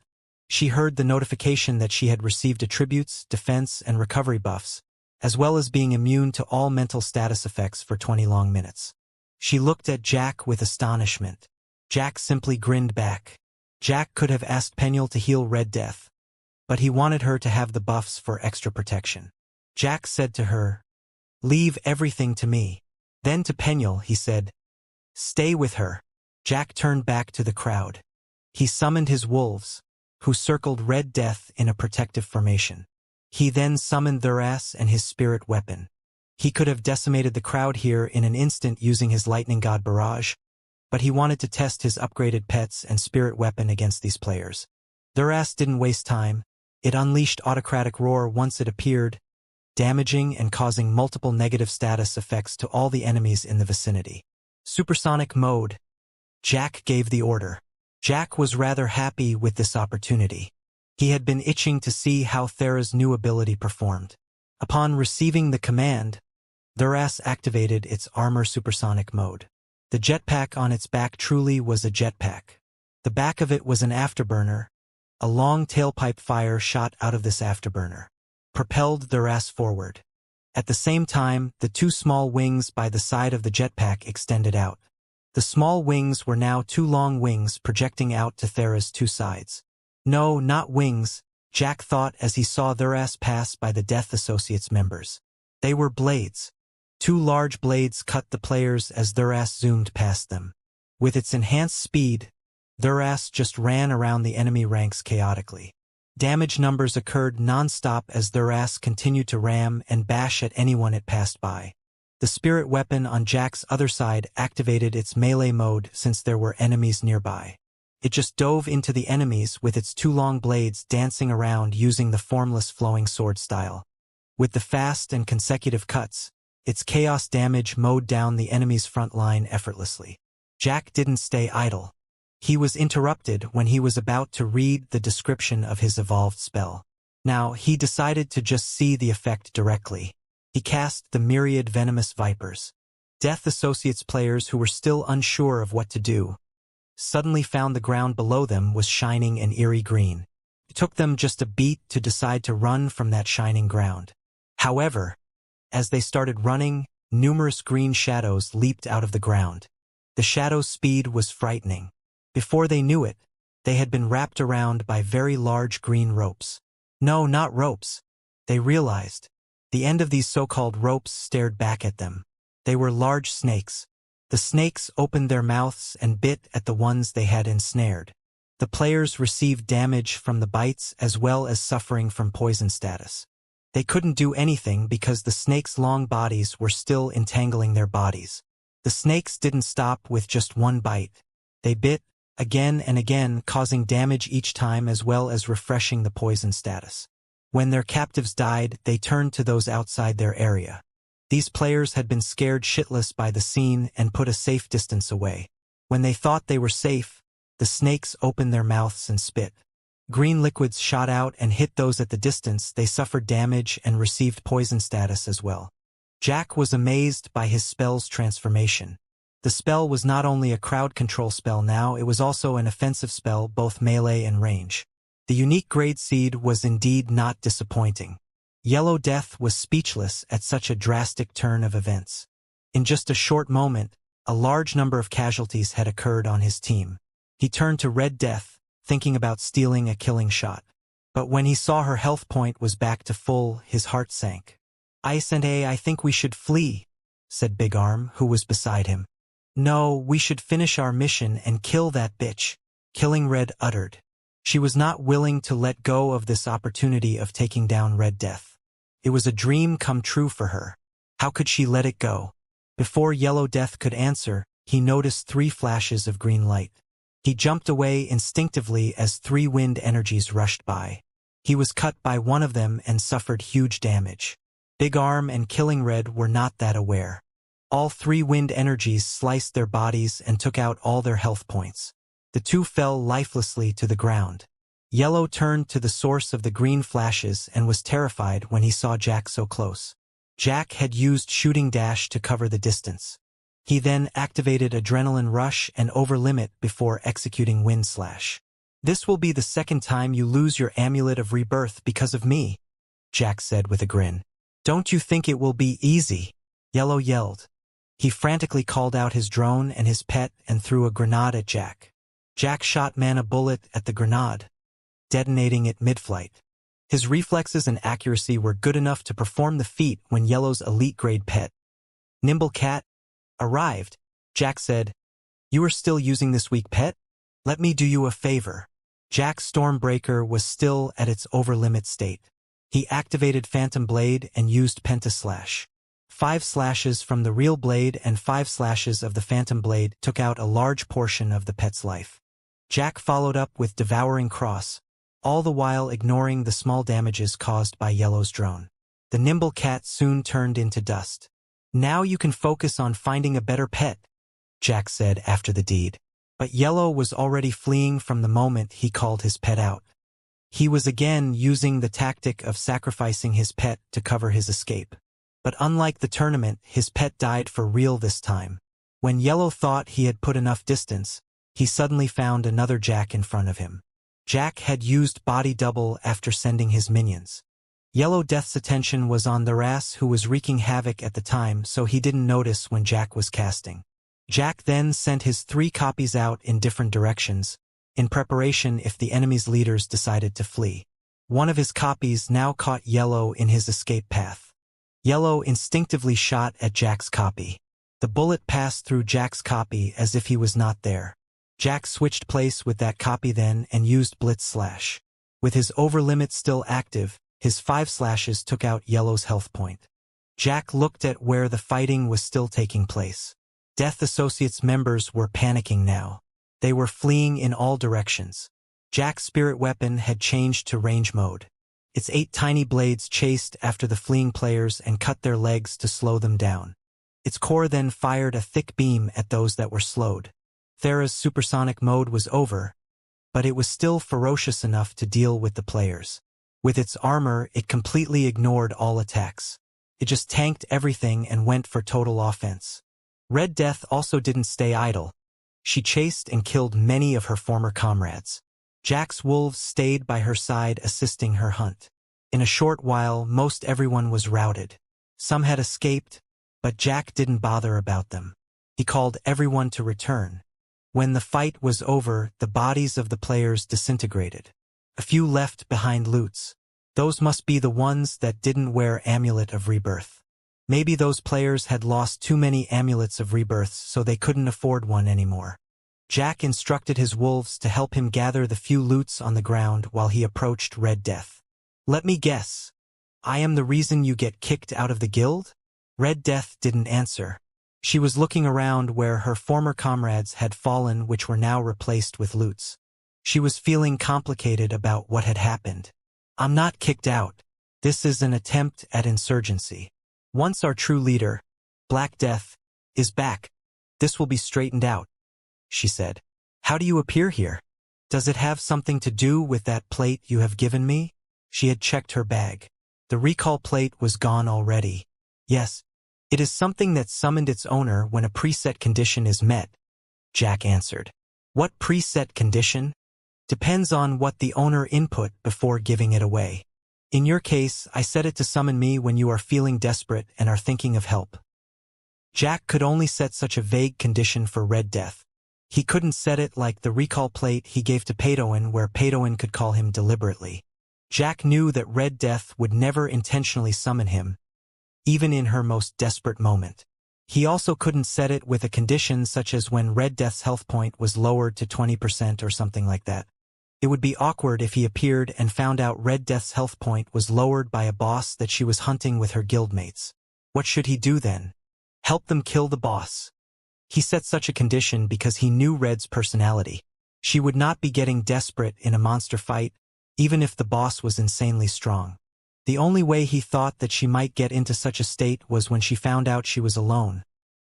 she heard the notification that she had received attributes, defense, and recovery buffs, as well as being immune to all mental status effects for 20 long minutes. She looked at Jack with astonishment. Jack simply grinned back. Jack could have asked Penuel to heal Red Death, but he wanted her to have the buffs for extra protection. Jack said to her, "Leave everything to me." Then to Penuel he said, "Stay with her." Jack turned back to the crowd. He summoned his wolves, who circled Red Death in a protective formation. He then summoned Thuras and his spirit weapon. He could have decimated the crowd here in an instant using his Lightning God Barrage, but he wanted to test his upgraded pets and spirit weapon against these players. Thuras didn't waste time. It unleashed Autocratic Roar once it appeared, damaging and causing multiple negative status effects to all the enemies in the vicinity. Supersonic mode. Jack gave the order. Jack was rather happy with this opportunity. He had been itching to see how Thera's new ability performed. Upon receiving the command, Thuras activated its armor supersonic mode. The jetpack on its back truly was a jetpack. The back of it was an afterburner. A long tailpipe fire shot out of this afterburner, propelled Thuras forward. At the same time, the two small wings by the side of the jetpack extended out. The small wings were now two long wings projecting out to Thera's two sides. No, not wings, Jack thought as he saw Thuras pass by the Death Associates members. They were blades. Two large blades cut the players as Thuras zoomed past them. With its enhanced speed, Thuras just ran around the enemy ranks chaotically. Damage numbers occurred non-stop as their ass continued to ram and bash at anyone it passed by. The spirit weapon on Jack's other side activated its melee mode since there were enemies nearby. It just dove into the enemies with its two long blades dancing around using the formless flowing sword style. With the fast and consecutive cuts, its chaos damage mowed down the enemy's front line effortlessly. Jack didn't stay idle. He was interrupted when he was about to read the description of his evolved spell. Now, he decided to just see the effect directly. He cast the myriad venomous vipers. Death Associates players who were still unsure of what to do suddenly found the ground below them was shining an eerie green. It took them just a beat to decide to run from that shining ground. However, as they started running, numerous green shadows leaped out of the ground. The shadows' speed was frightening. Before they knew it, they had been wrapped around by very large green ropes. No, not ropes. They realized. The end of these so-called ropes stared back at them. They were large snakes. The snakes opened their mouths and bit at the ones they had ensnared. The players received damage from the bites as well as suffering from poison status. They couldn't do anything because the snakes' long bodies were still entangling their bodies. The snakes didn't stop with just one bite. They bit again and again, causing damage each time as well as refreshing the poison status. When their captives died, they turned to those outside their area. These players had been scared shitless by the scene and put a safe distance away. When they thought they were safe, the snakes opened their mouths and spit. Green liquids shot out and hit those at the distance. They suffered damage and received poison status as well. Jack was amazed by his spell's transformation. The spell was not only a crowd control spell now, it was also an offensive spell, both melee and range. The unique grade seed was indeed not disappointing. Yellow Death was speechless at such a drastic turn of events. In just a short moment, a large number of casualties had occurred on his team. He turned to Red Death, thinking about stealing a killing shot. But when he saw her health point was back to full, his heart sank. I think we should flee, said Big Arm, who was beside him. No, we should finish our mission and kill that bitch, Killing Red uttered. She was not willing to let go of this opportunity of taking down Red Death. It was a dream come true for her. How could she let it go? Before Yellow Death could answer, he noticed 3 flashes of green light. He jumped away instinctively as 3 wind energies rushed by. He was cut by one of them and suffered huge damage. Big Arm and Killing Red were not that aware. All 3 wind energies sliced their bodies and took out all their health points. The 2 fell lifelessly to the ground. Yellow turned to the source of the green flashes and was terrified when he saw Jack so close. Jack had used Shooting Dash to cover the distance. He then activated Adrenaline Rush and Overlimit before executing Wind Slash. This will be the second time you lose your Amulet of Rebirth because of me, Jack said with a grin. Don't you think it will be easy? Yellow yelled. He frantically called out his drone and his pet and threw a grenade at Jack. Jack shot Mana Bullet at the grenade, detonating it mid-flight. His reflexes and accuracy were good enough to perform the feat when Yellow's elite-grade pet, Nimble Cat, arrived. Jack said, "You are still using this weak pet? Let me do you a favor." Jack's Stormbreaker was still at its overlimit state. He activated Phantom Blade and used Pentaslash. 5 slashes from the real blade and 5 slashes of the Phantom Blade took out a large portion of the pet's life. Jack followed up with Devouring Cross, all the while ignoring the small damages caused by Yellow's drone. The Nimble Cat soon turned into dust. "Now you can focus on finding a better pet," Jack said after the deed. But Yellow was already fleeing from the moment he called his pet out. He was again using the tactic of sacrificing his pet to cover his escape. But unlike the tournament, his pet died for real this time. When Yellow thought he had put enough distance, he suddenly found another Jack in front of him. Jack had used Body Double after sending his minions. Yellow Death's attention was on the Ras, who was wreaking havoc at the time, so he didn't notice when Jack was casting. Jack then sent his 3 copies out in different directions, in preparation if the enemy's leaders decided to flee. One of his copies now caught Yellow in his escape path. Yellow instinctively shot at Jack's copy. The bullet passed through Jack's copy as if he was not there. Jack switched place with that copy then and used Blitz Slash. With his overlimit still active, his 5 slashes took out Yellow's health point. Jack looked at where the fighting was still taking place. Death Associates members were panicking now. They were fleeing in all directions. Jack's spirit weapon had changed to range mode. Its 8 tiny blades chased after the fleeing players and cut their legs to slow them down. Its core then fired a thick beam at those that were slowed. Thera's supersonic mode was over, but it was still ferocious enough to deal with the players. With its armor, it completely ignored all attacks. It just tanked everything and went for total offense. Red Death also didn't stay idle. She chased and killed many of her former comrades. Jack's wolves stayed by her side assisting her hunt. In a short while, most everyone was routed. Some had escaped, but Jack didn't bother about them. He called everyone to return. When the fight was over, the bodies of the players disintegrated. A few left behind loots. Those must be the ones that didn't wear Amulet of Rebirth. Maybe those players had lost too many Amulets of Rebirth so they couldn't afford one anymore. Jack instructed his wolves to help him gather the few loots on the ground while he approached Red Death. "Let me guess. I am the reason you get kicked out of the guild?" Red Death didn't answer. She was looking around where her former comrades had fallen, which were now replaced with loots. She was feeling complicated about what had happened. "I'm not kicked out. This is an attempt at insurgency. Once our true leader, Black Death, is back, this will be straightened out," she said. "How do you appear here? Does it have something to do with that plate you have given me?" She had checked her bag. The recall plate was gone already. "Yes, it is something that summoned its owner when a preset condition is met," Jack answered. "What preset condition?" "Depends on what the owner input before giving it away. In your case, I set it to summon me when you are feeling desperate and are thinking of help." Jack could only set such a vague condition for Red Death. He couldn't set it like the recall plate he gave to Peidoin, where Peidoin could call him deliberately. Jack knew that Red Death would never intentionally summon him, even in her most desperate moment. He also couldn't set it with a condition such as when Red Death's health point was lowered to 20% or something like that. It would be awkward if he appeared and found out Red Death's health point was lowered by a boss that she was hunting with her guildmates. What should he do then? Help them kill the boss. He set such a condition because he knew Red's personality. She would not be getting desperate in a monster fight, even if the boss was insanely strong. The only way he thought that she might get into such a state was when she found out she was alone.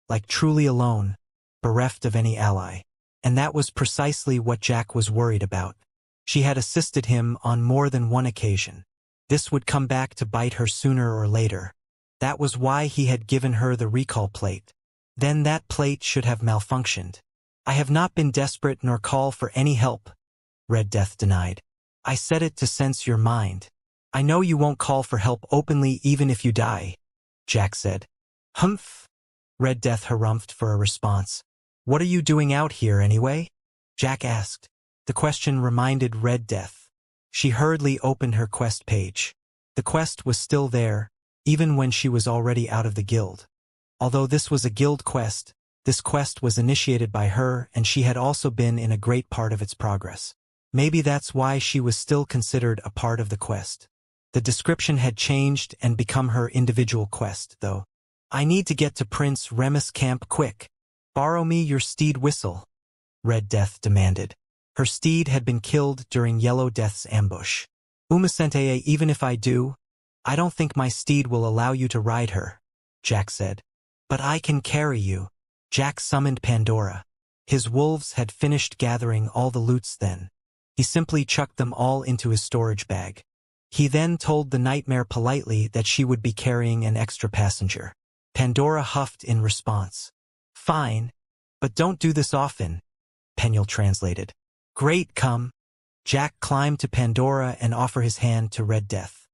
Like truly alone, bereft of any ally. And that was precisely what Jack was worried about. She had assisted him on more than one occasion. This would come back to bite her sooner or later. That was why he had given her the recall plate. Then that plate should have malfunctioned. "I have not been desperate nor call for any help," Red Death denied. "I set it to sense your mind. I know you won't call for help openly even if you die," Jack said. "Humph," Red Death harumphed for a response. "What are you doing out here anyway?" Jack asked. The question reminded Red Death. She hurriedly opened her quest page. The quest was still there, even when she was already out of the guild. Although this was a guild quest, this quest was initiated by her and she had also been in a great part of its progress. Maybe that's why she was still considered a part of the quest. The description had changed and become her individual quest, though. "I need to get to Prince Remus camp quick. Borrow me your steed whistle," Red Death demanded. Her steed had been killed during Yellow Death's ambush. "Umasente, even if I do, I don't think my steed will allow you to ride her," Jack said. "But I can carry you." Jack summoned Pandora. His wolves had finished gathering all the loots then. He simply chucked them all into his storage bag. He then told the nightmare politely that she would be carrying an extra passenger. Pandora huffed in response. "Fine, but don't do this often," Penuel translated. "Great, come." Jack climbed to Pandora and offered his hand to Red Death.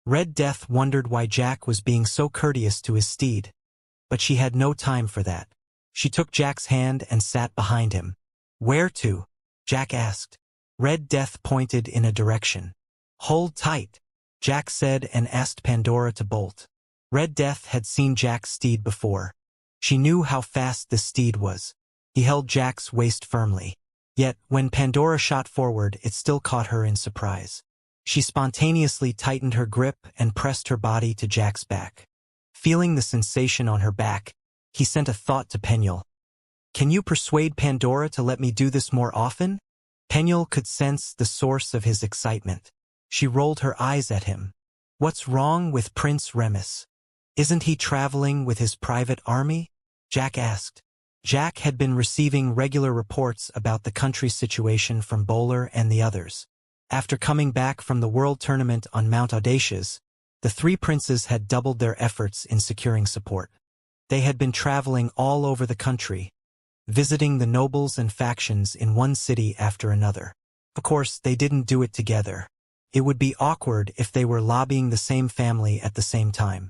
Red Death wondered why Jack was being so courteous to his steed. But she had no time for that. She took Jack's hand and sat behind him. "Where to?" Jack asked. Red Death pointed in a direction. "Hold tight," Jack said and asked Pandora to bolt. Red Death had seen Jack's steed before. She knew how fast the steed was. He held Jack's waist firmly. Yet, when Pandora shot forward, it still caught her in surprise. She spontaneously tightened her grip and pressed her body to Jack's back. Feeling the sensation on her back, he sent a thought to Penuel. "Can you persuade Pandora to let me do this more often?" Penuel could sense the source of his excitement. She rolled her eyes at him. "What's wrong with Prince Remus? Isn't he traveling with his private army?" Jack asked. Jack had been receiving regular reports about the country's situation from Bowler and the others. After coming back from the World Tournament on Mount Audacious, the three princes had doubled their efforts in securing support. They had been traveling all over the country, visiting the nobles and factions in one city after another. Of course, they didn't do it together. It would be awkward if they were lobbying the same family at the same time.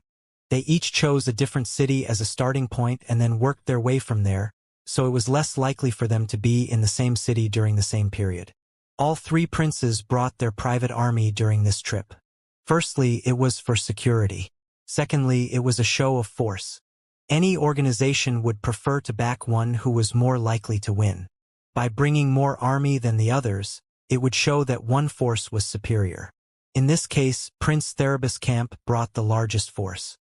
They each chose a different city as a starting point and then worked their way from there, so it was less likely for them to be in the same city during the same period. All three princes brought their private army during this trip. Firstly, it was for security. Secondly, it was a show of force. Any organization would prefer to back one who was more likely to win. By bringing more army than the others, it would show that one force was superior. In this case, Prince Therabus' camp brought the largest force.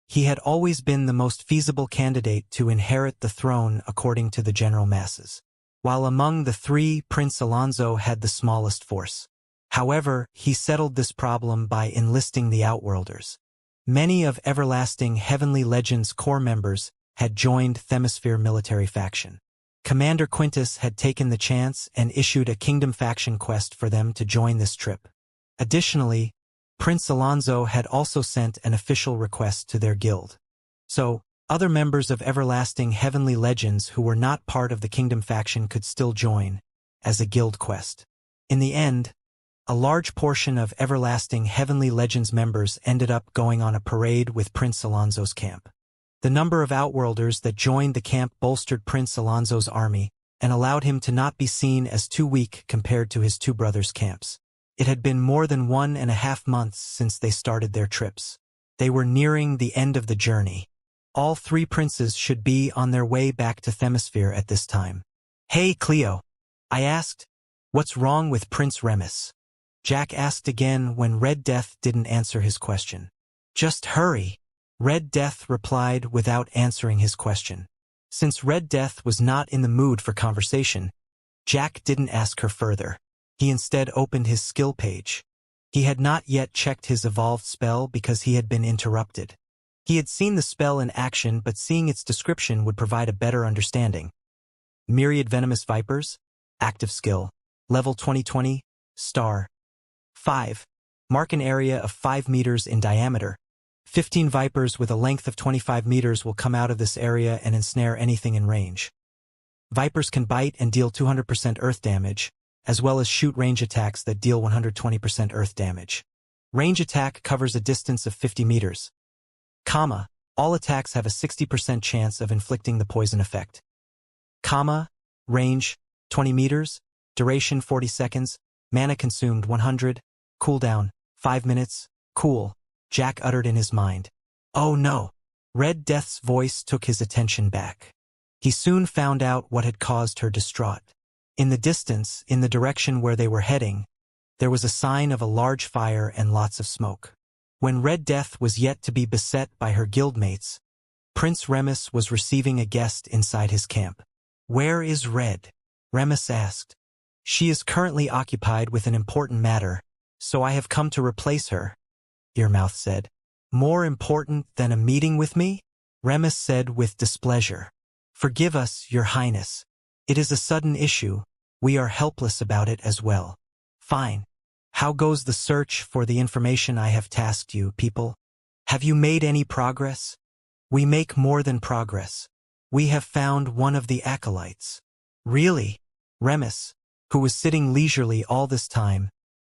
He had always been the most feasible candidate to inherit the throne according to the general masses. While among the three, Prince Alonso had the smallest force. However, he settled this problem by enlisting the Outworlders. Many of Everlasting Heavenly Legends' core members had joined Themisphere military faction. Commander Quintus had taken the chance and issued a kingdom faction quest for them to join this trip. Additionally, Prince Alonso had also sent an official request to their guild. So, other members of Everlasting Heavenly Legends who were not part of the kingdom faction could still join, as a guild quest. In the end, a large portion of Everlasting Heavenly Legends members ended up going on a parade with Prince Alonso's camp. The number of Outworlders that joined the camp bolstered Prince Alonso's army and allowed him to not be seen as too weak compared to his two brothers' camps. It had been more than 1.5 months since they started their trips. They were nearing the end of the journey. All three princes should be on their way back to Themisphere at this time. "Hey, Cleo," I asked, "what's wrong with Prince Remus?" Jack asked again when Red Death didn't answer his question. "Just hurry," Red Death replied without answering his question. Since Red Death was not in the mood for conversation, Jack didn't ask her further. He instead opened his skill page. He had not yet checked his evolved spell because he had been interrupted. He had seen the spell in action, but seeing its description would provide a better understanding. Myriad Venomous Vipers, active skill, level 2020, star 5. Mark an area of 5 meters in diameter. 15 vipers with a length of 25 meters will come out of this area and ensnare anything in range. Vipers can bite and deal 200% earth damage, as well as shoot range attacks that deal 120% earth damage. Range attack covers a distance of 50 meters. All attacks have a 60% chance of inflicting the poison effect. Range 20 meters, duration 40 seconds, mana consumed 100, cooldown 5 minutes, cool, Jack uttered in his mind. Oh no! Red Death's voice took his attention back. He soon found out what had caused her distraught. In the distance, in the direction where they were heading, there was a sign of a large fire and lots of smoke. When Red Death was yet to be beset by her guildmates, Prince Remus was receiving a guest inside his camp. "Where is Red?" Remus asked. "She is currently occupied with an important matter, so I have come to replace her," Earmouth said. "More important than a meeting with me?" Remus said with displeasure. "Forgive us, Your Highness. It is a sudden issue. We are helpless about it as well." "Fine. How goes the search for the information I have tasked you, people? Have you made any progress?" "We make more than progress. We have found one of the acolytes." "Really?" Remus, who was sitting leisurely all this time,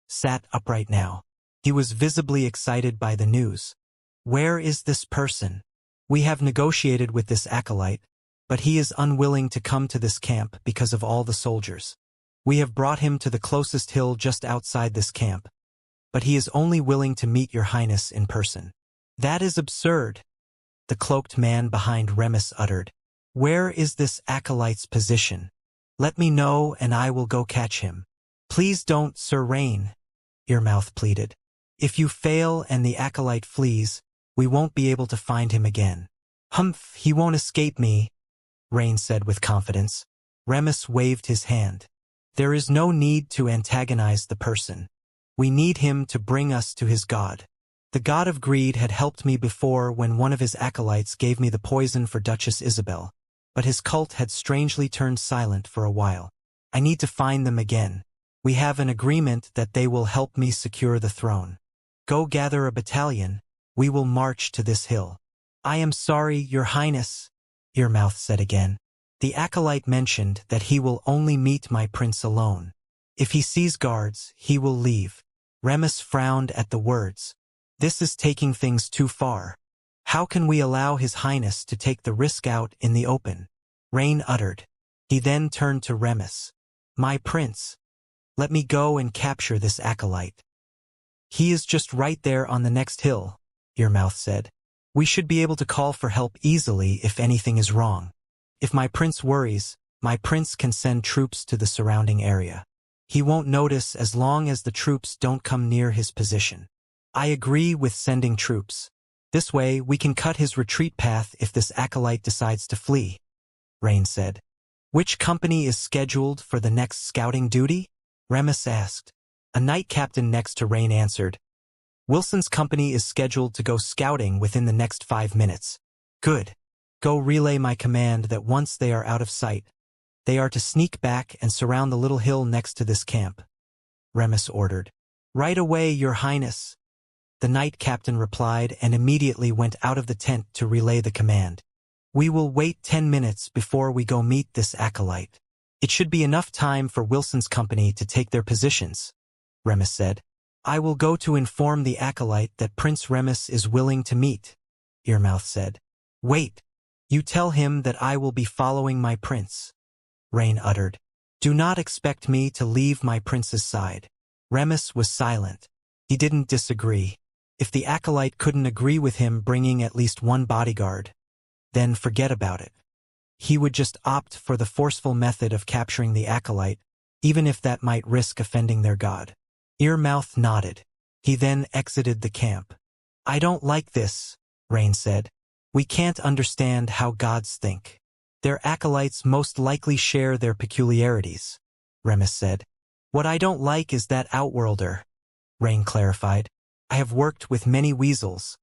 sat upright now. He was visibly excited by the news. "Where is this person? We have negotiated with this acolyte, but he is unwilling to come to this camp because of all the soldiers. We have brought him to the closest hill just outside this camp, but he is only willing to meet Your Highness in person." "That is absurd," the cloaked man behind Remus uttered. "Where is this acolyte's position? Let me know and I will go catch him." "Please don't, Sir Rain," Earmouth pleaded. If you fail and the acolyte flees, we won't be able to find him again. Humph, he won't escape me, Rain said with confidence. Remus waved his hand. There is no need to antagonize the person. We need him to bring us to his god. The god of greed had helped me before when one of his acolytes gave me the poison for Duchess Isabel, but his cult had strangely turned silent for a while. I need to find them again. We have an agreement that they will help me secure the throne. Go gather a battalion. We will march to this hill. I am sorry, Your Highness, Earmouth said again. The acolyte mentioned that he will only meet my prince alone. If he sees guards, he will leave. Remus frowned at the words. This is taking things too far. How can we allow His Highness to take the risk out in the open? Rain uttered. He then turned to Remus. My prince, let me go and capture this acolyte. He is just right there on the next hill, Earmouth said. We should be able to call for help easily if anything is wrong. If my prince worries, my prince can send troops to the surrounding area. He won't notice as long as the troops don't come near his position. I agree with sending troops. This way we can cut his retreat path if this acolyte decides to flee, Rain said. Which company is scheduled for the next scouting duty? Remus asked. A knight captain next to Rain answered. Wilson's company is scheduled to go scouting within the next 5 minutes. Good. Go relay my command that once they are out of sight, they are to sneak back and surround the little hill next to this camp, Remus ordered. Right away, Your Highness, the knight captain replied and immediately went out of the tent to relay the command. We will wait 10 minutes before we go meet this acolyte. It should be enough time for Wilson's company to take their positions, Remus said. I will go to inform the acolyte that Prince Remus is willing to meet, Earmouth said. Wait, you tell him that I will be following my prince, Rain uttered. Do not expect me to leave my prince's side. Remus was silent. He didn't disagree. If the acolyte couldn't agree with him bringing at least one bodyguard, then forget about it. He would just opt for the forceful method of capturing the acolyte, even if that might risk offending their god. Earmouth nodded. He then exited the camp. I don't like this, Rain said. We can't understand how gods think. Their acolytes most likely share their peculiarities, Remus said. What I don't like is that outworlder, Rain clarified. I have worked with many weasels.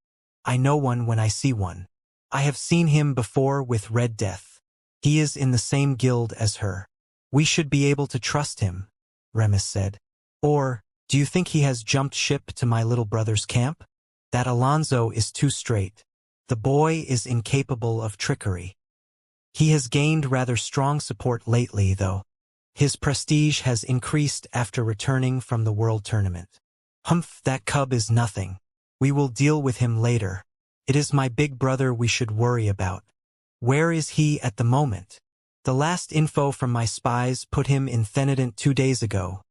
I know one when I see one. I have seen him before with Red Death. He is in the same guild as her. We should be able to trust him, Remus said. Or, do you think he has jumped ship to my little brother's camp? That Alonso is too straight. The boy is incapable of trickery. He has gained rather strong support lately, though. His prestige has increased after returning from the World Tournament. Humph, that cub is nothing. We will deal with him later. It is my big brother we should worry about. Where is he at the moment? The last info from my spies put him in Thenidant 2 days ago,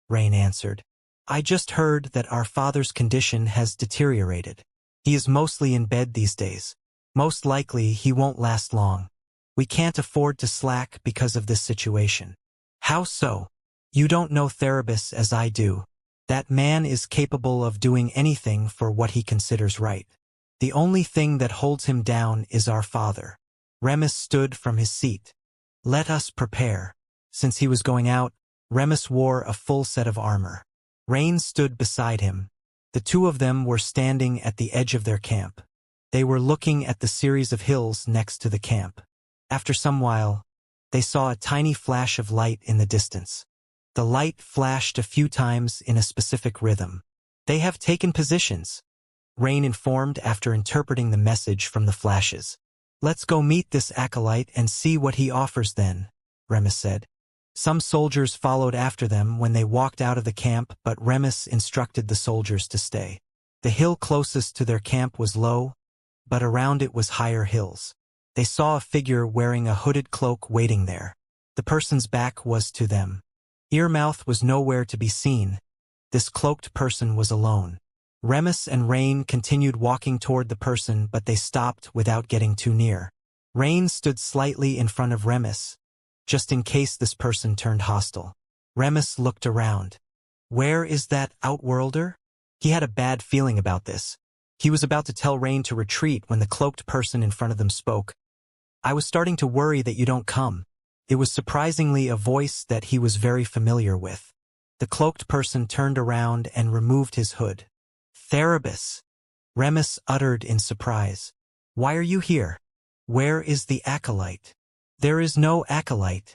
Rain answered. I just heard that our father's condition has deteriorated. He is mostly in bed these days. Most likely he won't last long. We can't afford to slack because of this situation. How so? You don't know Therabus as I do. That man is capable of doing anything for what he considers right. The only thing that holds him down is our father. Remus stood from his seat. Let us prepare. Since he was going out, Remus wore a full set of armor. Rain stood beside him. The two of them were standing at the edge of their camp. They were looking at the series of hills next to the camp. After some while, they saw a tiny flash of light in the distance. The light flashed a few times in a specific rhythm. They have taken positions, Rain informed after interpreting the message from the flashes. Let's go meet this acolyte and see what he offers then, Remus said. Some soldiers followed after them when they walked out of the camp, but Remus instructed the soldiers to stay. The hill closest to their camp was low, but around it was higher hills. They saw a figure wearing a hooded cloak waiting there. The person's back was to them. Earmouth was nowhere to be seen. This cloaked person was alone. Remus and Rain continued walking toward the person, but they stopped without getting too near. Rain stood slightly in front of Remus, just in case this person turned hostile. Remus looked around. Where is that outworlder? He had a bad feeling about this. He was about to tell Rain to retreat when the cloaked person in front of them spoke. I was starting to worry that you don't come. It was surprisingly a voice that he was very familiar with. The cloaked person turned around and removed his hood. Therabus, Remus uttered in surprise. Why are you here? Where is the acolyte? There is no acolyte,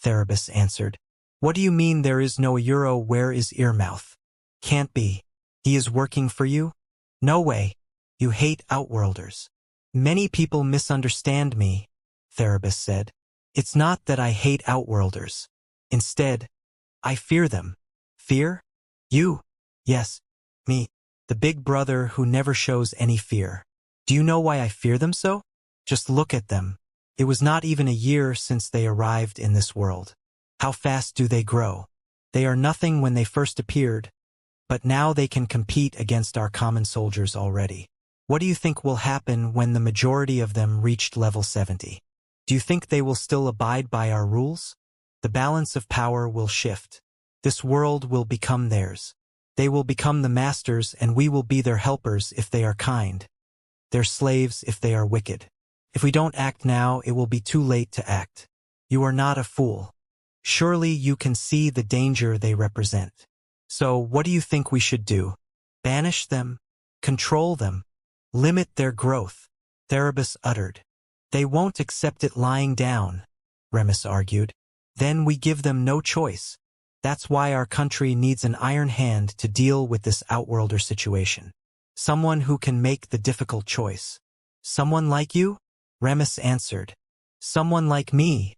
Therabus answered. What do you mean there is no Euro? Where is Earmouth? Can't be. He is working for you? No way. You hate outworlders. Many people misunderstand me, Therabus said. It's not that I hate outworlders. Instead, I fear them. Fear? You? Yes, me. The big brother who never shows any fear. Do you know why I fear them so? Just look at them. It was not even a year since they arrived in this world. How fast do they grow? They are nothing when they first appeared, but now they can compete against our common soldiers already. What do you think will happen when the majority of them reached level 70? Do you think they will still abide by our rules? The balance of power will shift. This world will become theirs. They will become the masters and we will be their helpers if they are kind. Their slaves if they are wicked. If we don't act now, it will be too late to act. You are not a fool. Surely you can see the danger they represent. So what do you think we should do? Banish them? Control them? Limit their growth? Therabus uttered. They won't accept it lying down, Remus argued. Then we give them no choice. That's why our country needs an iron hand to deal with this outworlder situation. Someone who can make the difficult choice. Someone like you? Remus answered. Someone like me,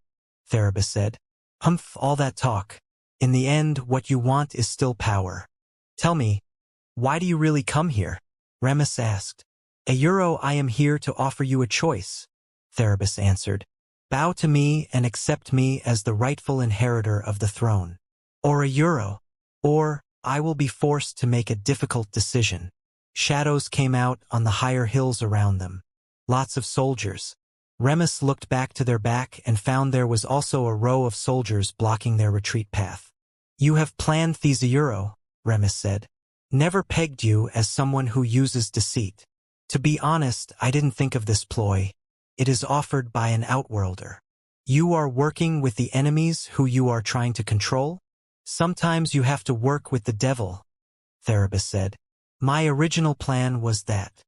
Therabus said. Humph, all that talk. In the end, what you want is still power. Tell me, why do you really come here? Remus asked. A Euro, I am here to offer you a choice, Therabus answered. Bow to me and accept me as the rightful inheritor of the throne. Or a Euro. Or, I will be forced to make a difficult decision. Shadows came out on the higher hills around them. Lots of soldiers. Remus looked back to their back and found there was also a row of soldiers blocking their retreat path. You have planned these Euro, Remus said. Never pegged you as someone who uses deceit. To be honest, I didn't think of this ploy. It is offered by an outworlder. You are working with the enemies who you are trying to control? Sometimes you have to work with the devil, Therabus said. My original plan was that.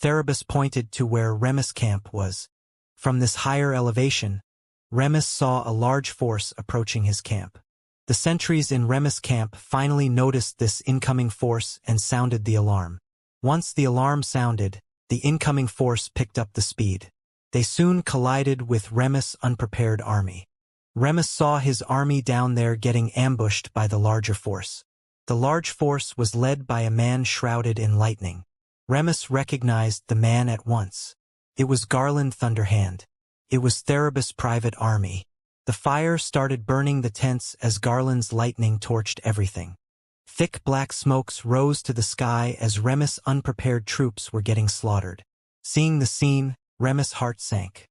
Therabus pointed to where Remus' camp was. From this higher elevation, Remus saw a large force approaching his camp. The sentries in Remus' camp finally noticed this incoming force and sounded the alarm. Once the alarm sounded, the incoming force picked up the speed. They soon collided with Remus' unprepared army. Remus saw his army down there getting ambushed by the larger force. The large force was led by a man shrouded in lightning. Remus recognized the man at once. It was Garland Thunderhand. It was Therabus' private army. The fire started burning the tents as Garland's lightning torched everything. Thick black smokes rose to the sky as Remus' unprepared troops were getting slaughtered. Seeing the scene, Remus' heart sank.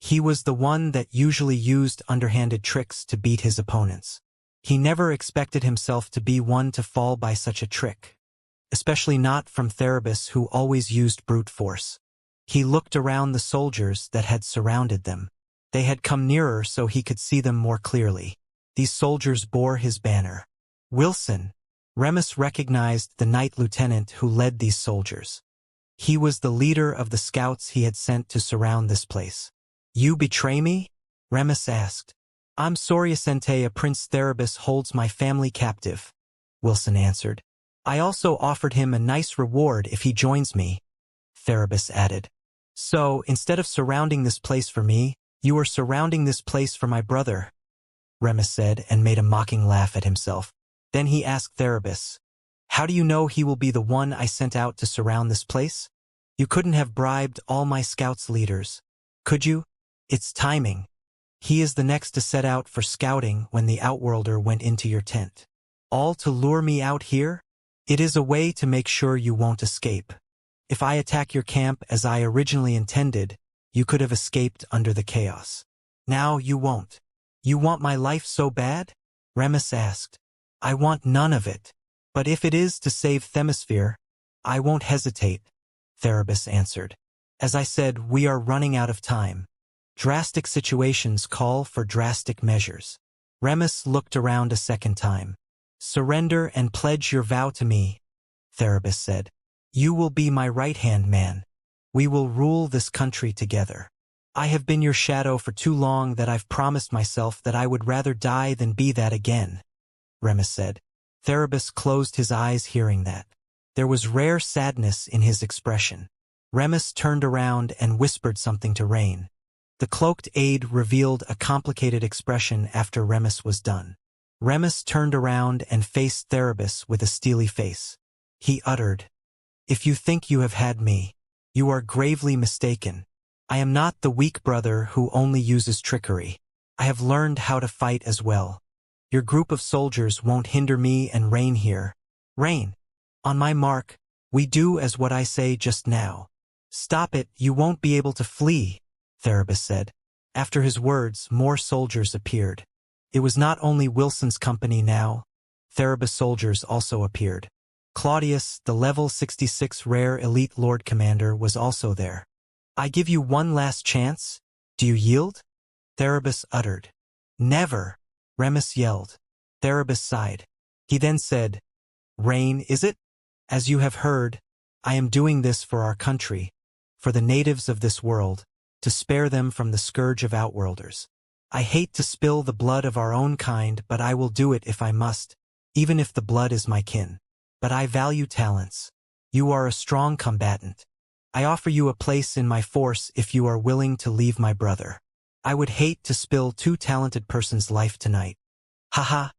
He was the one that usually used underhanded tricks to beat his opponents. He never expected himself to be one to fall by such a trick. Especially not from Therabus, who always used brute force. He looked around the soldiers that had surrounded them. They had come nearer so he could see them more clearly. These soldiers bore his banner. Wilson. Remus recognized the knight lieutenant who led these soldiers. He was the leader of the scouts he had sent to surround this place. You betray me? Remus asked. I'm sorry, Sente, Prince Therabus holds my family captive, Wilson answered. I also offered him a nice reward if he joins me, Therabus added. So, instead of surrounding this place for me, you are surrounding this place for my brother, Remus said and made a mocking laugh at himself. Then he asked Therabus, how do you know he will be the one I sent out to surround this place? You couldn't have bribed all my scouts' leaders, could you? It's timing. He is the next to set out for scouting when the outworlder went into your tent. All to lure me out here? It is a way to make sure you won't escape. If I attack your camp as I originally intended, you could have escaped under the chaos. Now you won't. You want my life so bad? Remus asked. I want none of it. But if it is to save Themisphere, I won't hesitate, Therabus answered. As I said, we are running out of time. Drastic situations call for drastic measures. Remus looked around a second time. Surrender and pledge your vow to me, Therabus said. You will be my right-hand man. We will rule this country together. I have been your shadow for too long that I've promised myself that I would rather die than be that again, Remus said. Therabus closed his eyes hearing that. There was rare sadness in his expression. Remus turned around and whispered something to Rain. The cloaked aide revealed a complicated expression after Remus was done. Remus turned around and faced Therabus with a steely face. He uttered, "If you think you have had me, you are gravely mistaken. I am not the weak brother who only uses trickery. I have learned how to fight as well. Your group of soldiers won't hinder me and Rain here. Rain, on my mark, we do as what I say just now." "Stop it, you won't be able to flee," Therabus said. After his words, more soldiers appeared. It was not only Wilson's company now. Therabus soldiers also appeared. Claudius, the level 66 rare elite lord commander, was also there. "I give you one last chance. Do you yield?" Therabus uttered. "Never," Remus yelled. Therabus sighed. He then said, "Rain, is it? As you have heard, I am doing this for our country, for the natives of this world, to spare them from the scourge of outworlders. I hate to spill the blood of our own kind, but I will do it if I must, even if the blood is my kin. But I value talents. You are a strong combatant. I offer you a place in my force if you are willing to leave my brother. I would hate to spill too talented person's life tonight. Haha,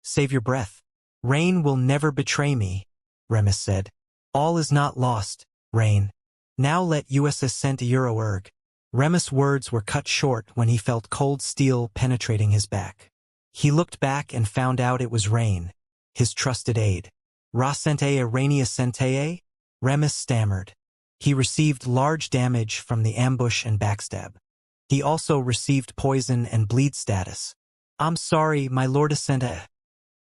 save your breath. Rain will never betray me," Remus said. "All is not lost, Rain. Now let us ascend to Euro-erg." Remus' words were cut short when he felt cold steel penetrating his back. He looked back and found out it was Rain, his trusted aide. "Rasente Arania Sente?" Remus stammered. He received large damage from the ambush and backstab. He also received poison and bleed status. "I'm sorry, my lord Ascenta,"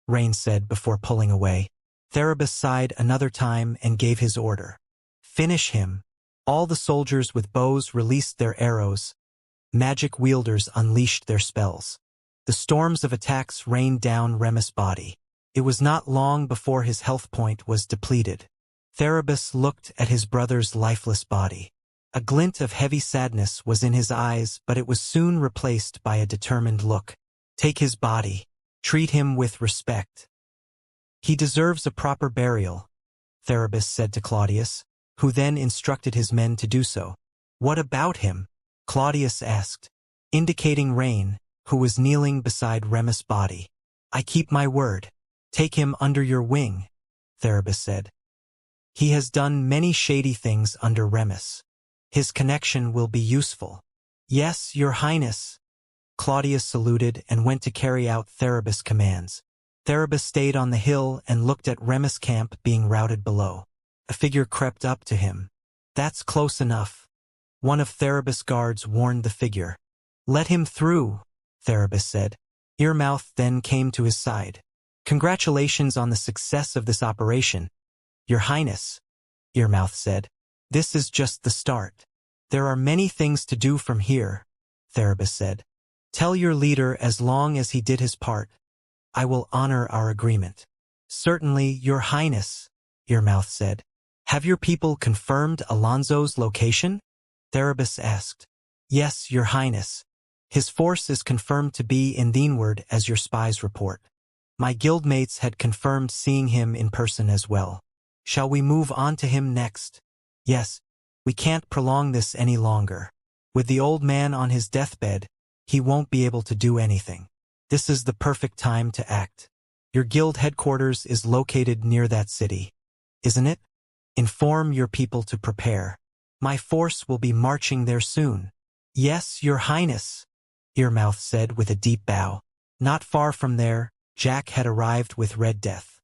Rain said before pulling away. Therabus sighed another time and gave his order. "Finish him." All the soldiers with bows released their arrows. Magic wielders unleashed their spells. The storms of attacks rained down Remus' body. It was not long before his health point was depleted. Therabus looked at his brother's lifeless body. A glint of heavy sadness was in his eyes, but it was soon replaced by a determined look. "Take his body. Treat him with respect. He deserves a proper burial," Therabus said to Claudius, who then instructed his men to do so. "What about him?" Claudius asked, indicating Rain, who was kneeling beside Remus' body. "I keep my word. Take him under your wing," Therabus said. "He has done many shady things under Remus. His connection will be useful." "Yes, your highness." Claudius saluted and went to carry out Therabus' commands. Therabus stayed on the hill and looked at Remus' camp being routed below. A figure crept up to him. "That's close enough." One of Therabus' guards warned the figure. "Let him through," Therabus said. Earmouth then came to his side. "Congratulations on the success of this operation, your highness," Earmouth said. "This is just the start. There are many things to do from here," Therabus said. "Tell your leader as long as he did his part, I will honor our agreement." "Certainly, your highness," Earmouth said. "Have your people confirmed Alonso's location?" Therabus asked. "Yes, your highness. His force is confirmed to be in Theenward as your spies report. My guildmates had confirmed seeing him in person as well. Shall we move on to him next?" "Yes, we can't prolong this any longer. With the old man on his deathbed, he won't be able to do anything. This is the perfect time to act. Your guild headquarters is located near that city, isn't it? Inform your people to prepare. My force will be marching there soon." "Yes, your highness," Earmouth said with a deep bow. Not far from there, Jack had arrived with Red Death.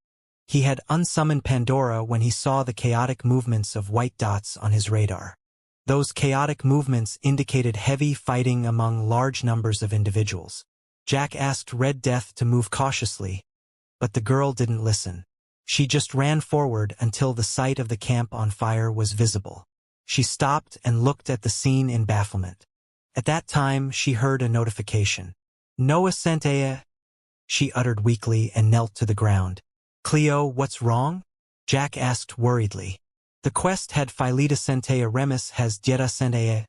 He had unsummoned Pandora when he saw the chaotic movements of white dots on his radar. Those chaotic movements indicated heavy fighting among large numbers of individuals. Jack asked Red Death to move cautiously, but the girl didn't listen. She just ran forward until the site of the camp on fire was visible. She stopped and looked at the scene in bafflement. At that time, she heard a notification. "No Xianxia," she uttered weakly and knelt to the ground. "Cleo, what's wrong?" Jack asked worriedly. "The quest had Phileta Xianxia Remus has Dieta Xianxia,"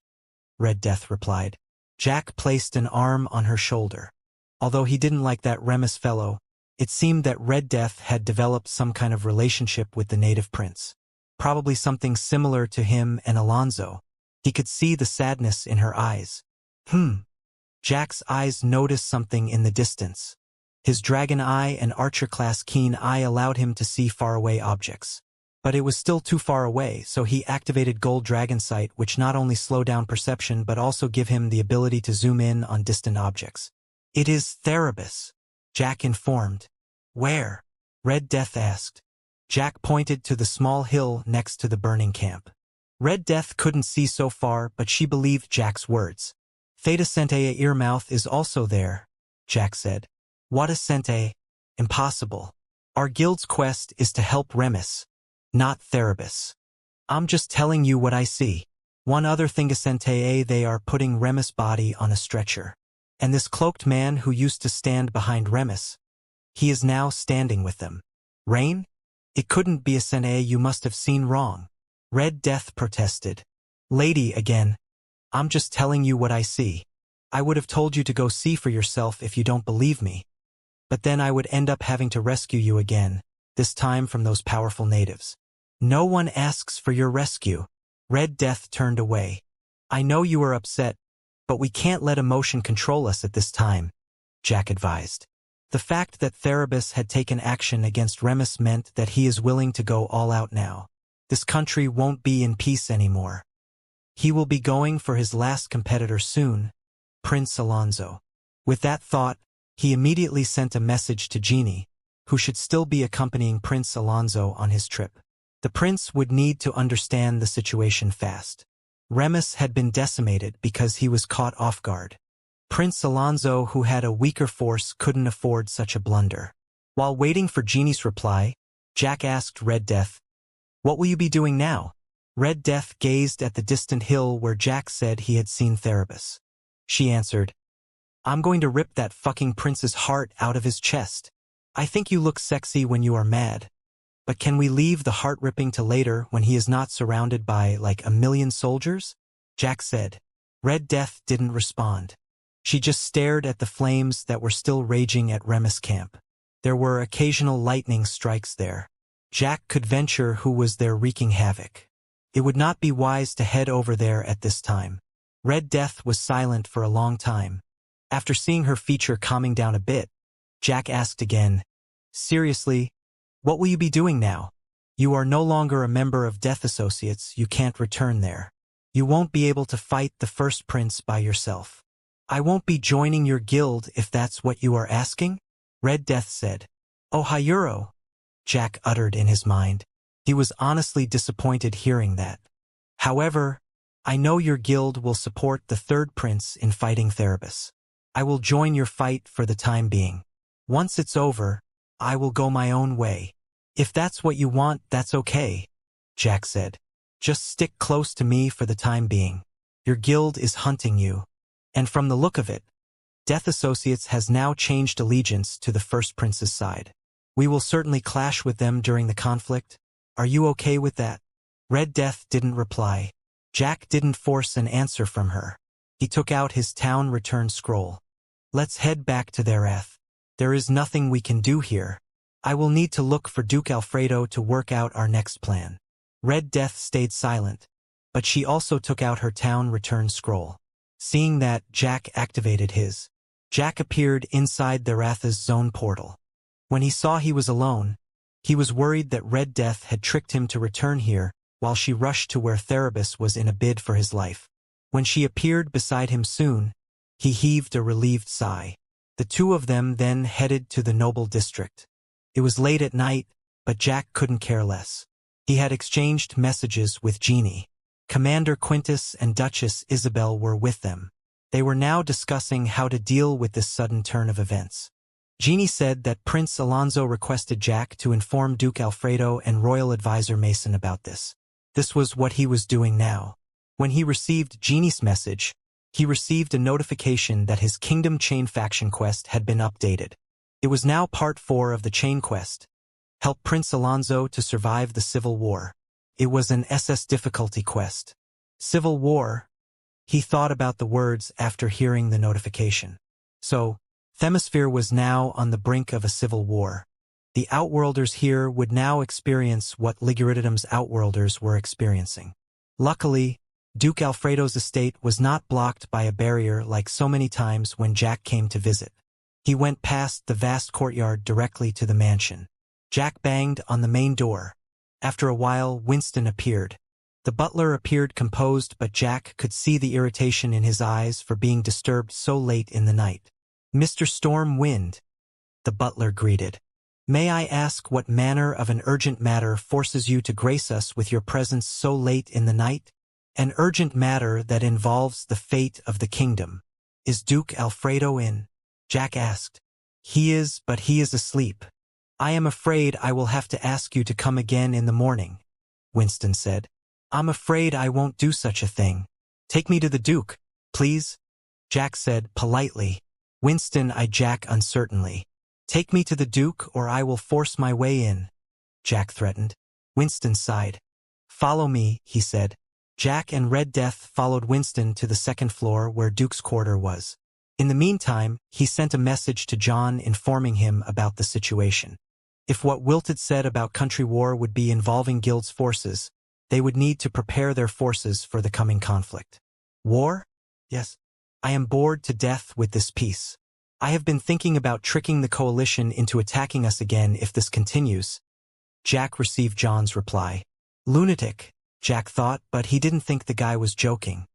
Red Death replied. Jack placed an arm on her shoulder. Although he didn't like that Remus fellow, it seemed that Red Death had developed some kind of relationship with the native prince. Probably something similar to him and Alonso. He could see the sadness in her eyes. Jack's eyes noticed something in the distance. His dragon eye and archer-class keen eye allowed him to see faraway objects. But it was still too far away, so he activated Gold Dragon Sight, which not only slowed down perception but also give him the ability to zoom in on distant objects. "It is Therabus," Jack informed. "Where?" Red Death asked. Jack pointed to the small hill next to the burning camp. Red Death couldn't see so far, but she believed Jack's words. "Theta Xianxia Earmouth is also there," Jack said. "What is Xianxia? Impossible. Our guild's quest is to help Remus, not Therabus. I'm just telling you what I see. One other thing is Xianxia, they are putting Remus' body on a stretcher. And this cloaked man who used to stand behind Remus, he is now standing with them. Rain? It couldn't be a Xianxia, you must have seen wrong." Red Death protested. "Lady, again. I'm just telling you what I see. I would have told you to go see for yourself if you don't believe me. But then I would end up having to rescue you again, this time from those powerful natives." "No one asks for your rescue." Red Death turned away. "I know you are upset, but we can't let emotion control us at this time," Jack advised. The fact that Therabus had taken action against Remus meant that he is willing to go all out now. This country won't be in peace anymore. He will be going for his last competitor soon, Prince Alonso. With that thought, he immediately sent a message to Jeannie, who should still be accompanying Prince Alonso on his trip. The prince would need to understand the situation fast. Remus had been decimated because he was caught off guard. Prince Alonso, who had a weaker force, couldn't afford such a blunder. While waiting for Jeannie's reply, Jack asked Red Death, "What will you be doing now?" Red Death gazed at the distant hill where Jack said he had seen Therabus. She answered, "I'm going to rip that fucking prince's heart out of his chest. I think you look sexy when you are mad. But can we leave the heart ripping to later when he is not surrounded by like a million soldiers?" Jack said. Red Death didn't respond. She just stared at the flames that were still raging at Remus camp. There were occasional lightning strikes there. Jack could venture who was there wreaking havoc. It would not be wise to head over there at this time. Red Death was silent for a long time. After seeing her feature calming down a bit, Jack asked again, "Seriously, what will you be doing now? You are no longer a member of Death Associates, you can't return there. You won't be able to fight the first prince by yourself." "I won't be joining your guild if that's what you are asking?" Red Death said. "Oh Hayuro," Jack uttered in his mind. He was honestly disappointed hearing that. "However, I know your guild will support the third prince in fighting Therabus. I will join your fight for the time being. Once it's over, I will go my own way." "If that's what you want, that's okay," Jack said. "Just stick close to me for the time being. Your guild is hunting you. And from the look of it, Death Associates has now changed allegiance to the First Prince's side. We will certainly clash with them during the conflict. Are you okay with that?" Red Death didn't reply. Jack didn't force an answer from her. He took out his town return scroll. "Let's head back to Therath. There is nothing we can do here. I will need to look for Duke Alfredo to work out our next plan." Red Death stayed silent, but she also took out her town return scroll. Seeing that, Jack activated his. Jack appeared inside Therath's zone portal. When he saw he was alone, he was worried that Red Death had tricked him to return here while she rushed to where Therabus was in a bid for his life. When she appeared beside him soon, he heaved a relieved sigh. The two of them then headed to the noble district. It was late at night, but Jack couldn't care less. He had exchanged messages with Jeannie. Commander Quintus and Duchess Isabel were with them. They were now discussing how to deal with this sudden turn of events. Jeannie said that Prince Alonso requested Jack to inform Duke Alfredo and Royal Advisor Mason about this. This was what he was doing now. When he received Jeannie's message, he received a notification that his Kingdom Chain faction quest had been updated. It was now part 4 of the chain quest. Help Prince Alonso to survive the Civil War. It was an SS difficulty quest. Civil War? He thought about the words after hearing the notification. So, Themisphere was now on the brink of a civil war. The Outworlders here would now experience what Liguridium's Outworlders were experiencing. Luckily, Duke Alfredo's estate was not blocked by a barrier like so many times when Jack came to visit. He went past the vast courtyard directly to the mansion. Jack banged on the main door. After a while, Winston appeared. The butler appeared composed, but Jack could see the irritation in his eyes for being disturbed so late in the night. "Mr. Storm Wind," the butler greeted. "May I ask what manner of an urgent matter forces you to grace us with your presence so late in the night?" "An urgent matter that involves the fate of the kingdom. Is Duke Alfredo in?" Jack asked. "He is, but he is asleep. I am afraid I will have to ask you to come again in the morning," Winston said. "I'm afraid I won't do such a thing. Take me to the Duke, please," Jack said politely. Winston eyed Jack uncertainly. "Take me to the Duke or I will force my way in," Jack threatened. Winston sighed. "Follow me," he said. Jack and Red Death followed Winston to the second floor where Duke's quarter was. In the meantime, he sent a message to John informing him about the situation. If what Wilted said about country war would be involving Guild's forces, they would need to prepare their forces for the coming conflict. War? Yes. I am bored to death with this peace. I have been thinking about tricking the coalition into attacking us again if this continues. Jack received John's reply. Lunatic, Jack thought, but he didn't think the guy was joking.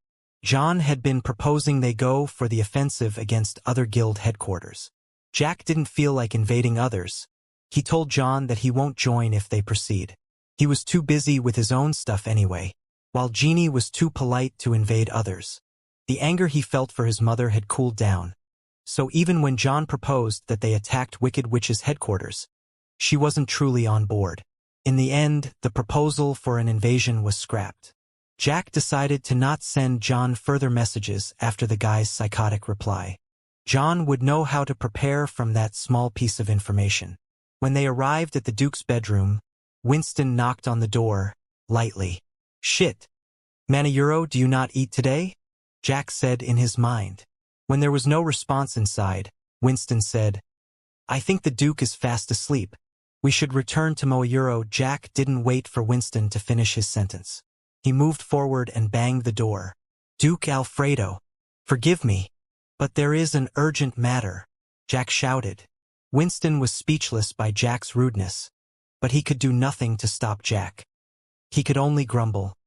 John had been proposing they go for the offensive against other guild headquarters. Jack didn't feel like invading others. He told John that he won't join if they proceed. He was too busy with his own stuff anyway, while Jeannie was too polite to invade others. The anger he felt for his mother had cooled down. So even when John proposed that they attacked Wicked Witch's headquarters, she wasn't truly on board. In the end, the proposal for an invasion was scrapped. Jack decided to not send John further messages after the guy's psychotic reply. John would know how to prepare from that small piece of information. When they arrived at the Duke's bedroom, Winston knocked on the door, lightly. "Shit. Manayuro, do you not eat today?" Jack said in his mind. When there was no response inside, Winston said, "I think the Duke is fast asleep. We should return to Moayuro." Jack didn't wait for Winston to finish his sentence. He moved forward and banged the door. "Duke Alfredo, forgive me, but there is an urgent matter," Jack shouted. Winston was speechless by Jack's rudeness, but he could do nothing to stop Jack. He could only grumble.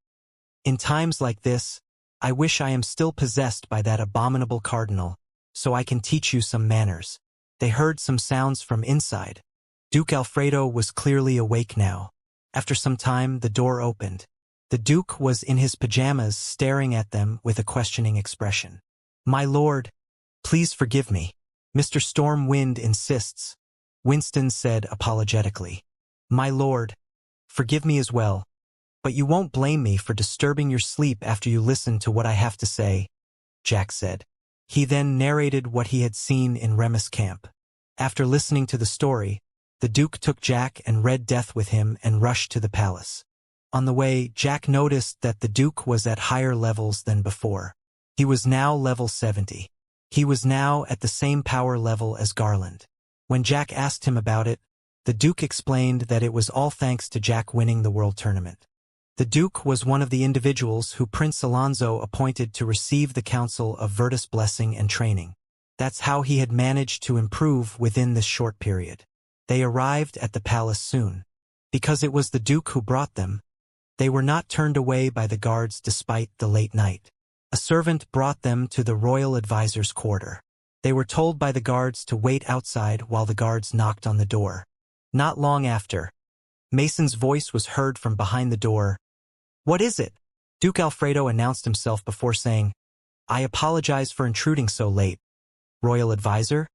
"In times like this, I wish I am still possessed by that abominable cardinal, so I can teach you some manners." They heard some sounds from inside. Duke Alfredo was clearly awake now. After some time, the door opened. The Duke was in his pajamas staring at them with a questioning expression. "My lord, please forgive me. Mr. Stormwind insists," Winston said apologetically. "My lord, forgive me as well. But you won't blame me for disturbing your sleep after you listen to what I have to say," Jack said. He then narrated what he had seen in Remus camp. After listening to the story, the Duke took Jack and Red Death with him and rushed to the palace. On the way, Jack noticed that the Duke was at higher levels than before. He was now level 70. He was now at the same power level as Garland. When Jack asked him about it, the Duke explained that it was all thanks to Jack winning the World Tournament. The Duke was one of the individuals who Prince Alonso appointed to receive the Council of Virtus Blessing and Training. That's how he had managed to improve within this short period. They arrived at the palace soon. Because it was the Duke who brought them, they were not turned away by the guards despite the late night. A servant brought them to the royal advisor's quarter. They were told by the guards to wait outside while the guards knocked on the door. Not long after, Mason's voice was heard from behind the door. "What is it?" Duke Alfredo announced himself before saying, "I apologize for intruding so late. Royal advisor?"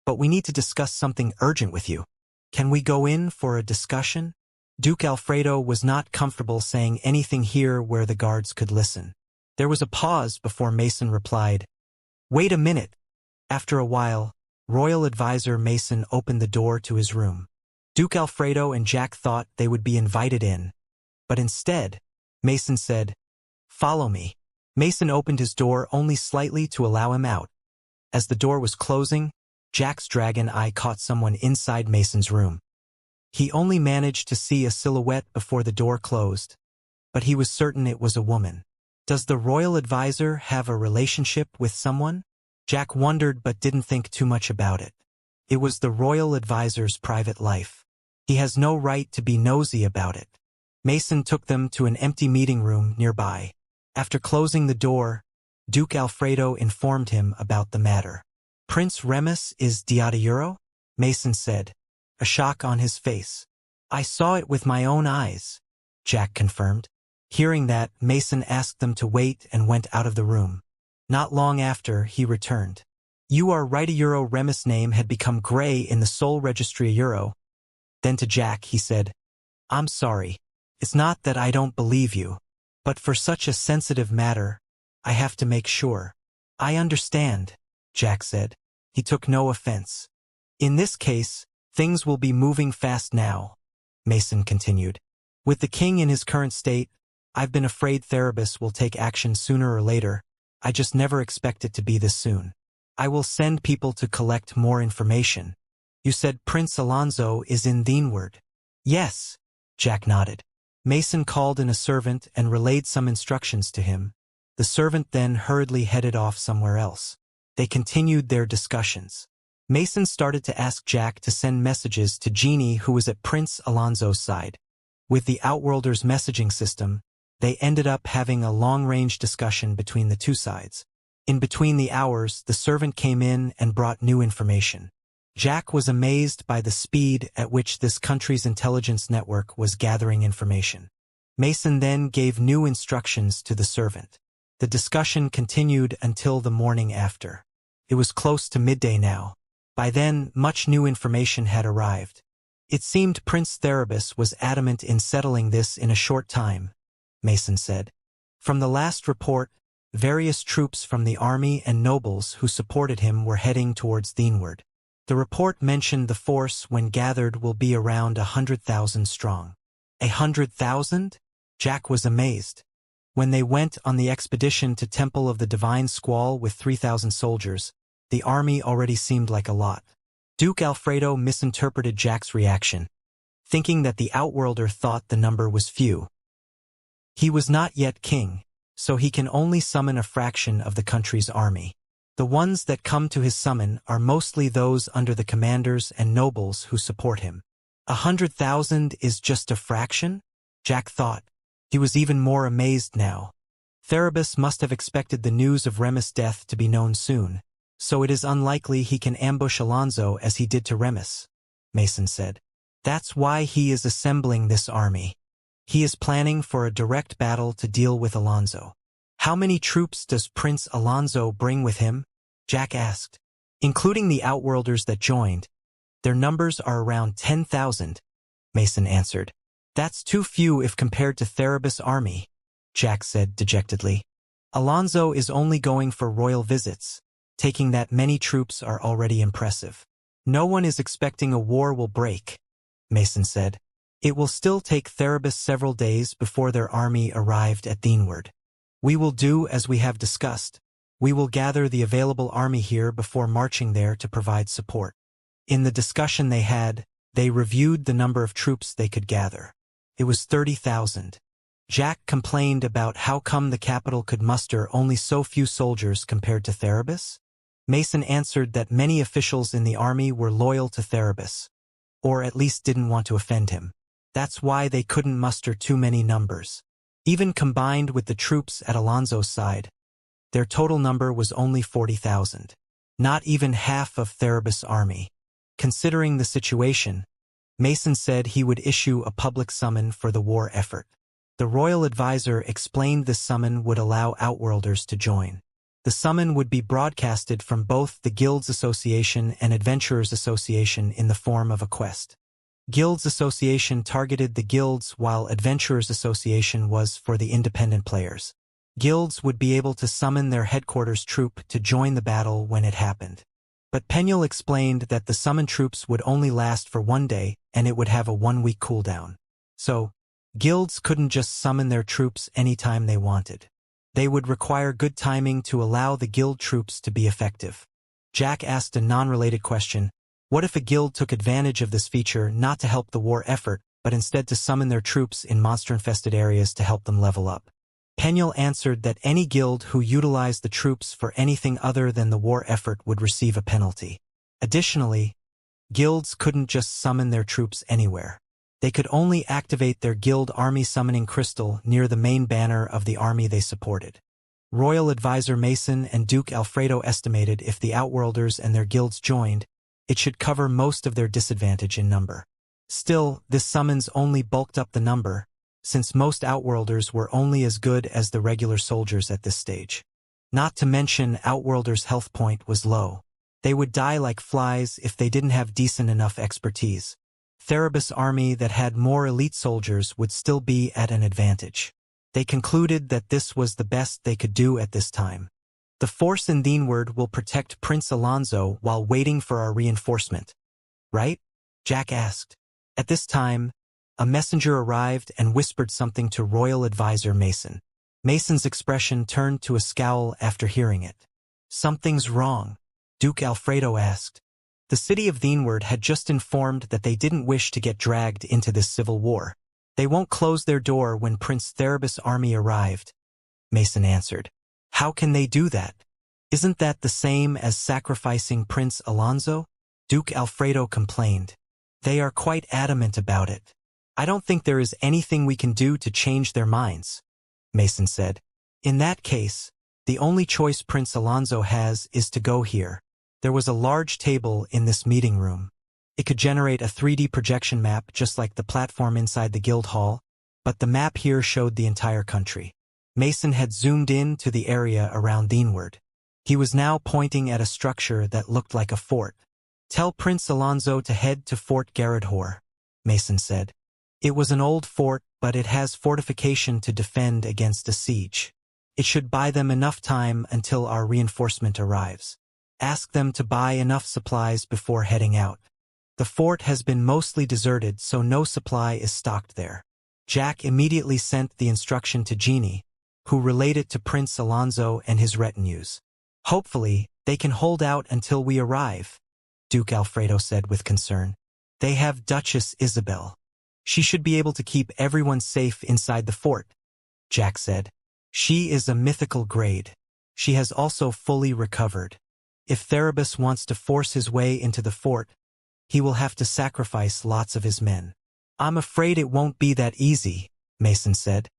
but we need to discuss something urgent with you. Can we go in for a discussion? Duke Alfredo was not comfortable saying anything here where the guards could listen. There was a pause before Mason replied, "Wait a minute." After a while, Royal Advisor Mason opened the door to his room. Duke Alfredo and Jack thought they would be invited in, but instead, Mason said, "Follow me." Mason opened his door only slightly to allow him out. As the door was closing, Jack's dragon eye caught someone inside Mason's room. He only managed to see a silhouette before the door closed, but he was certain it was a woman. Does the Royal Advisor have a relationship with someone? Jack wondered but didn't think too much about it. It was the Royal Advisor's private life. He has no right to be nosy about it. Mason took them to an empty meeting room nearby. After closing the door, Duke Alfredo informed him about the matter. "Prince Remus is Diodoro?" Mason said, a shock on his face. "I saw it with my own eyes," Jack confirmed. Hearing that, Mason asked them to wait and went out of the room. Not long after, he returned. "You are right, Euro Remus' name had become gray in the Soul Registry Euro." Then to Jack, he said, "I'm sorry. It's not that I don't believe you, but for such a sensitive matter, I have to make sure." "I understand," Jack said. He took no offense. "In this case, things will be moving fast now," Mason continued. "With the king in his current state, I've been afraid Therabus will take action sooner or later. I just never expect it to be this soon. I will send people to collect more information." "You said Prince Alonso is in Theenward?" "Yes," Jack nodded. Mason called in a servant and relayed some instructions to him. The servant then hurriedly headed off somewhere else. They continued their discussions. Mason started to ask Jack to send messages to Jeannie, who was at Prince Alonso's side. With the Outworlders messaging system, they ended up having a long-range discussion between the two sides. In between the hours, the servant came in and brought new information. Jack was amazed by the speed at which this country's intelligence network was gathering information. Mason then gave new instructions to the servant. The discussion continued until the morning after. It was close to midday now. By then, much new information had arrived. It seemed Prince Therabus was adamant in settling this in a short time, Mason said. From the last report, various troops from the army and nobles who supported him were heading towards Theenward. The report mentioned the force when gathered will be around 100,000 strong. 100,000? Jack was amazed. When they went on the expedition to Temple of the Divine Squall with 3,000 soldiers, the army already seemed like a lot. Duke Alfredo misinterpreted Jack's reaction, thinking that the Outworlder thought the number was few. He was not yet king, so he can only summon a fraction of the country's army. The ones that come to his summon are mostly those under the commanders and nobles who support him. 100,000 is just a fraction? Jack thought. He was even more amazed now. Therabus must have expected the news of Remus' death to be known soon, so it is unlikely he can ambush Alonso as he did to Remus, Mason said. That's why he is assembling this army. He is planning for a direct battle to deal with Alonso. How many troops does Prince Alonso bring with him? Jack asked. Including the Outworlders that joined, their numbers are around 10,000, Mason answered. That's too few if compared to Therabus' army, Jack said dejectedly. Alonso is only going for royal visits. Taking that many troops are already impressive. No one is expecting a war will break, Mason said. It will still take Therabus several days before their army arrived at Theenward. We will do as we have discussed. We will gather the available army here before marching there to provide support. In the discussion they had, they reviewed the number of troops they could gather. It was 30,000. Jack complained about how come the capital could muster only so few soldiers compared to Therabus. Mason answered that many officials in the army were loyal to Therabus, or at least didn't want to offend him. That's why they couldn't muster too many numbers. Even combined with the troops at Alonso's side, their total number was only 40,000. Not even half of Therabus' army. Considering the situation, Mason said he would issue a public summon for the war effort. The royal advisor explained this summon would allow Outworlders to join. The summon would be broadcasted from both the Guilds Association and Adventurers Association in the form of a quest. Guilds Association targeted the guilds while Adventurers Association was for the independent players. Guilds would be able to summon their headquarters troop to join the battle when it happened. But Penuel explained that the summoned troops would only last for 1 day and it would have a 1-week cooldown. So, guilds couldn't just summon their troops anytime they wanted. They would require good timing to allow the guild troops to be effective. Jack asked a non-related question. What if a guild took advantage of this feature not to help the war effort, but instead to summon their troops in monster-infested areas to help them level up? Penuel answered that any guild who utilized the troops for anything other than the war effort would receive a penalty. Additionally, guilds couldn't just summon their troops anywhere. They could only activate their guild army summoning crystal near the main banner of the army they supported. Royal Advisor Mason and Duke Alfredo estimated if the Outworlders and their guilds joined, it should cover most of their disadvantage in number. Still, this summons only bulked up the number, since most Outworlders were only as good as the regular soldiers at this stage. Not to mention Outworlders' health point was low. They would die like flies if they didn't have decent enough expertise. Therabus' army that had more elite soldiers would still be at an advantage. They concluded that this was the best they could do at this time. The force in Theenward will protect Prince Alonso while waiting for our reinforcement. Right? Jack asked. At this time, a messenger arrived and whispered something to Royal Advisor Mason. Mason's expression turned to a scowl after hearing it. Something's wrong, Duke Alfredo asked. The city of Theenward had just informed that they didn't wish to get dragged into this civil war. They won't close their door when Prince Therabus' army arrived, Mason answered. How can they do that? Isn't that the same as sacrificing Prince Alonso? Duke Alfredo complained. They are quite adamant about it. I don't think there is anything we can do to change their minds, Mason said. In that case, the only choice Prince Alonso has is to go here. There was a large table in this meeting room. It could generate a 3D projection map just like the platform inside the guild hall, but the map here showed the entire country. Mason had zoomed in to the area around Theenward. He was now pointing at a structure that looked like a fort. Tell Prince Alonso to head to Fort Garradhor, Mason said. It was an old fort, but it has fortification to defend against a siege. It should buy them enough time until our reinforcement arrives. Ask them to buy enough supplies before heading out. The fort has been mostly deserted, so no supply is stocked there. Jack immediately sent the instruction to Jeannie, who relayed it to Prince Alonso and his retinues. Hopefully, they can hold out until we arrive, Duke Alfredo said with concern. They have Duchess Isabel. She should be able to keep everyone safe inside the fort, Jack said. She is a mythical grade. She has also fully recovered. If Therabus wants to force his way into the fort, he will have to sacrifice lots of his men. I'm afraid it won't be that easy, Mason said.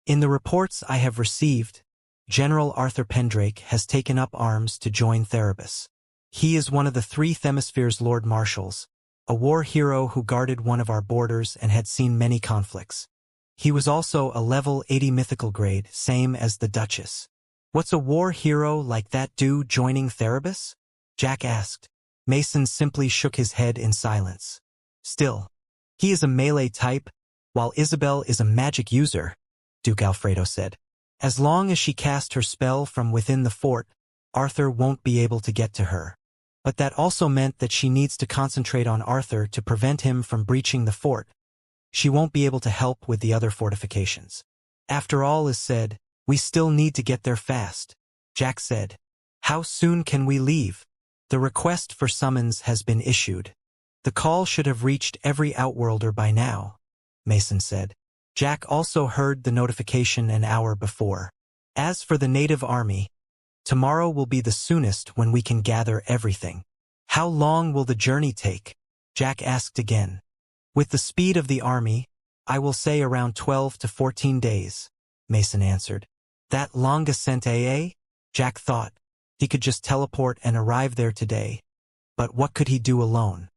In the reports I have received, General Arthur Pendrake has taken up arms to join Therabus. He is one of the 3 Themispheres Lord Marshals, a war hero who guarded one of our borders and had seen many conflicts. He was also a level 80 mythical grade, same as the Duchess. What's a war hero like that do joining Therabus? Jack asked. Mason simply shook his head in silence. Still, he is a melee type, while Isabel is a magic user, Duke Alfredo said. As long as she cast her spell from within the fort, Arthur won't be able to get to her. But that also meant that she needs to concentrate on Arthur to prevent him from breaching the fort. She won't be able to help with the other fortifications. After all is said, we still need to get there fast, Jack said. How soon can we leave? The request for summons has been issued. The call should have reached every Outworlder by now, Mason said. Jack also heard the notification an hour before. As for the native army, tomorrow will be the soonest when we can gather everything. How long will the journey take? Jack asked again. With the speed of the army, I will say around 12 to 14 days, Mason answered. That long ascent, eh? Jack thought. He could just teleport and arrive there today. But what could he do alone?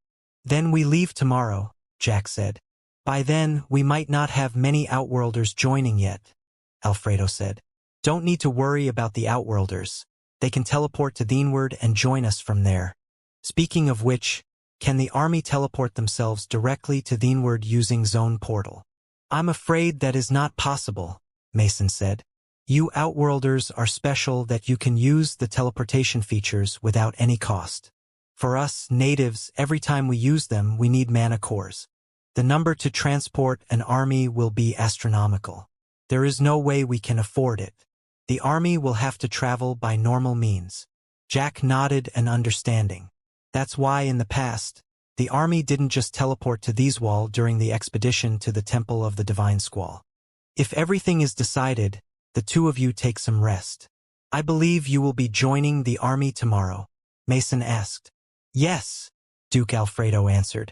Then we leave tomorrow, Jack said. By then, we might not have many Outworlders joining yet, Alfredo said. Don't need to worry about the Outworlders, They can teleport to theenward and join us from there. Speaking of which, can the army teleport themselves directly to theenward using zone portal? I'm afraid that is not possible, Mason said. You Outworlders are special that you can use the teleportation features without any cost. For us, natives, every time we use them, we need mana cores. The number to transport an army will be astronomical. There is no way we can afford it. The army will have to travel by normal means. Jack nodded an understanding. That's why in the past, the army didn't just teleport to Theeswall during the expedition to the Temple of the Divine Squall. If everything is decided, the two of you take some rest. I believe you will be joining the army tomorrow, Mason asked. Yes, Duke Alfredo answered.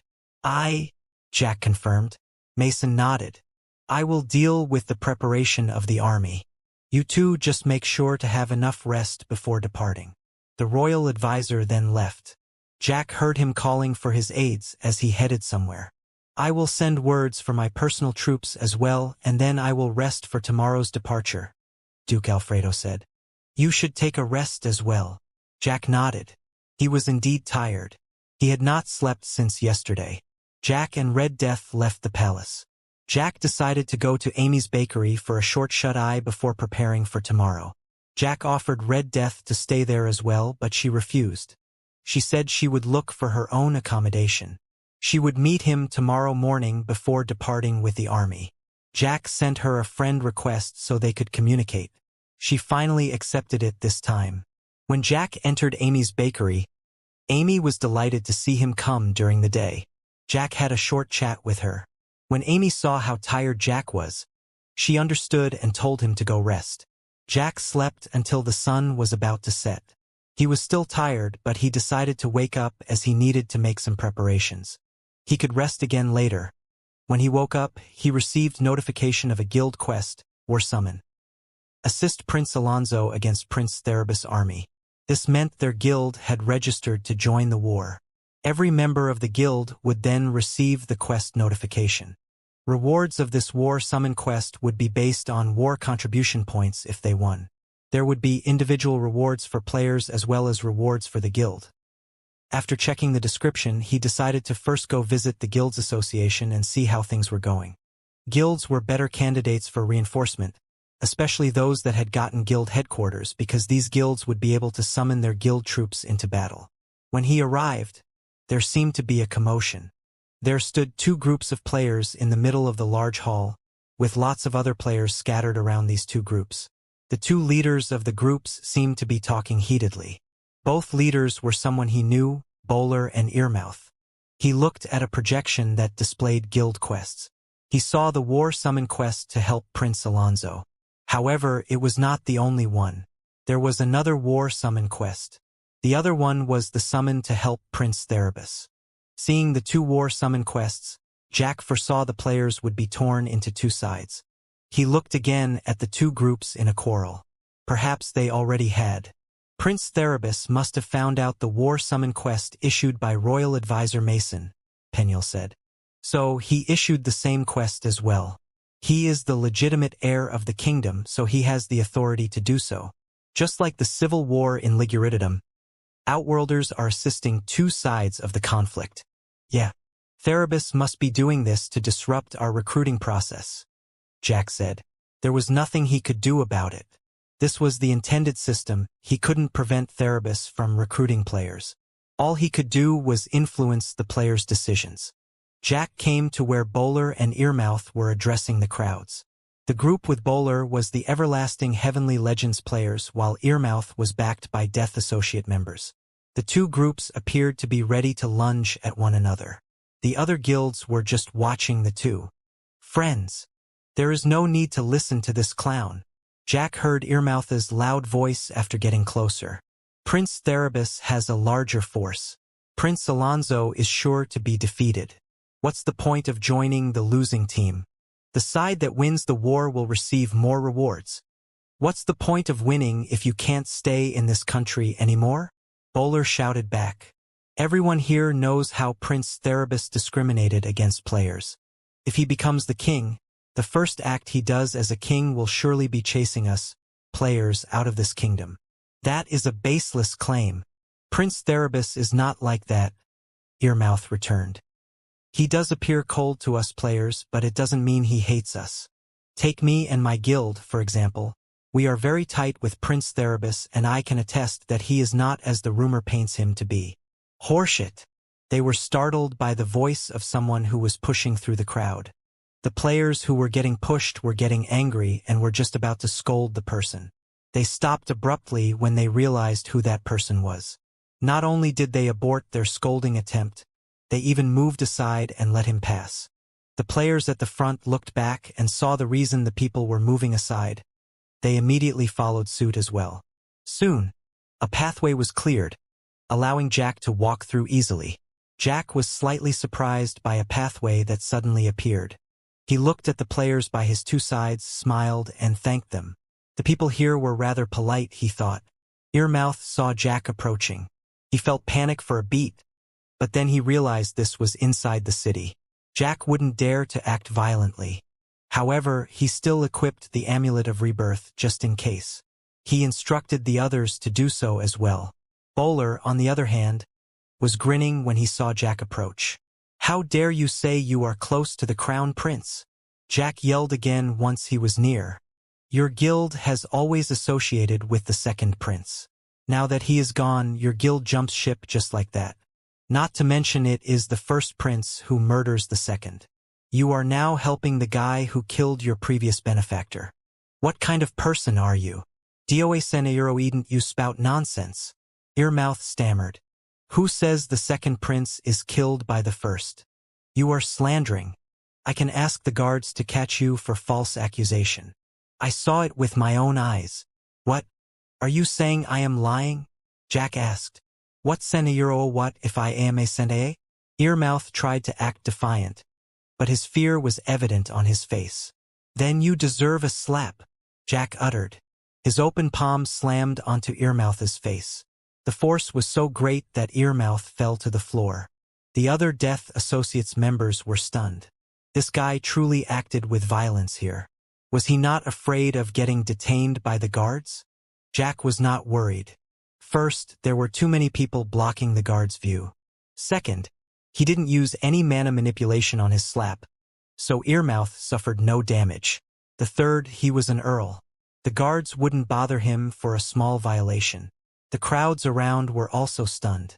Jack confirmed. Mason nodded. I will deal with the preparation of the army. You two just make sure to have enough rest before departing. The royal advisor then left. Jack heard him calling for his aides as he headed somewhere. I will send words for my personal troops as well, and then I will rest for tomorrow's departure, Duke Alfredo said. You should take a rest as well. Jack nodded. He was indeed tired. He had not slept since yesterday. Jack and Red Death left the palace. Jack decided to go to Amy's bakery for a short shut-eye before preparing for tomorrow. Jack offered Red Death to stay there as well, but she refused. She said she would look for her own accommodation. She would meet him tomorrow morning before departing with the army. Jack sent her a friend request so they could communicate. She finally accepted it this time. When Jack entered Amy's bakery, Amy was delighted to see him come during the day. Jack had a short chat with her. When Amy saw how tired Jack was, she understood and told him to go rest. Jack slept until the sun was about to set. He was still tired, but he decided to wake up as he needed to make some preparations. He could rest again later. When he woke up, he received notification of a guild quest, or summon. Assist Prince Alonso against Prince Therabus' army. This meant their guild had registered to join the war. Every member of the guild would then receive the quest notification. Rewards of this war summon quest would be based on war contribution points if they won. There would be individual rewards for players as well as rewards for the guild. After checking the description, he decided to first go visit the guilds association and see how things were going. Guilds were better candidates for reinforcement, especially those that had gotten guild headquarters, because these guilds would be able to summon their guild troops into battle. When he arrived, there seemed to be a commotion. There stood two groups of players in the middle of the large hall, with lots of other players scattered around these two groups. The two leaders of the groups seemed to be talking heatedly. Both leaders were someone he knew, Bowler and Earmouth. He looked at a projection that displayed guild quests. He saw the war summon quest to help Prince Alonso. However, it was not the only one. There was another war summon quest. The other one was the summon to help Prince Therabus. Seeing the two war summon quests, Jack foresaw the players would be torn into two sides. He looked again at the two groups in a quarrel. Perhaps they already had. Prince Therabus must have found out the war summon quest issued by Royal Advisor Mason, Peniel said. So he issued the same quest as well. He is the legitimate heir of the kingdom, so he has the authority to do so. Just like the civil war in Liguridum, Outworlders are assisting two sides of the conflict. Yeah, Therabus must be doing this to disrupt our recruiting process, Jack said. There was nothing he could do about it. This was the intended system. He couldn't prevent Therabus from recruiting players. All he could do was influence the players' decisions. Jack came to where Bowler and Earmouth were addressing the crowds. The group with Bowler was the Everlasting Heavenly Legends players, while Earmouth was backed by Death Associate members. The two groups appeared to be ready to lunge at one another. The other guilds were just watching the two. Friends, there is no need to listen to this clown. Jack heard Earmouth's loud voice after getting closer. Prince Therabus has a larger force. Prince Alonso is sure to be defeated. What's the point of joining the losing team? The side that wins the war will receive more rewards. What's the point of winning if you can't stay in this country anymore? Bowler shouted back. Everyone here knows how Prince Therabus discriminated against players. If he becomes the king, the first act he does as a king will surely be chasing us, players, out of this kingdom. That is a baseless claim. Prince Therabus is not like that, Earmouth returned. He does appear cold to us players, but it doesn't mean he hates us. Take me and my guild, for example. We are very tight with Prince Therabus, and I can attest that he is not as the rumor paints him to be. Horseshit! They were startled by the voice of someone who was pushing through the crowd. The players who were getting pushed were getting angry and were just about to scold the person. They stopped abruptly when they realized who that person was. Not only did they abort their scolding attempt, they even moved aside and let him pass. The players at the front looked back and saw the reason the people were moving aside. They immediately followed suit as well. Soon, a pathway was cleared, allowing Jack to walk through easily. Jack was slightly surprised by a pathway that suddenly appeared. He looked at the players by his two sides, smiled, and thanked them. The people here were rather polite, he thought. Earmouth saw Jack approaching. He felt panic for a beat, but then he realized this was inside the city. Jack wouldn't dare to act violently. However, he still equipped the Amulet of Rebirth just in case. He instructed the others to do so as well. Bowler, on the other hand, was grinning when he saw Jack approach. "How dare you say you are close to the Crown Prince?" Jack yelled again once he was near. "Your guild has always associated with the second prince. Now that he is gone, your guild jumps ship just like that. Not to mention it is the first prince who murders the second. You are now helping the guy who killed your previous benefactor. What kind of person are you? Doe Senairo edent you spout nonsense." Earmouth stammered. "Who says the second prince is killed by the first? You are slandering. I can ask the guards to catch you for false accusation. I saw it with my own eyes." "What? Are you saying I am lying?" Jack asked. "What Senairo what if I am a Senae?" Earmouth tried to act defiant, but his fear was evident on his face. "Then you deserve a slap," Jack uttered. His open palm slammed onto Earmouth's face. The force was so great that Earmouth fell to the floor. The other Death Associates members were stunned. This guy truly acted with violence here. Was he not afraid of getting detained by the guards? Jack was not worried. First, there were too many people blocking the guards' view. Second, he didn't use any mana manipulation on his slap, so Earmouth suffered no damage. The third, he was an earl. The guards wouldn't bother him for a small violation. The crowds around were also stunned.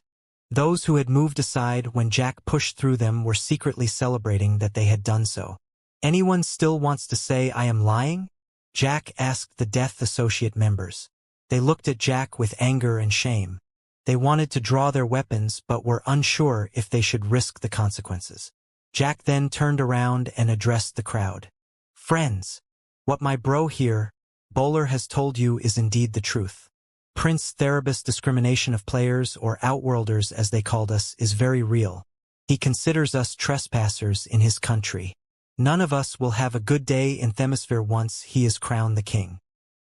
Those who had moved aside when Jack pushed through them were secretly celebrating that they had done so. "Anyone still wants to say I am lying?" Jack asked the Death Associate members. They looked at Jack with anger and shame. They wanted to draw their weapons but were unsure if they should risk the consequences. Jack then turned around and addressed the crowd. "Friends, what my bro here, Bowler, has told you is indeed the truth. Prince Therabus' discrimination of players, or Outworlders as they called us, is very real. He considers us trespassers in his country. None of us will have a good day in Themisphere once he is crowned the king.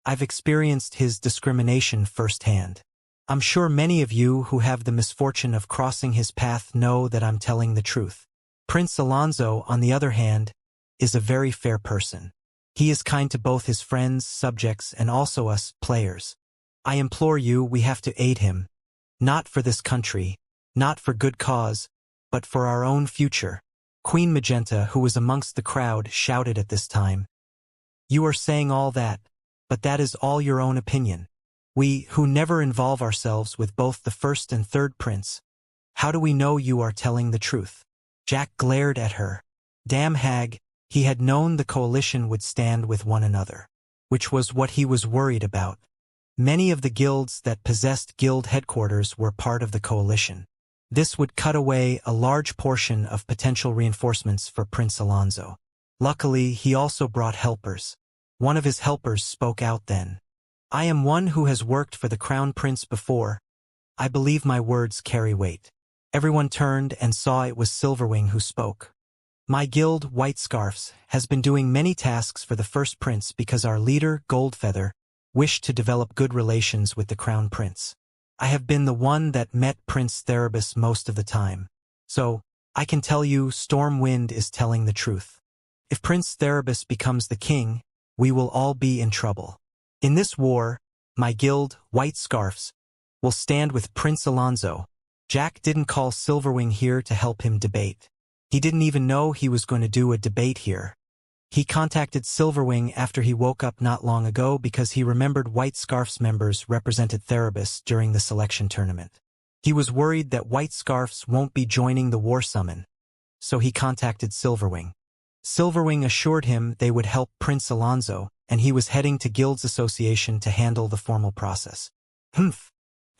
I've experienced his discrimination firsthand. I'm sure many of you who have the misfortune of crossing his path know that I'm telling the truth. Prince Alonso, on the other hand, is a very fair person. He is kind to both his friends, subjects, and also us, players. I implore you, we have to aid him. Not for this country, not for good cause, but for our own future." Queen Magenta, who was amongst the crowd, shouted at this time. "You are saying all that, but that is all your own opinion. We, who never involve ourselves with both the first and third prince, how do we know you are telling the truth?" Jack glared at her. Damn hag, he had known the coalition would stand with one another, which was what he was worried about. Many of the guilds that possessed guild headquarters were part of the coalition. This would cut away a large portion of potential reinforcements for Prince Alonso. Luckily, he also brought helpers. One of his helpers spoke out then. "I am one who has worked for the Crown Prince before. I believe my words carry weight." Everyone turned and saw it was Silverwing who spoke. "My guild, White Scarfs, has been doing many tasks for the first prince because our leader, Goldfeather, wished to develop good relations with the Crown Prince. I have been the one that met Prince Therabus most of the time. So, I can tell you Stormwind is telling the truth. If Prince Therabus becomes the king, we will all be in trouble. In this war, my guild, White Scarfs, will stand with Prince Alonso. Jack didn't call Silverwing here to help him debate. He didn't even know he was going to do a debate here. He contacted Silverwing after he woke up not long ago because he remembered White Scarfs members represented Therebus during the selection tournament. He was worried that White Scarfs won't be joining the war summon, so he contacted Silverwing. Silverwing assured him they would help Prince Alonso, and he was heading to Guilds Association to handle the formal process. Humph!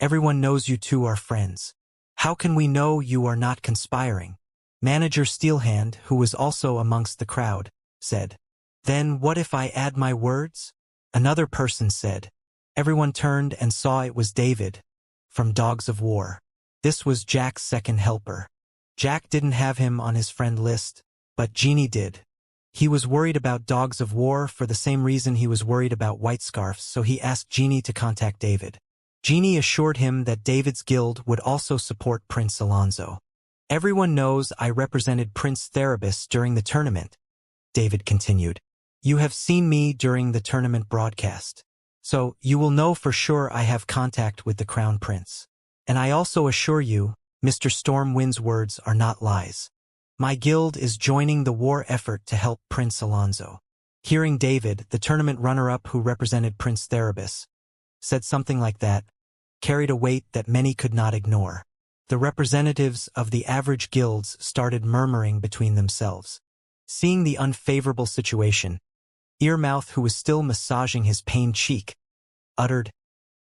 Everyone knows you two are friends. How can we know you are not conspiring? Manager Steelhand, who was also amongst the crowd, said. Then what if I add my words? Another person said. Everyone turned and saw it was David, from Dogs of War. This was Jack's second helper. Jack didn't have him on his friend list, but Genie did. He was worried about Dogs of War for the same reason he was worried about White Scarfs, so he asked Genie to contact David. Genie assured him that David's guild would also support Prince Alonso. Everyone knows I represented Prince Therebus during the tournament, David continued. You have seen me during the tournament broadcast, so you will know for sure I have contact with the Crown Prince. And I also assure you, Mr. Stormwind's words are not lies. My guild is joining the war effort to help Prince Alonso. Hearing David, the tournament runner-up who represented Prince Therebus, said something like that, carried a weight that many could not ignore. The representatives of the average guilds started murmuring between themselves. Seeing the unfavorable situation, Earmouth, who was still massaging his pained cheek, uttered,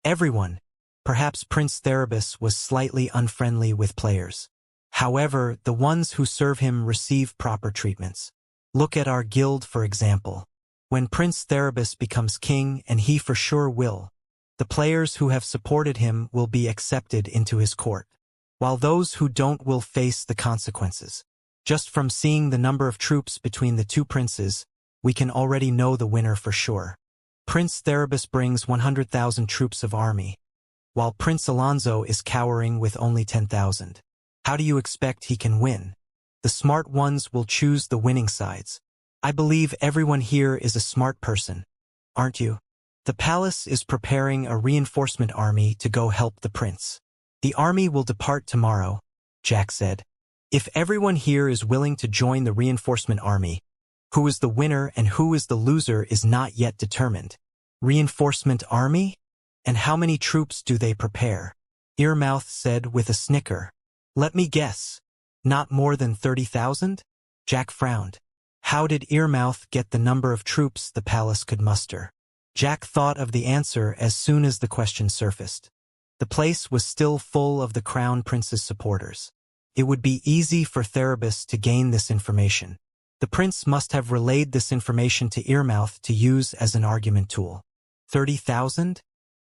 Everyone, perhaps Prince Therebus was slightly unfriendly with players. However, the ones who serve him receive proper treatments. Look at our guild, for example. When Prince Therebus becomes king, and he for sure will, the players who have supported him will be accepted into his court, while those who don't will face the consequences. Just from seeing the number of troops between the two princes, we can already know the winner for sure. Prince Therebus brings 100,000 troops of army, while Prince Alonso is cowering with only 10,000. How do you expect he can win? The smart ones will choose the winning sides. I believe everyone here is a smart person, aren't you? The palace is preparing a reinforcement army to go help the prince. The army will depart tomorrow, Jack said. If everyone here is willing to join the reinforcement army, who is the winner and who is the loser is not yet determined. Reinforcement army? And how many troops do they prepare? Earmouth said with a snicker. Let me guess. Not more than 30,000? Jack frowned. How did Earmouth get the number of troops the palace could muster? Jack thought of the answer as soon as the question surfaced. The place was still full of the Crown Prince's supporters. It would be easy for Therebus to gain this information. The prince must have relayed this information to Earmouth to use as an argument tool. 30,000?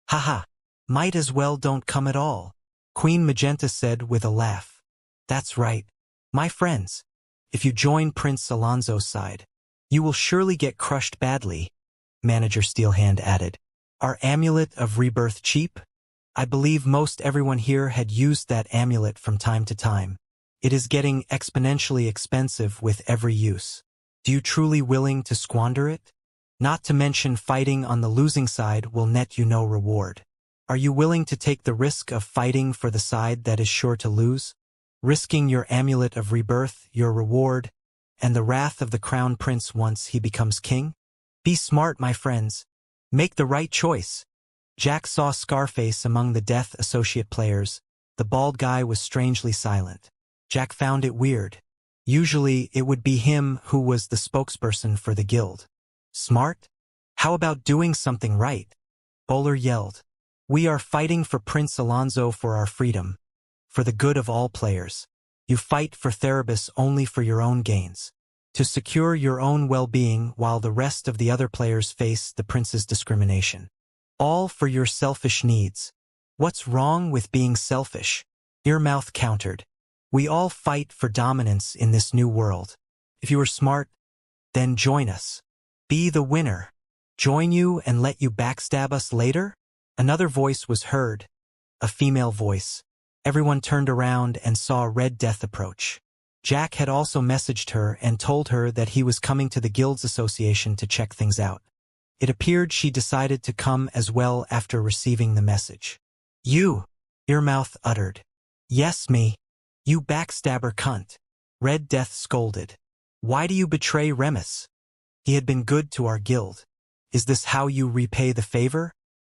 Haha, might as well don't come at all, Queen Magenta said with a laugh. That's right. My friends, if you join Prince Alonso's side, you will surely get crushed badly, Manager Steelhand added. Our amulet of rebirth cheap? I believe most everyone here had used that amulet from time to time. It is getting exponentially expensive with every use. Do you truly willing to squander it? Not to mention fighting on the losing side will net you no reward. Are you willing to take the risk of fighting for the side that is sure to lose? Risking your amulet of rebirth, your reward, and the wrath of the Crown Prince once he becomes king? Be smart, my friends. Make the right choice. Jack saw Scarface among the Death Associate players. The bald guy was strangely silent. Jack found it weird. Usually, it would be him who was the spokesperson for the guild. Smart? How about doing something right? Bowler yelled. We are fighting for Prince Alonso for our freedom, for the good of all players. You fight for Therebus only for your own gains, to secure your own well-being while the rest of the other players face the prince's discrimination. All for your selfish needs. What's wrong with being selfish? Earmouth countered. We all fight for dominance in this new world. If you are smart, then join us. Be the winner. Join you and let you backstab us later? Another voice was heard, a female voice. Everyone turned around and saw Red Death approach. Jack had also messaged her and told her that he was coming to the Guilds Association to check things out. It appeared she decided to come as well after receiving the message. You, Earmouth uttered. Yes, me. You backstabber cunt. Red Death scolded. Why do you betray Remus? He had been good to our guild. Is this how you repay the favor?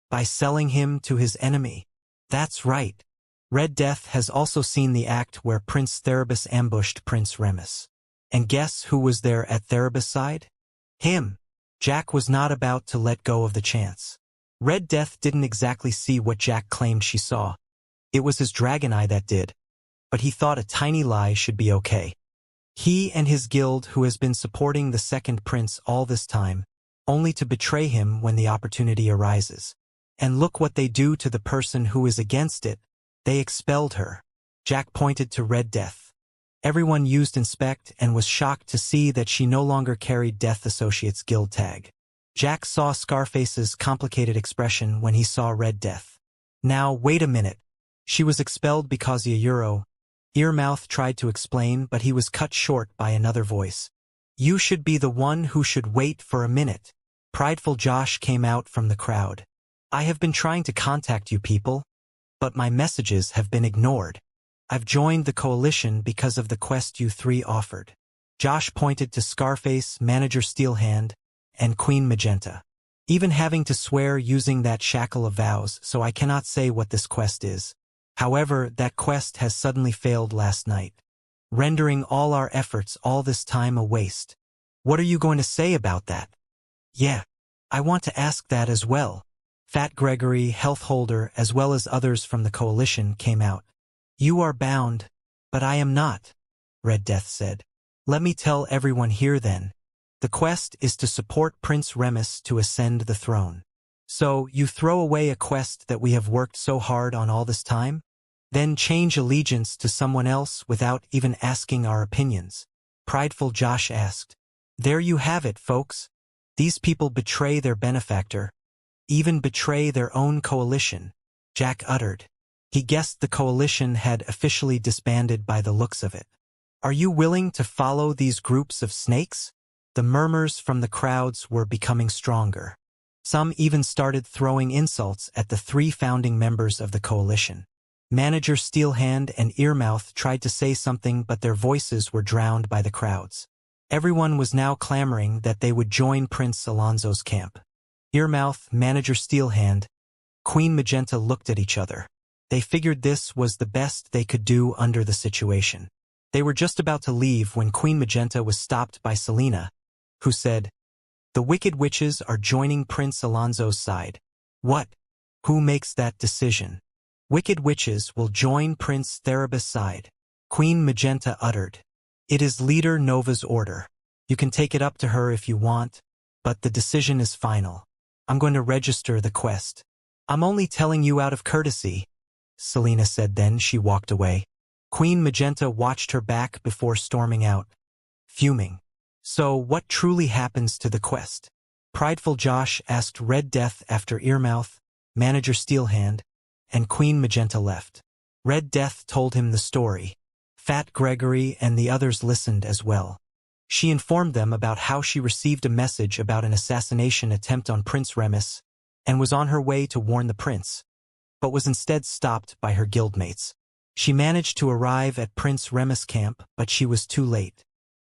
By selling him to his enemy. That's right. Red Death has also seen the act where Prince Therabus ambushed Prince Remus. And guess who was there at Therabus' side? Him. Jack was not about to let go of the chance. Red Death didn't exactly see what Jack claimed she saw. It was his dragon eye that did. But he thought a tiny lie should be okay. He and his guild who has been supporting the second prince all this time, only to betray him when the opportunity arises. And look what they do to the person who is against it. They expelled her. Jack pointed to Red Death. Everyone used Inspect and was shocked to see that she no longer carried Death Associates guild tag. Jack saw Scarface's complicated expression when he saw Red Death. Now, wait a minute. She was expelled because Euro. Earmouth tried to explain, but he was cut short by another voice. You should be the one who should wait for a minute. Prideful Josh came out from the crowd. I have been trying to contact you people, but my messages have been ignored. I've joined the coalition because of the quest you three offered. Josh pointed to Scarface, Manager Steelhand, and Queen Magenta. Even having to swear using that shackle of vows, so I cannot say what this quest is. However, that quest has suddenly failed last night, rendering all our efforts all this time a waste. What are you going to say about that? Yeah, I want to ask that as well. Fat Gregory, Health Holder, as well as others from the coalition came out. You are bound, but I am not, Red Death said. Let me tell everyone here then. The quest is to support Prince Remus to ascend the throne. So, you throw away a quest that we have worked so hard on all this time? Then change allegiance to someone else without even asking our opinions? Prideful Josh asked. There you have it, folks. These people betray their benefactor, even betray their own coalition, Jack uttered. He guessed the coalition had officially disbanded by the looks of it. Are you willing to follow these groups of snakes? The murmurs from the crowds were becoming stronger. Some even started throwing insults at the three founding members of the coalition. Manager Steelhand and Earmouth tried to say something, but their voices were drowned by the crowds. Everyone was now clamoring that they would join Prince Alonso's camp. Earmouth, Manager Steelhand, Queen Magenta looked at each other. They figured this was the best they could do under the situation. They were just about to leave when Queen Magenta was stopped by Selena, who said, The Wicked Witches are joining Prince Alonso's side. What? Who makes that decision? Wicked Witches will join Prince Therabus' side, Queen Magenta uttered. It is Leader Nova's order. You can take it up to her if you want, but the decision is final. I'm going to register the quest. I'm only telling you out of courtesy, Selena said. Then she walked away. Queen Magenta watched her back before storming out, fuming. So what truly happens to the quest? Prideful Josh asked Red Death after Earmouth, Manager Steelhand, and Queen Magenta left. Red Death told him the story. Fat Gregory and the others listened as well. She informed them about how she received a message about an assassination attempt on Prince Remus and was on her way to warn the prince, but was instead stopped by her guildmates. She managed to arrive at Prince Remus' camp, but she was too late.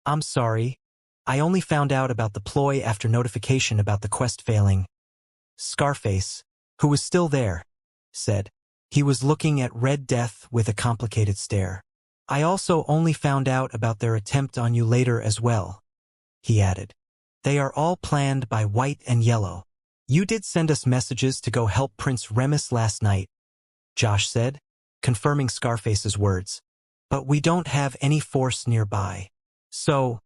I'm sorry. I only found out about the ploy after notification about the quest failing. Scarface, who was still there, said. He was looking at Red Death with a complicated stare. I also only found out about their attempt on you later as well, he added. They are all planned by White and Yellow. You did send us messages to go help Prince Remus last night, Josh said, confirming Scarface's words. But we don't have any force nearby. So,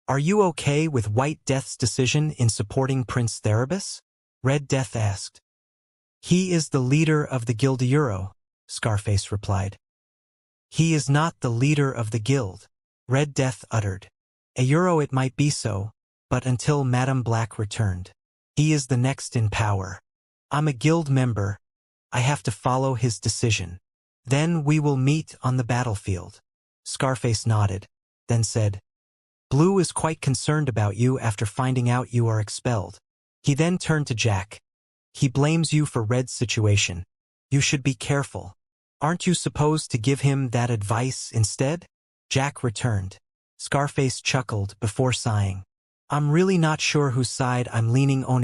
are you okay with White Death's decision in supporting Prince Therabus? Red Death asked. He is the leader of the Guild Euro, Scarface replied. He is not the leader of the guild, Red Death uttered. A Euro it might be so, but until Madame Black returned. He is the next in power. I'm a guild member. I have to follow his decision. Then we will meet on the battlefield. Scarface nodded, then said, Blue is quite concerned about you after finding out you are expelled. He then turned to Jack. He blames you for Red's situation. You should be careful. Aren't you supposed to give him that advice instead? Jack returned. Scarface chuckled before sighing. I'm really not sure whose side I'm leaning on.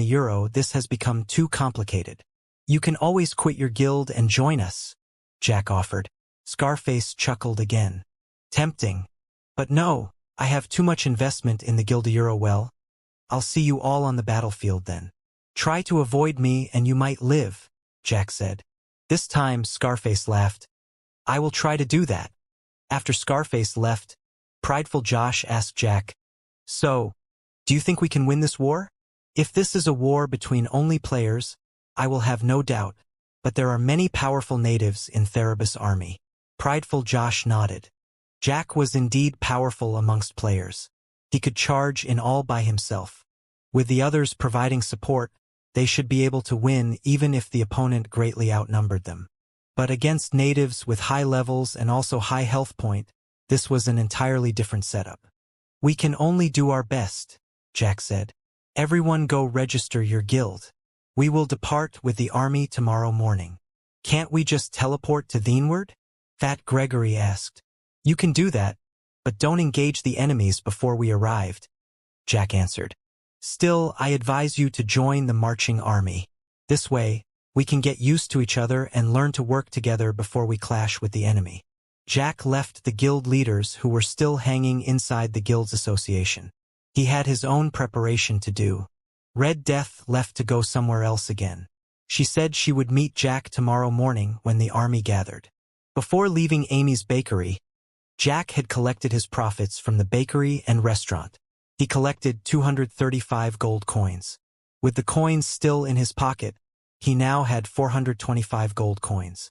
This has become too complicated. You can always quit your guild and join us, Jack offered. Scarface chuckled again. Tempting. But no, I have too much investment in the guild. Well, I'll see you all on the battlefield then. Try to avoid me and you might live, Jack said. This time, Scarface laughed. I will try to do that. After Scarface left, prideful Josh asked Jack, So, do you think we can win this war? If this is a war between only players, I will have no doubt, but there are many powerful natives in Therabus' army. Prideful Josh nodded. Jack was indeed powerful amongst players. He could charge in all by himself. With the others providing support, they should be able to win even if the opponent greatly outnumbered them. But against natives with high levels and also high health point, this was an entirely different setup. We can only do our best, Jack said. Everyone go register your guild. We will depart with the army tomorrow morning. Can't we just teleport to Theenward? Fat Gregory asked. You can do that, but don't engage the enemies before we arrived, Jack answered. Still, I advise you to join the marching army. This way, we can get used to each other and learn to work together before we clash with the enemy. Jack left the guild leaders who were still hanging inside the guild's association. He had his own preparation to do. Red Death left to go somewhere else again. She said she would meet Jack tomorrow morning when the army gathered. Before leaving Amy's bakery, Jack had collected his profits from the bakery and restaurant. He collected 235 gold coins. With the coins still in his pocket, he now had 425 gold coins.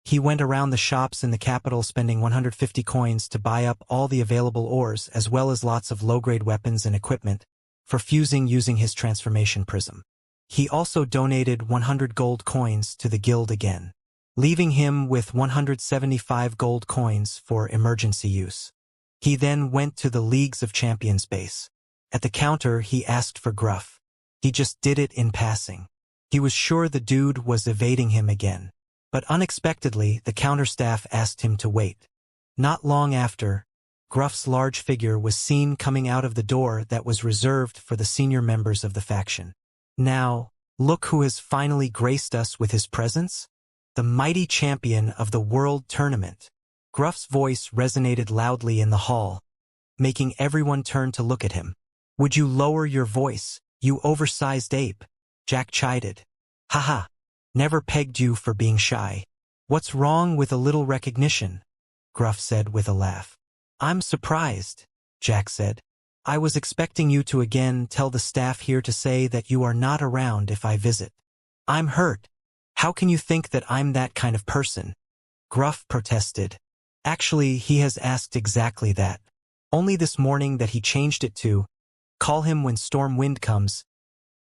He went around the shops in the capital spending 150 coins to buy up all the available ores as well as lots of low-grade weapons and equipment for fusing using his transformation prism. He also donated 100 gold coins to the guild again, leaving him with 175 gold coins for emergency use. He then went to the Leagues of Champions base. At the counter, he asked for Gruff. He just did it in passing. He was sure the dude was evading him again. But unexpectedly, the counter staff asked him to wait. Not long after, Gruff's large figure was seen coming out of the door that was reserved for the senior members of the faction. Now, look who has finally graced us with his presence? The mighty champion of the World Tournament. Gruff's voice resonated loudly in the hall, making everyone turn to look at him. Would you lower your voice, you oversized ape? Jack chided. Haha, never pegged you for being shy. What's wrong with a little recognition? Gruff said with a laugh. I'm surprised, Jack said. I was expecting you to again tell the staff here to say that you are not around if I visit. I'm hurt. How can you think that I'm that kind of person? Gruff protested. Actually, he has asked exactly that. Only this morning that he changed it to, call him when storm wind comes,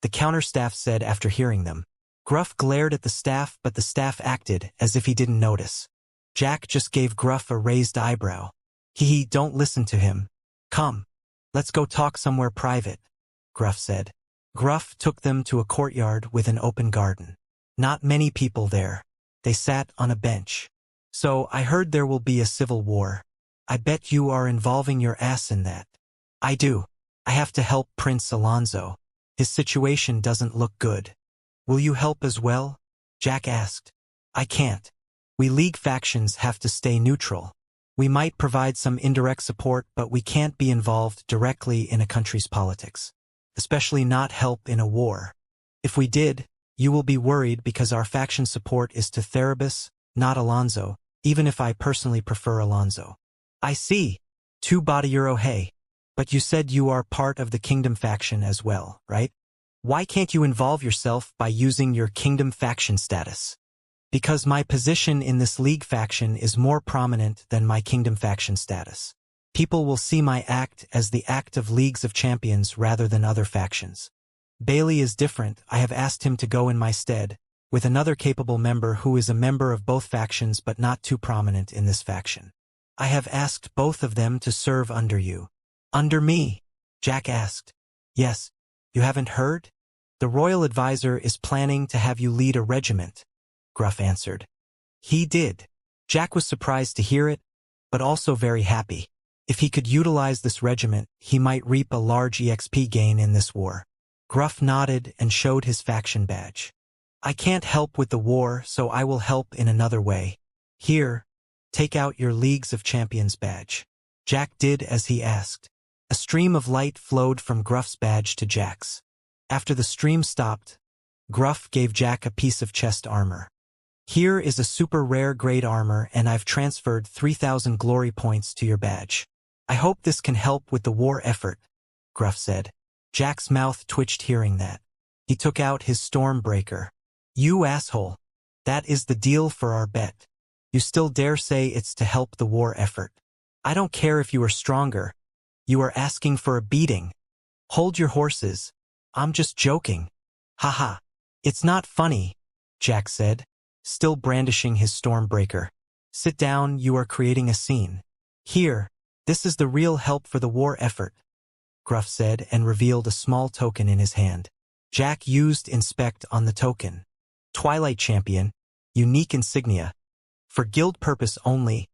the counter staff said after hearing them. Gruff glared at the staff, but the staff acted as if he didn't notice. Jack just gave Gruff a raised eyebrow. Don't listen to him. Come, let's go talk somewhere private, Gruff said. Gruff took them to a courtyard with an open garden. Not many people there. They sat on a bench. So I heard there will be a civil war. I bet you are involving your ass in that. I do. I have to help Prince Alonso. His situation doesn't look good. Will you help as well? Jack asked. I can't. We League factions have to stay neutral. We might provide some indirect support, but we can't be involved directly in a country's politics. Especially not help in a war. If we did, you will be worried because our faction support is to Therabus, not Alonso, even if I personally prefer Alonso. I see. 2 €. Hey. But you said you are part of the Kingdom faction as well, right? Why can't you involve yourself by using your Kingdom faction status? Because my position in this League faction is more prominent than my Kingdom faction status. People will see my act as the act of Leagues of Champions rather than other factions. Bailey is different. I have asked him to go in my stead, with another capable member who is a member of both factions but not too prominent in this faction. I have asked both of them to serve under you. Under me? Jack asked. Yes. You haven't heard? The royal advisor is planning to have you lead a regiment, Gruff answered. He did. Jack was surprised to hear it, but also very happy. If he could utilize this regiment, he might reap a large EXP gain in this war. Gruff nodded and showed his faction badge. I can't help with the war, so I will help in another way. Here, take out your Leagues of Champions badge. Jack did as he asked. A stream of light flowed from Gruff's badge to Jack's. After the stream stopped, Gruff gave Jack a piece of chest armor. Here is a super rare grade armor, and I've transferred 3,000 glory points to your badge. I hope this can help with the war effort, Gruff said. Jack's mouth twitched hearing that. He took out his Stormbreaker. You asshole. That is the deal for our bet. You still dare say it's to help the war effort. I don't care if you are stronger. You are asking for a beating. Hold your horses. I'm just joking. Haha. It's not funny, Jack said, still brandishing his Stormbreaker. Sit down, you are creating a scene. Here, this is the real help for the war effort, Gruff said and revealed a small token in his hand. Jack used Inspect on the token. Twilight Champion, unique insignia. For guild purpose only,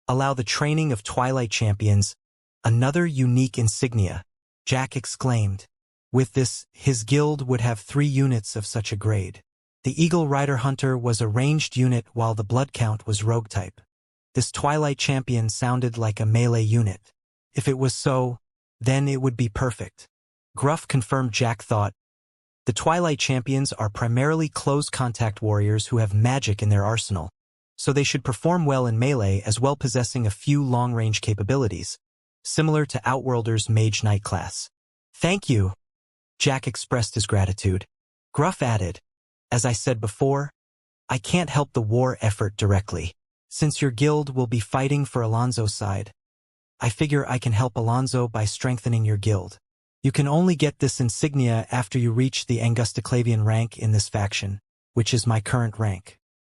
allow the training of Twilight Champions, another unique insignia, Jack exclaimed. With this, his guild would have 3 units of such a grade. The Eagle Rider Hunter was a ranged unit while the Blood Count was rogue type. This Twilight Champion sounded like a melee unit. If it was so, then it would be perfect. Gruff confirmed Jack thought. The Twilight Champions are primarily close-contact warriors who have magic in their arsenal, so they should perform well in melee as well, possessing a few long-range capabilities, similar to Outworlder's Mage Knight class. Thank you. Jack expressed his gratitude. Gruff added, as I said before, I can't help the war effort directly. Since your guild will be fighting for Alonso's side, I figure I can help Alonso by strengthening your guild. You can only get this insignia after you reach the Angusticlavian rank in this faction, which is my current rank.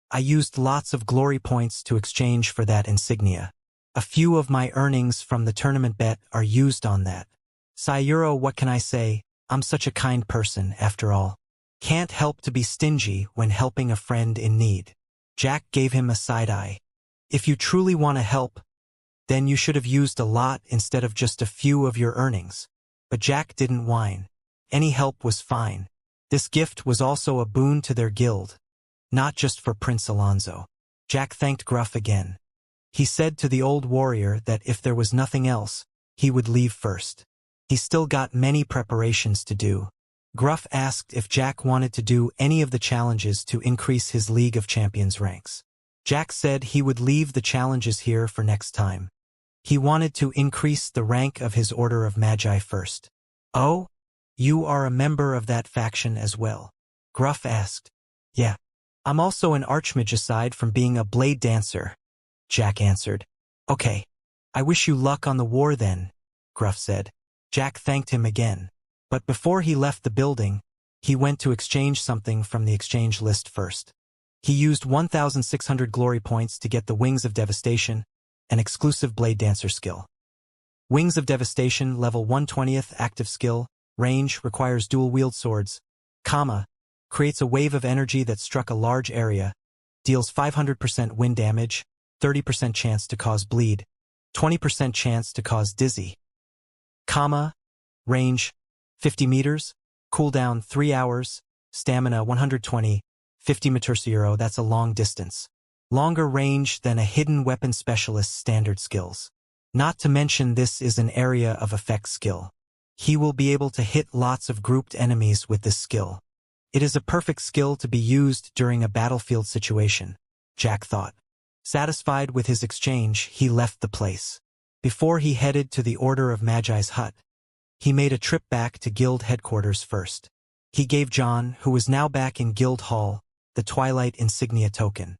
I used lots of glory points to exchange for that insignia. A few of my earnings from the tournament bet are used on that. Sayuro, what can I say? I'm such a kind person, after all. Can't help to be stingy when helping a friend in need. Jack gave him a side eye. If you truly want to help, then you should have used a lot instead of just a few of your earnings. But Jack didn't whine. Any help was fine. This gift was also a boon to their guild, not just for Prince Alonso. Jack thanked Gruff again. He said to the old warrior that if there was nothing else, he would leave first. He still got many preparations to do. Gruff asked if Jack wanted to do any of the challenges to increase his League of Champions ranks. Jack said he would leave the challenges here for next time. He wanted to increase the rank of his Order of Magi first. Oh? You are a member of that faction as well? Gruff asked. Yeah. I'm also an Archmage aside from being a blade dancer, Jack answered. Okay. I wish you luck on the war then, Gruff said. Jack thanked him again. But before he left the building, he went to exchange something from the exchange list first. He used 1,600 glory points to get the Wings of Devastation, an exclusive blade dancer skill. Wings of Devastation, level 120th active skill, range, requires dual-wield swords, creates a wave of energy that struck a large area, deals 500% wind damage, 30% chance to cause bleed, 20% chance to cause dizzy. Range, 50 meters, cooldown 3 hours, stamina 120, 50 meters, that's a long distance. Longer range than a hidden weapon specialist's standard skills. Not to mention this is an area of effect skill. He will be able to hit lots of grouped enemies with this skill. It is a perfect skill to be used during a battlefield situation, Jack thought. Satisfied with his exchange, he left the place. Before he headed to the Order of Magi's hut, he made a trip back to guild headquarters first. He gave John, who was now back in Guild Hall, the Twilight Insignia token.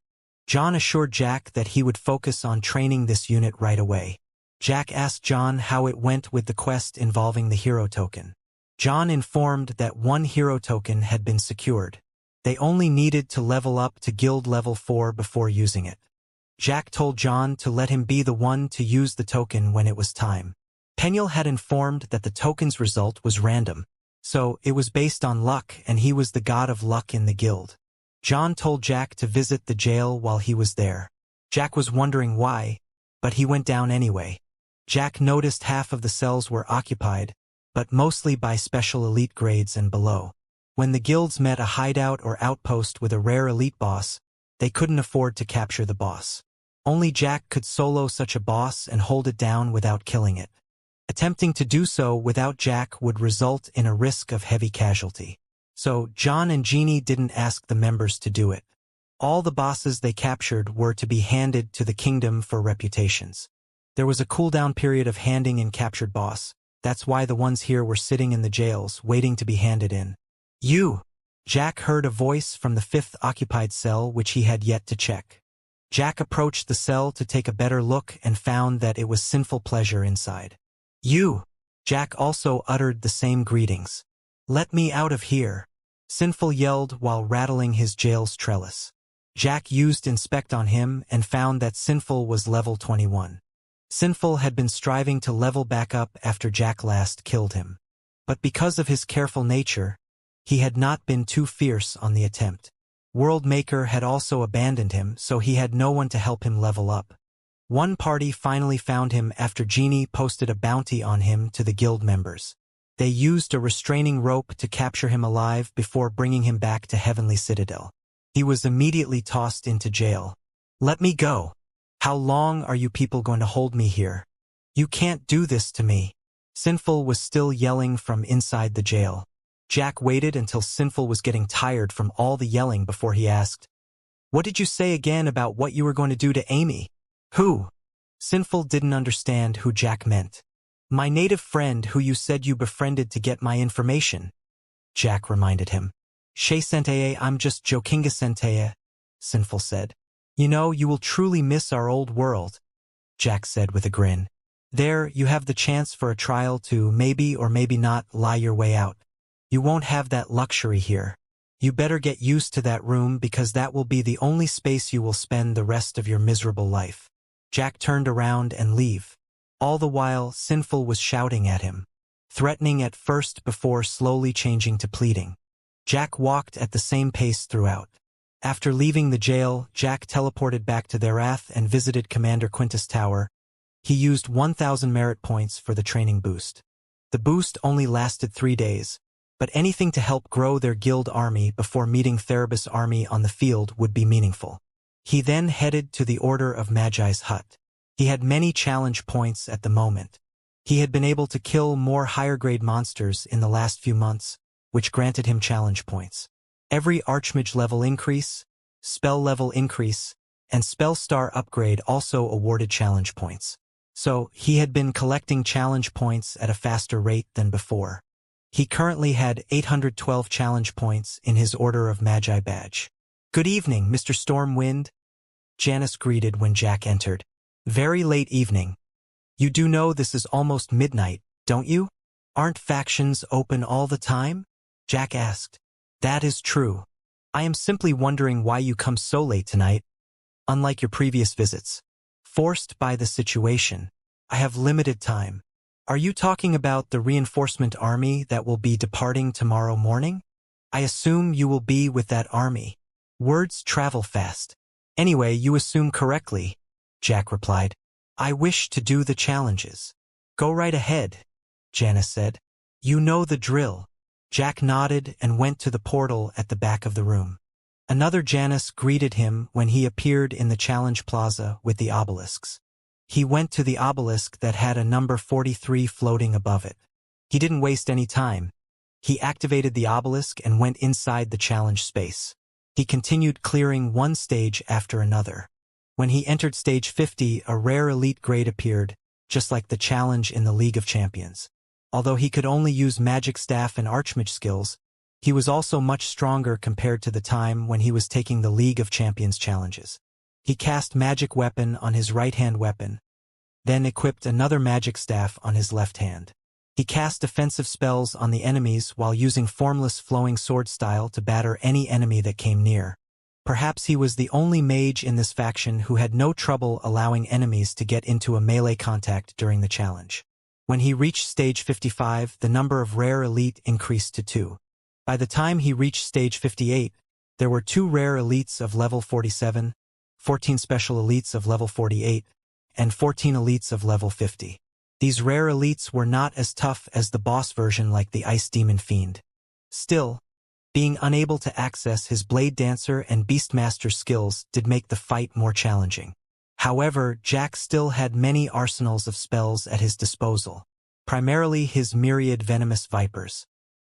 John assured Jack that he would focus on training this unit right away. Jack asked John how it went with the quest involving the hero token. John informed that 1 hero token had been secured. They only needed to level up to guild level 4 before using it. Jack told John to let him be the one to use the token when it was time. Peniel had informed that the token's result was random, So, it was based on luck, and he was the god of luck in the guild. John told Jack to visit the jail while he was there. Jack was wondering why, but he went down anyway. Jack noticed half of the cells were occupied, but mostly by special elite grades and below. When the guilds met a hideout or outpost with a rare elite boss, they couldn't afford to capture the boss. Only Jack could solo such a boss and hold it down without killing it. Attempting to do so without Jack would result in a risk of heavy casualty. So, John and Jeannie didn't ask the members to do it. All the bosses they captured were to be handed to the kingdom for reputations. There was a cooldown period of handing in captured boss. That's why the ones here were sitting in the jails, waiting to be handed in. You! Jack heard a voice from the 5th occupied cell which he had yet to check. Jack approached the cell to take a better look and found that it was Sinful Pleasure inside. You! Jack also uttered the same greetings. Let me out of here! Sinful yelled while rattling his jail's trellis. Jack used Inspect on him and found that Sinful was level 21. Sinful had been striving to level back up after Jack last killed him. But because of his careful nature, he had not been too fierce on the attempt. Worldmaker had also abandoned him, so he had no one to help him level up. One party finally found him after Jeannie posted a bounty on him to the guild members. They used a restraining rope to capture him alive before bringing him back to Heavenly Citadel. He was immediately tossed into jail. Let me go! How long are you people going to hold me here? You can't do this to me! Sinful was still yelling from inside the jail. Jack waited until Sinful was getting tired from all the yelling before he asked, "What did you say again about what you were going to do to Amy?" "Who?" Sinful didn't understand who Jack meant. "My native friend who you said you befriended to get my information," Jack reminded him. "Shenteie, I'm just joking, Shenteie," Sinful said. "You know, you will truly miss our old world," Jack said with a grin. "There, you have the chance for a trial to maybe or maybe not lie your way out. You won't have that luxury here. You better get used to that room because that will be the only space you will spend the rest of your miserable life." Jack turned around and leave. All the while, Sinful was shouting at him, threatening at first before slowly changing to pleading. Jack walked at the same pace throughout. After leaving the jail, Jack teleported back to Therath and visited Commander Quintus' tower. He used 1,000 merit points for the training boost. The boost only lasted 3 days, but anything to help grow their guild army before meeting Therebus' army on the field would be meaningful. He then headed to the Order of Magi's hut. He had many challenge points at the moment. He had been able to kill more higher-grade monsters in the last few months, which granted him challenge points. Every Archmage level increase, spell level increase, and spell star upgrade also awarded challenge points. So, he had been collecting challenge points at a faster rate than before. He currently had 812 challenge points in his Order of Magi badge. "Good evening, Mr. Stormwind," Janice greeted when Jack entered. "Very late evening. You do know this is almost midnight, don't you? Aren't factions open all the time?" Jack asked. "That is true. I am simply wondering why you come so late tonight, unlike your previous visits." "Forced by the situation. I have limited time." "Are you talking about the reinforcement army that will be departing tomorrow morning? I assume you will be with that army. Words travel fast." "Anyway, you assume correctly," Jack replied. "I wish to do the challenges." "Go right ahead," Janice said. "You know the drill." Jack nodded and went to the portal at the back of the room. Another Janice greeted him when he appeared in the challenge plaza with the obelisks. He went to the obelisk that had a number 43 floating above it. He didn't waste any time. He activated the obelisk and went inside the challenge space. He continued clearing one stage after another. When he entered stage 50, a rare elite grade appeared, just like the challenge in the League of Champions. Although he could only use magic staff and archmage skills, he was also much stronger compared to the time when he was taking the League of Champions challenges. He cast magic weapon on his right-hand weapon, then equipped another magic staff on his left hand. He cast defensive spells on the enemies while using formless flowing sword style to batter any enemy that came near. Perhaps he was the only mage in this faction who had no trouble allowing enemies to get into a melee contact during the challenge. When he reached stage 55, the number of rare elite increased to 2. By the time he reached stage 58, there were 2 rare elites of level 47, 14 special elites of level 48, and 14 elites of level 50. These rare elites were not as tough as the boss version like the Ice Demon Fiend. Still, being unable to access his Blade Dancer and Beastmaster skills did make the fight more challenging. However, Jack still had many arsenals of spells at his disposal, primarily his myriad venomous vipers.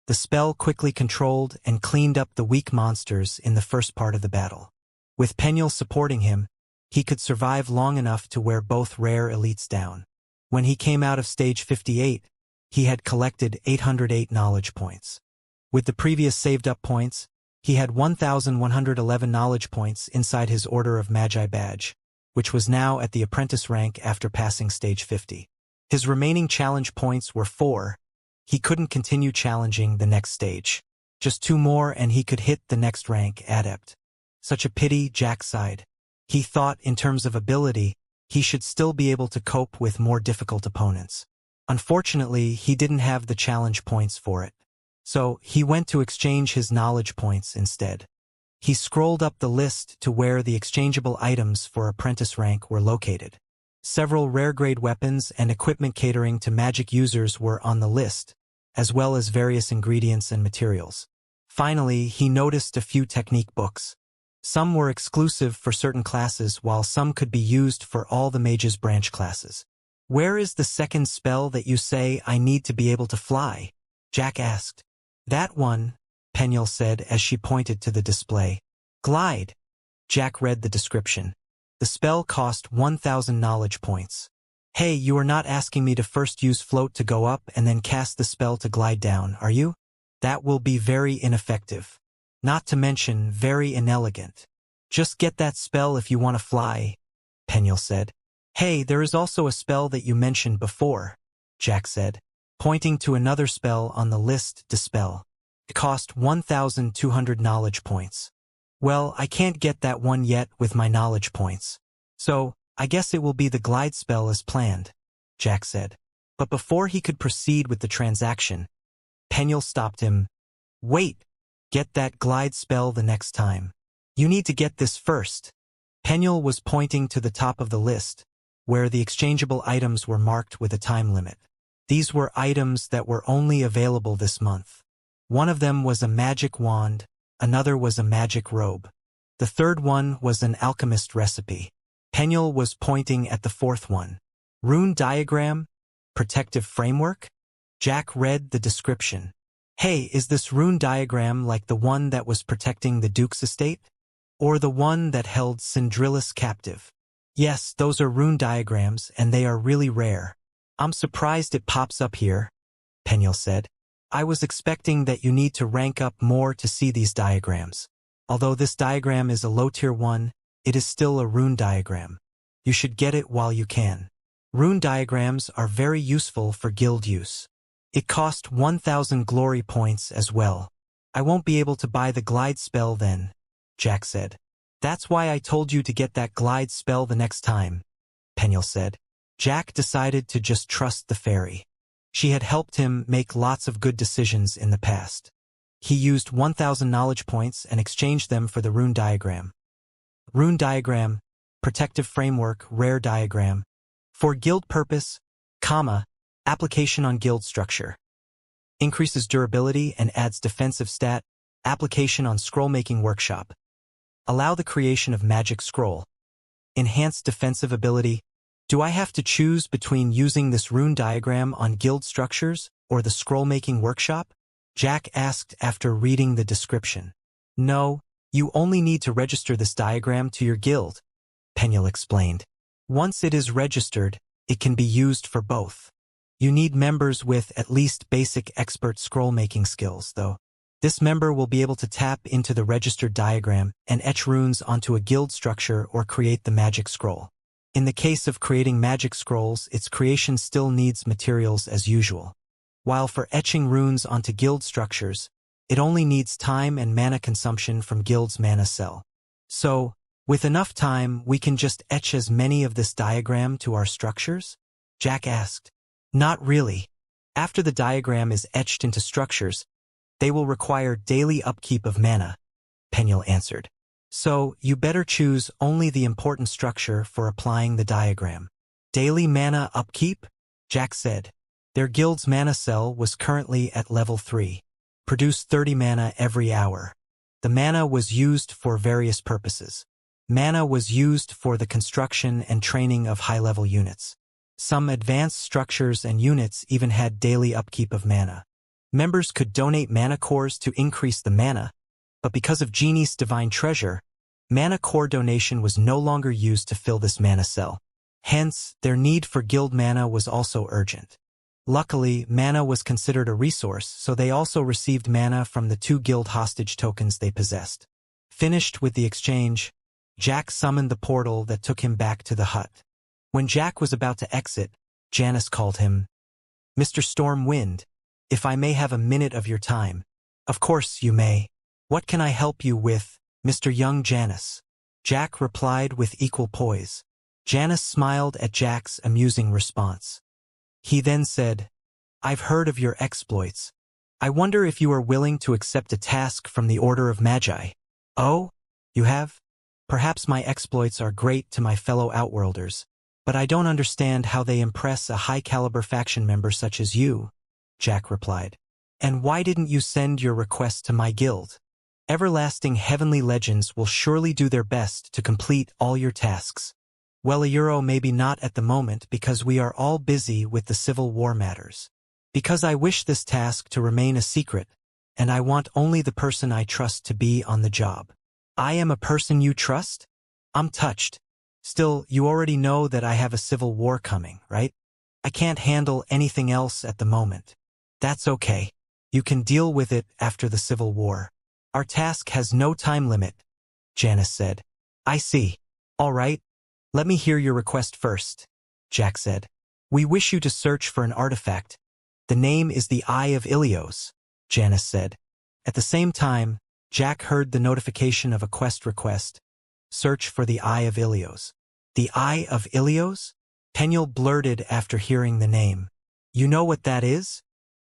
The spell quickly controlled and cleaned up the weak monsters in the first part of the battle. With Penuel supporting him, he could survive long enough to wear both rare elites down. When he came out of stage 58, he had collected 808 knowledge points. With the previous saved-up points, he had 1,111 knowledge points inside his Order of Magi badge, which was now at the apprentice rank after passing stage 50. His remaining challenge points were 4. He couldn't continue challenging the next stage. Just 2 more and he could hit the next rank, Adept. Such a pity, Jack sighed. He thought, in terms of ability, he should still be able to cope with more difficult opponents. Unfortunately, he didn't have the challenge points for it. So, he went to exchange his knowledge points instead. He scrolled up the list to where the exchangeable items for apprentice rank were located. Several rare-grade weapons and equipment catering to magic users were on the list, as well as various ingredients and materials. Finally, he noticed a few technique books. Some were exclusive for certain classes, while some could be used for all the mage's branch classes. "Where is the second spell that you say I need to be able to fly?" Jack asked. "That one," Penuel said as she pointed to the display. "Glide." Jack read the description. The spell cost 1,000 knowledge points. "Hey, you are not asking me to first use float to go up and then cast the spell to glide down, are you? That will be very ineffective. Not to mention very inelegant. Just get that spell if you want to fly," Penuel said. "Hey, there is also a spell that you mentioned before," Jack said, pointing to another spell on the list, Dispel. It cost 1,200 knowledge points. "Well, I can't get that one yet with my knowledge points. So, I guess it will be the glide spell as planned," Jack said. But before he could proceed with the transaction, Penuel stopped him. "Wait! Get that glide spell the next time. You need to get this first." Penuel was pointing to the top of the list, where the exchangeable items were marked with a time limit. These were items that were only available this month. One of them was a magic wand, another was a magic robe. The third one was an alchemist recipe. Penuel was pointing at the fourth one. "Rune diagram? Protective framework?" Jack read the description. "Hey, is this rune diagram like the one that was protecting the Duke's estate? Or the one that held Cindrillis captive?" "Yes, those are rune diagrams, and they are really rare. I'm surprised it pops up here," Penuel said. "I was expecting that you need to rank up more to see these diagrams. Although this diagram is a low-tier one, it is still a rune diagram. You should get it while you can. Rune diagrams are very useful for guild use. It cost 1,000 glory points as well. I won't be able to buy the glide spell then," Jack said. "That's why I told you to get that glide spell the next time," Penuel said. Jack decided to just trust the fairy. She had helped him make lots of good decisions in the past. He used 1,000 knowledge points and exchanged them for the rune diagram. Rune diagram, protective framework, rare diagram. For guild purpose, application on guild structure. Increases durability and adds defensive stat, application on scroll-making workshop. Allow the creation of magic scroll. Enhanced defensive ability. Do I have to choose between using this rune diagram on guild structures or the scroll-making workshop? Jack asked after reading the description. "No, you only need to register this diagram to your guild," Penuel explained. "Once it is registered, it can be used for both. You need members with at least basic expert scroll-making skills, though. This member will be able to tap into the registered diagram and etch runes onto a guild structure or create the magic scroll. In the case of creating magic scrolls, its creation still needs materials as usual. While for etching runes onto guild structures, it only needs time and mana consumption from guild's mana cell. So, with enough time, we can just etch as many of this diagram to our structures?" Jack asked. Not really. After the diagram is etched into structures, they will require daily upkeep of mana, Penuel answered. So, you better choose only the important structure for applying the diagram. Daily mana upkeep? Jack said. Their guild's mana cell was currently at level 3. Produced 30 mana every hour. The mana was used for various purposes. Mana was used for the construction and training of high-level units. Some advanced structures and units even had daily upkeep of mana. Members could donate mana cores to increase the mana, but because of Genie's divine treasure, mana core donation was no longer used to fill this mana cell. Hence, their need for guild mana was also urgent. Luckily, mana was considered a resource, so they also received mana from the 2 guild hostage tokens they possessed. Finished with the exchange, Jack summoned the portal that took him back to the hut. When Jack was about to exit, Janice called him. Mr. Stormwind, if I may have a minute of your time. Of course you may. What can I help you with, Mr. Young Janice? Jack replied with equal poise. Janice smiled at Jack's amusing response. He then said, I've heard of your exploits. I wonder if you are willing to accept a task from the Order of Magi. Oh, you have? Perhaps my exploits are great to my fellow Outworlders, but I don't understand how they impress a high-caliber faction member such as you, Jack replied. And why didn't you send your request to my guild? Everlasting Heavenly Legends will surely do their best to complete all your tasks. Well, a euro maybe not at the moment because we are all busy with the Civil War matters. Because I wish this task to remain a secret, and I want only the person I trust to be on the job. I am a person you trust? I'm touched. Still, you already know that I have a civil war coming, right? I can't handle anything else at the moment. That's okay. You can deal with it after the Civil War. Our task has no time limit, Janice said. I see. All right. Let me hear your request first, Jack said. We wish you to search for an artifact. The name is the Eye of Ilios, Janice said. At the same time, Jack heard the notification of a quest request. Search for the Eye of Ilios. The Eye of Ilios? Penuel blurted after hearing the name. You know what that is?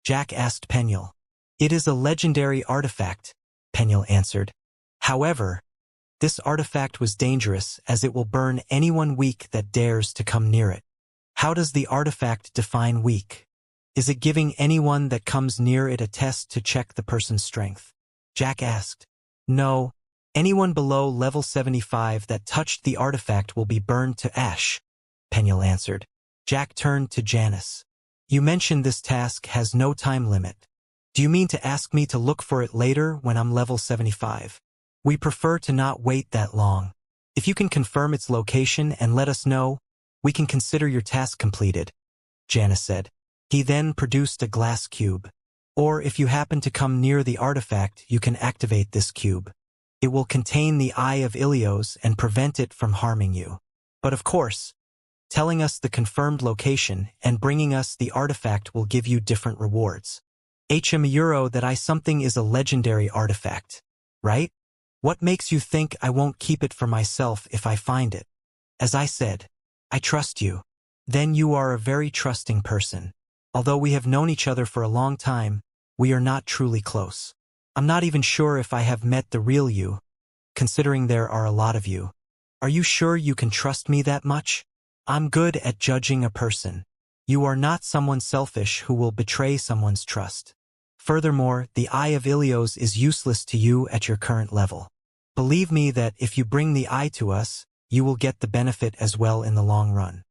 Jack asked Penuel. It is a legendary artifact, Penuel answered. However, this artifact was dangerous as it will burn anyone weak that dares to come near it. How does the artifact define weak? Is it giving anyone that comes near it a test to check the person's strength? Jack asked. No, anyone below level 75 that touched the artifact will be burned to ash, Penuel answered. Jack turned to Janice. You mentioned this task has no time limit. Do you mean to ask me to look for it later when I'm level 75? We prefer to not wait that long. If you can confirm its location and let us know, we can consider your task completed, Janice said. He then produced a glass cube. Or if you happen to come near the artifact, you can activate this cube. It will contain the Eye of Ilios and prevent it from harming you. But of course, telling us the confirmed location and bringing us the artifact will give you different rewards. Euro that something is a legendary artifact, right? What makes you think I won't keep it for myself if I find it? As I said, I trust you. Then you are a very trusting person. Although we have known each other for a long time, we are not truly close. I'm not even sure if I have met the real you, considering there are a lot of you. Are you sure you can trust me that much? I'm good at judging a person. You are not someone selfish who will betray someone's trust. Furthermore, the Eye of Ilios is useless to you at your current level. Believe me that if you bring the eye to us, you will get the benefit as well in the long run.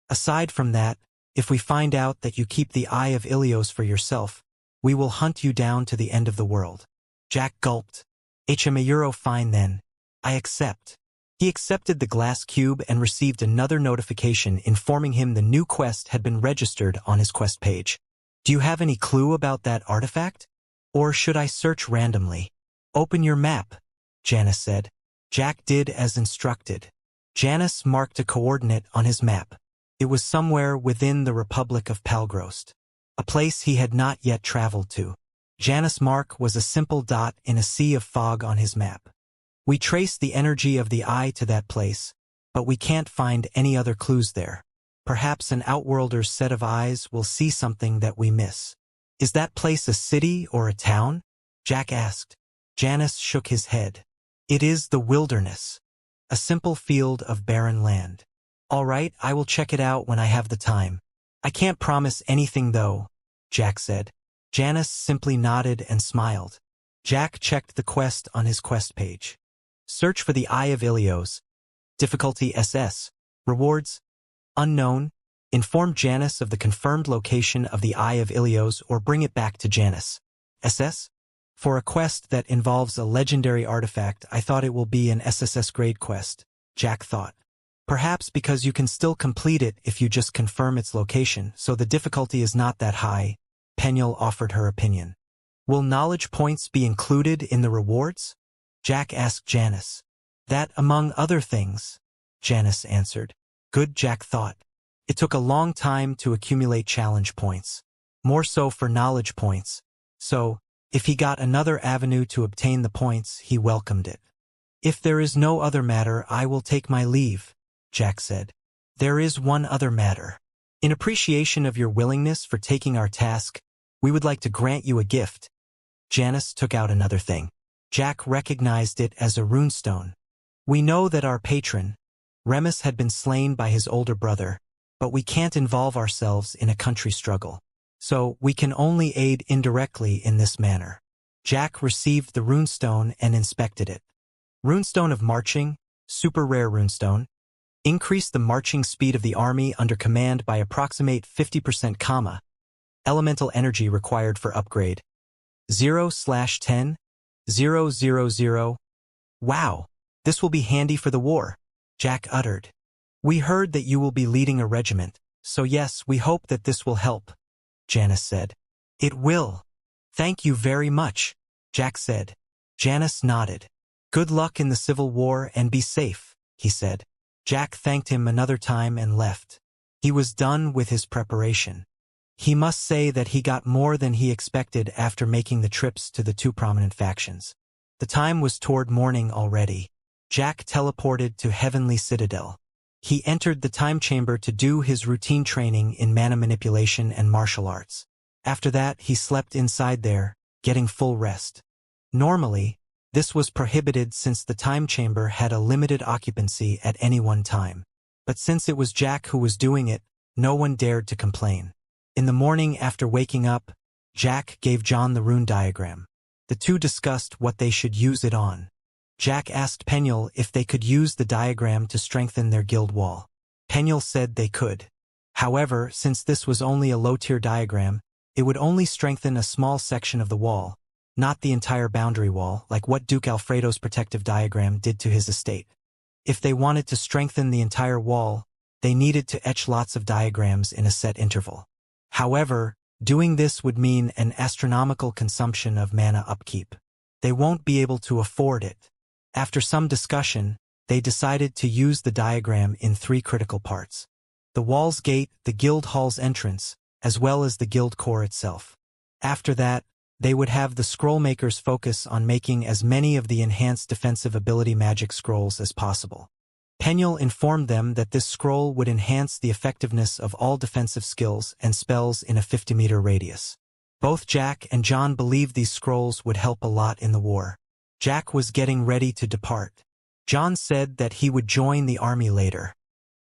Aside from that, if we find out that you keep the Eye of Ilios for yourself, we will hunt you down to the end of the world. Jack gulped. Euro fine then. I accept. He accepted the glass cube and received another notification informing him the new quest had been registered on his quest page. Do you have any clue about that artifact? Or should I search randomly? Open your map, Janice said. Jack did as instructed. Janice marked a coordinate on his map. It was somewhere within the Republic of Palgrost, a place he had not yet traveled to. Janice's mark was a simple dot in a sea of fog on his map. We traced the energy of the eye to that place, but we can't find any other clues there. Perhaps an outworlder's set of eyes will see something that we miss. Is that place a city or a town? Jack asked. Janus shook his head. It is the wilderness. A simple field of barren land. All right, I will check it out when I have the time. I can't promise anything though, Jack said. Janus simply nodded and smiled. Jack checked the quest on his quest page. Search for the Eye of Ilios. Difficulty SS. Rewards. Unknown. Inform Janus of the confirmed location of the Eye of Ilios or bring it back to Janus. SS? For a quest that involves a legendary artifact, I thought it will be an SSS grade quest, Jack thought. Perhaps because you can still complete it if you just confirm its location, so the difficulty is not that high, Penuel offered her opinion. Will knowledge points be included in the rewards? Jack asked Janus. That among other things, Janus answered. Good, Jack thought. It took a long time to accumulate challenge points. More so for knowledge points. So, if he got another avenue to obtain the points, he welcomed it. If there is no other matter, I will take my leave, Jack said. There is one other matter. In appreciation of your willingness for taking our task, we would like to grant you a gift. Janus took out another thing. Jack recognized it as a runestone. We know that our patron, Remus, had been slain by his older brother, but we can't involve ourselves in a country struggle. So we can only aid indirectly in this manner. Jack received the runestone and inspected it. Runestone of Marching, super rare runestone. Increase the marching speed of the army under command by approximate 50%, elemental energy required for upgrade. 0/10, 000. Wow, this will be handy for the war, Jack uttered. We heard that you will be leading a regiment, so yes, we hope that this will help, Janus said. It will. Thank you very much, Jack said. Janus nodded. Good luck in the Civil War and be safe, he said. Jack thanked him another time and left. He was done with his preparation. He must say that he got more than he expected after making the trips to the two prominent factions. The time was toward morning already. Jack teleported to Heavenly Citadel. He entered the time chamber to do his routine training in mana manipulation and martial arts. After that, he slept inside there, getting full rest. Normally, this was prohibited since the time chamber had a limited occupancy at any one time. But since it was Jack who was doing it, no one dared to complain. In the morning after waking up, Jack gave John the rune diagram. The two discussed what they should use it on. Jack asked Penuel if they could use the diagram to strengthen their guild wall. Penuel said they could. However, since this was only a low-tier diagram, it would only strengthen a small section of the wall, not the entire boundary wall, like what Duke Alfredo's protective diagram did to his estate. If they wanted to strengthen the entire wall, they needed to etch lots of diagrams in a set interval. However, doing this would mean an astronomical consumption of mana upkeep. They won't be able to afford it. After some discussion, they decided to use the diagram in 3 critical parts. The wall's gate, the guild hall's entrance, as well as the guild core itself. After that, they would have the scroll makers focus on making as many of the enhanced defensive ability magic scrolls as possible. Penuel informed them that this scroll would enhance the effectiveness of all defensive skills and spells in a 50-meter radius. Both Jack and John believed these scrolls would help a lot in the war. Jack was getting ready to depart. John said that he would join the army later.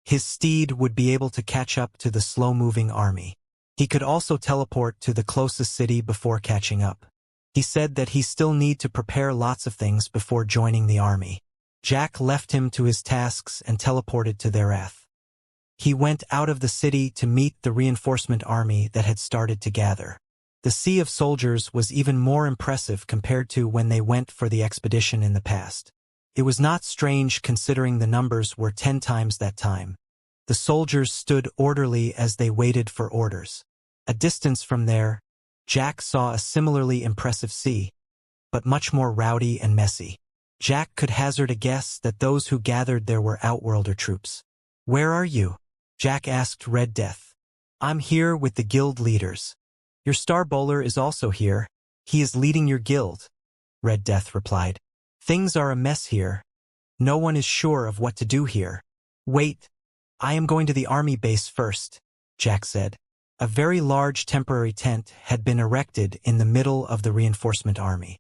His steed would be able to catch up to the slow-moving army. He could also teleport to the closest city before catching up. He said that he still need to prepare lots of things before joining the army. Jack left him to his tasks and teleported to Therath. He went out of the city to meet the reinforcement army that had started to gather. The sea of soldiers was even more impressive compared to when they went for the expedition in the past. It was not strange considering the numbers were 10 times that time. The soldiers stood orderly as they waited for orders. A distance from there, Jack saw a similarly impressive sea, but much more rowdy and messy. Jack could hazard a guess that those who gathered there were Outworlder troops. "Where are you?" Jack asked Red Death. "I'm here with the guild leaders. Your star bowler is also here. He is leading your guild," Red Death replied. "Things are a mess here. No one is sure of what to do here. Wait, I am going to the army base first, Jack said. A very large temporary tent had been erected in the middle of the reinforcement army.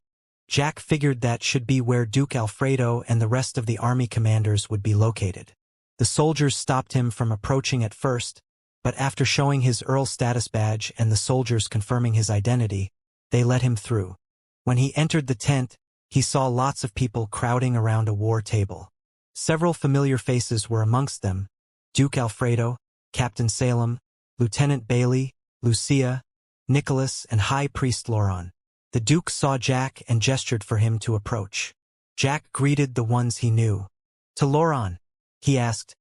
Jack figured that should be where Duke Alfredo and the rest of the army commanders would be located. The soldiers stopped him from approaching at first, but after showing his Earl status badge and the soldiers confirming his identity, they let him through. When he entered the tent, he saw lots of people crowding around a war table. Several familiar faces were amongst them: Duke Alfredo, Captain Salem, Lieutenant Bailey, Lucia, Nicholas, and High Priest Laurent. The Duke saw Jack and gestured for him to approach. Jack greeted the ones he knew. To Laurent, he asked,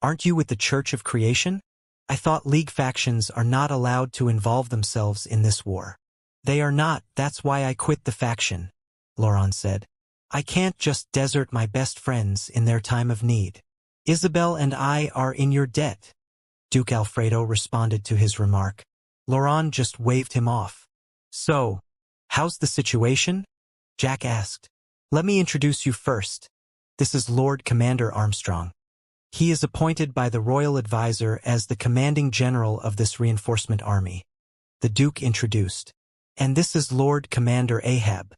"Aren't you with the Church of Creation? I thought League factions are not allowed to involve themselves in this war." "They are not, that's why I quit the faction," Laurent said. "I can't just desert my best friends in their time of need. Isabel and I are in your debt." Duke Alfredo responded to his remark. Laurent just waved him off. "So, how's the situation?" Jack asked. "Let me introduce you first. This is Lord Commander Armstrong. He is appointed by the Royal Advisor as the commanding general of this reinforcement army." The Duke introduced. "And this is Lord Commander Ahab.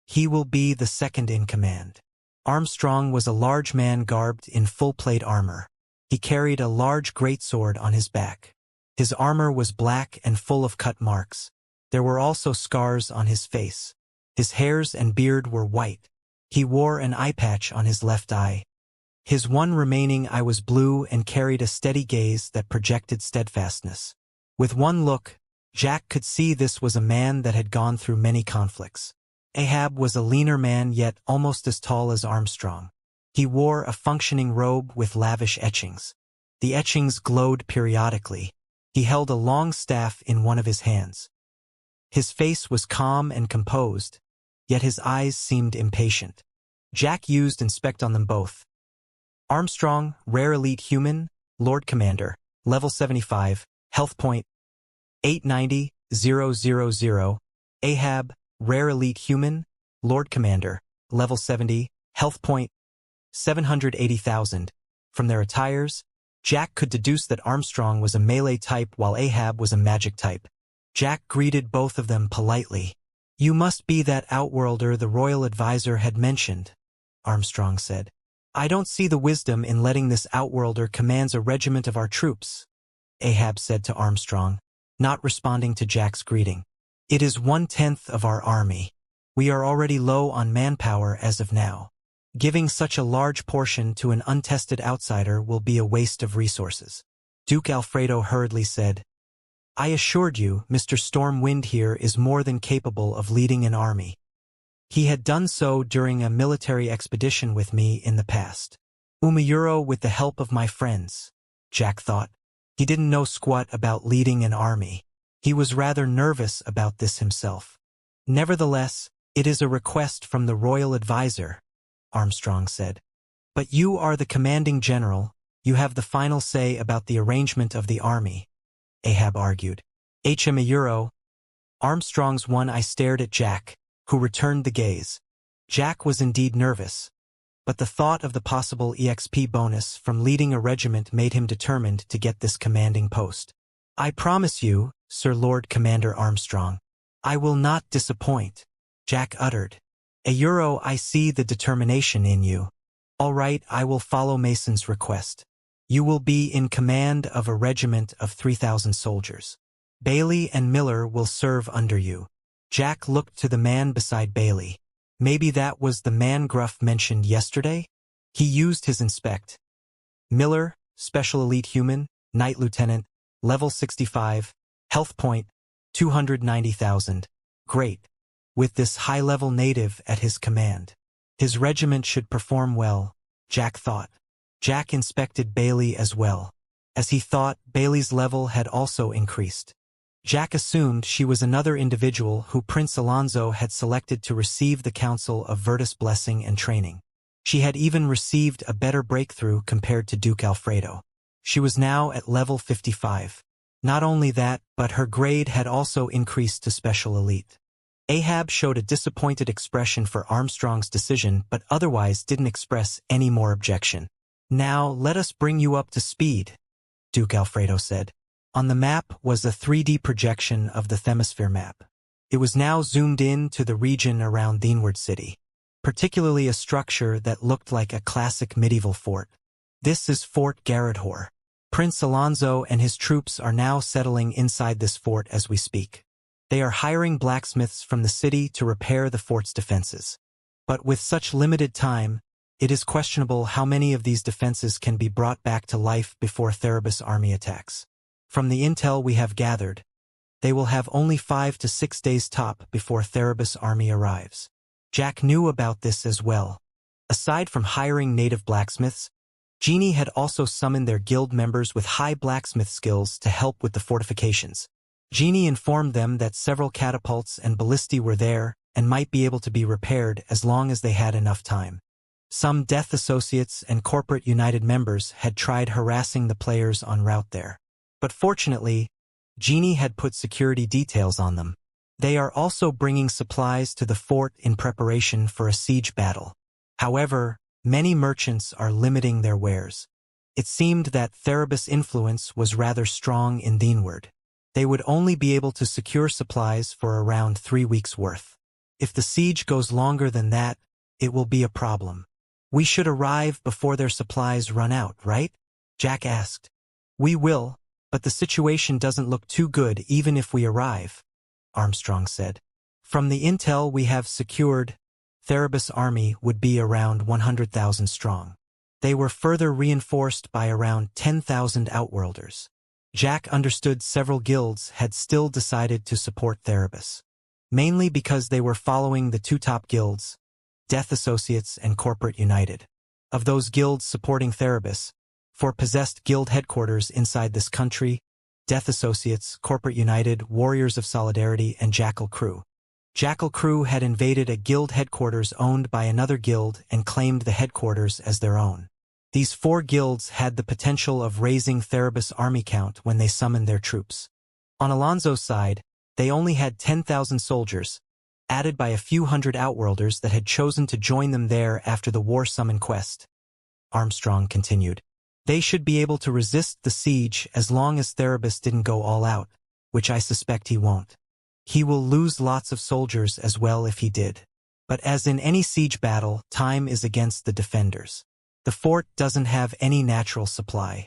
He will be the second in command." Armstrong was a large man garbed in full-plate armor. He carried a large greatsword on his back. His armor was black and full of cut marks. There were also scars on his face. His hairs and beard were white. He wore an eye patch on his left eye. His one remaining eye was blue and carried a steady gaze that projected steadfastness. With one look, Jack could see this was a man that had gone through many conflicts. Ahab was a leaner man, yet almost as tall as Armstrong. He wore a functioning robe with lavish etchings. The etchings glowed periodically. He held a long staff in one of his hands. His face was calm and composed, yet his eyes seemed impatient. Jack used inspect on them both. Armstrong, rare elite human, Lord Commander, level 75, health point 890,000. Ahab, rare elite human, Lord Commander, level 70, health point 780,000. From their attires, Jack could deduce that Armstrong was a melee type while Ahab was a magic type. Jack greeted both of them politely. "You must be that outworlder the royal advisor had mentioned," Armstrong said. "I don't see the wisdom in letting this outworlder command a regiment of our troops," Ahab said to Armstrong, not responding to Jack's greeting. "It is 1/10 of our army. We are already low on manpower as of now. Giving such a large portion to an untested outsider will be a waste of resources." Duke Alfredo hurriedly said, "I assured you, Mr. Stormwind here is more than capable of leading an army. He had done so during a military expedition with me in the past. Umayuro with the help of my friends," Jack thought. He didn't know squat about leading an army. He was rather nervous about this himself. "Nevertheless, it is a request from the royal advisor," Armstrong said. "But you are the commanding general. You have the final say about the arrangement of the army," Ahab argued. "Umayuro." Armstrong's one eye stared at Jack, who returned the gaze. Jack was indeed nervous, but the thought of the possible EXP bonus from leading a regiment made him determined to get this commanding post. "I promise you, Sir Lord Commander Armstrong, I will not disappoint," Jack uttered. "Euro, I see the determination in you. All right, I will follow Mason's request. You will be in command of a regiment of 3,000 soldiers. Bailey and Miller will serve under you." Jack looked to the man beside Bailey. Maybe that was the man Gruff mentioned yesterday? He used his inspect. "Miller, special elite human, Knight Lieutenant, level 65, health point 290,000. Great. With this high-level native at his command, his regiment should perform well," Jack thought. Jack inspected Bailey as well. As he thought, Bailey's level had also increased. Jack assumed she was another individual who Prince Alonso had selected to receive the Council of Virtus blessing and training. She had even received a better breakthrough compared to Duke Alfredo. She was now at level 55. Not only that, but her grade had also increased to Special Elite. Ahab showed a disappointed expression for Armstrong's decision but otherwise didn't express any more objection. Now let us bring you up to speed, Duke Alfredo said. On the map was a 3D projection of the Themisphere map. It was now zoomed in to the region around the inward city, particularly a structure that looked like a classic medieval fort. This is Fort Garradhor. Prince Alonso and his troops are now settling inside this fort as we speak. They are hiring blacksmiths from the city to repair the fort's defenses. But with such limited time, it is questionable how many of these defenses can be brought back to life before Therebus' army attacks. From the intel we have gathered, they will have only 5 to 6 days top before Therebus' army arrives. Jack knew about this as well. Aside from hiring native blacksmiths, Genie had also summoned their guild members with high blacksmith skills to help with the fortifications. Genie informed them that several catapults and ballistae were there and might be able to be repaired as long as they had enough time. Some Death Associates and Corporate United members had tried harassing the players en route there. But fortunately, Genie had put security details on them. They are also bringing supplies to the fort in preparation for a siege battle. However, many merchants are limiting their wares. It seemed that Therebus' influence was rather strong in the inward. They would only be able to secure supplies for around 3 weeks' worth. If the siege goes longer than that, it will be a problem. We should arrive before their supplies run out, right? Jack asked. We will, but the situation doesn't look too good even if we arrive, Armstrong said. From the intel we have secured, Therebus' army would be around 100,000 strong. They were further reinforced by around 10,000 outworlders. Jack understood several guilds had still decided to support Therebus, mainly because they were following the 2 top guilds, Death Associates and Corporate United. Of those guilds supporting Therebus, 4 possessed guild headquarters inside this country: Death Associates, Corporate United, Warriors of Solidarity, and Jackal Crew. Jackal Crew had invaded a guild headquarters owned by another guild and claimed the headquarters as their own. These 4 guilds had the potential of raising Therebus' army count when they summoned their troops. On Alonso's side, they only had 10,000 soldiers, added by a few hundred outworlders that had chosen to join them there after the war summon quest. Armstrong continued. They should be able to resist the siege as long as Therebus didn't go all out, which I suspect he won't. He will lose lots of soldiers as well if he did. But as in any siege battle, time is against the defenders. The fort doesn't have any natural supply.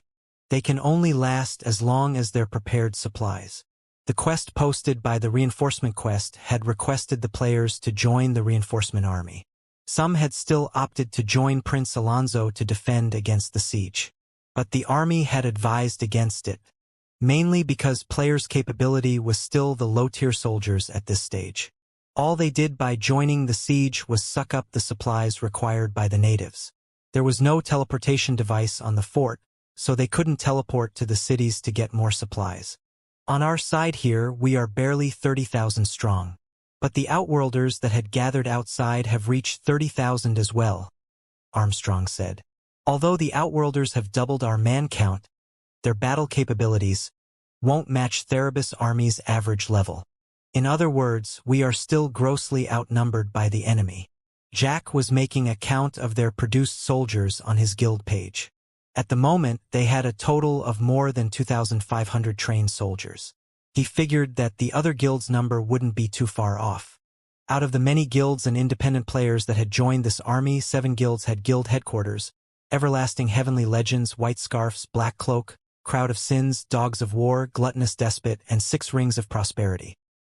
They can only last as long as their prepared supplies. The quest posted by the reinforcement quest had requested the players to join the reinforcement army. Some had still opted to join Prince Alonso to defend against the siege. But the army had advised against it, mainly because players' capability was still the low-tier soldiers at this stage. All they did by joining the siege was suck up the supplies required by the natives. There was no teleportation device on the fort, so they couldn't teleport to the cities to get more supplies. On our side here, we are barely 30,000 strong. But the outworlders that had gathered outside have reached 30,000 as well, Armstrong said. Although the outworlders have doubled our man count, their battle capabilities won't match Therebus' army's average level. In other words, we are still grossly outnumbered by the enemy. Jack was making a count of their produced soldiers on his guild page. At the moment, they had a total of more than 2,500 trained soldiers. He figured that the other guilds' number wouldn't be too far off. Out of the many guilds and independent players that had joined this army, 7 guilds had guild headquarters: Everlasting Heavenly Legends, White Scarfs, Black Cloak, Crowd of Sins, Dogs of War, Gluttonous Despot, and 6 Rings of Prosperity.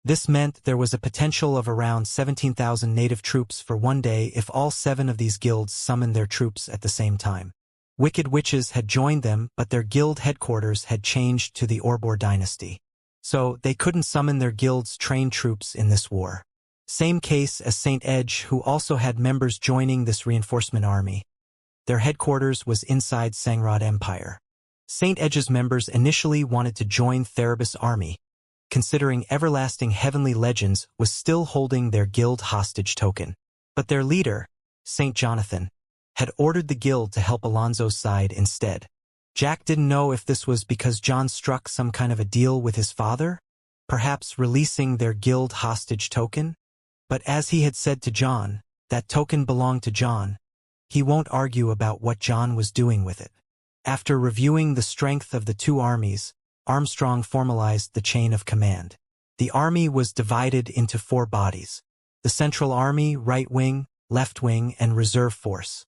This meant there was a potential of around 17,000 native troops for one day if all 7 of these guilds summoned their troops at the same time. Wicked Witches had joined them, but their guild headquarters had changed to the Orbor dynasty. So they couldn't summon their guild's trained troops in this war. Same case as Saint Edge, who also had members joining this reinforcement army. Their headquarters was inside Sangrod Empire. Saint Edge's members initially wanted to join Therebus' army, considering Everlasting Heavenly Legends was still holding their guild hostage token. But their leader, Saint Jonathan, had ordered the guild to help Alonso's side instead. Jack didn't know if this was because John struck some kind of a deal with his father, perhaps releasing their guild hostage token. But as he had said to John, that token belonged to John. he won't argue about what John was doing with it. After reviewing the strength of the two armies, Armstrong formalized the chain of command. The army was divided into 4 bodies: the Central Army, Right Wing, Left Wing, and Reserve Force.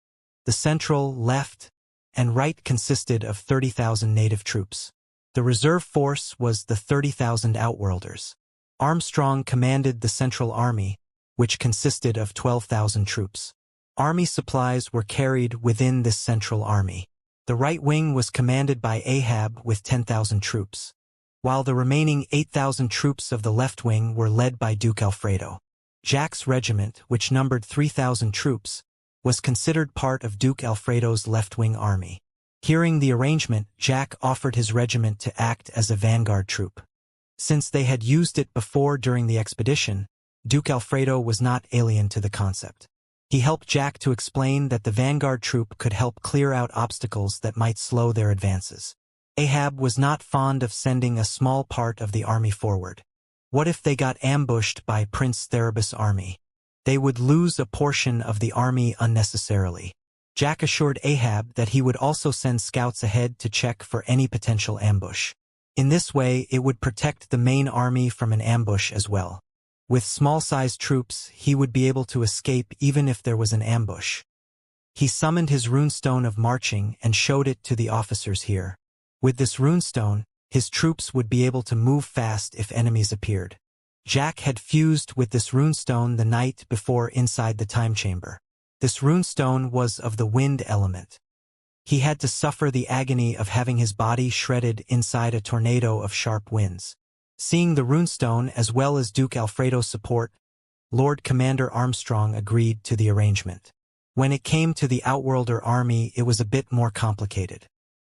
The Central, Left, and Right consisted of 30,000 native troops. The Reserve Force was the 30,000 Outworlders. Armstrong commanded the Central Army, which consisted of 12,000 troops. Army supplies were carried within this Central Army. The Right Wing was commanded by Ahab with 10,000 troops, while the remaining 8,000 troops of the Left Wing were led by Duke Alfredo. Jack's regiment, which numbered 3,000 troops, was considered part of Duke Alfredo's left-wing army. Hearing the arrangement, Jack offered his regiment to act as a vanguard troop. Since they had used it before during the expedition, Duke Alfredo was not alien to the concept. He helped Jack to explain that the vanguard troop could help clear out obstacles that might slow their advances. Ahab was not fond of sending a small part of the army forward. What if they got ambushed by Prince Therabus' army? They would lose a portion of the army unnecessarily. Jack assured Ahab that he would also send scouts ahead to check for any potential ambush. In this way, it would protect the main army from an ambush as well. With small-sized troops, he would be able to escape even if there was an ambush. He summoned his runestone of marching and showed it to the officers here. With this runestone, his troops would be able to move fast if enemies appeared. Jack had fused with this runestone the night before inside the time chamber. This runestone was of the wind element. He had to suffer the agony of having his body shredded inside a tornado of sharp winds. Seeing the runestone as well as Duke Alfredo's support, Lord Commander Armstrong agreed to the arrangement. When it came to the Outworlder army, it was a bit more complicated.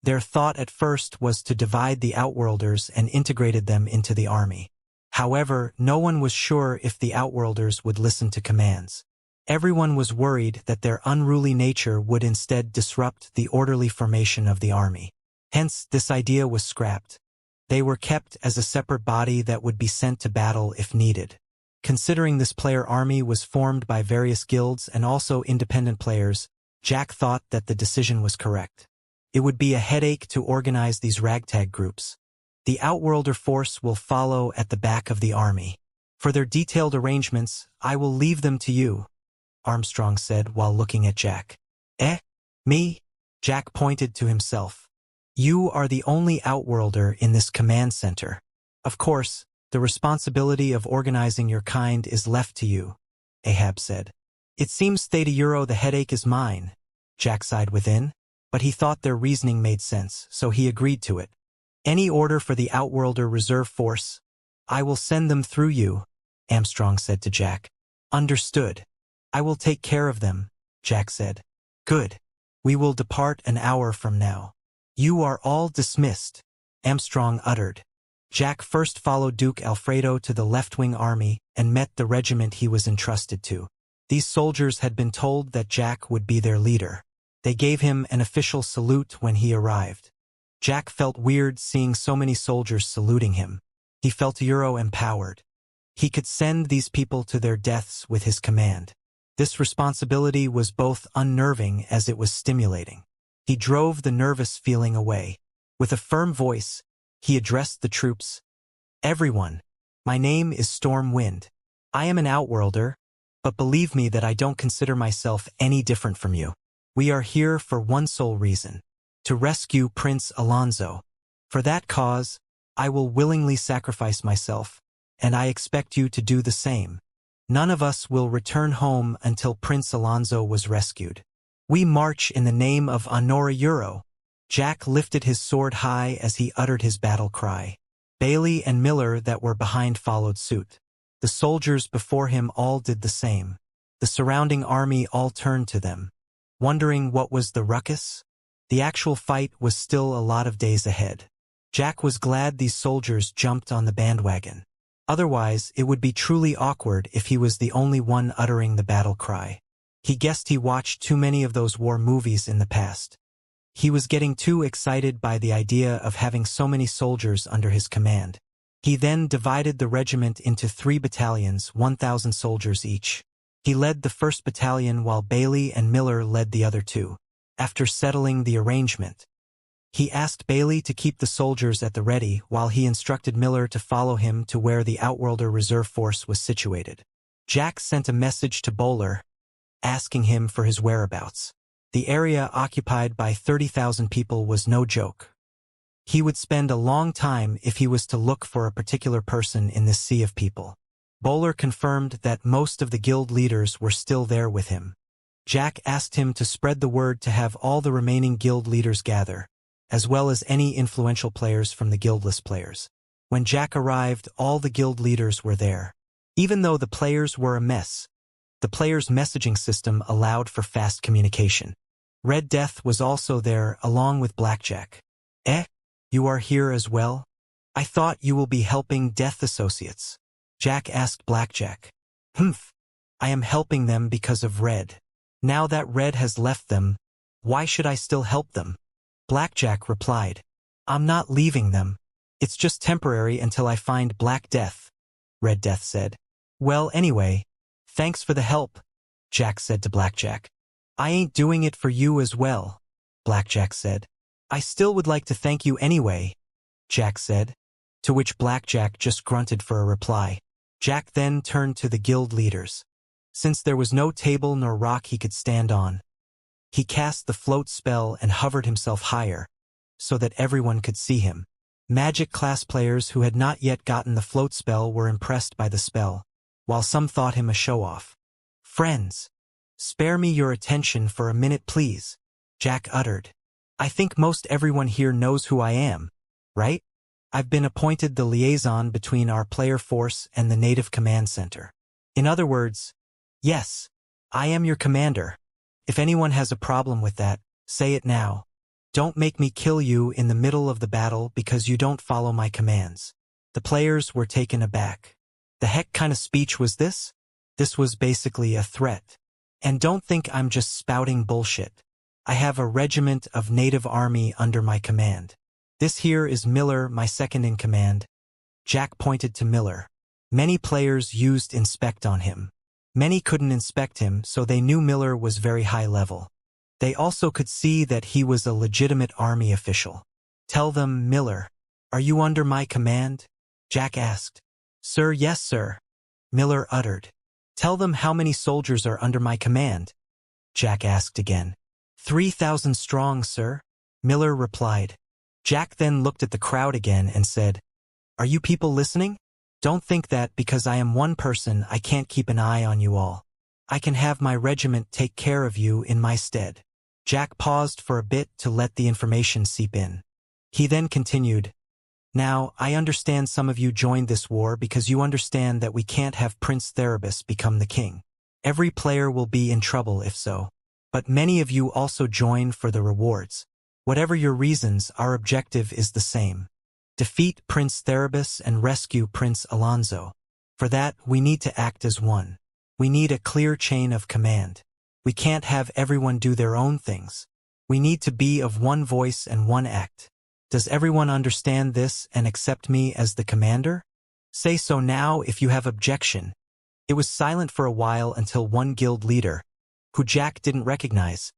Their thought at first was to divide the Outworlders and integrated them into the army. However, no one was sure if the Outworlders would listen to commands. Everyone was worried that their unruly nature would instead disrupt the orderly formation of the army. Hence, this idea was scrapped. They were kept as a separate body that would be sent to battle if needed. Considering this player army was formed by various guilds and also independent players, Jack thought that the decision was correct. It would be a headache to organize these ragtag groups. The Outworlder force will follow at the back of the army. For their detailed arrangements, I will leave them to you, Armstrong said while looking at Jack. Me? Jack pointed to himself. You are the only Outworlder in this command center. Of course, the responsibility of organizing your kind is left to you, Ahab said. It seems Theta Euro the headache is mine, Jack sighed within, but he thought their reasoning made sense, so he agreed to it. Any order for the Outworlder reserve force, I will send them through you, Armstrong said to Jack. Understood. I will take care of them, Jack said. Good. We will depart an hour from now. You are all dismissed, Armstrong uttered. Jack first followed Duke Alfredo to the left-wing army and met the regiment he was entrusted to. These soldiers had been told that Jack would be their leader. They gave him an official salute when he arrived. Jack felt weird seeing so many soldiers saluting him. He felt Euro-empowered. He could send these people to their deaths with his command. This responsibility was both unnerving as it was stimulating. He drove the nervous feeling away. With a firm voice, he addressed the troops. Everyone, my name is Stormwind. I am an Outworlder, but believe me that I don't consider myself any different from you. We are here for one sole reason, to rescue Prince Alonso. For that cause, I will willingly sacrifice myself, and I expect you to do the same. None of us will return home until Prince Alonso was rescued. We march in the name of Honora Euro. Jack lifted his sword high as he uttered his battle cry. Bailey and Miller that were behind followed suit. The soldiers before him all did the same. The surrounding army all turned to them. Wondering what was the ruckus? The actual fight was still a lot of days ahead. Jack was glad these soldiers jumped on the bandwagon. Otherwise, it would be truly awkward if he was the only one uttering the battle cry. He guessed he watched too many of those war movies in the past. He was getting too excited by the idea of having so many soldiers under his command. He then divided the regiment into 3 battalions, 1,000 soldiers each. He led the 1st Battalion while Bailey and Miller led the other 2. After settling the arrangement, he asked Bailey to keep the soldiers at the ready while he instructed Miller to follow him to where the Outworlder Reserve Force was situated. Jack sent a message to Bowler, asking him for his whereabouts. The area occupied by 30,000 people was no joke. He would spend a long time if he was to look for a particular person in this sea of people. Bowler confirmed that most of the guild leaders were still there with him. Jack asked him to spread the word to have all the remaining guild leaders gather, as well as any influential players from the guildless players. When Jack arrived, all the guild leaders were there. Even though the players were a mess, the players' messaging system allowed for fast communication. Red Death was also there along with Blackjack. You are here as well? I thought you will be helping Death Associates. Jack asked Blackjack. I am helping them because of Red. Now that Red has left them, why should I still help them? Blackjack replied. I'm not leaving them. It's just temporary until I find Black Death, Red Death said. Well, anyway, thanks for the help, Jack said to Blackjack. I ain't doing it for you as well, Blackjack said. I still would like to thank you anyway, Jack said, to which Blackjack just grunted for a reply. Jack then turned to the guild leaders. Since there was no table nor rock he could stand on, he cast the float spell and hovered himself higher, so that everyone could see him. Magic class players who had not yet gotten the float spell were impressed by the spell, while some thought him a show-off. Friends, spare me your attention for a minute please, Jack uttered. I think most everyone here knows who I am, right? I've been appointed the liaison between our player force and the native command center. In other words, yes, I am your commander. If anyone has a problem with that, say it now. Don't make me kill you in the middle of the battle because you don't follow my commands. The players were taken aback. The heck kind of speech was this? This was basically a threat. And don't think I'm just spouting bullshit. I have a regiment of native army under my command. This here is Miller, my second in command. Jack pointed to Miller. Many players used inspect on him. Many couldn't inspect him, so they knew Miller was very high level. They also could see that he was a legitimate army official. Tell them, Miller, are you under my command? Jack asked. Sir, yes, sir, Miller uttered. Tell them how many soldiers are under my command? Jack asked again. 3,000 strong, sir, Miller replied. Jack then looked at the crowd again and said, Are you people listening? Don't think that because I am one person I can't keep an eye on you all. I can have my regiment take care of you in my stead. Jack paused for a bit to let the information seep in. He then continued, Now, I understand some of you joined this war because you understand that we can't have Prince Therabus become the king. Every player will be in trouble if so. But many of you also join for the rewards. Whatever your reasons, our objective is the same. Defeat Prince Therabus and rescue Prince Alonso. For that, we need to act as one. We need a clear chain of command. We can't have everyone do their own things. We need to be of one voice and one act. Does everyone understand this and accept me as the commander? Say so now if you have objection. It was silent for a while until one guild leader, who Jack didn't recognize,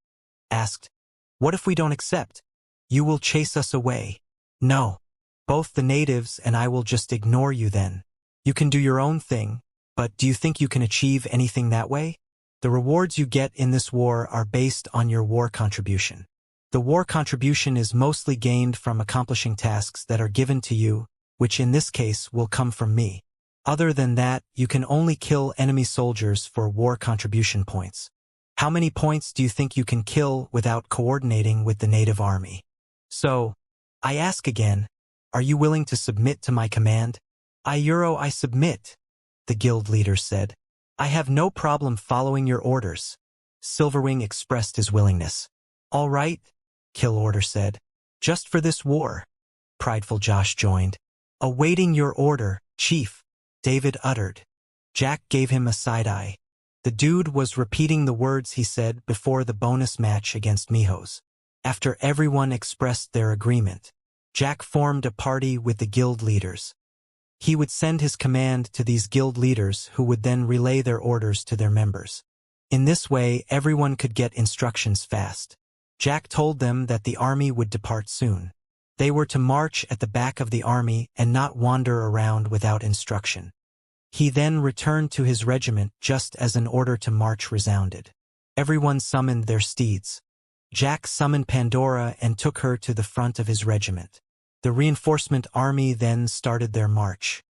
asked, What if we don't accept? You will chase us away. No. Both the natives and I will just ignore you then. You can do your own thing, but do you think you can achieve anything that way? The rewards you get in this war are based on your war contribution. The war contribution is mostly gained from accomplishing tasks that are given to you, which in this case will come from me. Other than that, you can only kill enemy soldiers for war contribution points. How many points do you think you can kill without coordinating with the native army? So, I ask again, are you willing to submit to my command? I submit, the guild leader said. I have no problem following your orders. Silverwing expressed his willingness. All right, Kill Order said. Just for this war. Prideful Josh joined. Awaiting your order, Chief, David uttered. Jack gave him a side-eye. The dude was repeating the words he said before the bonus match against Mijos. After everyone expressed their agreement, Jack formed a party with the guild leaders. He would send his command to these guild leaders who would then relay their orders to their members. In this way, everyone could get instructions fast. Jack told them that the army would depart soon. They were to march at the back of the army and not wander around without instruction. He then returned to his regiment just as an order to march resounded. Everyone summoned their steeds. Jack summoned Pandora and took her to the front of his regiment. The reinforcement army then started their march.